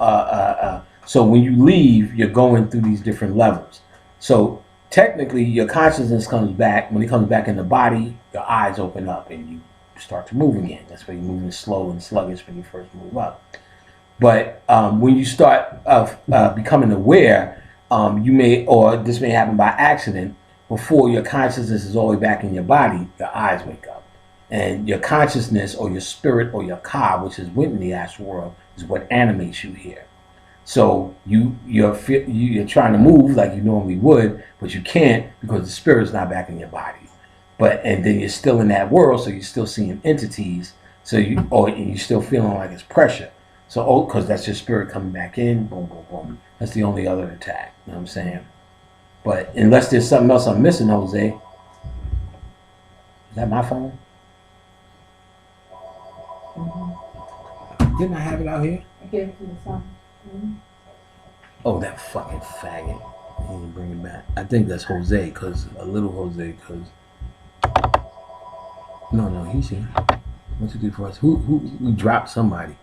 so when you leave, you're going through these different levels. So technically, your consciousness comes back. When it comes back in the body, your eyes open up and you start to move again. That's why you're moving slow and sluggish when you first move up. But when you start becoming aware, you may, or this may happen by accident, before your consciousness is all the way back in your body, your eyes wake up. And your consciousness or your spirit or your ka, which is within the astral world, is what animates you here. So you're trying to move like you normally would, but you can't because the spirit's not back in your body. And then you're still in that world, so you're still seeing entities. So you're still feeling like it's pressure. So because that's your spirit coming back in, boom, boom, boom. That's the only other attack. You know what I'm saying? But unless there's something else I'm missing, Jose. Is that my phone? Didn't I have it out here? I gave it to the son. Oh, that fucking faggot. He didn't bring it back. I think that's Jose, a little Jose, No, he's here. What you do for us? Who we dropped somebody.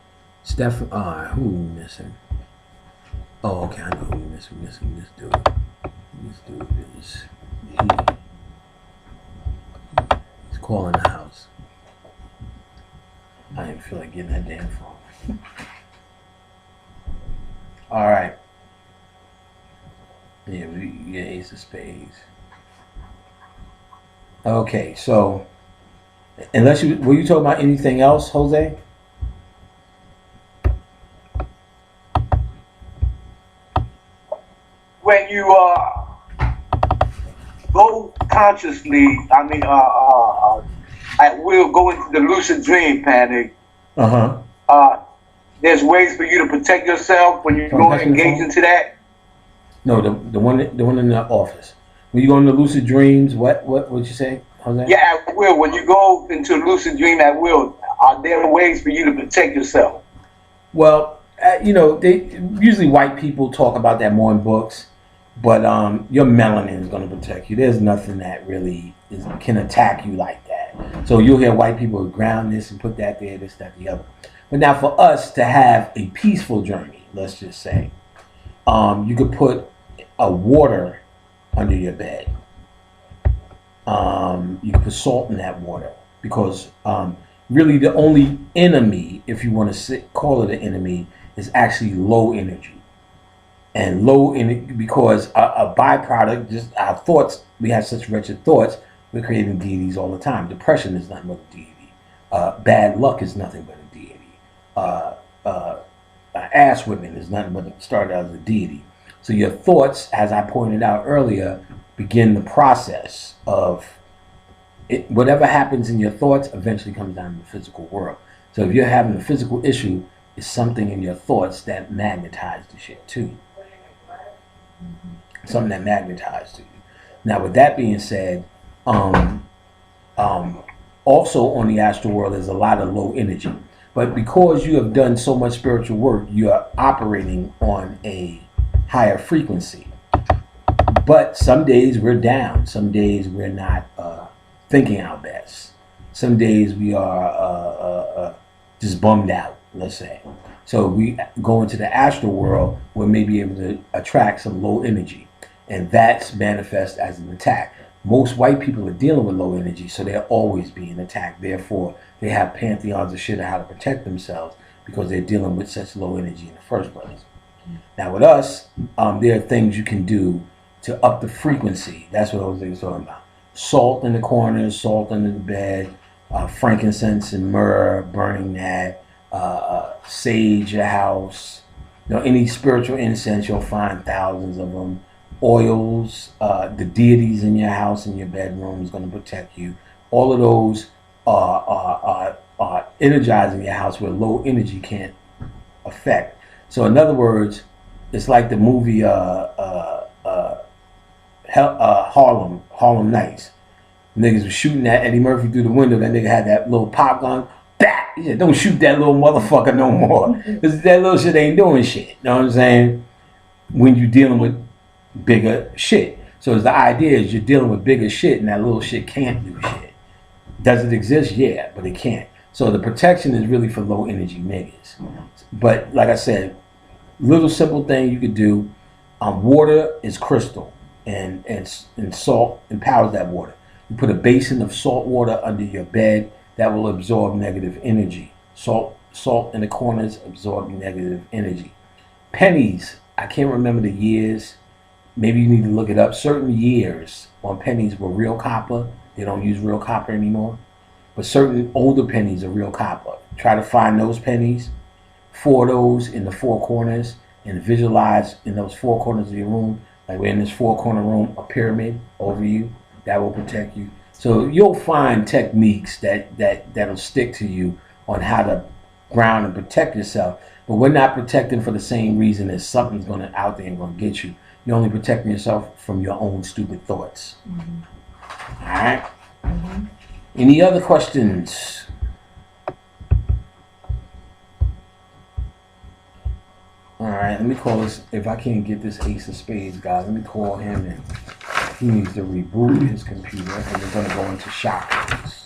Steph, who we missing? Oh, okay, I know who we missing. This dude. This dude is, he's calling the house. I didn't feel like getting that damn phone. All right. Yeah, Ace of Spades. Okay, so were you talking about anything else, Jose? When you go consciously, I will go into the lucid dream panic. There's ways for you to protect yourself when you go engage into that. No, the one in the office. When you go into lucid dreams, what you say, Jose? Yeah, at will. When you go into a lucid dream at will, are there ways for you to protect yourself? Well, they usually white people talk about that more in books, but your melanin is going to protect you. There's nothing that really can attack you like that. So you'll hear white people ground this and put that there, this, that, the other. But now for us to have a peaceful journey, let's just say, You could put a water under your bed. You can put salt in that water because really the only enemy, if you want to call it an enemy, is actually low energy. And low energy because a byproduct, just our thoughts, we have such wretched thoughts, we're creating deities all the time. Depression is nothing but a deity. Bad luck is nothing but a deity. Ass whipping is nothing but started out as a deity. So your thoughts, as I pointed out earlier, begin the process of it. Whatever happens in your thoughts eventually comes down to the physical world. So if you're having a physical issue, it's something in your thoughts that magnetize the shit to you. Something that magnetized to you. Now, with that being said, also on the astral world, there's a lot of low energy. But because you have done so much spiritual work, you are operating on a higher frequency. But some days we're down. Some days we're not thinking our best. Some days we are just bummed out, let's say. So we go into the astral world, we may be able to attract some low energy. And that's manifest as an attack. Most white people are dealing with low energy, so they're always being attacked. Therefore, they have pantheons of shit of how to protect themselves because they're dealing with such low energy in the first place. Now with us, there are things you can do to up the frequency. That's what I was talking about. Salt in the corners, salt under the bed, frankincense and myrrh, burning that, sage your house. Any spiritual incense, you'll find thousands of them. Oils, the deities in your house, in your bedroom is going to protect you. All of those are energizing your house where low energy can't affect. So in other words, it's like the movie Harlem Nights. Niggas was shooting at Eddie Murphy through the window. That nigga had that little pop gun. Bah! He said, don't shoot that little motherfucker no more. Because that little shit ain't doing shit. You know what I'm saying? When you're dealing with bigger shit. So the idea is you're dealing with bigger shit and that little shit can't do shit. Does it exist? Yeah, but it can't. So the protection is really for low energy niggas. But like I said, little simple thing you could do. Water is crystal and salt empowers that water. You put a basin of salt water under your bed that will absorb negative energy. Salt in the corners absorb negative energy. Pennies, I can't remember the years. Maybe you need to look it up. Certain years on pennies were real copper. They don't use real copper anymore. But certain older pennies are real copper. Try to find those pennies, 4 of those in the 4 corners, and visualize in those 4 corners of your room, like we're in this 4-corner room, a pyramid over you. That will protect you. So you'll find techniques that'll stick to you on how to ground and protect yourself. But we're not protecting for the same reason as something's going to out there and going to get you. You're only protecting yourself from your own stupid thoughts. Mm-hmm. All right? Mm-hmm. Any other questions? All right, let me call this. If I can't get this Ace of Spades guy, let me call him, and he needs to reboot his computer, and we're going to go into chakras.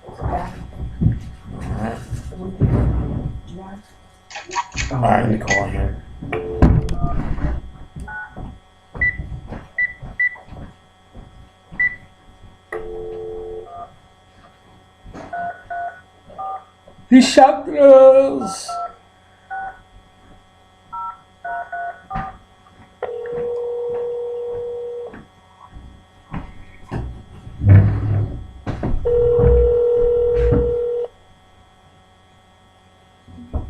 All right. All right, let me call him. The chakras.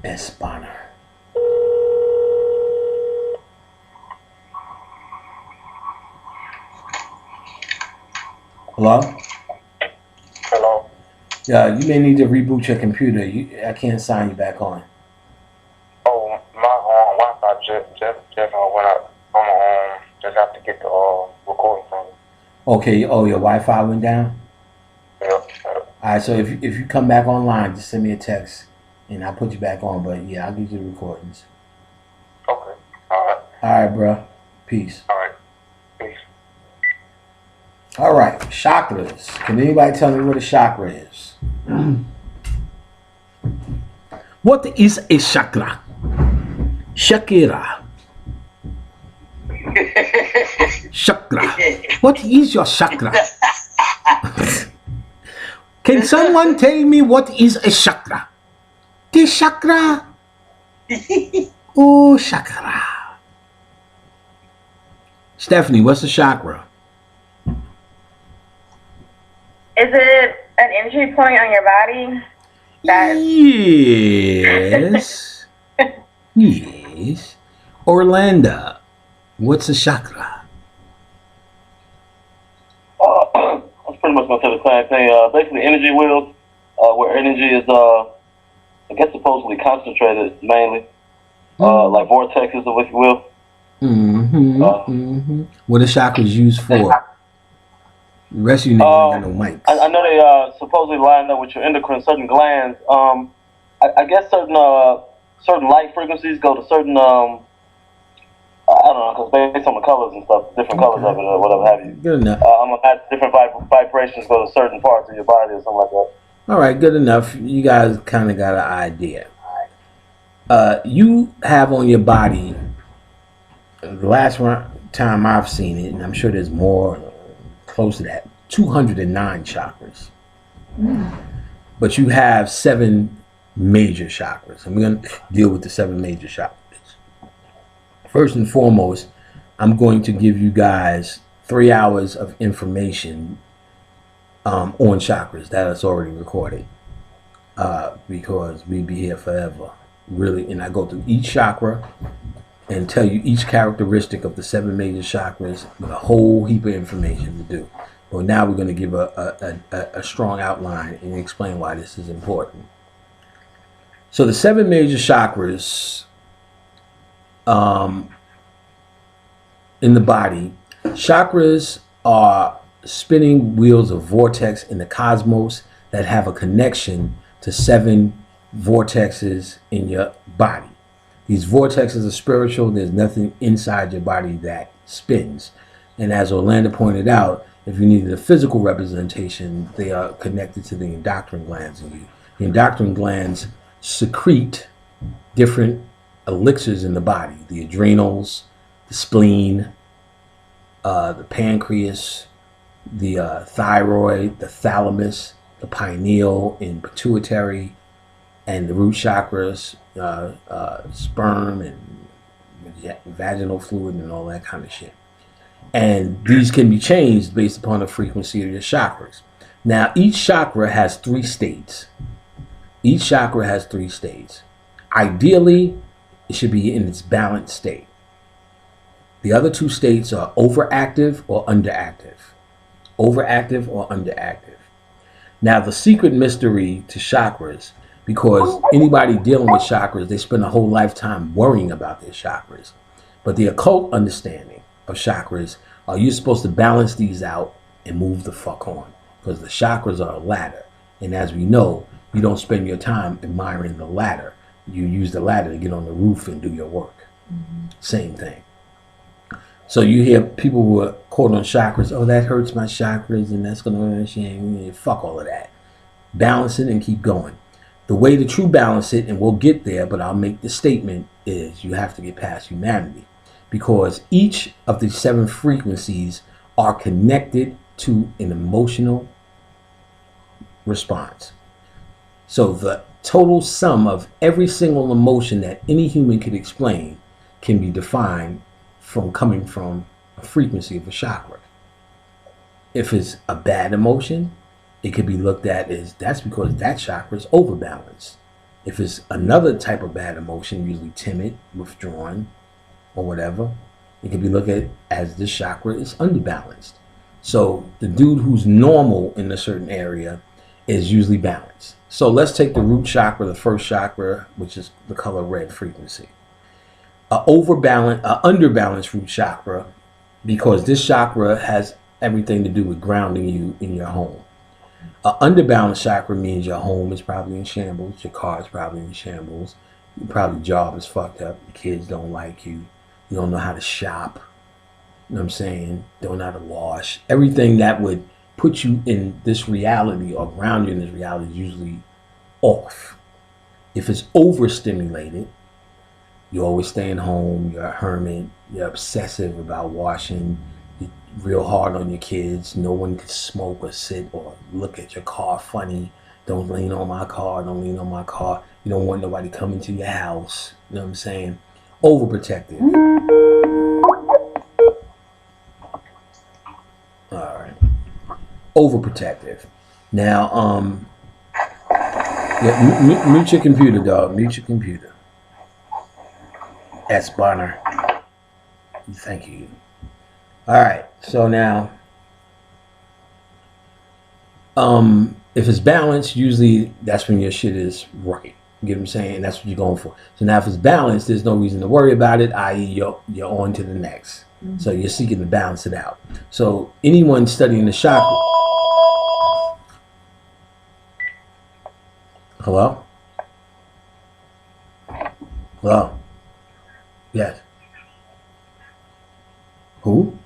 Espana. Hello? Hello. Yeah, you may need to reboot your computer. I can't sign you back on. Oh, my Wi-Fi just went out. I'm just have to get the recording from you. Okay. Oh, your Wi-Fi went down. Yep. All right. So if you come back online, just send me a text, and I'll put you back on. But yeah, I'll get you the recordings. Okay. All right. All right, bro. Peace. All right. Peace. All right. Chakras. Can anybody tell me what a chakra is? What is a chakra? Chakra. Chakra. What is your chakra? Can someone tell me what is a chakra? The chakra. Oh, chakra. Stephanie, what's a chakra? Is it an entry point on your body? Yes. Yes. Orlando, what's a chakra? That's pretty much going to say the same thing. Basically, energy wheels, where energy is, I guess, supposedly concentrated mainly, like vortexes, if you will. What are chakras used for? The rest of you niggas ain't got no mics. I know they supposedly line up with your endocrine, certain glands. I guess certain light frequencies go to certain, I don't know, because based on the colors and stuff, different colors of it or whatever have you. Good enough. I'm imagine different vibrations go to certain parts of your body or something like that. All right, good enough. You guys kind of got an idea. You have on your body, the last time I've seen it, and I'm sure there's more close to that, 209 chakras. But you have 7 major chakras. And we're going to deal with the 7 major chakras. First and foremost, I'm going to give you guys 3 hours of information on chakras that is already recorded, because we'd be here forever, really. And I go through each chakra and tell you each characteristic of the 7 major chakras with a whole heap of information to do. But now we're going to give a strong outline and explain why this is important. So the 7 major chakras in the body, chakras are spinning wheels of vortex in the cosmos that have a connection to 7 vortexes in your body. These vortexes are spiritual. There's nothing inside your body that spins. And as Orlando pointed out, if you needed a physical representation, they are connected to the endocrine glands in you. The endocrine glands secrete different elixirs in the body. The adrenals, the spleen, the pancreas, the thyroid, the thalamus, the pineal and pituitary, and the root chakras, sperm and vaginal fluid and all that kind of shit. And these can be changed based upon the frequency of your chakras. Now, each chakra has 3 states. Each chakra has 3 states. Ideally, it should be in its balanced state. The other 2 states are overactive or underactive. Overactive or underactive. Now, the secret mystery to chakras, because anybody dealing with chakras, they spend a whole lifetime worrying about their chakras. But the occult understanding of chakras are you're supposed to balance these out and move the fuck on, because the chakras are a ladder. And as we know, you don't spend your time admiring the ladder. You use the ladder to get on the roof and do your work. Same thing. So you hear people who are caught on chakras, oh, that hurts my chakras and that's going to fuck all of that. Balance it and keep going. The way to true balance it, and we'll get there, but I'll make the statement, is you have to get past humanity, because each of the 7 frequencies are connected to an emotional response. So the total sum of every single emotion that any human could explain can be defined from coming from a frequency of a chakra. If it's a bad emotion, it could be looked at as that's because that chakra is overbalanced. If it's another type of bad emotion, usually timid, withdrawn, or whatever, it could be looked at as this chakra is underbalanced. So the dude who's normal in a certain area is usually balanced. So let's take the root chakra, the first chakra, which is the color red frequency. An underbalanced root chakra, because this chakra has everything to do with grounding you in your home. An underbalanced chakra means your home is probably in shambles, your car is probably in shambles, your probably job is fucked up, your kids don't like you, you don't know how to shop, you know what I'm saying, don't know how to wash. Everything that would put you in this reality or ground you in this reality is usually off. If it's overstimulated, you're always staying home, you're a hermit, you're obsessive about washing, real hard on your kids. No one can smoke or sit or look at your car funny. Don't lean on my car. Don't lean on my car. You don't want nobody coming to your house. You know what I'm saying? Overprotective. All right. Overprotective. Now, yeah, mute your computer, dog. Mute your computer. S. Bonner. Thank you. All right. So now, if it's balanced, usually that's when your shit is right. You get what I'm saying? That's what you're going for. So now if it's balanced, there's no reason to worry about it, i.e. you're on to the next. Mm-hmm. So you're seeking to balance it out. So anyone studying the chakra... Hello? Hello? Yes. Who?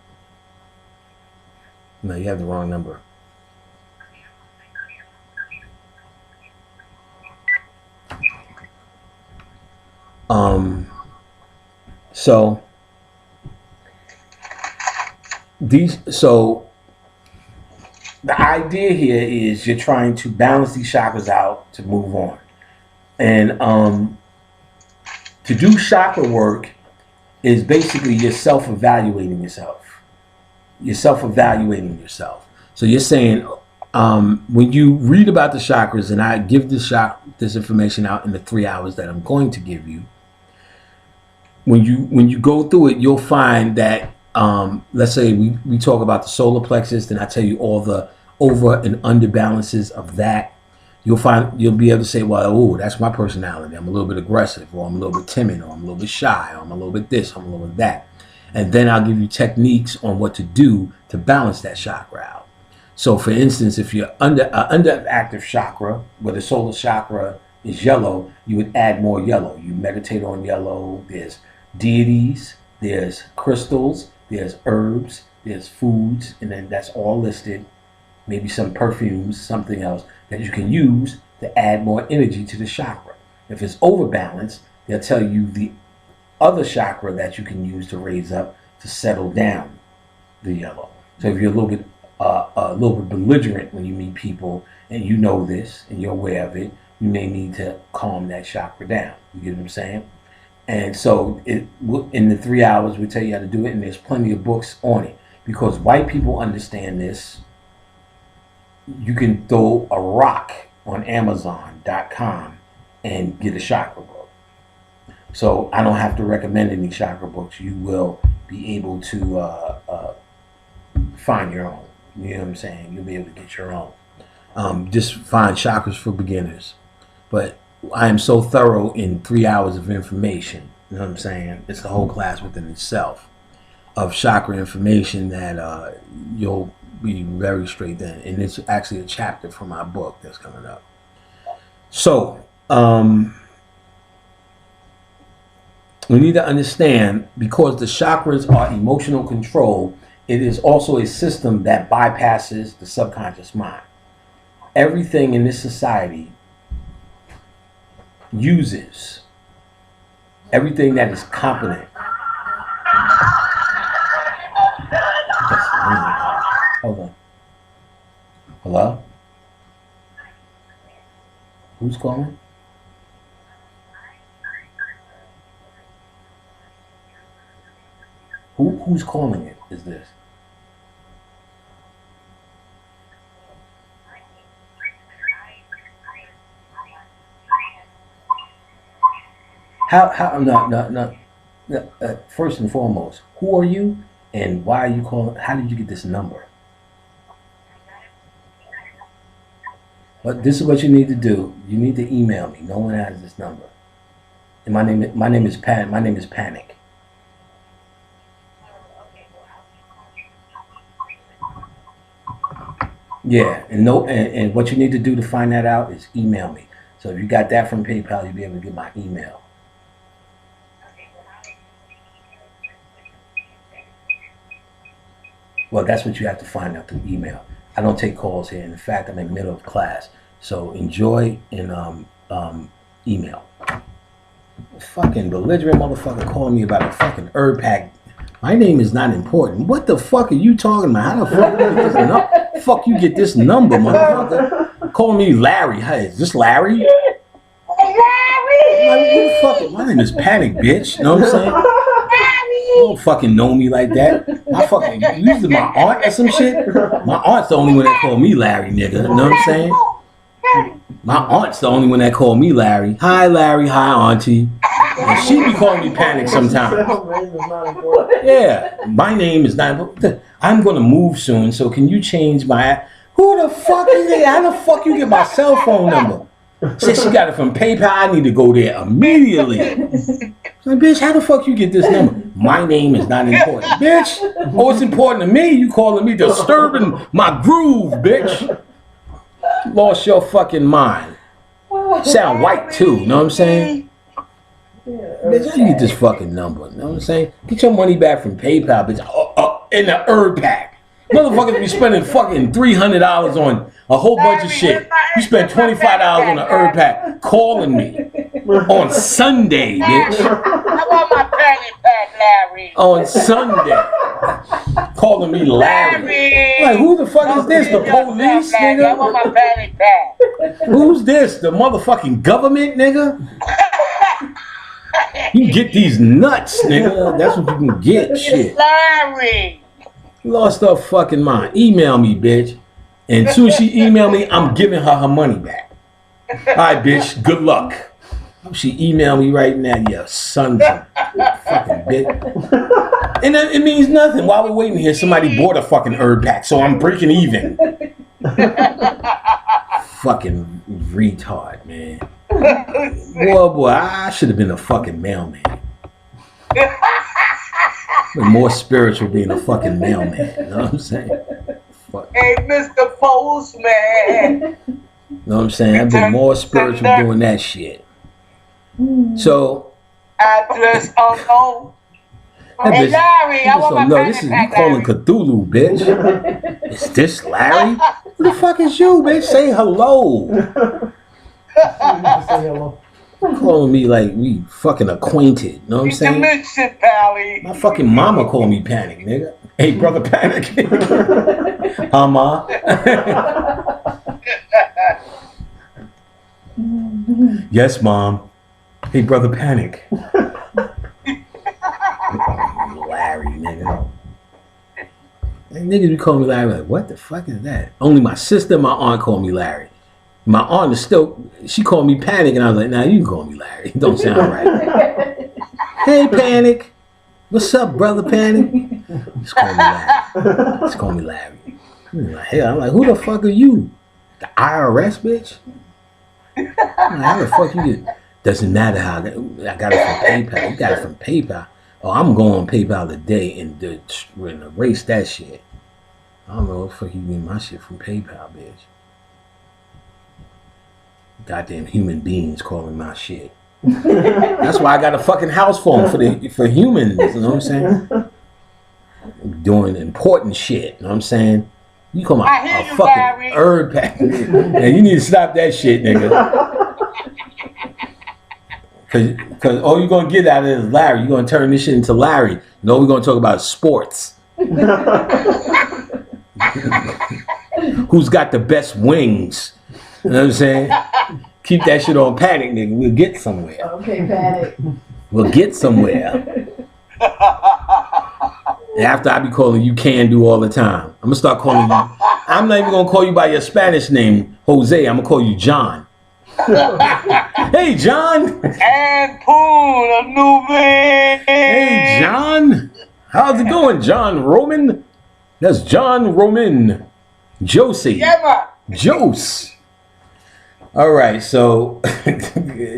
No, you have the wrong number. So the idea here is you're trying to balance these chakras out to move on. And to do chakra work is basically you're self-evaluating yourself. You're self-evaluating yourself. So you're saying, when you read about the chakras, and I give this information out in the 3 hours that I'm going to give you, when you go through it, you'll find that, let's say we talk about the solar plexus, then I tell you all the over and under balances of that. You'll be able to say, well, oh, that's my personality. I'm a little bit aggressive, or I'm a little bit timid, or I'm a little bit shy, or I'm a little bit this, I'm a little bit that. And then I'll give you techniques on what to do to balance that chakra out. So for instance, if you're underactive chakra, where the solar chakra is yellow, you would add more yellow. You meditate on yellow. There's deities, there's crystals, there's herbs, there's foods, and then that's all listed. Maybe some perfumes, something else that you can use to add more energy to the chakra. If it's overbalanced, they'll tell you the other chakra that you can use to raise up to settle down the yellow. So if you're a little bit belligerent when you meet people, and you know this and you're aware of it, you may need to calm that chakra down. You get what I'm saying? And so in the 3 hours, we tell you how to do it, and there's plenty of books on it. Because white people understand this, you can throw a rock on Amazon.com and get a chakra book. So I don't have to recommend any chakra books. You will be able to find your own. You know what I'm saying? You'll be able to get your own. Just find chakras for beginners. But I am so thorough in 3 hours of information. You know what I'm saying? It's a whole class within itself of chakra information that you'll be very straight in. And it's actually a chapter from my book that's coming up. So, we need to understand, because the chakras are emotional control, it is also a system that bypasses the subconscious mind. Everything in this society uses everything that is competent. Hold on. Hello? Who's calling? Who's calling it? Is this? No. First and foremost, who are you, and why are you calling? How did you get this number? But this is what you need to do. You need to email me. No one has this number. And my name is Panic. Yeah, and what you need to do to find that out is email me. So if you got that from PayPal, you'll be able to get my email. Well, that's what you have to find out through email. I don't take calls here. In fact, I'm in the middle of class. So enjoy and email. Fucking belligerent motherfucker calling me about a fucking herb pack My name is not important. What the fuck are you talking about? How the fuck you get this number? Fuck you get this number, motherfucker? Call me Larry. Hey, is this Larry? Larry. Like, who the fuck? My name is Panic, bitch. You know what I'm saying? You don't fucking know me like that. I fucking usually my aunt or some shit. My aunt's the only one that called me Larry, nigga. You know what I'm saying? My aunt's the only one that called me Larry. Hi, Larry. Hi, auntie. And she be calling me Panic sometimes. Yeah, my name is not important. I'm gonna move soon, so can you change my? Who the fuck is it? How the fuck you get my cell phone number? Says she got it from PayPal. I need to go there immediately. Like, bitch, how the fuck you get this number? My name is not important, bitch. Oh, it's important to me. You calling me disturbing my groove, bitch. Lost your fucking mind. Sound white too. You know what I'm saying? Bitch, how you get this fucking number? You know what I'm saying? Get your money back from PayPal, bitch. In the herb pack. Motherfuckers be spending fucking $300 on a whole bunch of shit. You spend $25 on an herb pack calling me on Sunday, bitch. I want my panty pack, Larry. On Sunday. Calling me Larry. Like, who the fuck is this? The police, nigga? I want my panty pack. Who's this? The motherfucking government, nigga? You can get these nuts, nigga. That's what you can get, shit. Larry. You lost her fucking mind. Email me, bitch. And as soon as she email me, I'm giving her money back. All right, bitch. Good luck. She email me right now. You son of a fucking bitch. And it means nothing. While we're waiting here, somebody bought a fucking herb pack, so I'm breaking even. Fucking retard, man. Boy, I should have been a fucking mailman. Been more spiritual being a fucking mailman. You know what I'm saying? Fuck. Hey, Mr. Postman. You know what I'm saying? I've been more spiritual doing that shit. So. Address unknown. Hey, Larry, I want my this is you calling Cthulhu, bitch. Is this Larry? Who the fuck is you, bitch? Say hello. Say hello. Calling me like we fucking acquainted. You know what I'm saying? Dimension, Pally. My fucking mama called me Panic, nigga. Hey, brother, Panic. Huh, ma? Yes, mom. Hey, brother, Panic. Larry, nigga. And niggas be calling me Larry. Like, what the fuck is that? Only my sister and my aunt call me Larry. My aunt is still, she called me Panic, and I was like, nah, you can call me Larry. It don't sound right. Hey, Panic. What's up, brother, Panic? Just call me Larry. Just call me Larry. I'm like, who the fuck are you? The IRS, bitch? I'm like, how the fuck you get? Doesn't matter how I got it from PayPal. You got it from PayPal. Oh, I'm going on PayPal today and erase that shit. I don't know what the fuck you get my shit from PayPal, bitch. Goddamn human beings calling my shit. That's why I got a fucking house phone for humans. You know what I'm saying? Doing important shit. You know what I'm saying? You call my a fucking herb pack. And you need to stop that shit, nigga. Cause all you're gonna get out of it is Larry. You're gonna turn this shit into Larry. No, we're gonna talk about sports. Who's got the best wings? You know what I'm saying? Keep that shit on Panic, nigga. We'll get somewhere. Okay, Panic. We'll get somewhere. After I be calling you Can Do all the time. I'm gonna start calling you. I'm not even gonna call you by your Spanish name, Jose. I'm gonna call you John. Hey, John. And Poon, a new man. Hey, John. How's it going, John Roman? That's John Roman. Josie. Yeah, Jose. All right, so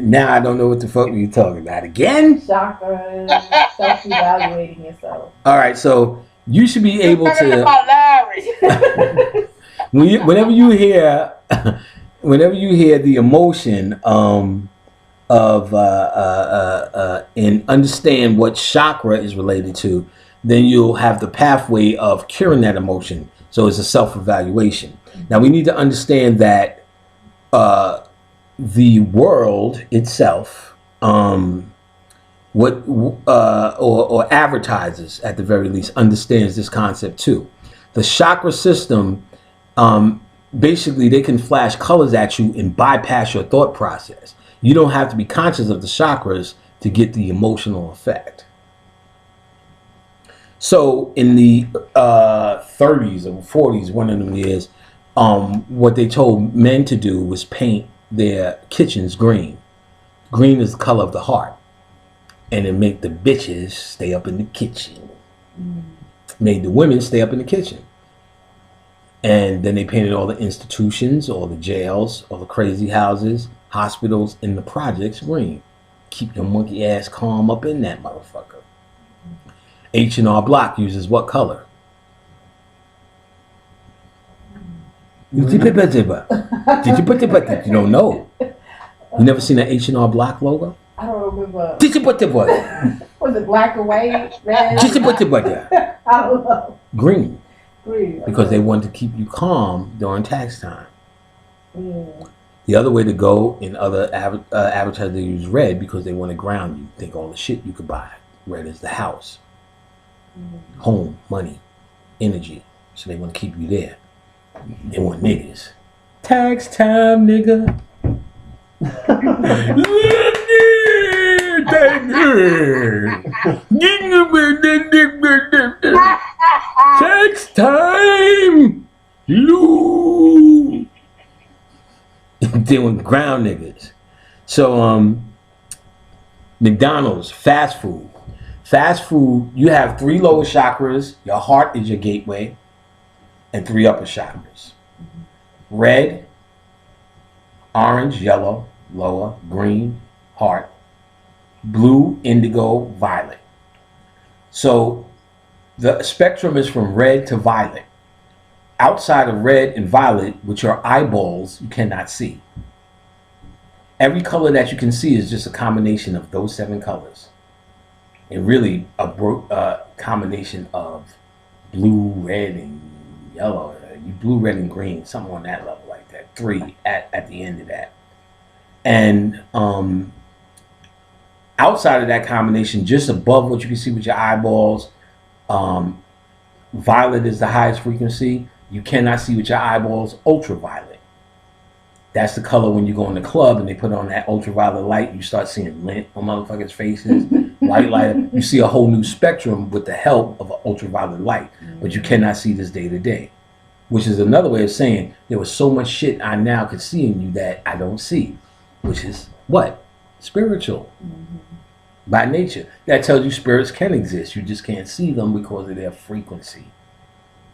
now I don't know what the fuck you're talking about again. Chakra, self-evaluating yourself. All right, so you should be able to. About Larry. Whenever you hear the emotion and understand what chakra is related to, then you'll have the pathway of curing that emotion. So it's a self-evaluation. Now we need to understand that the world itself or advertisers at the very least understands this concept too. The chakra system, basically they can flash colors at you and bypass your thought process. You don't have to be conscious of the chakras to get the emotional effect. So in the 30s or 40s, one of them years, what they told men to do was paint their kitchens green. Green is the color of the heart. And it made the bitches stay up in the kitchen. Made the women stay up in the kitchen. And then they painted all the institutions, all the jails, all the crazy houses, hospitals, and the projects green. Keep your monkey ass calm up in that motherfucker. H&R Block uses what color? You don't know. You never seen an H&R Block logo? I don't remember. Was it black and white? Red? I don't know. Green. Green. Because they wanted to keep you calm during tax time. Yeah. The other way to go in other advertisers, they use red because they want to ground you. Think all the shit you could buy. Red is the house. Home, money, energy. So they want to keep you there. They want niggas. Tax time, nigga. Tax time. They want ground niggas. So McDonald's, fast food. Fast food, you have 3 lower chakras. Your heart is your gateway. And 3 upper chakras. Red, orange, yellow, lower, green, heart, blue, indigo, violet. So the spectrum is from red to violet. Outside of red and violet, with your eyeballs, you cannot see. Every color that you can see is just a combination of those 7 colors. And really a combination of blue, red, and yellow. Blue, red, and green, something on that level like that. 3 at the end of that. And outside of that combination, just above what you can see with your eyeballs, violet is the highest frequency. You cannot see with your eyeballs ultraviolet. That's the color when you go in the club and they put on that ultraviolet light. You start seeing lint on motherfuckers' faces, white light. You see a whole new spectrum with the help of an ultraviolet light. But you cannot see this day to day. Which is another way of saying there was so much shit I now could see in you that I don't see. Which is what? Spiritual. By nature. That tells you spirits can exist. You just can't see them because of their frequency.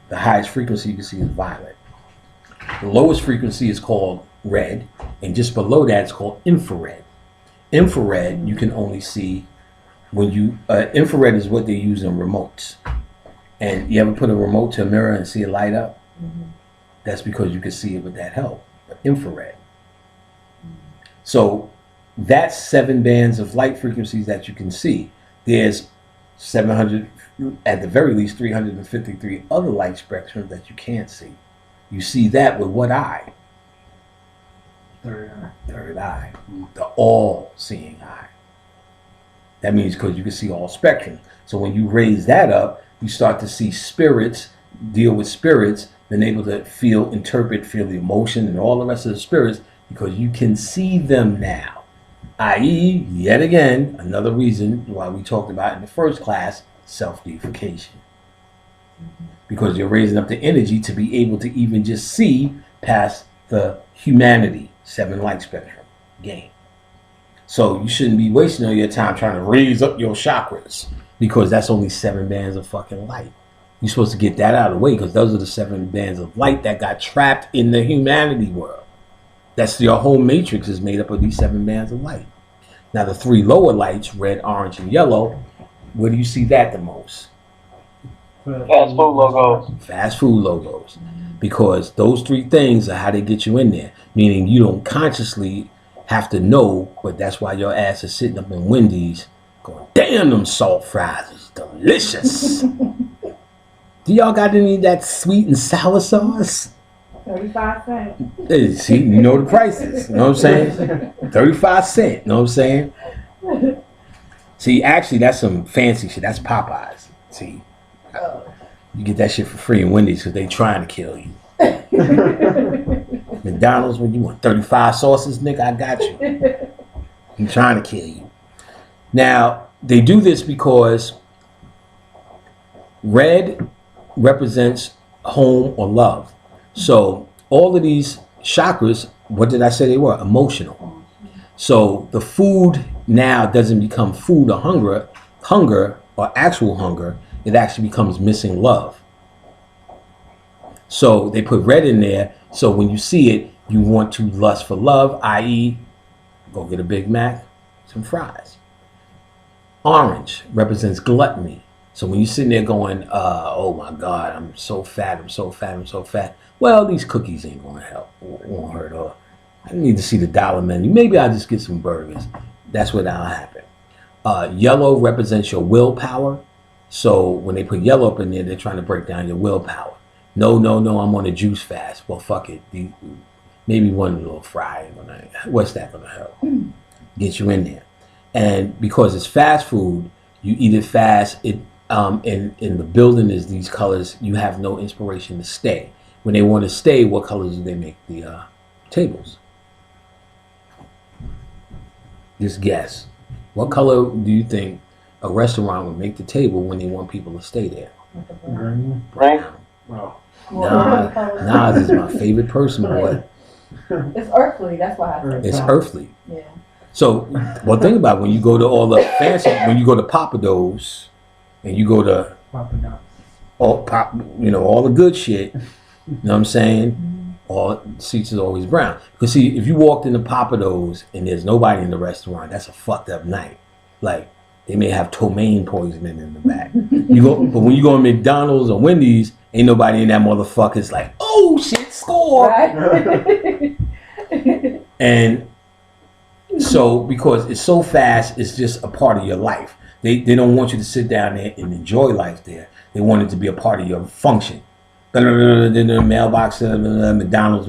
The highest frequency you can see is violet. The lowest frequency is called red. And just below that it's called infrared. Infrared you can only see when you... infrared is what they use in remotes. And you ever put a remote to a mirror and see it light up? That's because you can see it with that help. Infrared. So that's 7 bands of light frequencies that you can see. There's 700, at the very least 353 other light spectrums that you can't see. You see that with what eye? Third eye. Third eye. The all-seeing eye. That means because you can see all spectrum. So when you raise that up, you start to see spirits, deal with spirits, been able to feel, interpret, feel the emotion and all the rest of the spirits because you can see them now. I.e., yet again, another reason why we talked about in the first class, self-deification. Because you're raising up the energy to be able to even just see past the humanity, 7 light spectrum game. So you shouldn't be wasting all your time trying to raise up your chakras because that's only 7 bands of fucking light. You're supposed to get that out of the way because those are the 7 bands of light that got trapped in the humanity world. That's your whole matrix is made up of these 7 bands of light. Now the 3 lower lights, red, orange, and yellow, where do you see that the most? Fast food logos. Fast food logos. Because those 3 things are how they get you in there. Meaning you don't consciously have to know, but that's why your ass is sitting up in Wendy's going, damn, them salt fries is delicious. Do y'all got any of that sweet and sour sauce? 35 cents. Hey, see, you know the prices. You know what I'm saying? 35 cents. You know what I'm saying? See, actually, that's some fancy shit. That's Popeyes. See, you get that shit for free in Wendy's because they trying to kill you. McDonald's, when you want 35 sauces, nigga, I got you. I'm trying to kill you. Now, they do this because red represents home or love. So all of these chakras, what did I say they were? Emotional. So the food now doesn't become food or hunger or actual hunger. It actually becomes missing love. So they put red in there. So when you see it, you want to lust for love, i.e., go get a Big Mac, some fries. Orange represents gluttony. So when you're sitting there going, oh my God, I'm so fat, I'm so fat, I'm so fat. Well, these cookies ain't gonna help, won't hurt. Or I need to see the dollar menu. Maybe I'll just get some burgers. That's what that'll happen. Yellow represents your willpower. So when they put yellow up in there, they're trying to break down your willpower. No, I'm on a juice fast. Well, fuck it. Maybe one little fry. What's that gonna help? Get you in there. And because it's fast food, you eat it fast. It in the building is these colors. You have no inspiration to stay. When they want to stay, what colors do they make the tables? Just guess. What color do you think a restaurant would make the table when they want people to stay there? Green. Brown. Oh. Nas is my favorite person, boy. It's earthly. That's why I said It's earthly. Yeah. So, well, think about it. When you go to all the fancy, when you go to Papados, and you go to all the good shit. You know what I'm saying? All seats is always brown. Because see, if you walked into Papados and there's nobody in the restaurant, that's a fucked up night. Like they may have ptomaine poisoning in the back. But when you go to McDonald's or Wendy's, ain't nobody in that motherfucker. It's like, oh shit, score. Right? And so because it's so fast, it's just a part of your life. They don't want you to sit down there and enjoy life there. They want it to be a part of your function. The mailbox, McDonald's,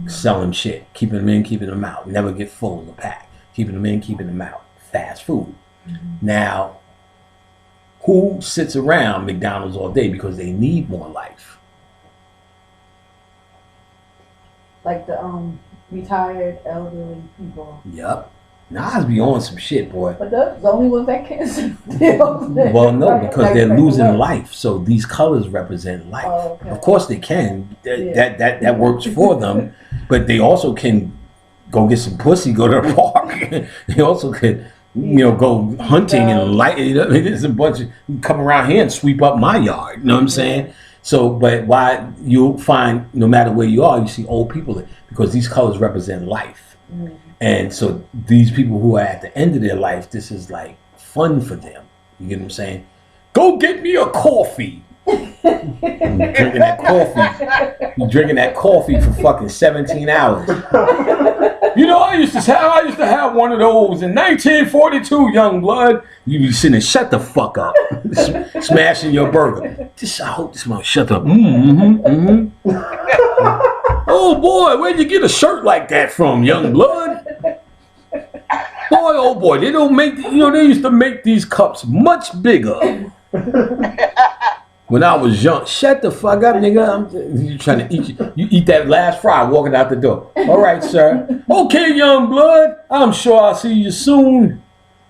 selling shit, keeping them in, keeping them out. Never get full of the pack. Keeping them in, keeping them out. Fast food. Now, who sits around McDonald's all day because they need more life? Like the retired elderly people. Yup. Nas be on some shit, boy. But the only ones that can still. Well, no, because they're losing life. So these colors represent life. Oh, okay. Of course they can. That works for them. But they also can go get some pussy, go to the park. They also could, go hunting and light. There's a bunch of come around here and sweep up my yard. You know what I'm saying? So, but why you'll find no matter where you are, you see old people because these colors represent life. And so these people who are at the end of their life, this is like fun for them. You get what I'm saying? Go get me a coffee. You're drinking that coffee. You're drinking that coffee for fucking 17 hours. I used to have one of those in 1942, young blood. You be sitting there, shut the fuck up, smashing your burger. I hope this mother shut up. Oh boy, where'd you get a shirt like that from, young blood? Boy, oh boy, they don't make. They used to make these cups much bigger. When I was young, shut the fuck up, nigga. You trying to eat? You eat that last fry walking out the door. All right, sir. Okay, young blood. I'm sure I'll see you soon.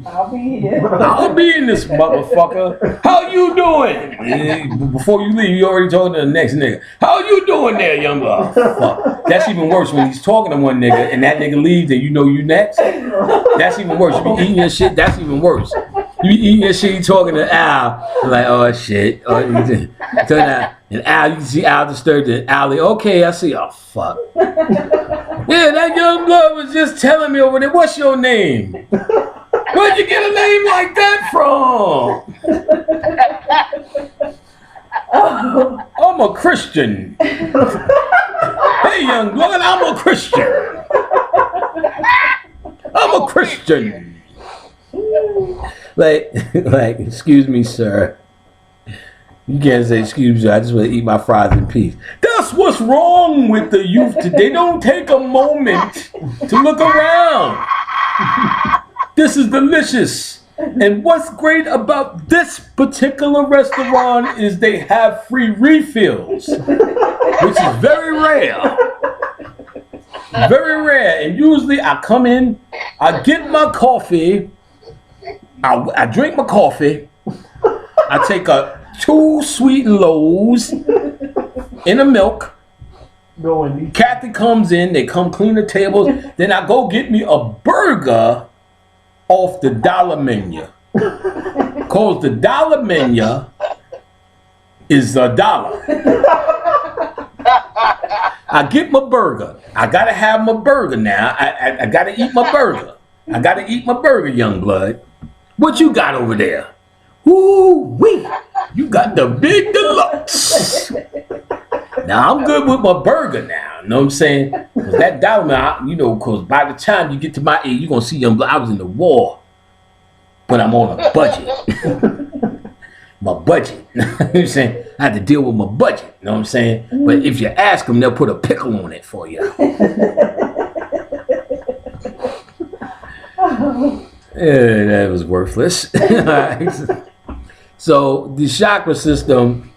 I'll be here. I'll be in this motherfucker. How you doing? Before you leave, you already talking to the next nigga. How you doing there, young blood? Fuck. That's even worse when he's talking to one nigga and that nigga leaves and you next. That's even worse. You be eating your shit. That's even worse. You be eating your shit, you talking to Al. Like, oh shit. And Al, you can see Al disturbed it. Al, like, okay, I see. Oh fuck. Yeah, that young blood was just telling me over there. What's your name? Where'd you get a name like that from? I'm a Christian. Hey, young blood, I'm a Christian. I'm a Christian. Like, excuse me, sir. You can't say, excuse me, I just want to eat my fries in peace. That's what's wrong with the youth today. They don't take a moment to look around. This is delicious. And what's great about this particular restaurant is they have free refills, which is very rare. Very rare. And usually I come in, I get my coffee, I drink my coffee, I take 2 sweet lows in a milk. Kathy comes in, they come clean the tables, then I go get me a burger off the dollar menu. Cause the dollar menu is $1. I get my burger. I gotta have my burger now. I gotta eat my burger. I gotta eat my burger, young blood. What you got over there? Woo-wee! You got the big deluxe. Now I'm good with my burger now. You know what I'm saying? Cause that dollar man, you know, cause by the time you get to my age, you're gonna see young blood. I was in the war, but I'm on a budget. My budget. You know what I'm saying? I had to deal with my budget. You know what I'm saying? But if you ask them, they'll put a pickle on it for you. Yeah, that was worthless. So the chakra system,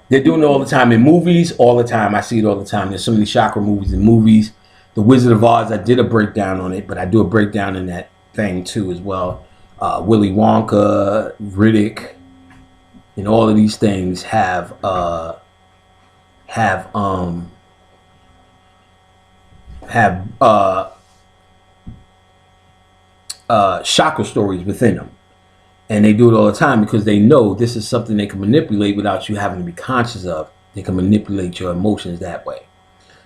they're doing it all the time in movies, all the time. I see it all the time. There's so many chakra movies in movies. The Wizard of Oz, I did a breakdown on it, but I do a breakdown in that thing too as well. Willy Wonka, Riddick, and all of these things have chakra stories within them. And they do it all the time because they know this is something they can manipulate without you having to be conscious of. They can manipulate your emotions that way.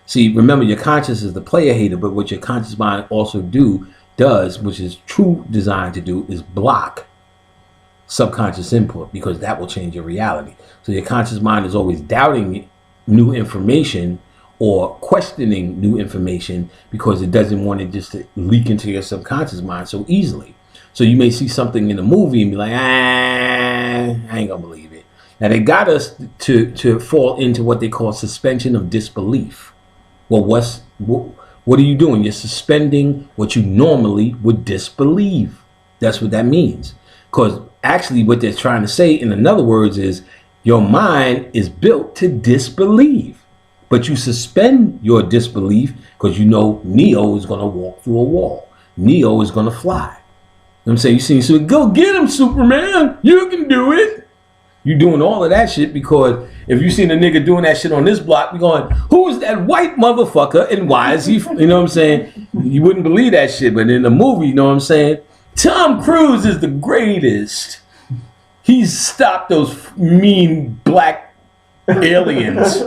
See, remember, your conscious is the player hater, but what your conscious mind also does, which is true designed to do, is block subconscious input, because that will change your reality. So your conscious mind is always doubting new information or questioning new information because it doesn't want it just to leak into your subconscious mind so easily. So you may see something in a movie and be like, I ain't gonna believe it. Now they got us to fall into what they call suspension of disbelief. Well, what are you doing? You're suspending what you normally would disbelieve. That's what that means. Because actually what they're trying to say, in other words, is your mind is built to disbelieve. But you suspend your disbelief because you know Neo is going to walk through a wall. Neo is going to fly. You know what I'm saying? You see, so go get him, Superman. You can do it. You're doing all of that shit because if you seen a nigga doing that shit on this block, you're going, who is that white motherfucker and why is he, you know what I'm saying? You wouldn't believe that shit. But in the movie, you know what I'm saying? Tom Cruise is the greatest. He's stopped those mean black aliens.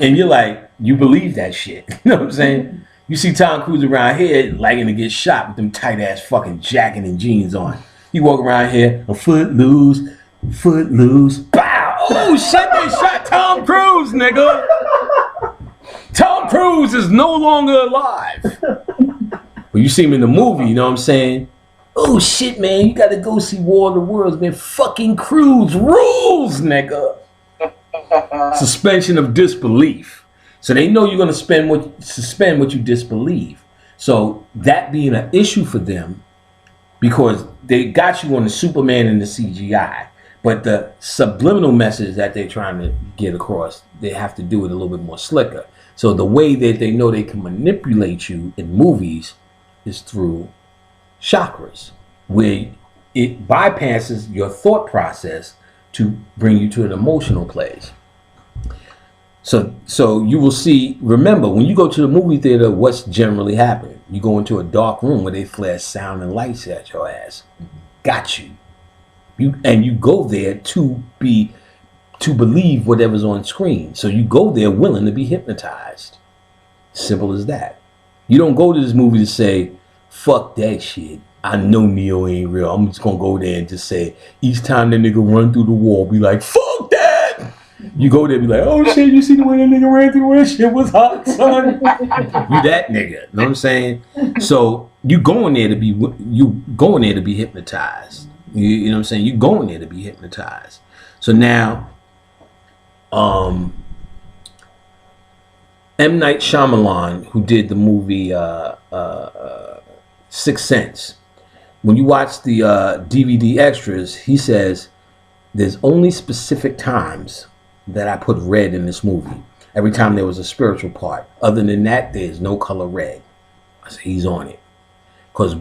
And you're like, you believe that shit. You know what I'm saying? You see Tom Cruise around here liking to get shot with them tight ass fucking jacket and jeans on. He walk around here, a footloose, bow. Oh shit, they shot Tom Cruise, nigga. Tom Cruise is no longer alive. When you see him in the movie, you know what I'm saying? Oh shit, man, you gotta go see War of the Worlds, man. Fucking Cruise rules, nigga. Suspension of disbelief. So they know you're gonna suspend what you disbelieve. So that being an issue for them, because they got you on the Superman and the CGI, but the subliminal message that they're trying to get across, they have to do it a little bit more slicker. So the way that they know they can manipulate you in movies is through chakras, where it bypasses your thought process to bring you to an emotional place. So you will see, remember, when you go to the movie theater, what's generally happening? You go into a dark room where they flash sound and lights at your ass. Got you. You go there to believe whatever's on screen. So you go there willing to be hypnotized. Simple as that. You don't go to this movie to say, fuck that shit. I know Neo ain't real. I'm just gonna go there and just say, each time that nigga run through the wall, be like, fuck that. You go there and be like, oh shit, you see the way that nigga ran through that shit was hot, son. You that nigga. You know what I'm saying? So you going there to be hypnotized. You know what I'm saying? You going there to be hypnotized. So now, M. Night Shyamalan, who did the movie Sixth Sense, when you watch the DVD extras, he says there's only specific times that I put red in this movie. Every time there was a spiritual part. Other than that, there's no color red. I said, he's on it. Because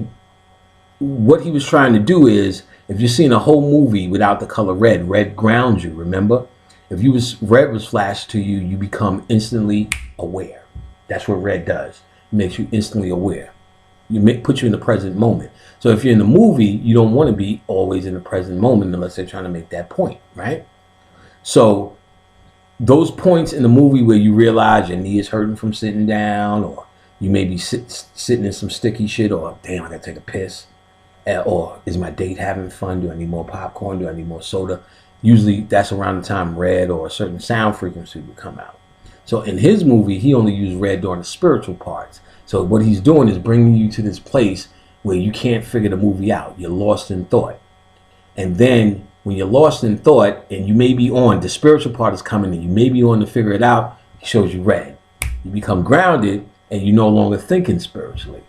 what he was trying to do is, if you're seeing a whole movie without the color red, red grounds you, remember? If red was flashed to you, you become instantly aware. That's what red does. It makes you instantly aware. Put you in the present moment. So if you're in the movie, you don't want to be always in the present moment unless they're trying to make that point, right? So those points in the movie where you realize your knee is hurting from sitting down, or you may be sitting in some sticky shit, or damn, I gotta take a piss, or is my date having fun? Do I need more popcorn? Do I need more soda? Usually that's around the time red or a certain sound frequency would come out. So in his movie, he only used red during the spiritual parts. So what he's doing is bringing you to this place where you can't figure the movie out. You're lost in thought. And then when you're lost in thought and you may be on, the spiritual part is coming and you may be on to figure it out, he shows you red. You become grounded and you're no longer thinking spiritually.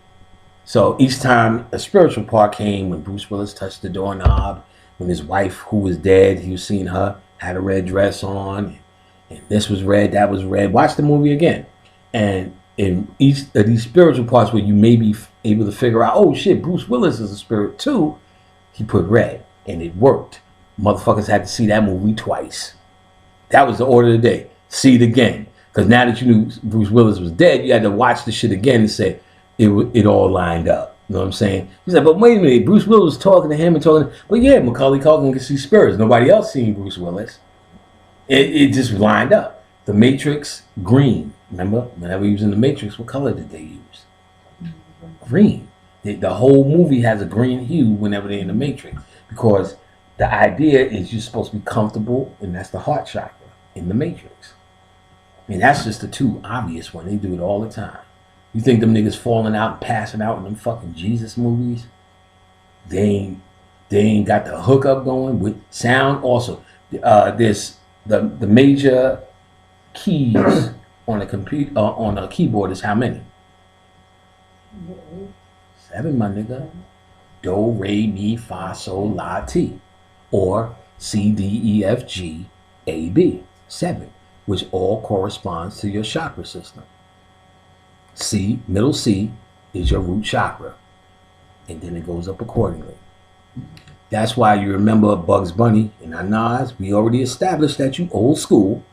So each time a spiritual part came, when Bruce Willis touched the doorknob, when his wife, who was dead, he was seeing her, had a red dress on, and this was red, that was red. Watch the movie again. And in each of these spiritual parts where you may be able to figure out, oh shit, Bruce Willis is a spirit too, he put red, and it worked. Motherfuckers had to see that movie twice. That was the order of the day. See it again. Because now that you knew Bruce Willis was dead, you had to watch the shit again and say, it all lined up. You know what I'm saying? He's like, but wait a minute, Bruce Willis was talking to him and talking, but yeah, Macaulay Culkin can see spirits. Nobody else seen Bruce Willis. It just lined up. The Matrix, green. Remember, whenever he was in the Matrix, what color did they use? Green. The whole movie has a green hue whenever they're in the Matrix, because the idea is you're supposed to be comfortable, and that's the heart chakra in the Matrix. I mean, that's just the two obvious one. They do it all the time. You think them niggas falling out and passing out in them fucking Jesus movies? They ain't got the hookup going with sound. Also, there's the major keys on a computer on a keyboard is how many? 7, my nigga. Do, re, mi, fa, sol, la, ti, or C, D, E, F, G, A, B. 7, which all corresponds to your chakra system. C, middle C, is your root chakra, and then it goes up accordingly. That's why you remember Bugs Bunny and Nas. We already established that you old school.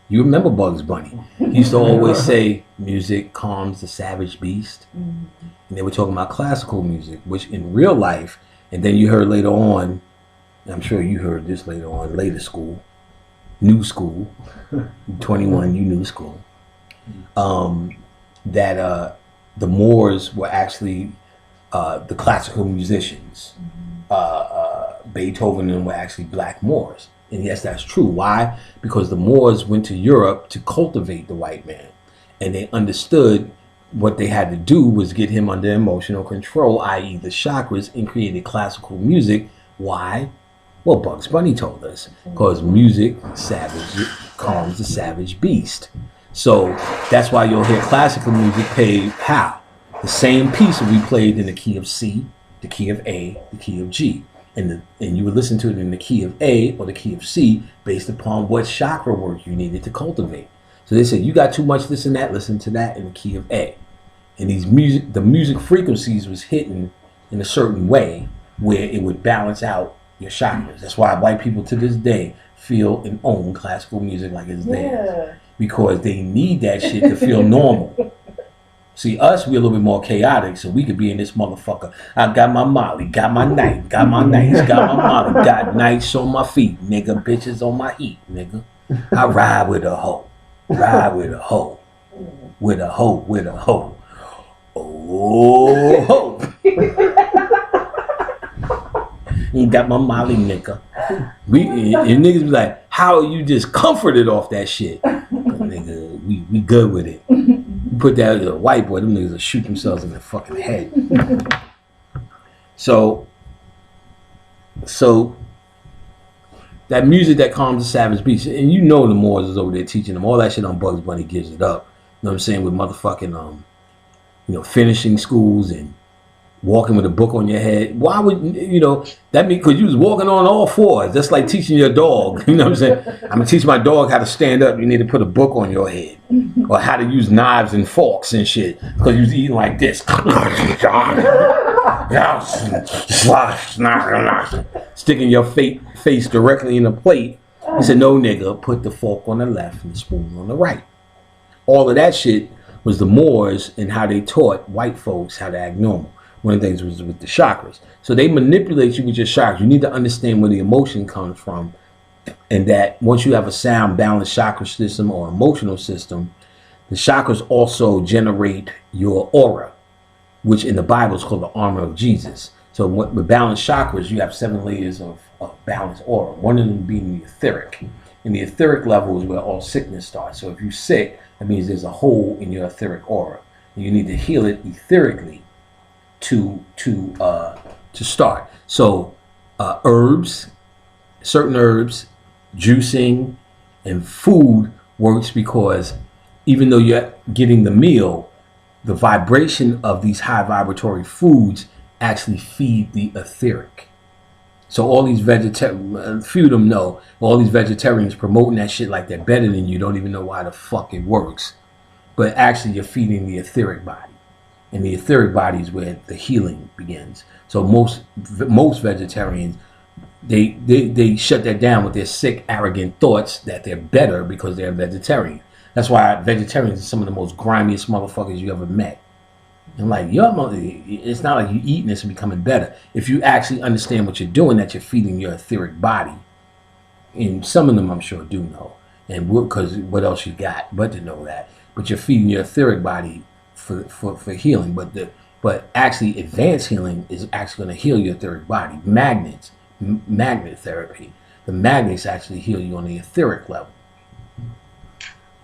You remember Bugs Bunny. He used to always say, music calms the savage beast. And they were talking about classical music, which in real life, and then you heard later on, I'm sure you heard this later on, later school, new school, 21, you new school, that the Moors were actually the classical musicians. Beethoven and them were actually black Moors. And yes, that's true. Why? Because the Moors went to Europe to cultivate the white man. And they understood what they had to do was get him under emotional control, i.e. the chakras, and created classical music. Why? Well, Bugs Bunny told us. Because music calms the savage beast. So that's why you'll hear classical music played how? The same piece will be played in the key of C, the key of A, the key of G. And you would listen to it in the key of A or the key of C based upon what chakra work you needed to cultivate. So they said, you got too much this and that, listen to that in the key of A. And the music frequencies was hitting in a certain way where it would balance out your chakras. That's why white people to this day feel and own classical music like it's theirs. Because they need that shit to feel normal. See, us, we're a little bit more chaotic, so we could be in this motherfucker. I got my molly, got my knife, got my knife, got my molly, got knives on my feet, nigga, bitches on my heat, nigga. I ride with a hoe, ride with a hoe, with a hoe, with a hoe. Oh, ho. You got my molly, nigga. And niggas be like, how are you just comforted off that shit? Nigga, we good with it. You put that as a white boy, them niggas will shoot themselves in the fucking head. So that music that calms the savage beast, and you know the Moors is over there teaching them all that shit on Bugs Bunny gives it up. You know what I'm saying? With motherfucking finishing schools and walking with a book on your head. Why would that mean? Because you was walking on all fours. That's like teaching your dog. You know what I'm saying? I'm gonna teach my dog how to stand up. You need to put a book on your head, or how to use knives and forks and shit. Because you was eating like this, sticking your face directly in the plate. He said, "No, nigga, put the fork on the left and the spoon on the right." All of that shit was the Moors and how they taught white folks how to act normal. One of the things was with the chakras. So they manipulate you with your chakras. You need to understand where the emotion comes from, and that once you have a sound, balanced chakra system or emotional system, the chakras also generate your aura, which in the Bible is called the armor of Jesus. So with balanced chakras, you have 7 layers of balanced aura. One of them being the etheric. And the etheric level is where all sickness starts. So if you're sick, that means there's a hole in your etheric aura. And you need to heal it etherically to start. So herbs, certain herbs, juicing, and food works because even though you're getting the meal, the vibration of these high vibratory foods actually feed the etheric. So all these vegetarians, few of them know, all these vegetarians promoting that shit like they're better than you, don't even know why the fuck it works. But actually you're feeding the etheric body. And the etheric body is where the healing begins. So most vegetarians, they shut that down with their sick, arrogant thoughts that they're better because they're vegetarian. That's why vegetarians are some of the most grimiest motherfuckers you ever met. And like, it's not like you eating this and becoming better. If you actually understand what you're doing, that you're feeding your etheric body. And some of them I'm sure do know. And because what else you got but to know that. But you're feeding your etheric body for healing. But actually advanced healing is actually going to heal your etheric body. Magnet therapy. The magnets actually heal you on the etheric level.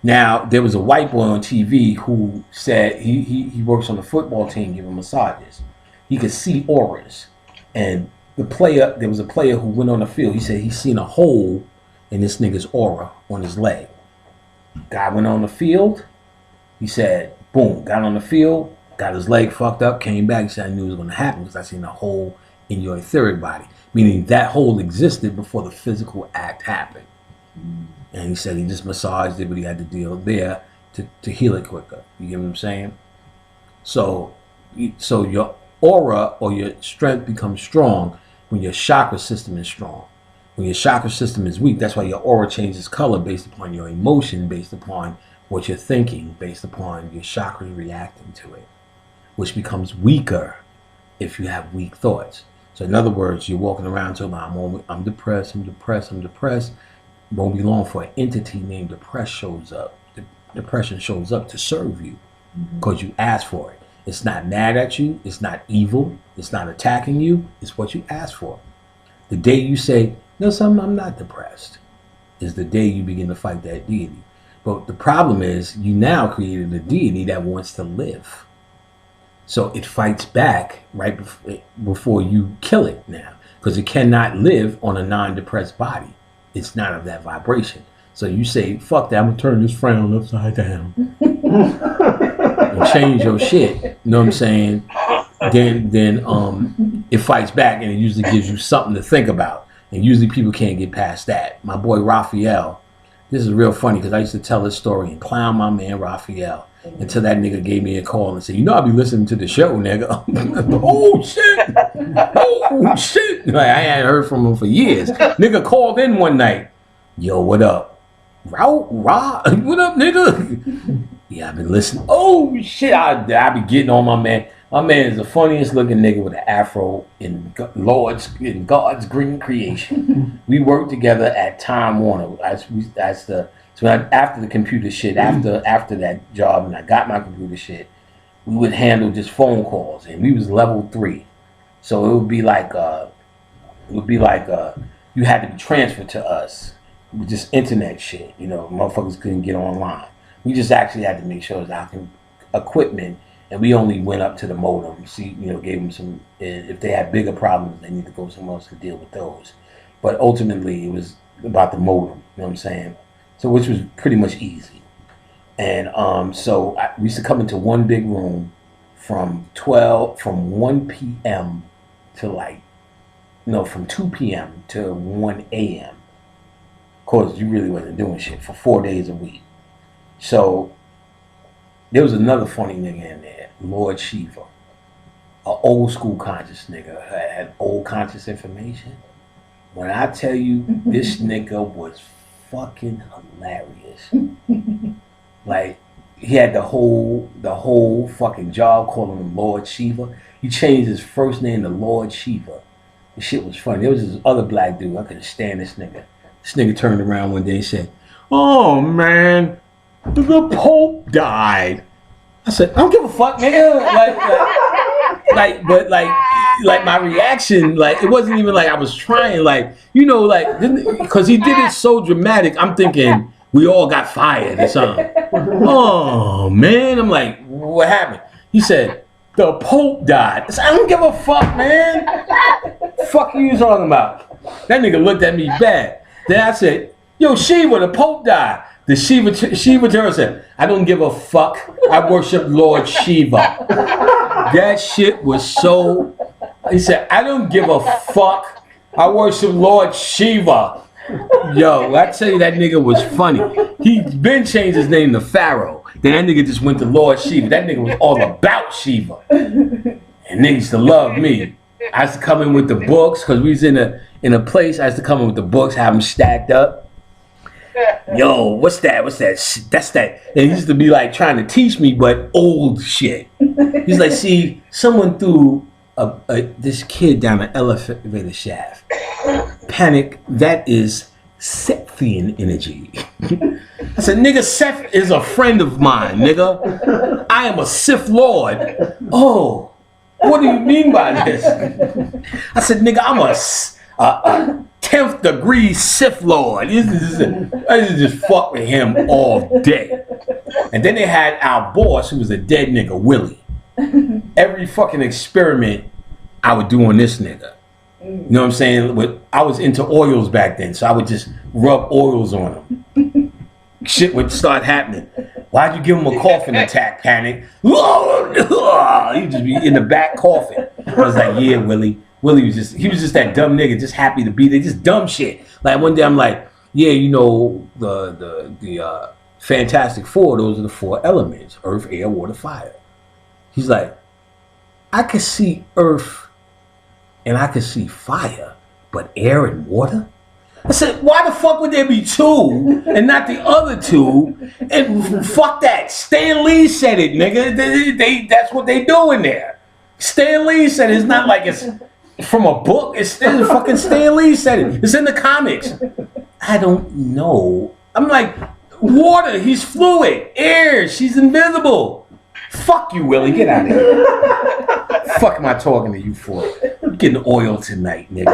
Now, there was a white boy on TV who said he works on the football team giving massages. He could see auras. And there was a player who went on the field. He said he seen a hole in this nigga's aura on his leg. Guy went on the field. He said, boom, got on the field, got his leg fucked up, came back. He said, I knew it was going to happen because I seen a hole in your etheric body. Meaning that hole existed before the physical act happened. And he said he just massaged it, but he had to deal there to heal it quicker. You get what I'm saying? So your aura or your strength becomes strong when your chakra system is strong. When your chakra system is weak, that's why your aura changes color based upon your emotion, based upon what you're thinking, based upon your chakras reacting to it, which becomes weaker if you have weak thoughts. So in other words, you're walking around telling I'm depressed. Won't be long for an entity named depression shows up. Depression shows up to serve you because you asked for it. It's not mad at you. It's not evil. It's not attacking you. It's what you asked for. The day you say, no, I'm not depressed, is the day you begin to fight that deity. But the problem is you now created a deity that wants to live. So it fights back right before you kill it now because it cannot live on a non-depressed body. It's not of that vibration. So you say, fuck that, I'm going to turn this frown upside down. And change your shit. You know what I'm saying? Then it fights back and it usually gives you something to think about. And usually people can't get past that. My boy Raphael, this is real funny because I used to tell this story and clown my man Raphael until that nigga gave me a call and said, you know, I'll be listening to the show, nigga. Oh, shit. Oh, shit. Like, I hadn't heard from him for years. Nigga called in one night. Yo, what up? What up, nigga? Yeah, I've been listening. Oh, shit. I be getting on my man. My man is the funniest looking nigga with an afro in God's green creation. We worked together at Time Warner. After the computer shit, after that job, and I got my computer shit, we would handle just phone calls, and we was level 3. So it would be like you had to be transferred to us with just internet shit. You know, motherfuckers couldn't get online. We just actually had to make sure that our equipment. And we only went up to the modem. See, you know, gave them some. If they had bigger problems, they need to go somewhere else to deal with those. But ultimately, it was about the modem. You know what I'm saying? So, which was pretty much easy. And so we used to come into one big room from 1 p.m. to from 2 p.m. to 1 a.m. Of course, you really wasn't doing shit for 4 days a week. So there was another funny nigga in there, Lord Shiva, an old school conscious nigga, had old conscious information. When I tell you this nigga was fucking hilarious. Like, he had the whole fucking job calling him Lord Shiva. He changed his first name to Lord Shiva. The shit was funny. There was this other black dude, I couldn't stand this nigga. This nigga turned around one day and said, "Oh man, the Pope died." I said, "I don't give a fuck, nigga." But my reaction, like, it wasn't even like I was trying, like, you know, like, because he did it so dramatic. I'm thinking we all got fired or something. Oh man, I'm like, what happened? He said, "The Pope died." I said, "I don't give a fuck, man. Fuck you talking about?" That nigga looked at me bad. Then I said, "Yo, Shiva, the Pope died." The Shiva turned said, "I don't give a fuck. I worship Lord Shiva." That shit was so. He said, "I don't give a fuck. I worship Lord Shiva." Yo, I tell you, that nigga was funny. He been changed his name to Pharaoh. Then that nigga just went to Lord Shiva. That nigga was all about Shiva. And niggas used to love me. I used to come in with the books, because we was in a place. I used to come in with the books, have them stacked up. Yo, what's that? That's that. And he used to be like trying to teach me, but old shit. He's like, "See, someone threw this kid down an elevator shaft. Panic, that is Sethian energy." I said, "Nigga, Seth is a friend of mine, nigga. I am a Sith Lord." "Oh, what do you mean by this?" I said, "Nigga, I'm a 10th degree Sith Lord." I used to just fuck with him all day. And then they had our boss, who was a dead nigga, Willie. Every fucking experiment I would do on this nigga. You know what I'm saying? I was into oils back then, so I would just rub oils on him. Shit would start happening. "Why'd you give him a coughing attack, Panic?" He'd just be in the back coughing. I was like, "Yeah, Willie." Willie was just that dumb nigga, just happy to be there, just dumb shit. Like one day I'm like, "Yeah, you know, the Fantastic Four, those are the 4 elements: earth, air, water, fire." He's like, "I could see earth and I could see fire, but air and water?" I said, "Why the fuck would there be 2 and not the other 2? And fuck that. Stan Lee said it, nigga. That's what they doing there. Stan Lee said it. It's not like it's from a book. It's fucking Stan Lee said it. It's in the comics." "I don't know." I'm like, "Water, he's fluid. Air, she's invisible." Fuck you, Willie. Get out of here. Fuck am I talking to you for? I'm getting oil tonight, nigga.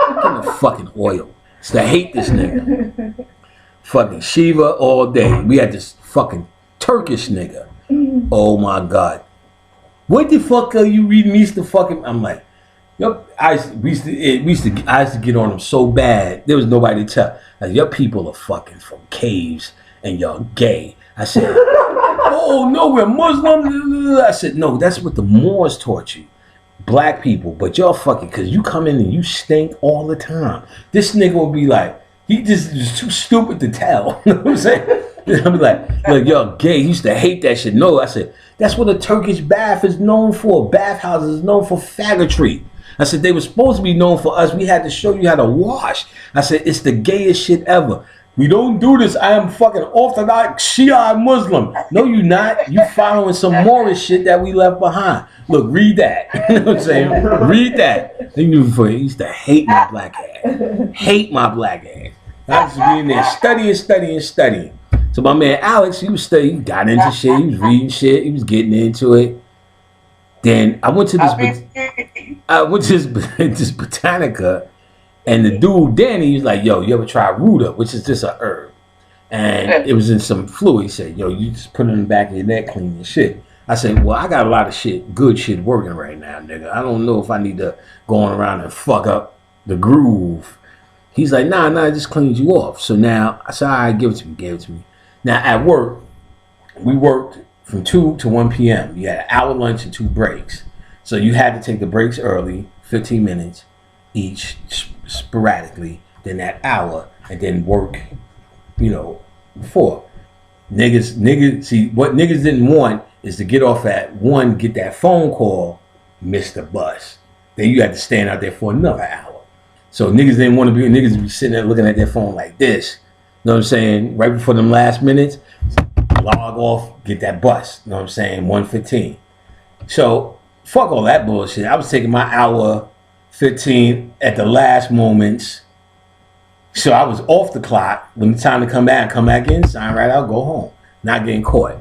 I'm getting the fucking oil. So I hate this nigga. Fucking Shiva all day. We had this fucking Turkish nigga. Oh my God. "What the fuck are you reading? Mr. fucking..." I'm like, "Yup." I used to get on him so bad. There was nobody to tell. Like, "Your people are fucking from caves and you're gay." I said, "Oh no, we're Muslim." I said, "No, that's what the Moors taught you. Black people, but y'all fucking, because you come in and you stink all the time." This nigga will be like, he just is too stupid to tell. You know what I'm saying? I'm like, "Y'all gay." He used to hate that shit. No, I said, "That's what a Turkish bath is known for. Bathhouses is known for faggotry." I said, "They were supposed to be known for us. We had to show you how to wash." I said, "It's the gayest shit ever. We don't do this. I am fucking Orthodox Shia Muslim." "No, you not. You following some Moorish shit that we left behind. Look, read that." You know what I'm saying? Read that. He used to hate my black ass. Hate my black ass. I used to be in there studying. So my man Alex, he was studying. He got into shit. He was reading shit. He was getting into it. Then I went to this Botanica. And the dude, Danny, was like, "Yo, you ever try Ruta?" Which is just a herb. And it was in some fluid. He said, "Yo, you just put it in the back of your neck, clean your shit." I said, "Well, I got a lot of good shit working right now, nigga. I don't know if I need to go on around and fuck up the groove." He's like, nah, it just cleans you off. So now I said, "All right, give it to me. Now at work, we worked from 2 to 1 p.m. You had an hour lunch and 2 breaks. So you had to take the breaks early, 15 minutes each, sporadically, then that hour, and then work, you know, 4. Niggas, see, what niggas didn't want is to get off at 1, get that phone call, miss the bus. Then you had to stand out there for another hour. So niggas didn't want to be, niggas be sitting there looking at their phone like this. You know what I'm saying? Right before them last minutes, log off, get that bus. You know what I'm saying? 1:15. So fuck all that bullshit. I was taking my hour 15 at the last moments. So I was off the clock when the time to come back in, sign right out, go home. Not getting caught.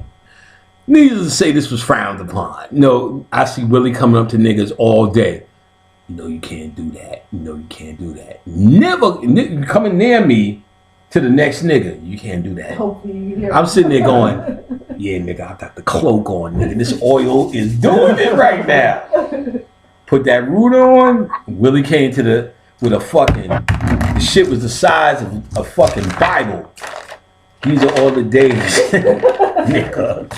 Needless to say, this was frowned upon. You know, I see Willie coming up to niggas all day. You know you can't do that. You know you can't do that. Never coming near me to the next nigga. You can't do that. I'm sitting there going, yeah, nigga, I got the cloak on, nigga. This oil is doing it right now. Put that root on. Willie came with a fucking, the shit was the size of a fucking Bible. These are all the days, nigga,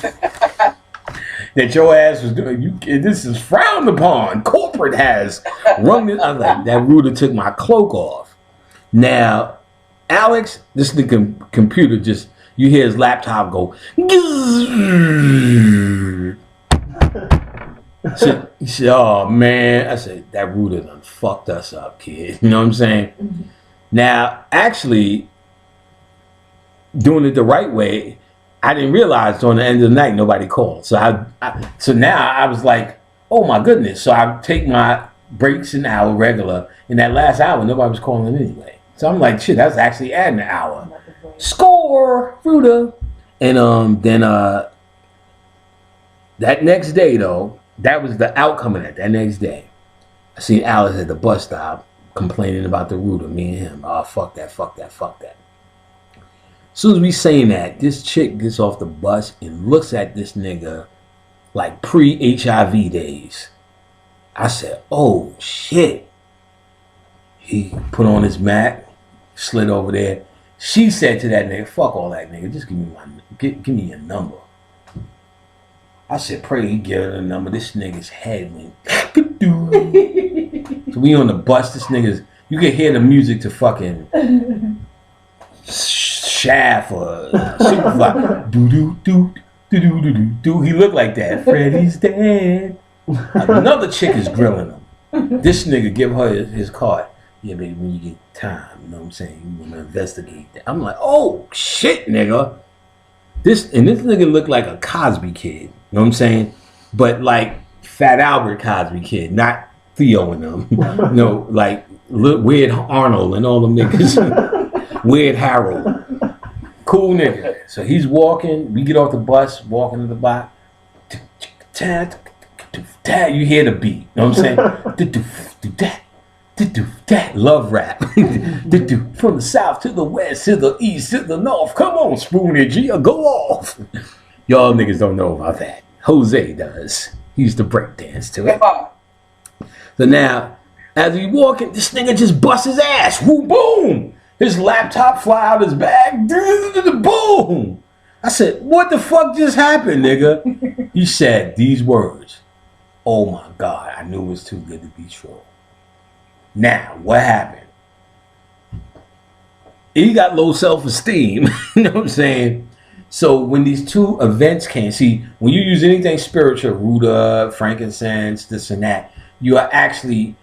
that your ass was doing. This is frowned upon. Corporate has run this. I was like, that Ruder took my cloak off. Now, Alex, this nigga computer just, you hear his laptop go. He said, oh man. I said, that Ruder done fucked us up, kid. You know what I'm saying? Mm-hmm. Now, actually, doing it the right way, I didn't realize during the end of the night nobody called. So so now I was like, oh my goodness. So I take my breaks an hour regular. In that last hour, nobody was calling anyway. So I'm like, shit, that's actually adding an hour. Score, Ruda. And then that next day though, that was the outcome of that next day. I seen Alice at the bus stop complaining about the Ruda, me and him. Oh, fuck that. As soon as we saying that, this chick gets off the bus and looks at this nigga like pre-HIV days. I said, oh shit. He put on his Mac, slid over there. She said to that nigga, fuck all that nigga, just give me your number. I said, pray he give her the number. This nigga's head went. So we on the bus, this nigga's, you can hear the music to fucking Shaft or Superfly. Do. He looked like that. Freddy's dead. Another chick is grilling him. This nigga give her his card. Yeah, baby, when you get time, you know what I'm saying? You want to investigate that. I'm like, oh shit, nigga. This nigga looked like a Cosby kid. You know what I'm saying? But like Fat Albert Cosby kid, not Theo and them. No, like Weird Arnold and all them niggas. Weird Harold. Cool nigga. So he's walking. We get off the bus, walking to the block. You hear the beat. You know what I'm saying? Love rap. From the south to the west, to the east, to the north. Come on, Spoonie G, go off. Y'all niggas don't know about that. Jose does. He used to break dance to it. So now, as he walking, this nigga just busts his ass. Woo, boom. His laptop fly out his bag. Boom. I said, what the fuck just happened, nigga? He said these words. Oh my God, I knew it was too good to be true. Now, what happened? He got low self-esteem. You know what I'm saying? So when these two events came, see, when you use anything spiritual, Ruda, frankincense, this and that, you are actually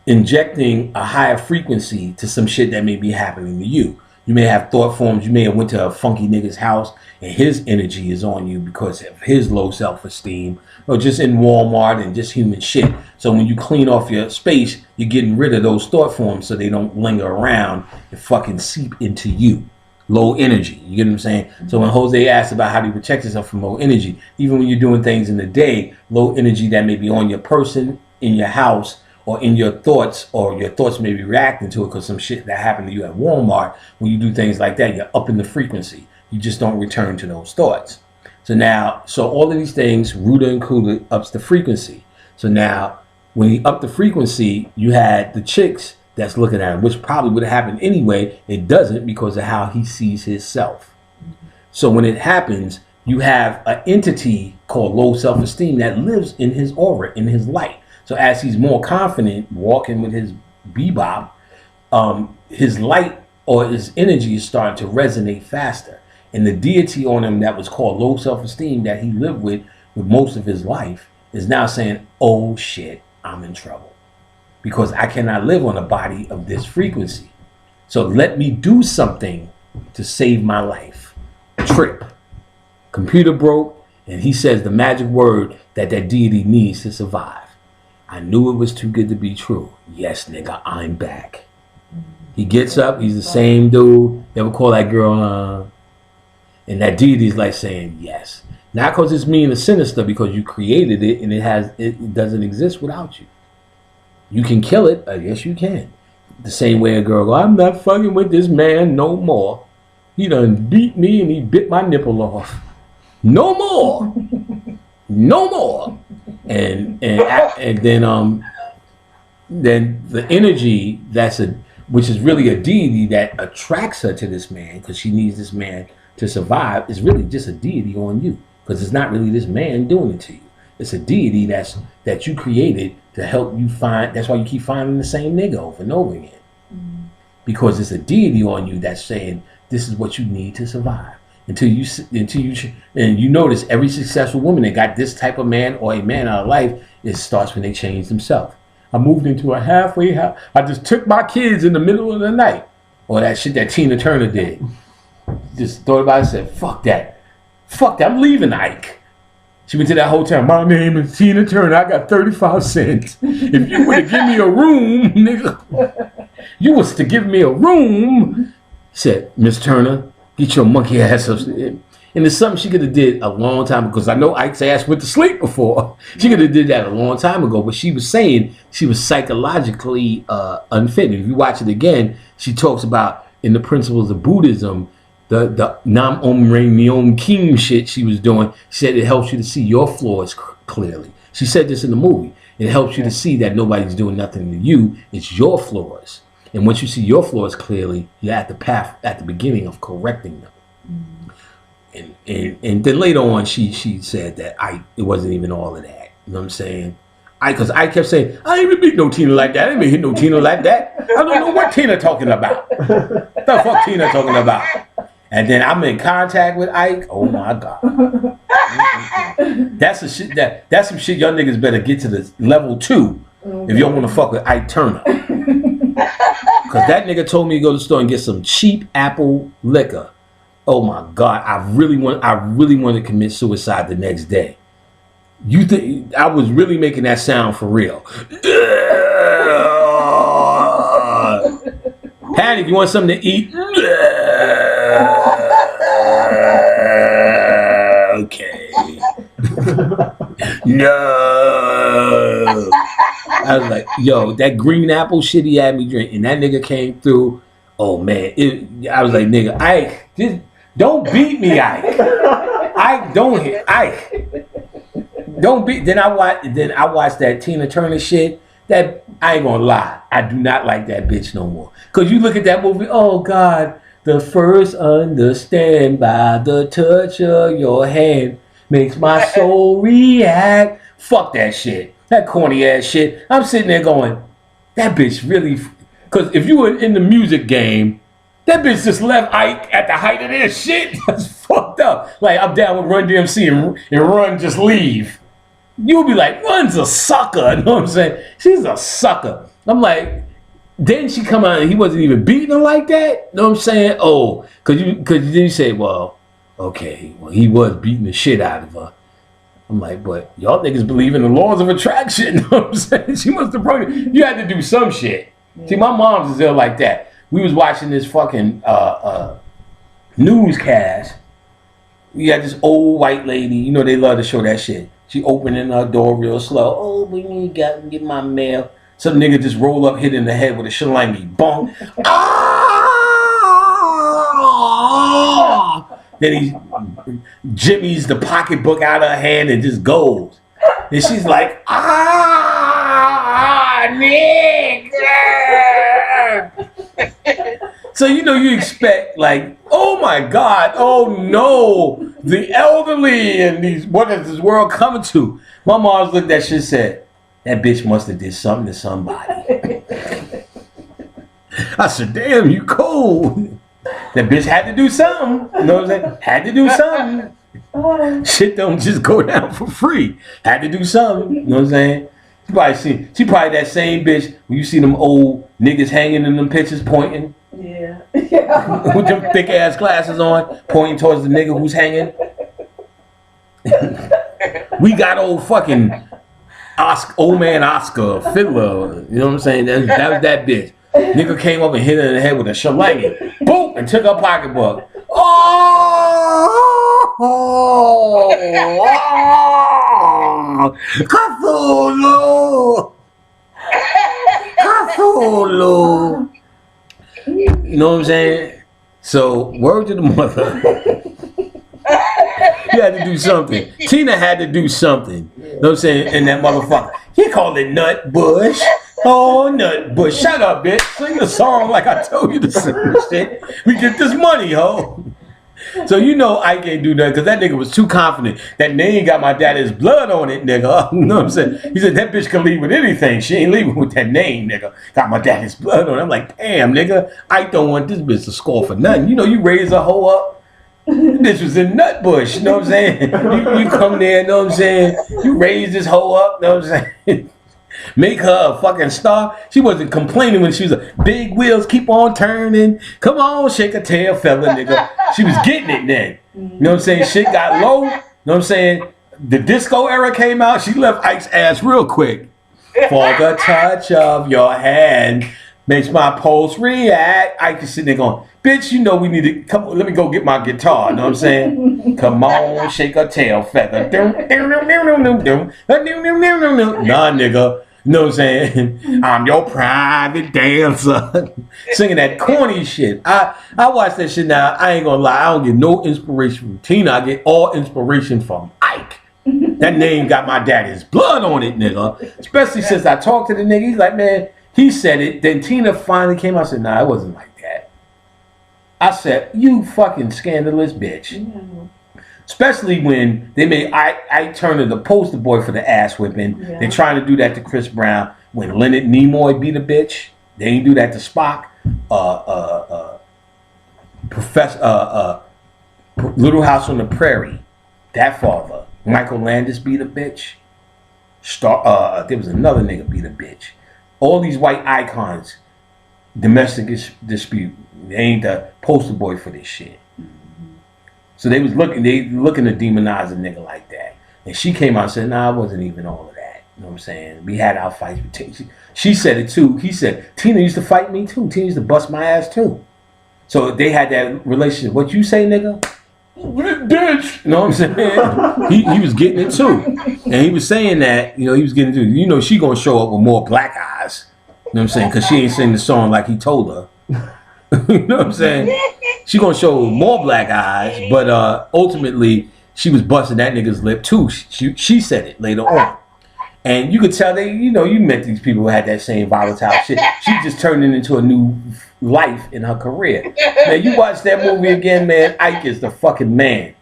injecting a higher frequency to some shit that may be happening to you. You may have thought forms. You may have went to a funky nigga's house and his energy is on you because of his low self-esteem, or just in Walmart and just human shit. So when you clean off your space, you're getting rid of those thought forms so they don't linger around and fucking seep into you. Low energy. You get what I'm saying? So when Jose asked about how do you protect yourself from low energy, even when you're doing things in the day, low energy that may be on your person, in your house, or in your thoughts, or your thoughts may be reacting to it because some shit that happened to you at Walmart. When you do things like that, you're up in the frequency. You just don't return to those thoughts. So all of these things, Ruda included, ups the frequency. So now, when he upped the frequency, you had the chicks that's looking at him, which probably would have happened anyway. It doesn't because of how he sees himself. So when it happens, you have an entity called low self-esteem that lives in his aura, in his light. So as he's more confident walking with his bebop, his light or his energy is starting to resonate faster. And the deity on him that was called low self-esteem that he lived with most of his life is now saying, oh shit, I'm in trouble. Because I cannot live on a body of this frequency. So let me do something to save my life. Trip. Computer broke, and he says the magic word that deity needs to survive. I knew it was too good to be true. Yes, nigga, I'm back. He gets up, he's the same dude. They would call that girl, and that deity's like saying yes. Not because it's mean or sinister, because you created it and it doesn't exist without you. You can kill it, I guess you can. The same way a girl goes, I'm not fucking with this man no more. He done beat me and he bit my nipple off. No more. No more. And then the energy which is really a deity that attracts her to this man because she needs this man to survive, is really just a deity on you, because it's not really this man doing it to you. It's a deity that you created to help you find. That's why you keep finding the same nigga over and over again, because it's a deity on you that's saying this is what you need to survive. And you notice every successful woman that got this type of man or a man out of life, it starts when they change themselves. I moved into a halfway house. I just took my kids in the middle of the night. Or that shit that Tina Turner did. Just thought about it and said, fuck that. Fuck that. I'm leaving Ike. She went to that hotel. My name is Tina Turner. I got 35 cents. If you were to give me a room, nigga, you was to give me a room. He said, Miss Turner, get your monkey ass up. And it's something she could have did a long time ago, because I know Ike's ass went to sleep before. She could have did that a long time ago, but she was saying she was psychologically unfit. And if you watch it again, she talks about in the principles of Buddhism, the Nam Om Ring Neom Kim shit she was doing. She said it helps you to see your flaws clearly. She said this in the movie. It helps you to see that nobody's doing nothing to you. It's your flaws. And once you see your flaws clearly, you're at the path at the beginning of correcting them. And then later on, she said that it wasn't even all of that. You know what I'm saying? Because I kept saying, I ain't even beat no Tina like that. I ain't even hit no Tina like that. I don't know what Tina talking about. What the fuck Tina talking about? And then I'm in contact with Ike. Oh my God. That's some shit y'all niggas better get to the level 2 if y'all want to fuck with Ike Turner. Because that nigga told me to go to the store and get some cheap apple liquor. Oh my God, I really want to commit suicide the next day. You think I was really making that sound for real? Patty, you want something to eat? Okay. No. I was like, yo, that green apple shit he had me drink, and that nigga came through. Oh man, I was like, nigga, Ike, just don't beat me, Ike. Ike, don't hit Ike. Don't beat. Then I watched that Tina Turner shit. That I ain't gonna lie, I do not like that bitch no more. Cause you look at that movie, oh God, the first understand by the touch of your hand makes my soul react. Fuck that shit. That corny ass shit. I'm sitting there going, that bitch really. Cause if you were in the music game, that bitch just left Ike at the height of this shit. That's fucked up. Like, I'm down with Run DMC and Run just leave. You'll be like, Run's a sucker. You know what I'm saying? She's a sucker. I'm like, didn't she come out and he wasn't even beating her like that? You know what I'm saying? Oh, cause then you say, well, okay, well, he was beating the shit out of her. I'm like, but y'all niggas believe in the laws of attraction. You know what I'm saying? She must have brought it. You had to do some shit. Yeah. See, my mom's is there like that. We was watching this fucking newscast. We had this old white lady. You know they love to show that shit. She opening her door real slow. Oh, we got to get my mail. Some nigga just roll up, hit in the head with a shalangi. Bonk. Ah! Then he jimmies the pocketbook out of her hand and just goes. And she's like, nigga. So you know you expect like, oh my God, oh no, the elderly and these, what is this world coming to? My mom's looked at that shit and said, that bitch must have did something to somebody. I said, damn, you cold. That bitch had to do something. You know what I'm saying? Had to do something. Shit don't just go down for free. Had to do something. You know what I'm saying? She probably that same bitch when you see them old niggas hanging in them pictures pointing. Yeah. With them thick ass glasses on, pointing towards the nigga who's hanging. We got old fucking old man Oscar Fiddler. You know what I'm saying? That was that bitch. Nigga came up and hit her in the head with a shillelagh. Boom! And took her pocketbook. Cthulhu! Cthulhu! You know what I'm saying? So, word to the mother. You had to do something. Tina had to do something. You know what I'm saying? And that motherfucker. He called it Nut Bush. Oh, Nut Bush. Shut up, bitch. Sing the song like I told you to sing this shit. We get this money, ho. So you know I can't do that because that nigga was too confident. That name got my daddy's blood on it, nigga. You know what I'm saying? He said that bitch can leave with anything. She ain't leaving with that name, nigga. Got my daddy's blood on it. I'm like, damn, nigga. I don't want this bitch to score for nothing. You know, you raise a hoe up. This was in Nutbush, you know what I'm saying? You come there, you know what I'm saying? You raise this hoe up, you know what I'm saying? Make her a fucking star. She wasn't complaining when she was like, big wheels keep on turning. Come on, shake a tail, fella, nigga. She was getting it then. You know what I'm saying? Shit got low. You know what I'm saying? The disco era came out. She left Ike's ass real quick. For the touch of your hand makes my pulse react. Ike is sitting there going, bitch, you know we need to, come on, let me go get my guitar. You know what I'm saying? Come on, shake a tail feather. Nah, nigga. You know what I'm saying? I'm your private dancer. Singing that corny shit. I watch that shit now. I ain't gonna lie. I don't get no inspiration from Tina. I get all inspiration from Ike. That name got my daddy's blood on it, nigga. Especially since I talked to the nigga. He's like, man, he said it. Then Tina finally came out and said, nah, it wasn't like that. I said, you fucking scandalous bitch. Mm-hmm. Especially when they made Ike Turner the poster boy for the ass whipping. Yeah. They're trying to do that to Chris Brown. When Leonard Nimoy beat a bitch, they ain't do that to Spock. Little House on the Prairie, that father. Michael Landis beat a bitch. There was another nigga beat a bitch. All these white icons, domestic dispute. They ain't the poster boy for this shit. So they looking to demonize a nigga like that. And she came out and said, nah, it wasn't even all of that. You know what I'm saying? We had our fights with Tina. She said it too. He said, Tina used to fight me too. Tina used to bust my ass too. So they had that relationship. What you say, nigga? Bitch! You know what I'm saying? he was getting it too. And he was saying that, you know, he was getting it too. You know, she gonna show up with more black eyes. You know what I'm saying? Because she ain't sing the song like he told her. You know what I'm saying? She gonna show more black eyes, but ultimately she was busting that nigga's lip too. She said it later on, and you could tell they, you know, you met these people who had that same volatile shit. She just turned it into a new life in her career. Man, you watch that movie again, man. Ike is the fucking man.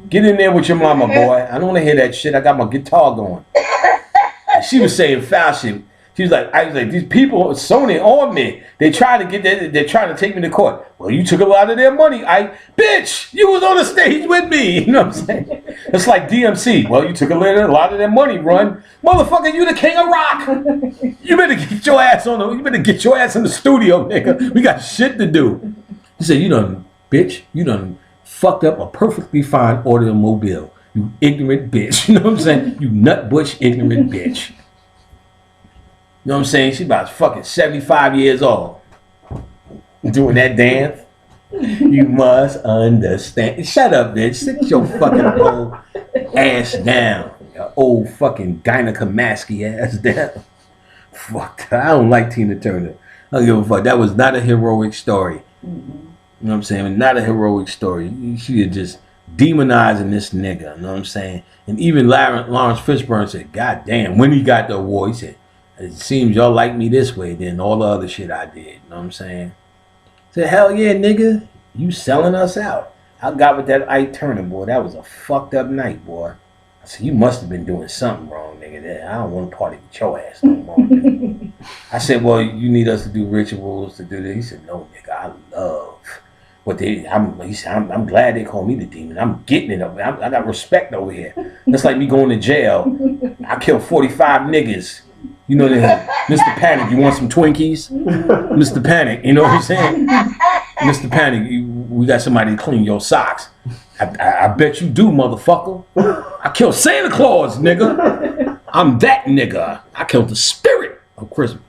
Get in there with your mama, boy. I don't want to hear that shit. I got my guitar going. And she was saying foul shit. She was like, I was like, these people, Sony on me. They try to get that. They're trying to take me to court. Well, you took a lot of their money. Bitch, you was on the stage with me. You know what I'm saying? It's like DMC. Well, you took a lot of their money, run. Motherfucker, you the king of rock. You better get your ass you better get your ass in the studio, nigga. We got shit to do. He said, you done fucked up a perfectly fine automobile. You ignorant bitch. You know what I'm saying? You nutbush ignorant bitch. You know what I'm saying? She about fucking 75 years old. Doing that dance. You must understand. Shut up, bitch. Sit your fucking old ass down. Your old fucking gynecomastia ass down. Fuck. I don't like Tina Turner. I don't give a fuck. That was not a heroic story. You know what I'm saying? Not a heroic story. She is just demonizing this nigga. You know what I'm saying? And even Lawrence Fishburne said, God damn, when he got the award, he said, it seems y'all like me this way than all the other shit I did. You know what I'm saying? I said, hell yeah, nigga. You selling us out. I got with that Ike Turner, boy. That was a fucked up night, boy. I said, you must have been doing something wrong, nigga. I don't want to party with your ass no more. I said, well, you need us to do rituals to do this. He said, no, nigga, I love what they. He said, I'm glad they call me the demon. I'm getting it over. I got respect over here. That's like me going to jail. I killed 45 niggas. You know, Mr. Panic, you want some Twinkies? Mr. Panic, you know what I'm saying? Mr. Panic, we got somebody to clean your socks. I bet you do, motherfucker. I killed Santa Claus, nigga. I'm that nigga. I killed the spirit of Christmas.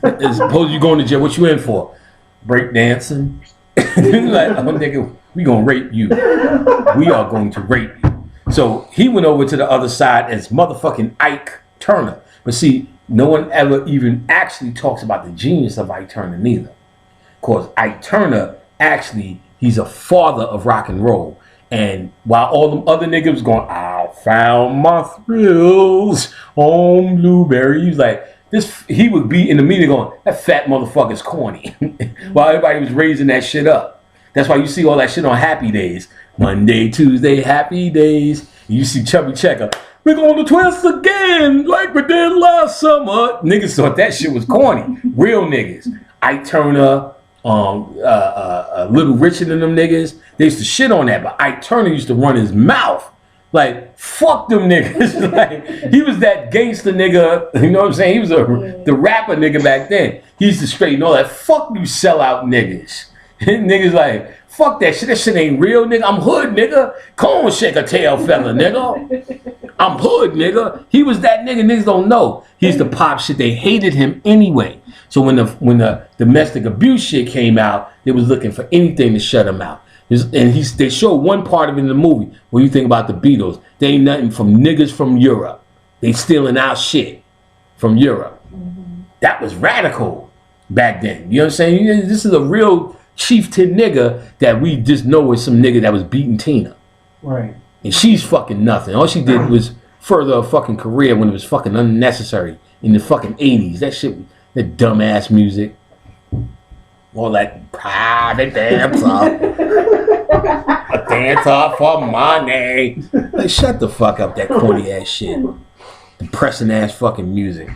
As opposed to you going to jail, what you in for? Break dancing? Like, oh, nigga, we gonna rape you. We are going to rape you. So he went over to the other side as motherfucking Ike Turner. But see, no one ever even actually talks about the genius of Ike Turner neither. Of course, Ike Turner, actually, he's a father of rock and roll. And while all them other niggas going, I found my thrills on Blueberry, he was like, he would be in the meeting going, that fat motherfucker's corny. While everybody was raising that shit up. That's why you see all that shit on Happy Days. Monday, Tuesday, Happy Days. You see Chubby Checker, we're going to twist again like we did last summer. Niggas thought that shit was corny. Real niggas. Ike Turner, Little Richard and them niggas, they used to shit on that. But Ike Turner used to run his mouth. Like, fuck them niggas. Like, he was that gangster nigga, you know what I'm saying? He was the rapper nigga back then. He used to straighten all that. Fuck you sellout niggas. Niggas like, fuck that shit. That shit ain't real, nigga. I'm hood, nigga. Come on, shake a tail fella, nigga. I'm hood, nigga. He was that nigga. Niggas don't know. He used to pop shit. They hated him anyway. So when the domestic abuse shit came out, they was looking for anything to shut him out. And they showed one part of it in the movie where you think about the Beatles. They ain't nothing from niggas from Europe. They stealing our shit from Europe. Mm-hmm. That was radical back then. You know what I'm saying? This is a real chieftain nigga that we just know is some nigga that was beating Tina. Right. And she's fucking nothing. All she did was further her fucking career when it was fucking unnecessary in the fucking 80s. That shit, that dumbass music. All that private dancer. A dancer for money. Like, shut the fuck up, that corny ass shit. Depressing ass fucking music.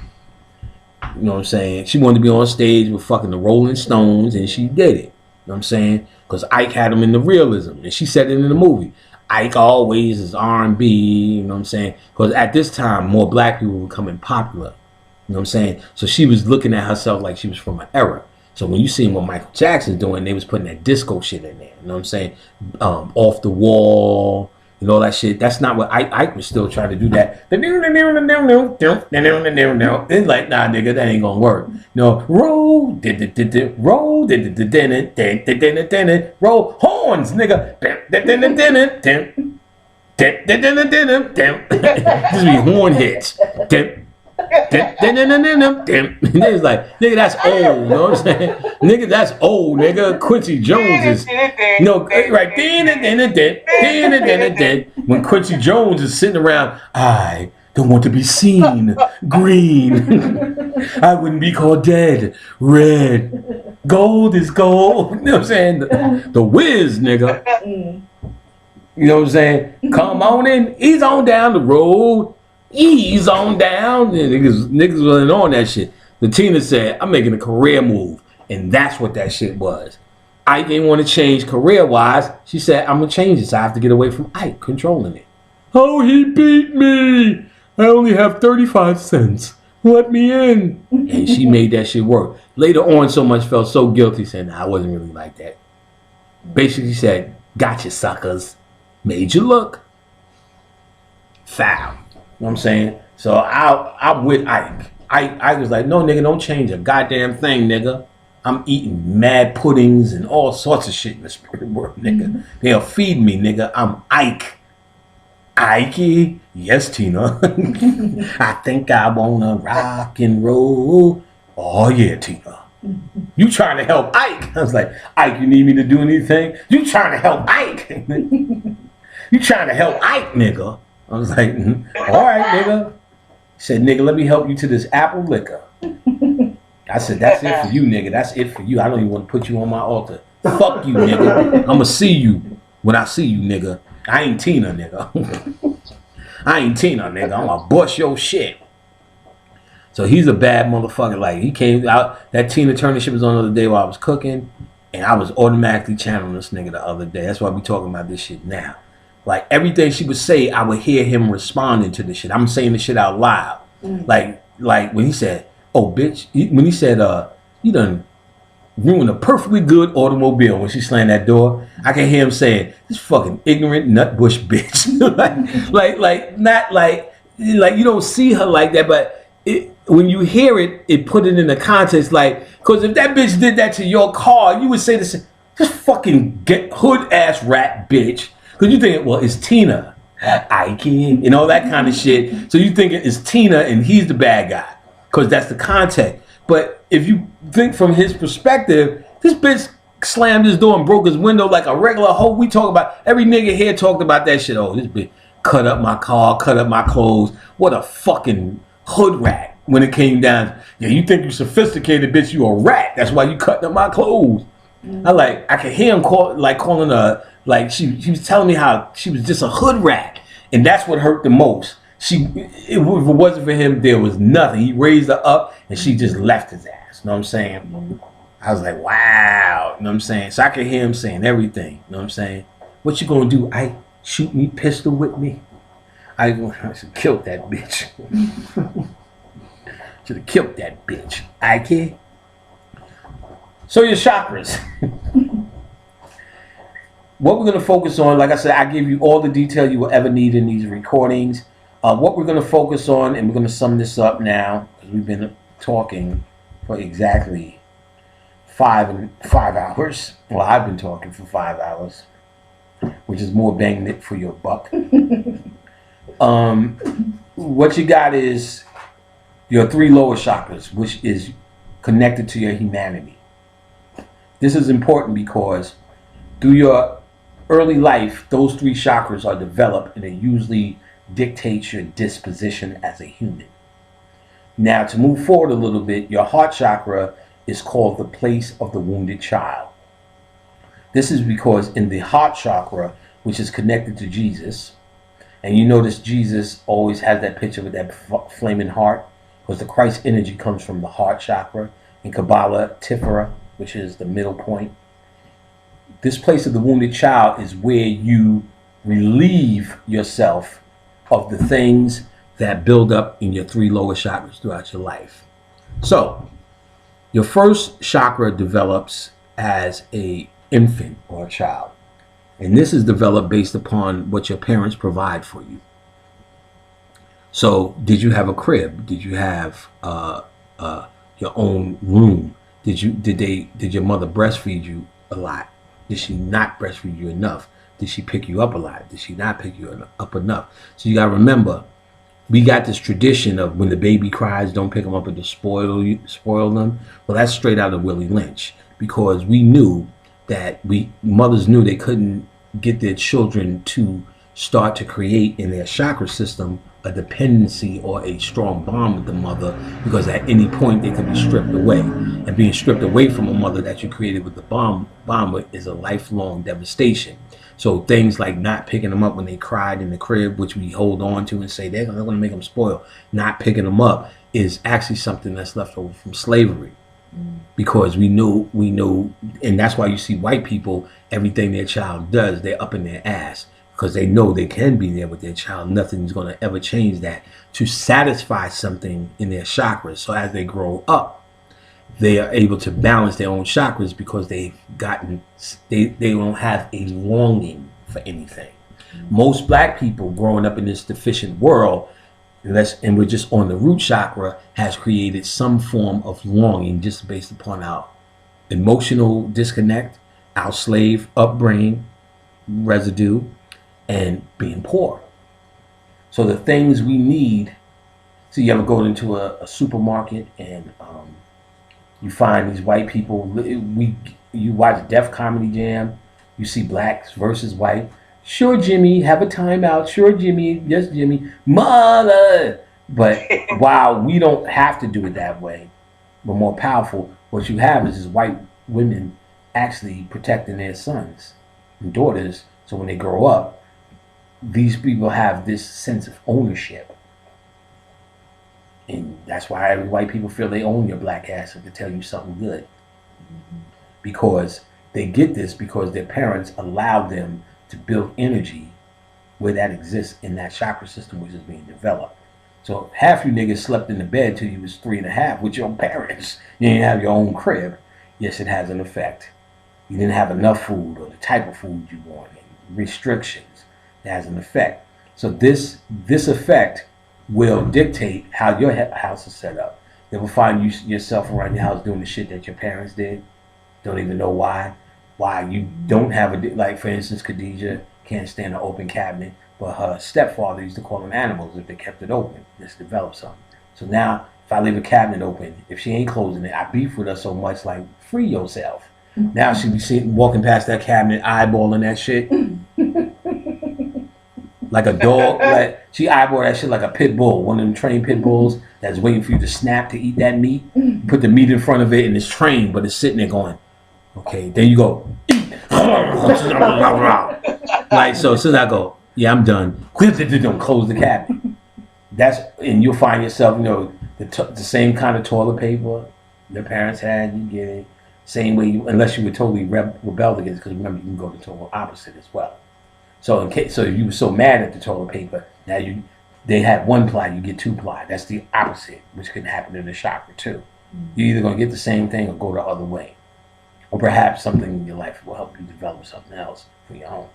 You know what I'm saying? She wanted to be on stage with fucking the Rolling Stones, and she did it. You know what I'm saying? Because Ike had him in the realism, and she said it in the movie. Ike always is R&B, you know what I'm saying? Because at this time, more black people were becoming popular. You know what I'm saying? So she was looking at herself like she was from an era. So when you see what Michael Jackson's doing, they was putting that disco shit in there. You know what I'm saying? Off the wall and all that shit. That's not what Ike was still trying to do that. It's like, nah, nigga, that ain't gonna work. No, roll, roll, roll horns, nigga. This be horn hits. Niggas like, nigga, that's old, you know what I'm saying? Nigga, that's old, nigga. Quincy Jones is, no, right, when Quincy Jones is sitting around, I don't want to be seen, green, I wouldn't be called dead, red, gold is gold, you know what I'm saying? The Wiz, nigga. You know what I'm saying? Come on in, ease on down the road. Ease on down. And niggas wasn't on that shit. The Tina said, I'm making a career move. And that's what that shit was. Ike didn't want to change career-wise. She said, I'm going to change this. I have to get away from Ike controlling it. Oh, he beat me. I only have 35 cents. Let me in. And she made that shit work. Later on, so much felt so guilty, saying, nah, I wasn't really like that. Basically said, gotcha, suckers. Made you look. Foul. You know what I'm saying? So I'm with Ike. Ike was like, no, nigga, don't change a goddamn thing, nigga. I'm eating mad puddings and all sorts of shit in the spirit world, nigga. They'll feed me, nigga. I'm Ike. Ike? Yes, Tina. I think I wanna rock and roll. Oh, yeah, Tina. You trying to help Ike? I was like, Ike, you need me to do anything? You trying to help Ike? You trying to help Ike, nigga? I was like, all right, nigga. He said, nigga, let me help you to this apple liquor. I said, that's it for you, nigga. That's it for you. I don't even want to put you on my altar. Fuck you, nigga. I'ma see you. when I see you, nigga. I ain't Tina, nigga. I ain't Tina, nigga. I'm gonna bust your shit. So he's a bad motherfucker. Like, he came out, that Tina Turner shit was on the other day while I was cooking, and I was automatically channeling this nigga the other day. That's why we talking about this shit now. Like, everything she would say, I would hear him responding to the shit. I'm saying the shit out loud. Like when he said, oh, bitch, when he said, you done ruined a perfectly good automobile when she slammed that door, I can hear him saying, this fucking ignorant nutbush bitch. like you don't see her like that, but when you hear it, it put it in the context, like, because if that bitch did that to your car, you would say this fucking hood ass rat bitch. Because you think, well, it's Tina, Ike, and all that kind of shit. So you think it's Tina and he's the bad guy, because that's the context. But if you think from his perspective, this bitch slammed his door and broke his window like a regular hoe. We talk about, every nigga here talked about that shit. Oh, this bitch cut up my car, cut up my clothes. What a fucking hood rat. When it came down, yeah, you think you sophisticated, bitch, you a rat. That's why you cutting up my clothes. I could hear him calling her, like she was telling me how she was just a hood rat. And that's what hurt the most. If it wasn't for him, there was nothing. He raised her up and she just left his ass. You know what I'm saying? I was like, wow. You know what I'm saying? So I could hear him saying everything. You know what I'm saying? What you gonna do? I shoot me, pistol with me. I should kill that bitch. Should have killed that bitch. I can't. So your chakras. What we're going to focus on, like I said, I give you all the detail you will ever need in these recordings. What we're going to focus on, and we're going to sum this up now, because we've been talking for exactly 5 hours. Well, I've been talking for 5 hours, which is more bang it for your buck. What you got is your 3 lower chakras, which is connected to your humanity. This is important because through your early life, those 3 chakras are developed, and it usually dictates your disposition as a human. Now, to move forward a little bit, your heart chakra is called the place of the wounded child. This is because in the heart chakra, which is connected to Jesus, and you notice Jesus always has that picture with that flaming heart, because the Christ energy comes from the heart chakra. In Kabbalah, Tiferet, which is the middle point. This place of the wounded child is where you relieve yourself of the things that build up in your 3 lower chakras throughout your life. So, your first chakra develops as an infant or a child. And this is developed based upon what your parents provide for you. So, did you have a crib? Did you have your own room? Did your mother breastfeed you a lot? Did she not breastfeed you enough? Did she pick you up a lot? Did she not pick you up enough? So you gotta remember, we got this tradition of when the baby cries, don't pick them up and just spoil them. Well, that's straight out of Willie Lynch, because we knew that mothers knew they couldn't get their children to start to create in their chakra system a dependency or a strong bond with the mother, because at any point they could be stripped away. And being stripped away from a mother that you created with the bond with is a lifelong devastation. So things like not picking them up when they cried in the crib, which we hold on to and say they're going to make them spoil, not picking them up is actually something that's left over from slavery. Because we know, and that's why you see white people, everything their child does, they're up in their ass, because they know they can be there with their child. Nothing's going to ever change that to satisfy something in their chakras. So as they grow up, they are able to balance their own chakras, because they don't have a longing for anything. Most black people growing up in this deficient world, and we're just on the root chakra, has created some form of longing just based upon our emotional disconnect, our slave upbringing residue, and being poor. So the things we need, so you ever go into a supermarket and you find these white people, you watch Def Comedy Jam, you see blacks versus white. Sure, Jimmy, have a timeout. Sure, Jimmy, yes, Jimmy, mother. But while we don't have to do it that way, we're more powerful. What you have is white women actually protecting their sons and daughters So when they grow up, these people have this sense of ownership. And that's why every white people feel they own your black ass and can tell you something good. Because they get this because their parents allowed them to build energy where that exists in that chakra system which is being developed. So half you niggas slept in the bed till you was 3.5 with your parents. You didn't have your own crib. Yes, it has an effect. You didn't have enough food or the type of food you wanted. Restrictions. It has an effect. So this effect will dictate how your house is set up. They will find yourself around your house doing the shit that your parents did. Don't even know why. Why you don't have a, like for instance, Khadijah can't stand an open cabinet, but her stepfather used to call them animals if they kept it open. Just develop something. So now, if I leave a cabinet open, if she ain't closing it, I beef with her so much, like, free yourself. Now she be sitting, walking past that cabinet, eyeballing that shit. Like a dog. Like, she eyeball that shit like a pit bull, one of them trained pit bulls that's waiting for you to snap to eat that meat. Put the meat in front of it and it's trained, but it's sitting there going, okay, there you go. Like, so as soon as I go, yeah, I'm done. Don't close the cabinet. That's, and you'll find yourself, you know, the same kind of toilet paper your parents had, you get it. Same way, unless you were totally rebelled against, because remember, you can go the total opposite as well. So in case, so if you were so mad at the toilet paper, now they had 1 ply, you get 2 ply. That's the opposite, which can happen in the chakra too. You're either gonna get the same thing or go the other way. Or perhaps something in your life will help you develop something else for your home.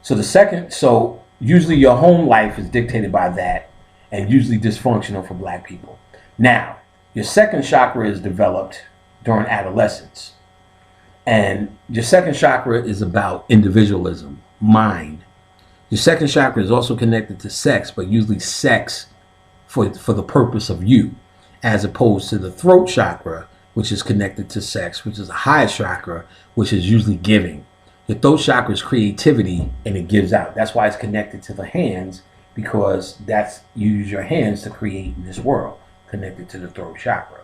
So usually your home life is dictated by that, and usually dysfunctional for black people. Now, your second chakra is developed during adolescence. And your second chakra is about individualism, mind. Your second chakra is also connected to sex, but usually sex for the purpose of you, as opposed to the throat chakra, which is connected to sex, which is a higher chakra, which is usually giving. Your throat chakra is creativity, and it gives out. That's why it's connected to the hands, because you use your hands to create in this world, connected to the throat chakra.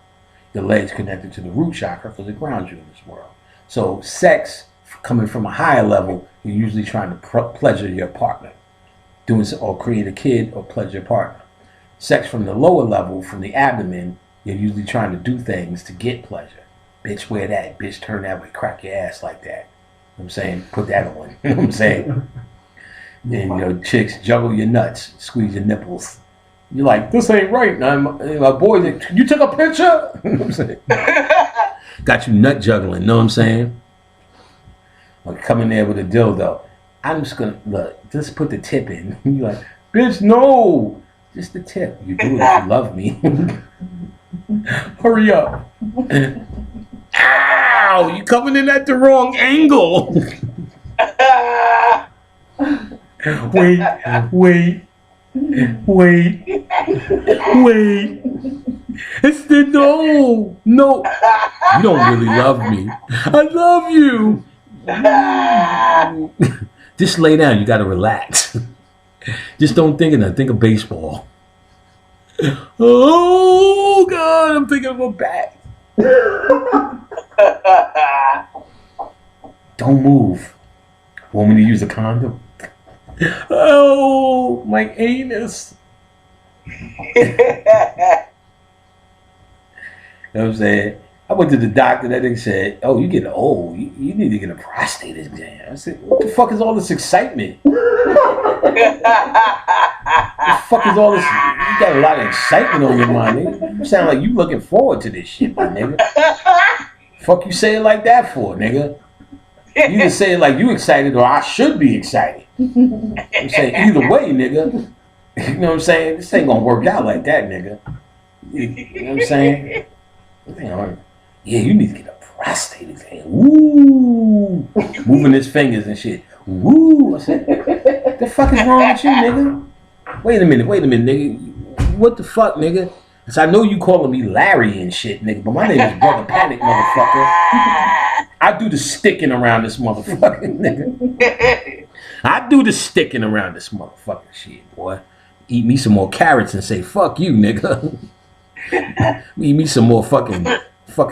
Your legs connected to the root chakra because it grounds you in this world. So sex, coming from a higher level, you're usually trying to pleasure your partner, or create a kid or pleasure your partner. Sex from the lower level, from the abdomen, you're usually trying to do things to get pleasure. Bitch, wear that. Bitch, turn that way. Crack your ass like that. You know what I'm saying? Put that on. You know what I'm saying? And chicks, juggle your nuts, squeeze your nipples. You're like, this ain't right. My boy, you took a picture? You know what I'm saying? Got you nut juggling, know what I'm saying? Or come in there with a dildo. I'm just gonna, look, just put the tip in. You're like, bitch, no! Just the tip. You do it if you love me. Hurry up. Ow! You coming in at the wrong angle. Wait. It's the no. You don't really love me. I love you. Just lay down. You gotta relax. Just don't think of that. Think of baseball. Oh God, I'm thinking of a bat. Don't move. Want me to use a condom? Oh, my anus. You know what I'm saying? I went to the doctor. That nigga said, "Oh, you get old. You need to get a prostate exam." I said, "What the fuck is all this excitement? What the fuck is all this? You got a lot of excitement on your mind, nigga. You sound like you looking forward to this shit, my nigga. Fuck you say it like that for, nigga? You either say it like you excited or I should be excited. I'm saying either way, nigga. You know what I'm saying? This ain't gonna work out like that, nigga. You know what I'm saying? Yeah, you need to get a prostate exam. Woo! Moving his fingers and shit. Woo! I said, the fuck is wrong with you, nigga? Wait a minute, nigga. What the fuck, nigga? Cause I know you calling me Larry and shit, nigga, but my name is Brother Panic, motherfucker. I do the sticking around this motherfucker, nigga. I do the sticking around this motherfucking shit, boy. Eat me some more carrots and say, fuck you, nigga. Eat me some more fucking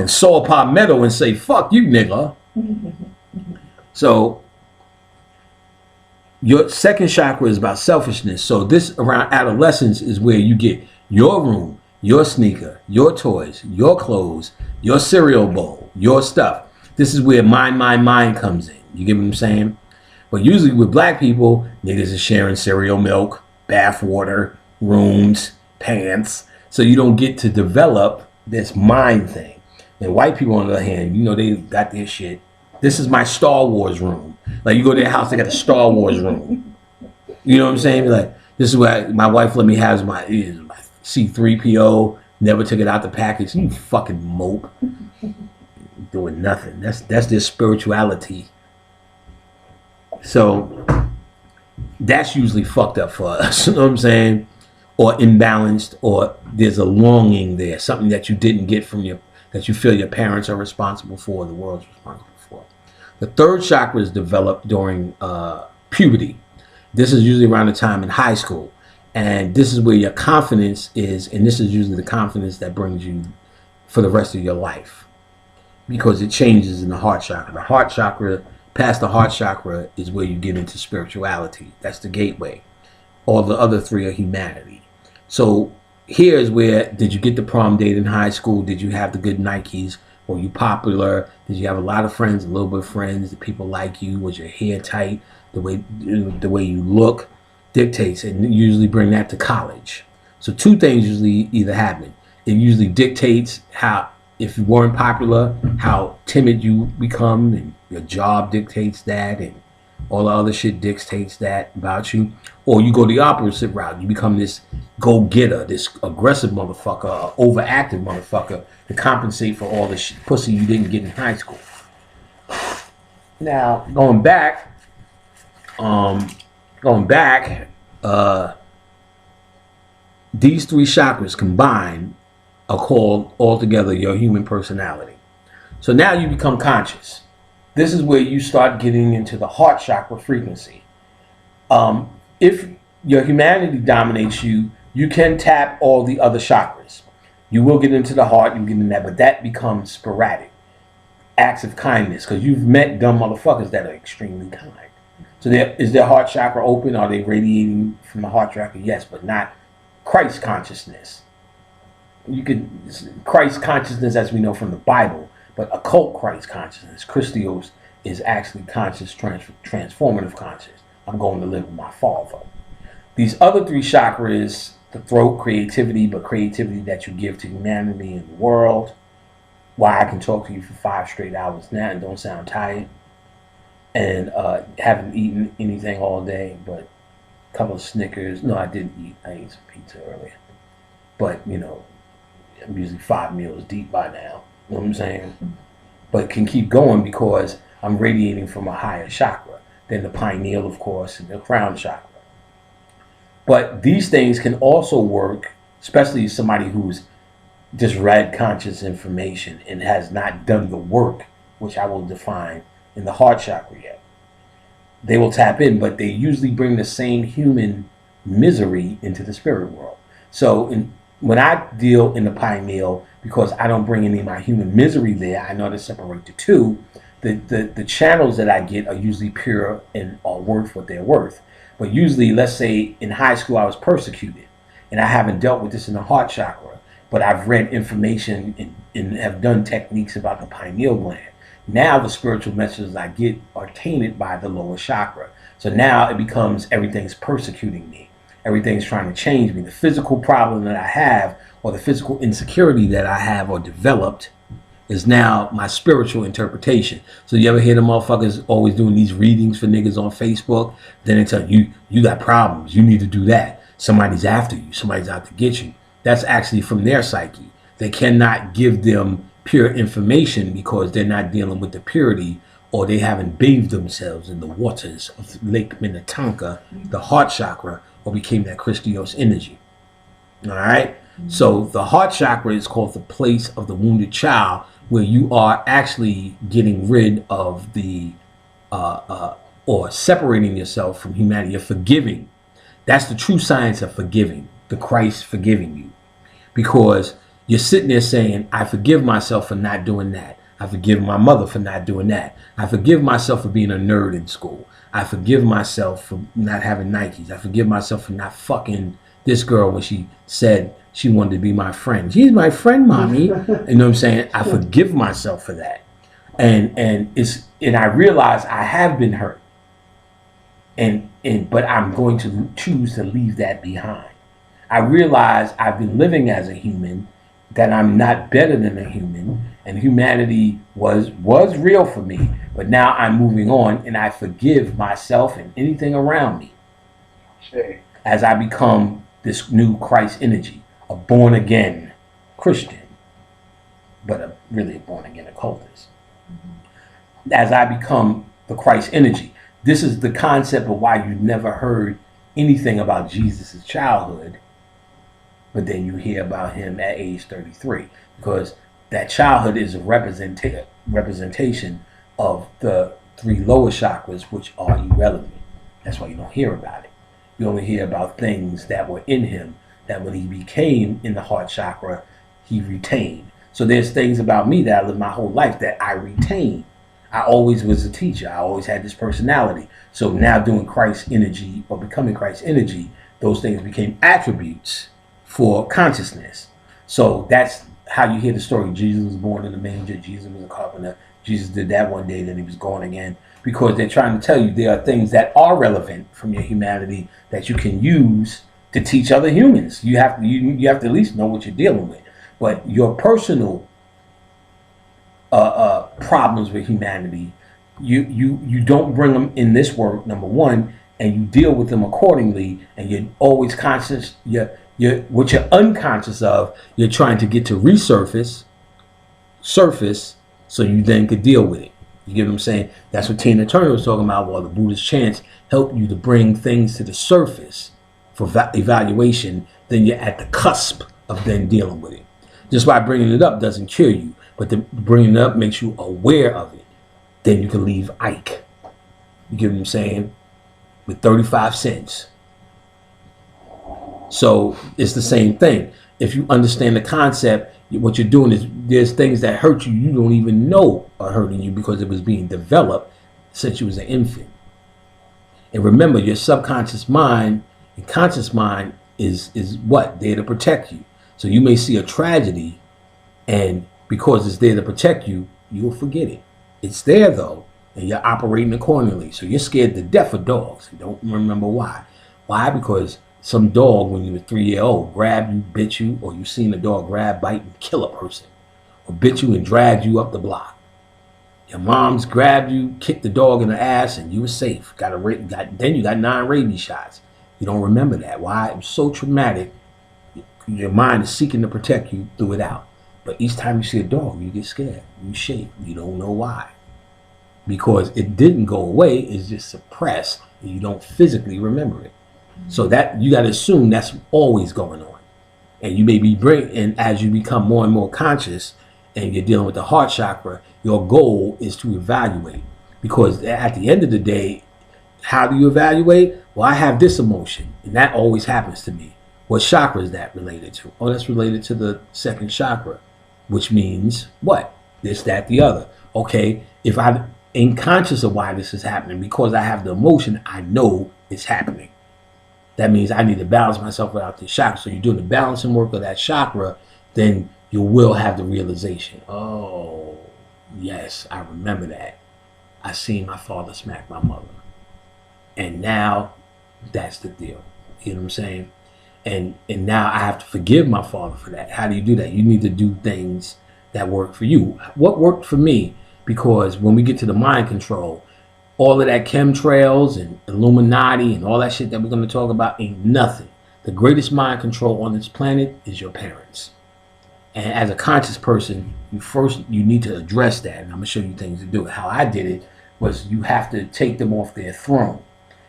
saw palmetto and say, fuck you, nigga. So, Your second chakra is about selfishness. So this around adolescence is where you get your room, your sneaker, your toys, your clothes, your cereal bowl, your stuff. This is where mine comes in. You get what I'm saying? But usually with black people, niggas are sharing cereal milk, bath water, rooms, pants. So you don't get to develop this mind thing. And white people, on the other hand, you know, they got their shit. This is my Star Wars room. Like, you go to their house, they got a Star Wars room. You know what I'm saying? Like, this is where my wife let me have my C3PO, never took it out the package. You fucking mope. Doing nothing. That's their spirituality. So that's usually fucked up for us. You know what I'm saying? Or imbalanced, or there's a longing there, something that you didn't get from that you feel your parents are responsible for, the world's responsible for. The third chakra is developed during puberty. This is usually around the time in high school. And this is where your confidence is, and this is usually the confidence that brings you for the rest of your life. Because it changes in the heart chakra. The heart chakra, past the heart chakra, is where you get into spirituality. That's the gateway. All the other three are humanity. So here's where, did you get the prom date in high school? Did you have the good Nikes? Were you popular? Did you have a lot of friends, a little bit of friends? Did people like you? Was your hair tight? The way you look dictates, and you usually bring that to college. So two things usually either happen. It usually dictates how, if you weren't popular, how timid you become, and your job dictates that, and all the other shit dictates that about you. Or you go the opposite route. You become this go-getter, this aggressive motherfucker, overactive motherfucker to compensate for all the pussy you didn't get in high school. Now, going back, these three chakras combined are called altogether your human personality. So now you become conscious. This is where you start getting into the heart chakra frequency. If your humanity dominates you, you can tap all the other chakras. You will get into the heart, you get in that, but that becomes sporadic. Acts of kindness, because you've met dumb motherfuckers that are extremely kind. So is their heart chakra open? Are they radiating from the heart chakra? Yes, but not Christ consciousness. You could Christ consciousness as we know from the Bible, but occult Christ consciousness, Christos, is actually conscious, transformative conscious. I'm going to live with my Father. These other three chakras, the throat, creativity, but creativity that you give to humanity and the world. Why I can talk to you for 5 straight hours now and don't sound tired, and haven't eaten anything all day, but a couple of Snickers. No, I didn't eat. I ate some pizza earlier, but you know, I'm usually 5 meals deep by now. You know what I'm saying? But can keep going because I'm radiating from a higher chakra than the pineal, of course, and the crown chakra. But these things can also work, especially somebody who's just read conscious information and has not done the work, which I will define in the heart chakra yet. They will tap in, but they usually bring the same human misery into the spirit world. So when I deal in the pineal, because I don't bring any of my human misery there, I know to separate the two. The channels that I get are usually pure and are worth what they're worth. But usually, let's say in high school I was persecuted, and I haven't dealt with this in the heart chakra, but I've read information and have done techniques about the pineal gland. Now the spiritual messages I get are tainted by the lower chakra. So now it becomes everything's persecuting me. Everything's trying to change me. The physical problem that I have, or the physical insecurity that I have or developed, is now my spiritual interpretation. So you ever hear the motherfuckers always doing these readings for niggas on Facebook? Then they tell you, you got problems. You need to do that. Somebody's after you. Somebody's out to get you. That's actually from their psyche. They cannot give them pure information because they're not dealing with the purity, or they haven't bathed themselves in the waters of Lake Minnetonka, the heart chakra, or became that Christos energy. All right? So the heart chakra is called the place of the wounded child, where you are actually getting rid of the, or separating yourself from humanity. You're forgiving. That's the true science of forgiving, the Christ forgiving you. Because you're sitting there saying, I forgive myself for not doing that. I forgive my mother for not doing that. I forgive myself for being a nerd in school. I forgive myself for not having Nikes. I forgive myself for not fucking this girl when she said she wanted to be my friend. She's my friend, mommy. You know what I'm saying? I forgive myself for that. And I realize I have been hurt. But I'm going to choose to leave that behind. I realize I've been living as a human, that I'm not better than a human, and humanity was real for me. But now I'm moving on, and I forgive myself and anything around me as I become this new Christ energy, a born again Christian, but really a born again occultist. As I become the Christ energy, this is the concept of why you never heard anything about Jesus' childhood, but then you hear about him at age 33, because that childhood is a representation of the 3 lower chakras, which are irrelevant. That's why you don't hear about it. You only hear about things that were in him, that when he became in the heart chakra, he retained. So there's things about me that I lived my whole life that I retained. I always was a teacher. I always had this personality. So now doing Christ energy or becoming Christ energy, those things became attributes for consciousness. So that's how you hear the story. Jesus was born in a manger. Jesus was a carpenter. Jesus did that one day, then he was gone again. Because they're trying to tell you there are things that are relevant from your humanity that you can use to teach other humans. You have to at least know what you're dealing with. But your personal problems with humanity, you don't bring them in this work, number one, and you deal with them accordingly, and you're always conscious. What you're unconscious of, you're trying to get to resurface, so you then could deal with it. You get what I'm saying? That's what Tina Turner was talking about. While the Buddhist chants help you to bring things to the surface for evaluation, then you're at the cusp of then dealing with it. Just by bringing it up doesn't cure you, but bringing it up makes you aware of it. Then you can leave Ike. You get what I'm saying? With 35 cents. So it's the same thing. If you understand the concept, what you're doing is there's things that hurt you you don't even know are hurting you because it was being developed since you was an infant. And remember, your subconscious mind and conscious mind is what? There to protect you. So you may see a tragedy, and because it's there to protect you, you'll forget it. It's there though, and you're operating accordingly. So you're scared to death of dogs. You don't remember why. Why? Because some dog, when you were 3-year-old, grabbed you, bit you, or you seen a dog grab, bite, and kill a person, or bit you and dragged you up the block. Your mom's grabbed you, kicked the dog in the ass, and you were safe. Then you got 9 rabies shots. You don't remember that. Why? It was so traumatic. Your mind is seeking to protect you through it out. But each time you see a dog, you get scared. You shake. You don't know why. Because it didn't go away. It's just suppressed, and you don't physically remember it. So that you got to assume that's always going on. And you may be and as you become more and more conscious and you're dealing with the heart chakra, your goal is to evaluate. Because at the end of the day, how do you evaluate? Well, I have this emotion, and that always happens to me. What chakra is that related to? Oh, that's related to the second chakra, which means what? This, that, the other. Okay, if I'm unconscious of why this is happening, because I have the emotion, I know it's happening. That means I need to balance myself without this chakra. So you're doing the balancing work of that chakra, then you will have the realization. Oh, yes, I remember that. I seen my father smack my mother. And now that's the deal. You know what I'm saying? And now I have to forgive my father for that. How do you do that? You need to do things that work for you. What worked for me? Because when we get to the mind control, all of that chemtrails and Illuminati and all that shit that we're going to talk about ain't nothing. The greatest mind control on this planet is your parents. And as a conscious person, you need to address that. And I'm going to show you things to do it. How I did it was you have to take them off their throne.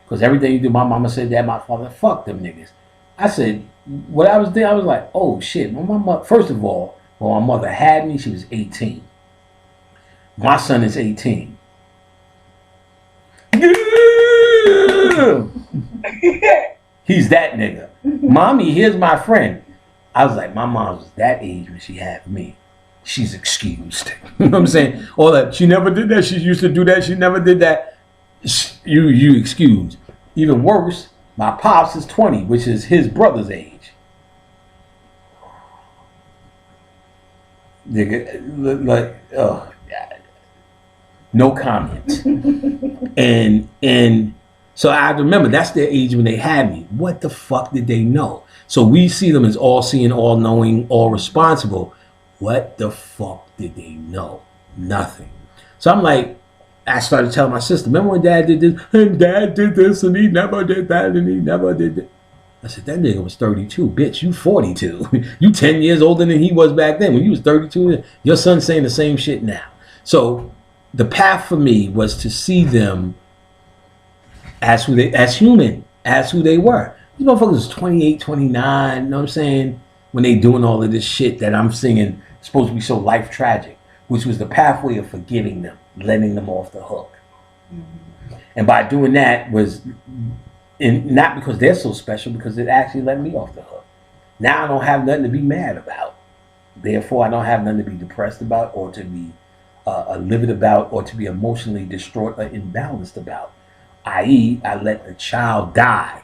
Because everything you do, my mama said that, my father, fuck them niggas. I said, when I was there, I was like, oh shit. My mama, first of all, when my mother had me, she was 18. My son is 18. He's that nigga. Mommy, here's my friend. I was like, my mom was that age when she had me. She's excused. You know what I'm saying? All that, she never did that. She used to do that. She never did that. You excuse. Even worse, my pops is 20, which is his brother's age. Nigga, like, oh, God. No comment. and so I remember that's their age when they had me. What the fuck did they know? So we see them as all seeing, all knowing, all responsible. What the fuck did they know? Nothing. So I'm like, I started telling my sister, remember when Dad did this? And Dad did this and he never did that and he never did that. I said, that nigga was 32. Bitch, you 42. You 10 years older than he was back then. When you was 32, your son's saying the same shit now. So the path for me was to see them as who they, as human, as who they were. These motherfuckers was 28, 29, you know what I'm saying? When they doing all of this shit that I'm singing supposed to be so life tragic, which was the pathway of forgiving them, letting them off the hook. Mm-hmm. And by doing that was, not because they're so special, because it actually let me off the hook. Now I don't have nothing to be mad about. Therefore, I don't have nothing to be depressed about or to be livid about or to be emotionally distraught or imbalanced about. I.e., I let the child die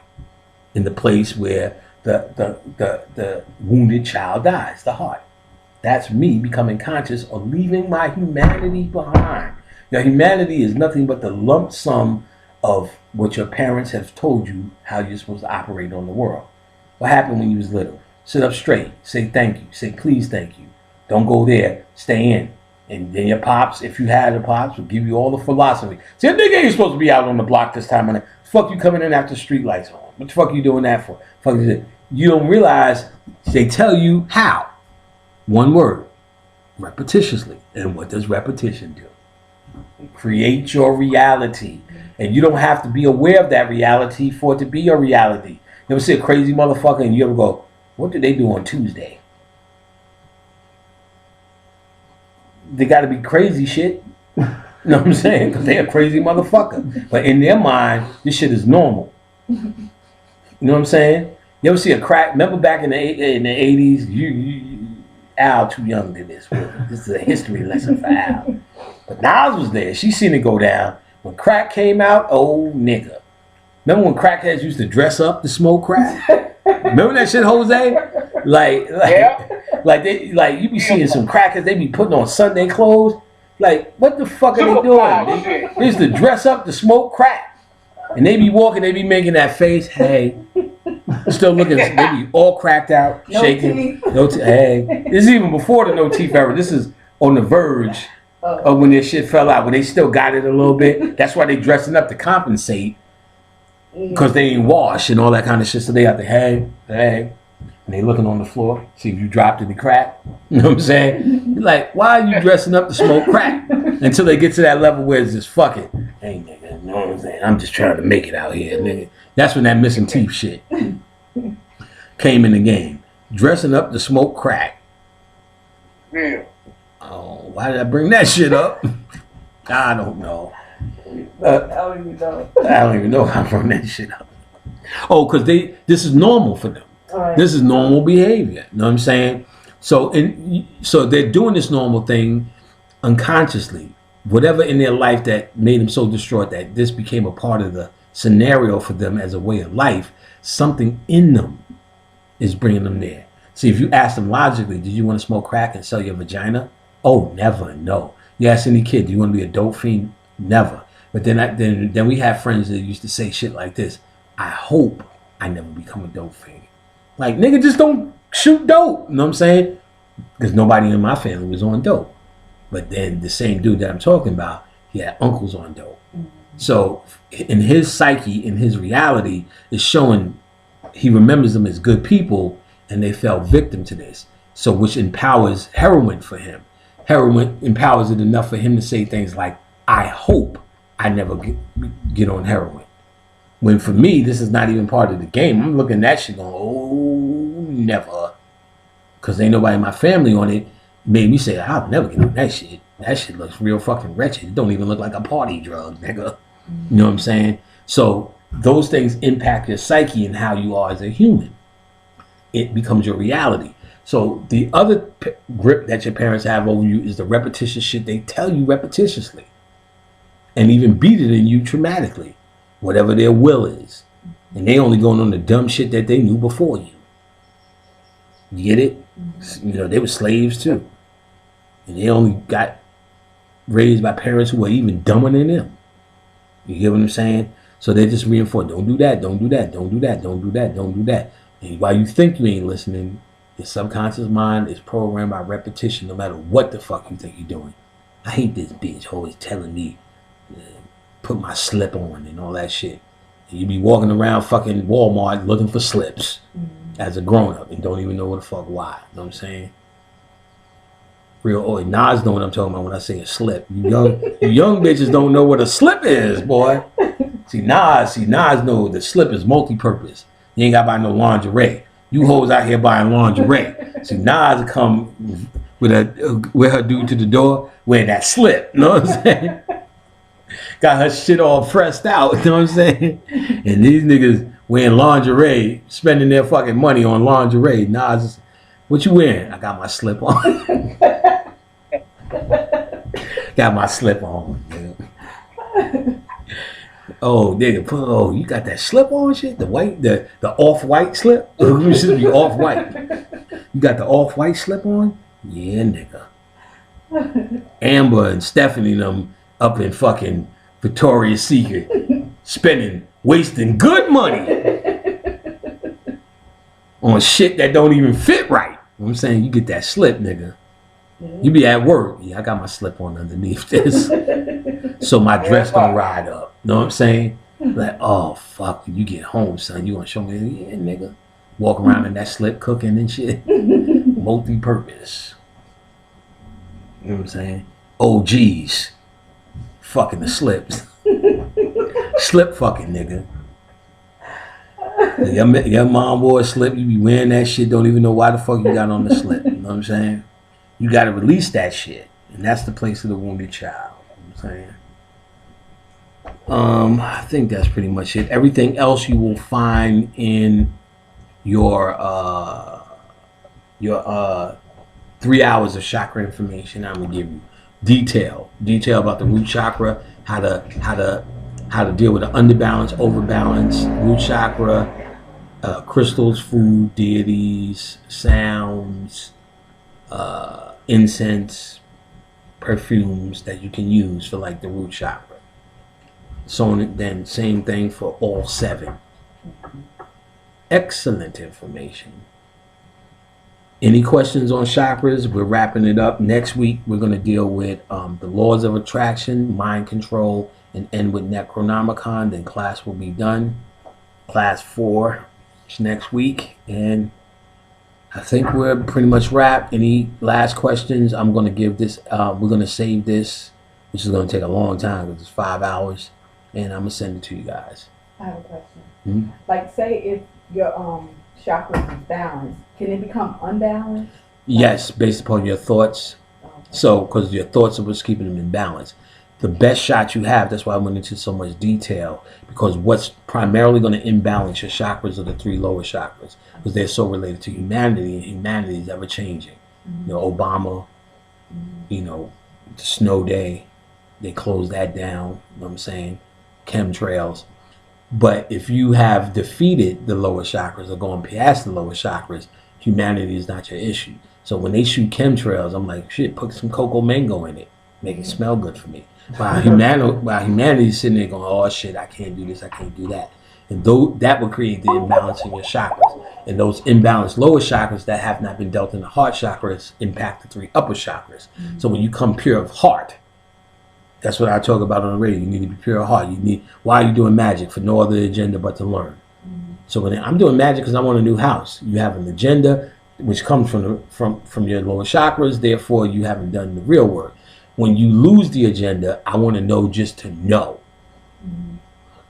in the place where the wounded child dies, the heart. That's me becoming conscious or leaving my humanity behind. Your humanity is nothing but the lump sum of what your parents have told you how you're supposed to operate on the world. What happened when you was little? Sit up straight. Say thank you. Say please thank you. Don't go there. Stay in. And then your pops, if you had a pops, will give you all the philosophy. See, a nigga ain't supposed to be out on the block this time of night. Fuck you coming in after street lights on. What the fuck you doing that for? Fuck you don't realize they tell you how. One word. Repetitiously. And what does repetition do? Create your reality. And you don't have to be aware of that reality for it to be your reality. You ever see a crazy motherfucker and you ever go, what did they do on Tuesday? They got to be crazy shit. You know what I'm saying? Because they're a crazy motherfucker. But in their mind, this shit is normal. You know what I'm saying? You ever see a crack? Remember back in the 80s? Al too young to this. This is a history lesson for Al. But Nas was there. She seen it go down. When crack came out, oh nigga. Remember when crackheads used to dress up to smoke crack? Remember that shit, Jose? Like you be seeing some crackers, they be putting on Sunday clothes. Like, what the fuck are they doing? They used to dress up to smoke crack. And they be walking, they be making that face, hey. Still looking, they be all cracked out, shaking. No teeth. Hey. This is even before the no teeth era. This is on the verge of when their shit fell out, when they still got it a little bit. That's why they dressing up to compensate. Because they ain't washed and all that kind of shit. So they have to, hey. And they looking on the floor, see if you dropped any crack. You know what I'm saying? You're like, why are you dressing up to smoke crack? Until they get to that level where it's just, fuck it. Hey, nigga, you know what I'm saying? I'm just trying to make it out here, nigga. That's when that missing teeth shit came in the game. Dressing up to smoke crack. Yeah. Oh, why did I bring that shit up? I don't know. I don't even know. I don't even know how I brought that shit up. Oh, because this is normal for them. Right. This is normal behavior. You know what I'm saying? So they're doing this normal thing unconsciously. Whatever in their life that made them so distraught that this became a part of the scenario for them as a way of life, something in them is bringing them there. See, if you ask them logically, did you want to smoke crack and sell your vagina? Oh, never, no. You ask any kid, do you want to be a dope fiend? Never. But then we have friends that used to say shit like this. I hope I never become a dope fiend. Like, nigga, just don't shoot dope. You know what I'm saying? Because nobody in my family was on dope. But then the same dude that I'm talking about, he had uncles on dope. Mm-hmm. So in his psyche, in his reality, is showing he remembers them as good people and they fell victim to this. So which empowers heroin for him. Heroin empowers it enough for him to say things like, I hope I never get on heroin. When for me, this is not even part of the game. I'm looking at that shit going, oh, never. Because ain't nobody in my family on it. Made me say, I'll never get on that shit. That shit looks real fucking wretched. It don't even look like a party drug, nigga. You know what I'm saying? So those things impact your psyche and how you are as a human. It becomes your reality. So the other grip that your parents have over you is the repetitious shit they tell you repetitiously. and even beat it in you traumatically, whatever their will is. And they only going on the dumb shit that they knew before you. You get it? You know, they were slaves too. And they only got raised by parents who were even dumber than them. You get what I'm saying? So they just reinforce, don't do that, don't do that, don't do that, don't do that, don't do that. And while you think you ain't listening, your subconscious mind is programmed by repetition no matter what the fuck you think you're doing. I hate this bitch always telling me, put my slip on and all that shit. And you be walking around fucking Walmart looking for slips as a grown-up and don't even know what the fuck why. You know what I'm saying? Real old Nas know what I'm talking about when I say a slip. You young bitches don't know what a slip is, boy. See Nas know the slip is multi-purpose. You ain't got to buy no lingerie. You hoes out here buying lingerie. See Nas come with her dude to the door wearing that slip. You know what I'm saying? Got her shit all pressed out. You know what I'm saying? And these niggas wearing lingerie, spending their fucking money on lingerie. Nas is, what you wearing? I got my slip on. Got my slip on. Nigga. Oh, nigga, you got that slip on shit? The white, the off-white slip? It should be off-white. You got the off-white slip on? Yeah, nigga. Amber and Stephanie them up in fucking Victoria's Secret, wasting good money on shit that don't even fit right. You know what I'm saying? You get that slip, nigga. You be at work. Yeah, I got my slip on underneath this. So my dress don't ride up. Know what I'm saying? Like, oh, fuck, when you get home, son, you gonna show me, yeah, nigga. Walk around in that slip cooking and shit. Multi-purpose. You know what I'm saying? OGs. Fucking the slips. Slip fucking, nigga. Your mom wore a slip, you be wearing that shit, don't even know why the fuck you got on the slip. You know what I'm saying? You gotta release that shit. And that's the place of the wounded child. You know what I'm saying? I think that's pretty much it. Everything else you will find in your 3 hours of chakra information. I'm gonna give you detail about the root chakra, how to deal with the underbalance, overbalance, root chakra, crystals, food, deities, sounds, incense, perfumes that you can use for like the root chakra. So then same thing for all 7. Excellent information. Any questions on chakras? We're wrapping it up. Next week we're going to deal with the laws of attraction, mind control, and end with Necronomicon. Then class will be done. Class 4 is next week. And I think we're pretty much wrapped. Any last questions? I'm going to give this, we're going to save this, which is going to take a long time because it's 5 hours. And I'm going to send it to you guys. I have a question. Like, say if your chakras is balanced, can it become unbalanced? Yes, based upon your thoughts. Okay. So, because your thoughts are what's keeping them in balance. The best shot you have, that's why I went into so much detail, because what's primarily going to imbalance your chakras are the 3 lower chakras, because they're so related to humanity, and humanity is ever changing. You know, Obama, you know, the snow day, they closed that down, you know what I'm saying? Chemtrails. But if you have defeated the lower chakras or gone past the lower chakras, humanity is not your issue. So when they shoot chemtrails, I'm like, shit, put some cocoa mango in it. Make it smell good for me. While humanity is sitting there going, oh shit, I can't do this, I can't do that. And that will create the imbalance in your chakras. And those imbalanced lower chakras that have not been dealt in the heart chakras impact the 3 upper chakras. So when you come pure of heart, that's what I talk about on the radio. You need to be pure of heart. Why are you doing magic? For no other agenda but to learn. So when I'm doing magic because I want a new house. You have an agenda which comes from your lower chakras. Therefore, you haven't done the real work. When you lose the agenda, I want to know just to know.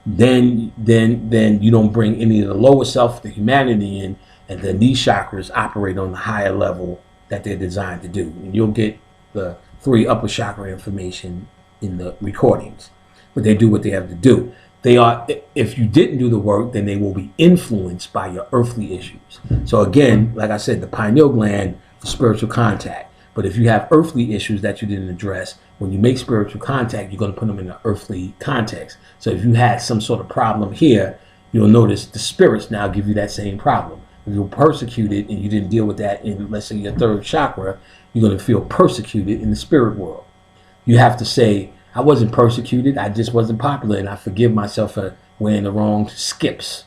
Then you don't bring any of the lower self, the humanity in, and then these chakras operate on the higher level that they're designed to do. And you'll get the 3 upper chakra information in the recordings, but they do what they have to do. They are, if you didn't do the work, then they will be influenced by your earthly issues. So again, like I said, the pineal gland for spiritual contact. But if you have earthly issues that you didn't address, When you make spiritual contact, you're going to put them in an earthly context. So if you had some sort of problem here, you'll notice the spirits now give you that same problem. If you're persecuted and you didn't deal with that in, let's say, your third chakra, you're going to feel persecuted in the spirit world. You have to say, I wasn't persecuted, I just wasn't popular, and I forgive myself for wearing the wrong skips.